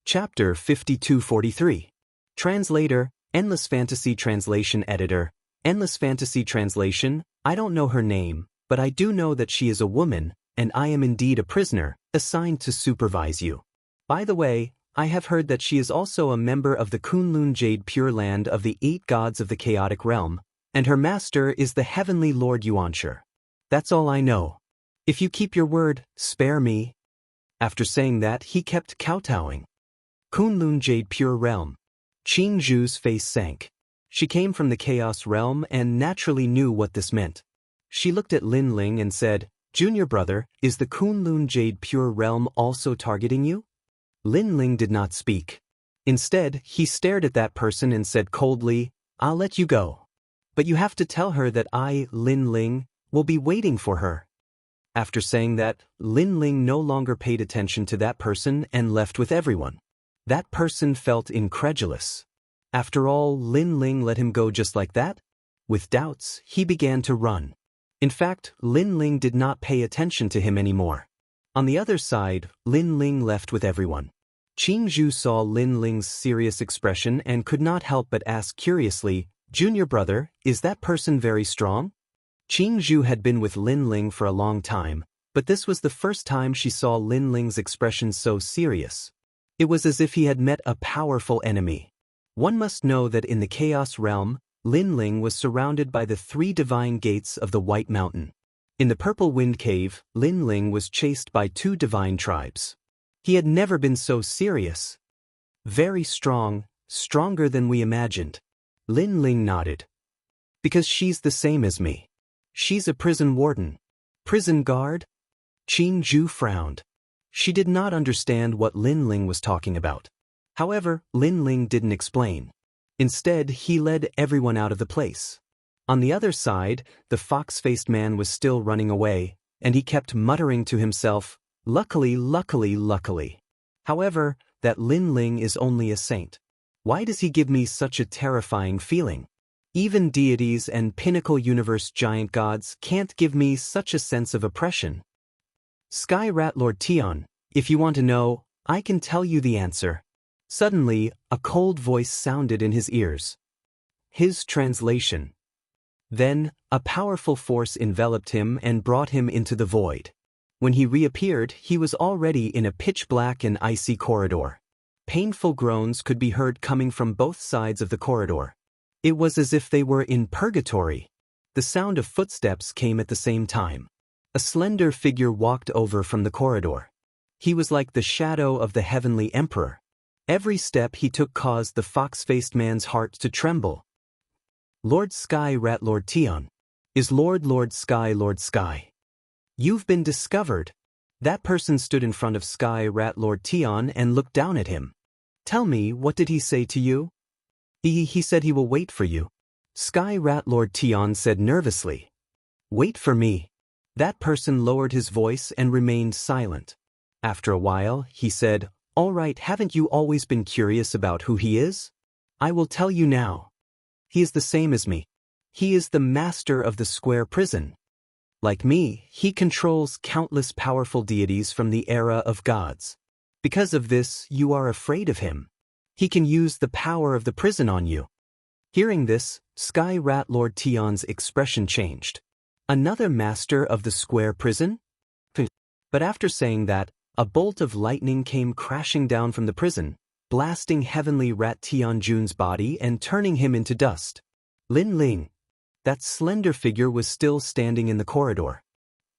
Chapter 5243. Translator, Endless Fantasy Translation Editor. Endless Fantasy Translation, I don't know her name, but I do know that she is a woman, and I am indeed a prisoner, assigned to supervise you. By the way, I have heard that she is also a member of the Kunlun Jade Pure Land of the 8 gods of the chaotic realm, and her master is the heavenly Lord Yuanshi. That's all I know. If you keep your word, spare me. After saying that, he kept kowtowing. Kunlun Jade Pure Realm. Qin Zhu's face sank. She came from the Chaos Realm and naturally knew what this meant. She looked at Lin Ling and said, Junior brother, is the Kunlun Jade Pure Realm also targeting you? Lin Ling did not speak. Instead, he stared at that person and said coldly, I'll let you go. But you have to tell her that I, Lin Ling, will be waiting for her. After saying that, Lin Ling no longer paid attention to that person and left with everyone. That person felt incredulous. After all, Lin Ling let him go just like that? With doubts, he began to run. In fact, Lin Ling did not pay attention to him anymore. On the other side, Lin Ling left with everyone. Qin Zhu saw Lin Ling's serious expression and could not help but ask curiously, Junior brother, is that person very strong? Qin Zhu had been with Lin Ling for a long time, but this was the first time she saw Lin Ling's expression so serious. It was as if he had met a powerful enemy. One must know that in the Chaos Realm, Lin Ling was surrounded by the 3 divine gates of the White Mountain. In the Purple Wind Cave, Lin Ling was chased by 2 divine tribes. He had never been so serious. Very strong, stronger than we imagined. Lin Ling nodded. Because she's the same as me. She's a prison warden. Prison guard? Qin Zhu frowned. She did not understand what Lin Ling was talking about. However, Lin Ling didn't explain. Instead, he led everyone out of the place. On the other side, the fox-faced man was still running away, and he kept muttering to himself, luckily, luckily, luckily. However, that Lin Ling is only a saint. Why does he give me such a terrifying feeling? Even deities and pinnacle universe giant gods can't give me such a sense of oppression. Sky Rat Lord Tian, if you want to know, I can tell you the answer. Suddenly, a cold voice sounded in his ears. His translation. Then, a powerful force enveloped him and brought him into the void. When he reappeared, he was already in a pitch-black and icy corridor. Painful groans could be heard coming from both sides of the corridor. It was as if they were in purgatory. The sound of footsteps came at the same time. A slender figure walked over from the corridor. He was like the shadow of the heavenly emperor. Every step he took caused the fox-faced man's heart to tremble. Lord Sky Rat Lord Tian. Is Lord Sky Lord Sky. You've been discovered. That person stood in front of Sky Rat Lord Tian and looked down at him. Tell me, what did he say to you? He said he will wait for you. Sky Rat Lord Tian said nervously. Wait for me. That person lowered his voice and remained silent. After a while, he said, All right, haven't you always been curious about who he is? I will tell you now. He is the same as me. He is the master of the square prison. Like me, he controls countless powerful deities from the era of gods. Because of this, you are afraid of him. He can use the power of the prison on you. Hearing this, Sky Rat Lord Tion's expression changed. Another master of the square prison? But after saying that, a bolt of lightning came crashing down from the prison, blasting Heavenly Rat Tion Jun's body and turning him into dust. Lin Ling. That slender figure was still standing in the corridor.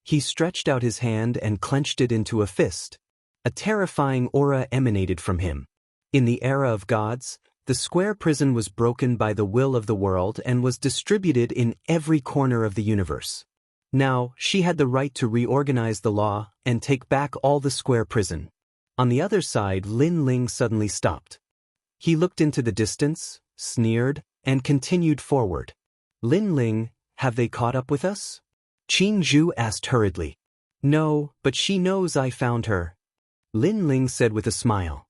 He stretched out his hand and clenched it into a fist. A terrifying aura emanated from him. In the era of gods, the square prison was broken by the will of the world and was distributed in every corner of the universe. Now, she had the right to reorganize the law and take back all the square prison. On the other side, Lin Ling suddenly stopped. He looked into the distance, sneered, and continued forward. Lin Ling, have they caught up with us? Qing Zhu asked hurriedly. No, but she knows I found her. Lin Ling said with a smile.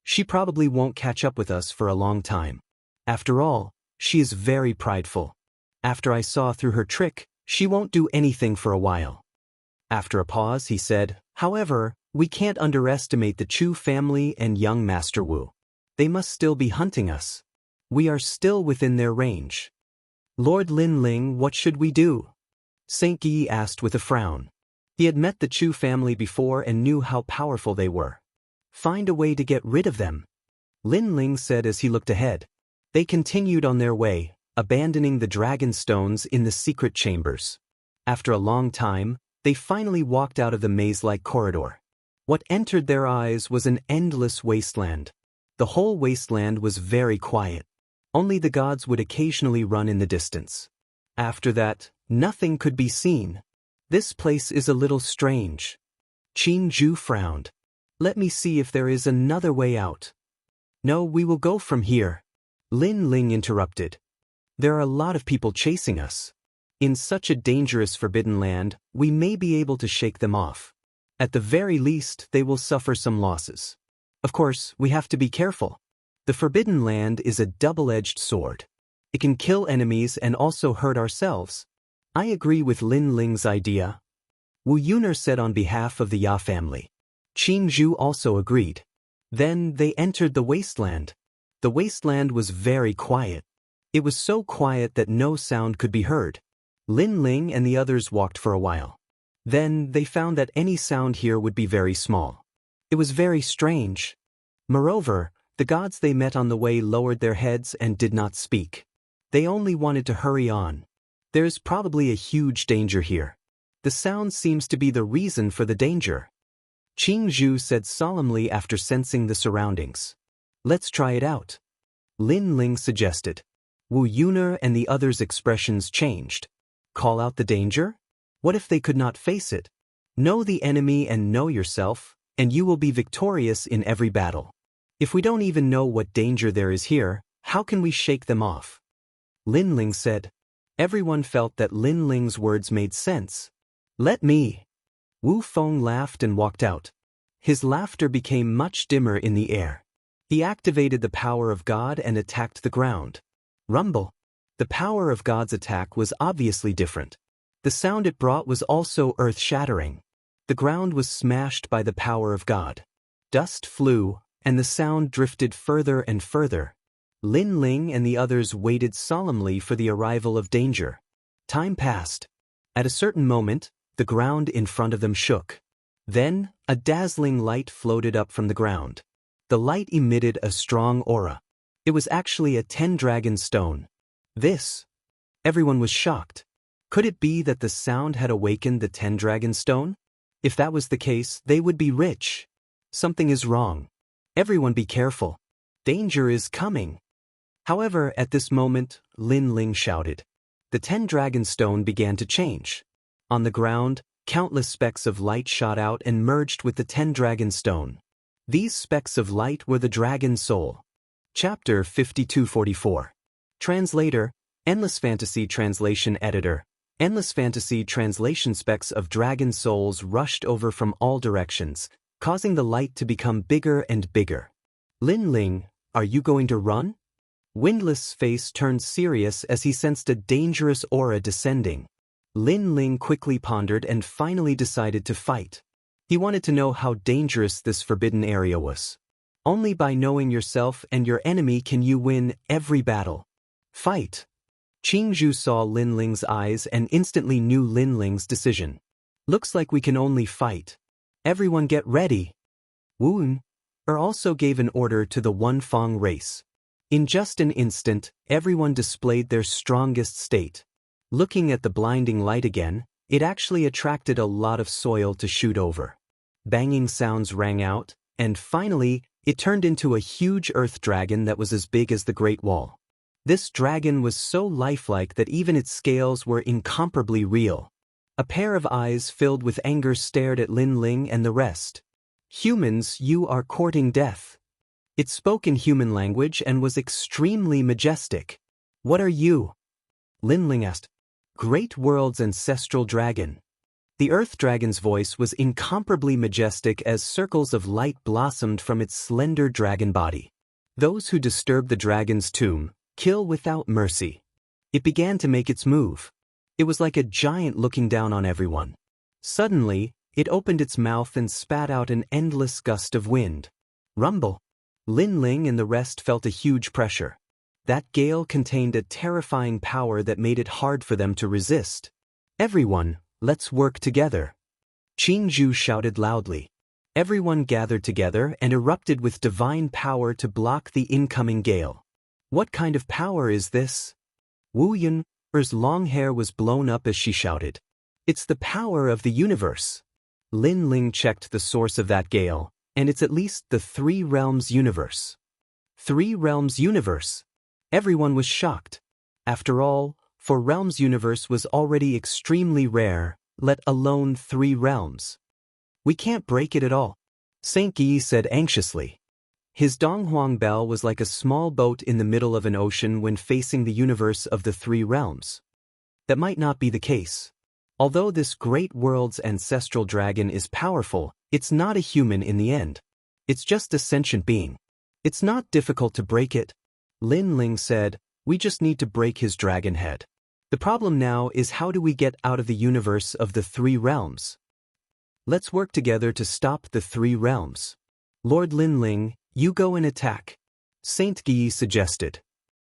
She probably won't catch up with us for a long time. After all, she is very prideful. After I saw through her trick, she won't do anything for a while. After a pause, he said, however, we can't underestimate the Chu family and young Master Wu. They must still be hunting us. We are still within their range. Lord Lin Ling, what should we do? Saint Yi asked with a frown. He had met the Chu family before and knew how powerful they were. Find a way to get rid of them. Lin Ling said as he looked ahead. They continued on their way, abandoning the dragon stones in the secret chambers. After a long time, they finally walked out of the maze-like corridor. What entered their eyes was an endless wasteland. The whole wasteland was very quiet. Only the gods would occasionally run in the distance. After that, nothing could be seen. This place is a little strange. Qing Zhu frowned. Let me see if there is another way out. No, we will go from here. Lin Ling interrupted. There are a lot of people chasing us. In such a dangerous forbidden land, we may be able to shake them off. At the very least, they will suffer some losses. Of course, we have to be careful. The forbidden land is a double-edged sword. It can kill enemies and also hurt ourselves. I agree with Lin Ling's idea. Wu Yuner said on behalf of the Ya family. Qing Zhu also agreed. Then they entered the wasteland. The wasteland was very quiet. It was so quiet that no sound could be heard. Lin Ling and the others walked for a while. Then they found that any sound here would be very small. It was very strange. Moreover, the gods they met on the way lowered their heads and did not speak. They only wanted to hurry on. There's probably a huge danger here. The sound seems to be the reason for the danger. Qing Zhu said solemnly after sensing the surroundings. Let's try it out. Lin Ling suggested. Wu Yuner and the others' expressions changed. Call out the danger? What if they could not face it? Know the enemy and know yourself, and you will be victorious in every battle. If we don't even know what danger there is here, how can we shake them off? Lin Ling said. Everyone felt that Lin Ling's words made sense. Let me. Wu Feng laughed and walked out. His laughter became much dimmer in the air. He activated the power of God and attacked the ground. Rumble. The power of God's attack was obviously different. The sound it brought was also earth-shattering. The ground was smashed by the power of God. Dust flew, and the sound drifted further and further. Lin Ling and the others waited solemnly for the arrival of danger. Time passed. At a certain moment, the ground in front of them shook. Then, a dazzling light floated up from the ground. The light emitted a strong aura. It was actually a 10-dragon stone. This. Everyone was shocked. Could it be that the sound had awakened the 10-dragon stone? If that was the case, they would be rich. Something is wrong. Everyone be careful. Danger is coming. However, at this moment, Lin Ling shouted. The 10-dragon stone began to change. On the ground, countless specks of light shot out and merged with the 10-dragon stone. These specks of light were the dragon soul. Chapter 5244. Translator, Endless Fantasy Translation Editor. Endless Fantasy Translation. Specks of dragon souls rushed over from all directions, causing the light to become bigger and bigger. Lin Ling, are you going to run? Windless' face turned serious as he sensed a dangerous aura descending. Lin Ling quickly pondered and finally decided to fight. He wanted to know how dangerous this forbidden area was. Only by knowing yourself and your enemy can you win every battle. Fight! Qingzhu saw Lin Ling's eyes and instantly knew Lin Ling's decision. Looks like we can only fight. Everyone get ready. Wu Er also gave an order to the One Fong race. In just an instant, everyone displayed their strongest state. Looking at the blinding light again, it actually attracted a lot of soil to shoot over. Banging sounds rang out, and finally, it turned into a huge earth dragon that was as big as the Great Wall. This dragon was so lifelike that even its scales were incomparably real. A pair of eyes filled with anger stared at Lin Ling and the rest. Humans, you are courting death. It spoke in human language and was extremely majestic. What are you? Lin Ling asked. Great World's ancestral dragon. The earth dragon's voice was incomparably majestic as circles of light blossomed from its slender dragon body. Those who disturb the dragon's tomb kill without mercy. It began to make its move. It was like a giant looking down on everyone. Suddenly, it opened its mouth and spat out an endless gust of wind. Rumble. Lin Ling and the rest felt a huge pressure. That gale contained a terrifying power that made it hard for them to resist. Everyone, let's work together. Qingzhu shouted loudly. Everyone gathered together and erupted with divine power to block the incoming gale. What kind of power is this? Wu Yun's long hair was blown up as she shouted. It's the power of the universe. Lin Ling checked the source of that gale, and it's at least the Three Realms universe. Three Realms universe. Everyone was shocked. After all, For Realms universe was already extremely rare, let alone 3 realms. We can't break it at all, Saint Guy said anxiously. His Donghuang bell was like a small boat in the middle of an ocean when facing the universe of the 3 realms. That might not be the case. Although this great world's ancestral dragon is powerful, it's not a human in the end. It's just a sentient being. It's not difficult to break it. Lin Ling said, we just need to break his dragon head. The problem now is how do we get out of the universe of the 3 realms? Let's work together to stop the 3 realms. Lord Lin Ling, you go and attack. Saint Guy suggested.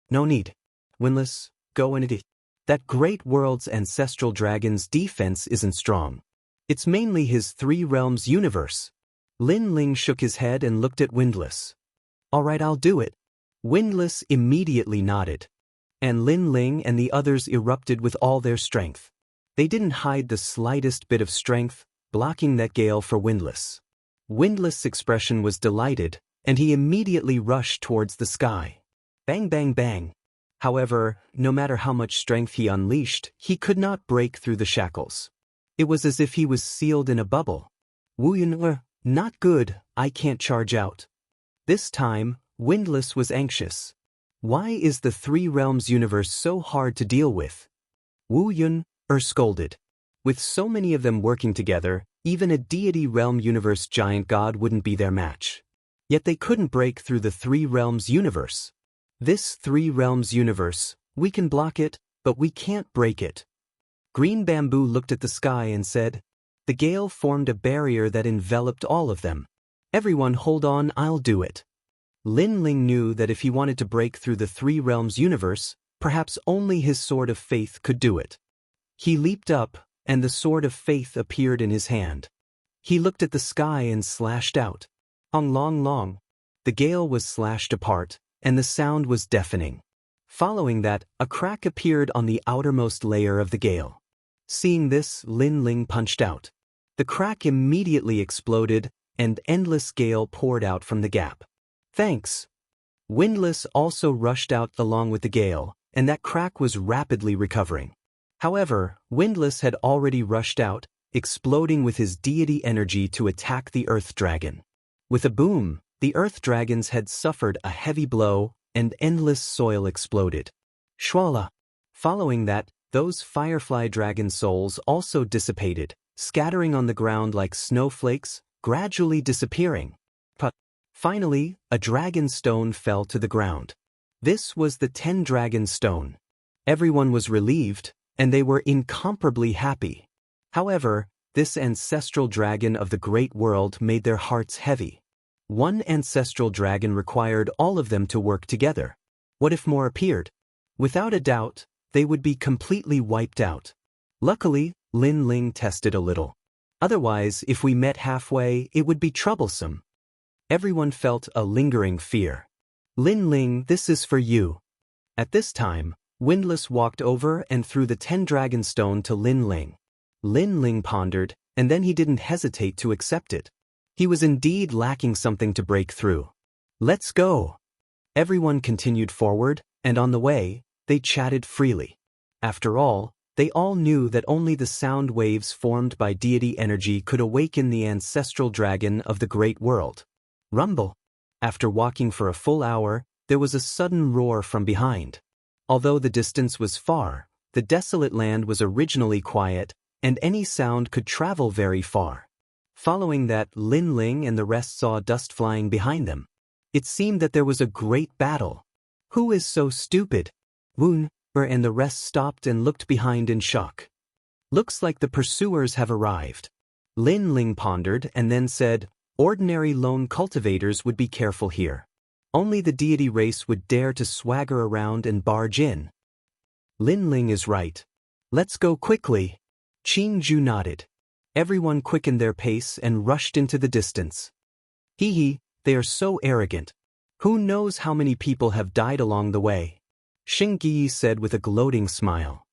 No need. Winless, go and attack. That great world's ancestral dragon's defense isn't strong. It's mainly his 3 realms universe. Lin Ling shook his head and looked at Windless. All right, I'll do it. Windless immediately nodded. And Lin Ling and the others erupted with all their strength. They didn't hide the slightest bit of strength, blocking that gale for Windless. Windless' expression was delighted, and he immediately rushed towards the sky. Bang, bang, bang. However, no matter how much strength he unleashed, he could not break through the shackles. It was as if he was sealed in a bubble. Wu Yun, not good, I can't charge out. This time, Windless was anxious. Why is the 3 realms universe so hard to deal with? Wu Yun scolded. With so many of them working together, even a deity realm universe giant god wouldn't be their match. Yet they couldn't break through the 3 realms universe. This 3 realms universe, we can block it, but we can't break it. Green Bamboo looked at the sky and said, the gale formed a barrier that enveloped all of them. Everyone hold on, I'll do it. Lin Ling knew that if he wanted to break through the 3 realms universe, perhaps only his sword of faith could do it. He leaped up, and the sword of faith appeared in his hand. He looked at the sky and slashed out. Ong long long. The gale was slashed apart, and the sound was deafening. Following that, a crack appeared on the outermost layer of the gale. Seeing this, Lin Ling punched out. The crack immediately exploded, and endless gale poured out from the gap. Thanks. Windless also rushed out along with the gale, and that crack was rapidly recovering. However, Windless had already rushed out, exploding with his deity energy to attack the Earth Dragon. With a boom, the Earth Dragons had suffered a heavy blow, and endless soil exploded. Shwala. Following that, those Firefly Dragon souls also dissipated, scattering on the ground like snowflakes, gradually disappearing. But finally, a dragon stone fell to the ground. This was the 10-dragon stone. Everyone was relieved, and they were incomparably happy. However, this ancestral dragon of the great world made their hearts heavy. One ancestral dragon required all of them to work together. What if more appeared? Without a doubt, they would be completely wiped out. Luckily, Lin Ling tested a little. Otherwise, if we met halfway, it would be troublesome. Everyone felt a lingering fear. Lin Ling, this is for you. At this time, Windless walked over and threw the 10-dragon stone to Lin Ling. Lin Ling pondered, and then he didn't hesitate to accept it. He was indeed lacking something to break through. Let's go. Everyone continued forward, and on the way, they chatted freely. After all, they all knew that only the sound waves formed by deity energy could awaken the ancestral dragon of the great world. Rumble. After walking for a full hour, there was a sudden roar from behind. Although the distance was far, the desolate land was originally quiet, and any sound could travel very far. Following that, Lin Ling and the rest saw dust flying behind them. It seemed that there was a great battle. Who is so stupid? Woon and the rest stopped and looked behind in shock. Looks like the pursuers have arrived. Lin Ling pondered and then said, ordinary lone cultivators would be careful here. Only the deity race would dare to swagger around and barge in. Lin Ling is right. Let's go quickly. Qing Ju nodded. Everyone quickened their pace and rushed into the distance. Hee, they are so arrogant. Who knows how many people have died along the way? Xing Yi said with a gloating smile.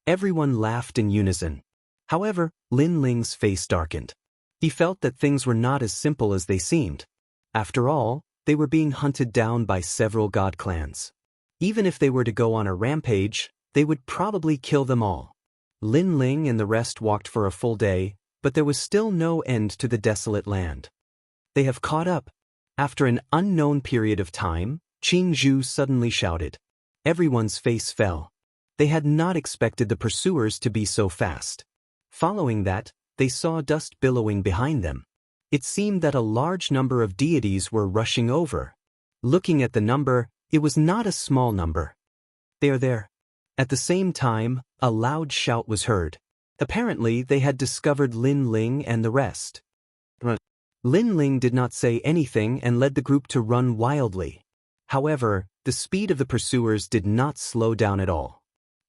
Everyone laughed in unison. However, Lin Ling's face darkened. He felt that things were not as simple as they seemed. After all, they were being hunted down by several god clans. Even if they were to go on a rampage, they would probably kill them all. Lin Ling and the rest walked for a full day, but there was still no end to the desolate land. They have caught up. After an unknown period of time, Qing Ju suddenly shouted. Everyone's face fell. They had not expected the pursuers to be so fast. Following that, they saw dust billowing behind them. It seemed that a large number of deities were rushing over. Looking at the number, it was not a small number. They are there. At the same time, a loud shout was heard. Apparently, they had discovered Lin Ling and the rest. Lin Ling did not say anything and led the group to run wildly. However, the speed of the pursuers did not slow down at all.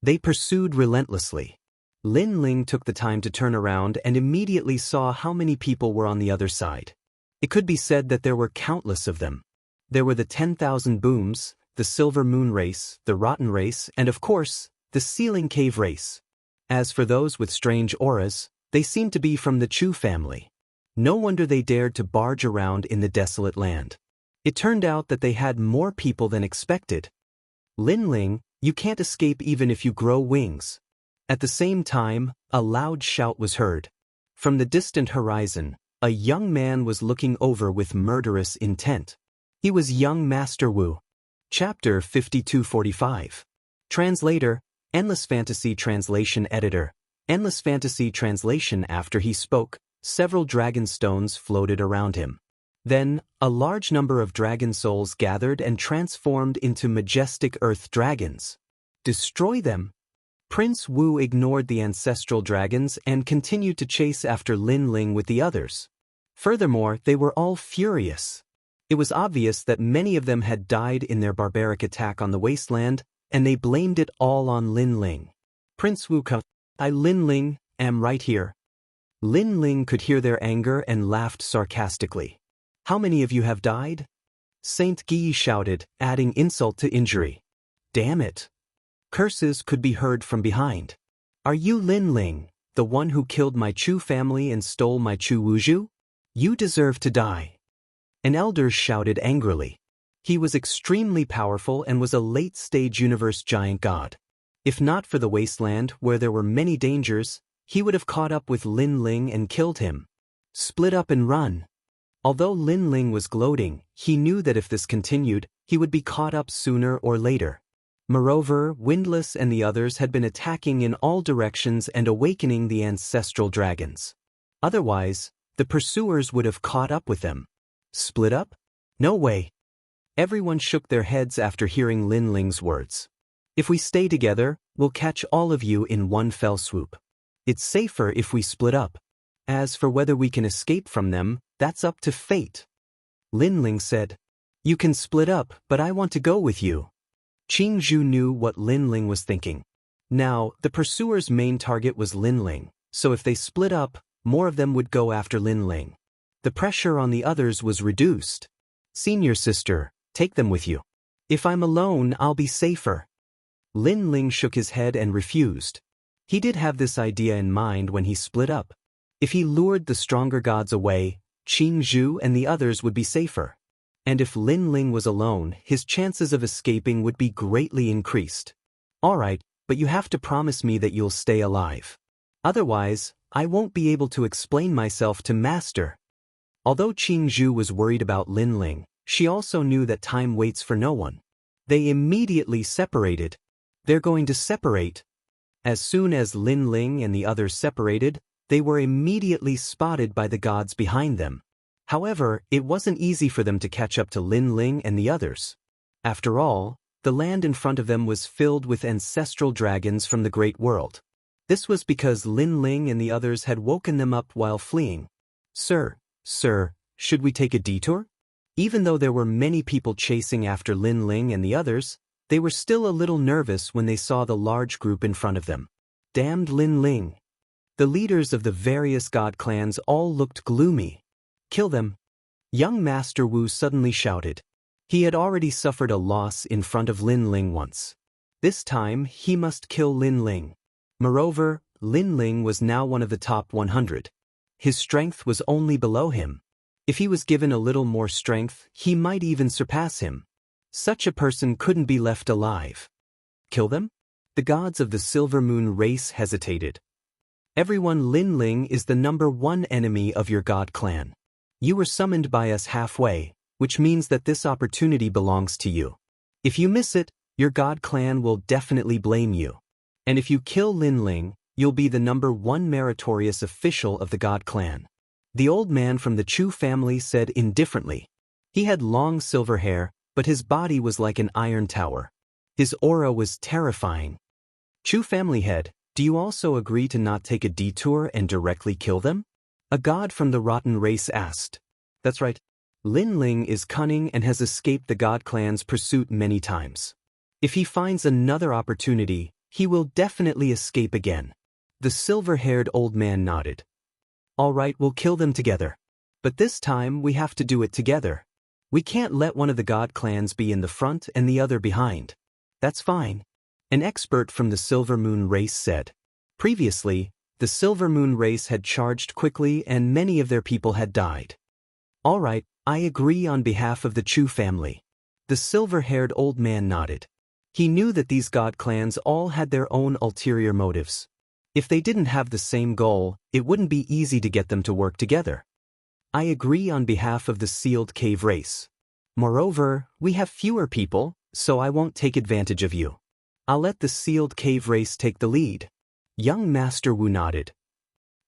They pursued relentlessly. Lin Ling took the time to turn around and immediately saw how many people were on the other side. It could be said that there were countless of them. There were the 10,000 Booms, the Silver Moon race, the Rotten race, and of course, the Ceiling Cave race. As for those with strange auras, they seemed to be from the Chu family. No wonder they dared to barge around in the desolate land. It turned out that they had more people than expected. Lin Ling, you can't escape even if you grow wings. At the same time, a loud shout was heard. From the distant horizon, a young man was looking over with murderous intent. He was young Master Wu. Chapter 5245. Translator, Endless Fantasy Translation Editor. Endless Fantasy Translation. After he spoke, several dragon stones floated around him. Then, a large number of dragon souls gathered and transformed into majestic earth dragons. Destroy them. Prince Wu ignored the ancestral dragons and continued to chase after Lin Ling with the others. Furthermore, they were all furious. It was obvious that many of them had died in their barbaric attack on the wasteland, and they blamed it all on Lin Ling. Prince Wu, I Lin Ling, am right here. Lin Ling could hear their anger and laughed sarcastically. How many of you have died? Saint Guy shouted, adding insult to injury. Damn it. Curses could be heard from behind. Are you Lin Ling, the one who killed my Chu family and stole my Chu Wuju? You deserve to die. An elder shouted angrily. He was extremely powerful and was a late-stage universe giant god. If not for the wasteland where there were many dangers, he would have caught up with Lin Ling and killed him. Split up and run. Although Lin Ling was gloating, he knew that if this continued, he would be caught up sooner or later. Moreover, Windless and the others had been attacking in all directions and awakening the ancestral dragons. Otherwise, the pursuers would have caught up with them. Split up? No way. Everyone shook their heads after hearing Lin Ling's words. If we stay together, we'll catch all of you in one fell swoop. It's safer if we split up. As for whether we can escape from them, that's up to fate. Lin Ling said. You can split up, but I want to go with you. Qing Zhu knew what Lin Ling was thinking. Now, the pursuers' main target was Lin Ling, so if they split up, more of them would go after Lin Ling. The pressure on the others was reduced. Senior sister, take them with you. If I'm alone, I'll be safer. Lin Ling shook his head and refused. He did have this idea in mind when he split up. If he lured the stronger gods away, Qing Zhu and the others would be safer. And if Lin Ling was alone, his chances of escaping would be greatly increased. All right, but you have to promise me that you'll stay alive. Otherwise, I won't be able to explain myself to Master. Although Qing Zhu was worried about Lin Ling, she also knew that time waits for no one. They immediately separated. They're going to separate. As soon as Lin Ling and the others separated, they were immediately spotted by the gods behind them. However, it wasn't easy for them to catch up to Lin Ling and the others. After all, the land in front of them was filled with ancestral dragons from the Great World. This was because Lin Ling and the others had woken them up while fleeing. Sir, should we take a detour? Even though there were many people chasing after Lin Ling and the others, they were still a little nervous when they saw the large group in front of them. Damned Lin Ling. The leaders of the various god clans all looked gloomy. Kill them. Young Master Wu suddenly shouted. He had already suffered a loss in front of Lin Ling once. This time, he must kill Lin Ling. Moreover, Lin Ling was now one of the top 100. His strength was only below him. If he was given a little more strength, he might even surpass him. Such a person couldn't be left alive. Kill them? The gods of the Silver Moon race hesitated. Everyone, Lin Ling is the #1 enemy of your god clan. You were summoned by us halfway, which means that this opportunity belongs to you. If you miss it, your god clan will definitely blame you. And if you kill Lin Ling, you'll be the #1 meritorious official of the god clan. The old man from the Chu family said indifferently. He had long silver hair, but his body was like an iron tower. His aura was terrifying. Chu family head, do you also agree to not take a detour and directly kill them? A god from the rotten race asked. That's right. Lin Ling is cunning and has escaped the god clan's pursuit many times. If he finds another opportunity, he will definitely escape again. The silver-haired old man nodded. All right, we'll kill them together. But this time we have to do it together. We can't let one of the god clans be in the front and the other behind. That's fine. An expert from the Silver Moon race said. Previously, the Silver Moon race had charged quickly and many of their people had died. All right, I agree on behalf of the Chu family. The silver-haired old man nodded. He knew that these god clans all had their own ulterior motives. If they didn't have the same goal, it wouldn't be easy to get them to work together. I agree on behalf of the Sealed Cave race. Moreover, we have fewer people, so I won't take advantage of you. I'll let the Sealed Cave race take the lead. Young Master Wu nodded.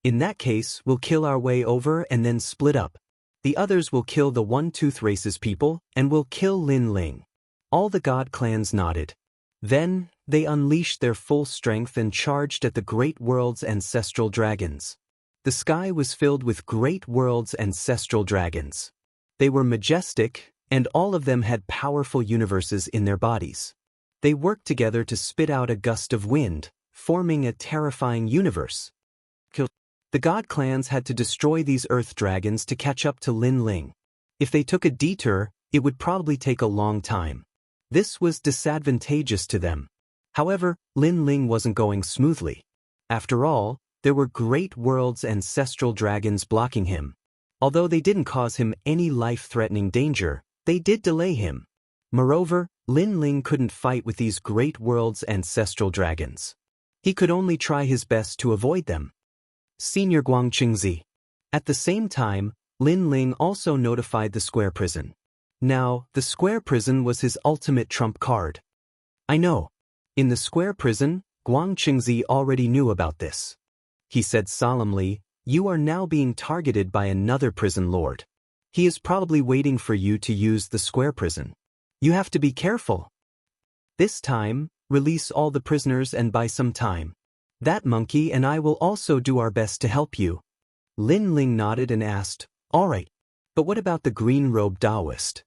In that case, we'll kill our way over and then split up. The others will kill the One-Tooth race's people, and will kill Lin Ling. All the god clans nodded. Then, they unleashed their full strength and charged at the Great World's ancestral dragons. The sky was filled with Great World's ancestral dragons. They were majestic, and all of them had powerful universes in their bodies. They worked together to spit out a gust of wind, forming a terrifying universe. The god clans had to destroy these earth dragons to catch up to Lin Ling. If they took a detour, it would probably take a long time. This was disadvantageous to them. However, Lin Ling wasn't going smoothly. After all, there were Great World's ancestral dragons blocking him. Although they didn't cause him any life-threatening danger, they did delay him. Moreover, Lin Ling couldn't fight with these Great World's ancestral dragons. He could only try his best to avoid them. Senior Guangqingzi. At the same time, Lin Ling also notified the square prison. Now, the square prison was his ultimate trump card. I know. In the square prison, Guangqingzi already knew about this. He said solemnly, You are now being targeted by another prison lord. He is probably waiting for you to use the square prison. You have to be careful. This time, release all the prisoners and buy some time. That monkey and I will also do our best to help you." Lin Ling nodded and asked, "All right, but what about the green-robed Taoist?"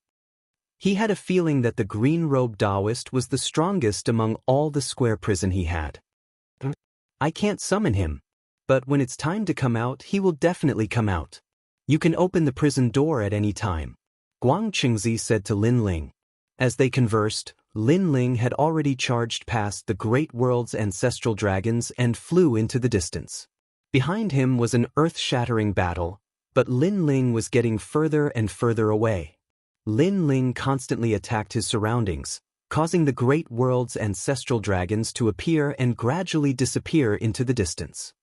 He had a feeling that the green-robed Taoist was the strongest among all the square prison he had. "I can't summon him, but when it's time to come out, he will definitely come out. You can open the prison door at any time," Guang Qingzi said to Lin Ling. As they conversed, Lin Ling had already charged past the great world's ancestral dragons and flew into the distance. Behind him was an earth-shattering battle, but Lin Ling was getting further and further away. Lin Ling constantly attacked his surroundings, causing the great world's ancestral dragons to appear and gradually disappear into the distance.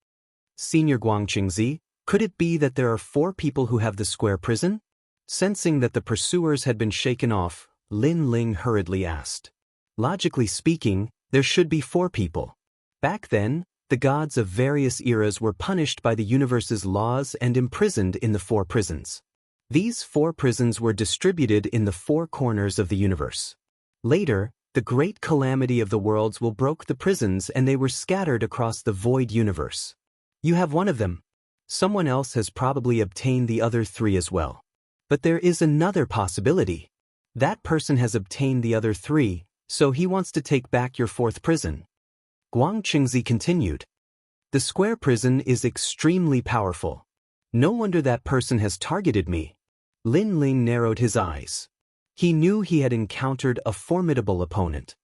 "Senior Guang Qingzi, could it be that there are 4 people who have the square prison?" Sensing that the pursuers had been shaken off, Lin Ling hurriedly asked. "Logically speaking, there should be 4 people. Back then, the gods of various eras were punished by the universe's laws and imprisoned in the 4 prisons. These 4 prisons were distributed in the 4 corners of the universe. Later, the great calamity of the worlds will broke the prisons and they were scattered across the void universe. You have one of them. Someone else has probably obtained the other 3 as well. But there is another possibility. That person has obtained the other 3, so he wants to take back your 4th prison." Guang Qingzi continued. "The square prison is extremely powerful. No wonder that person has targeted me." Lin Ling narrowed his eyes. He knew he had encountered a formidable opponent.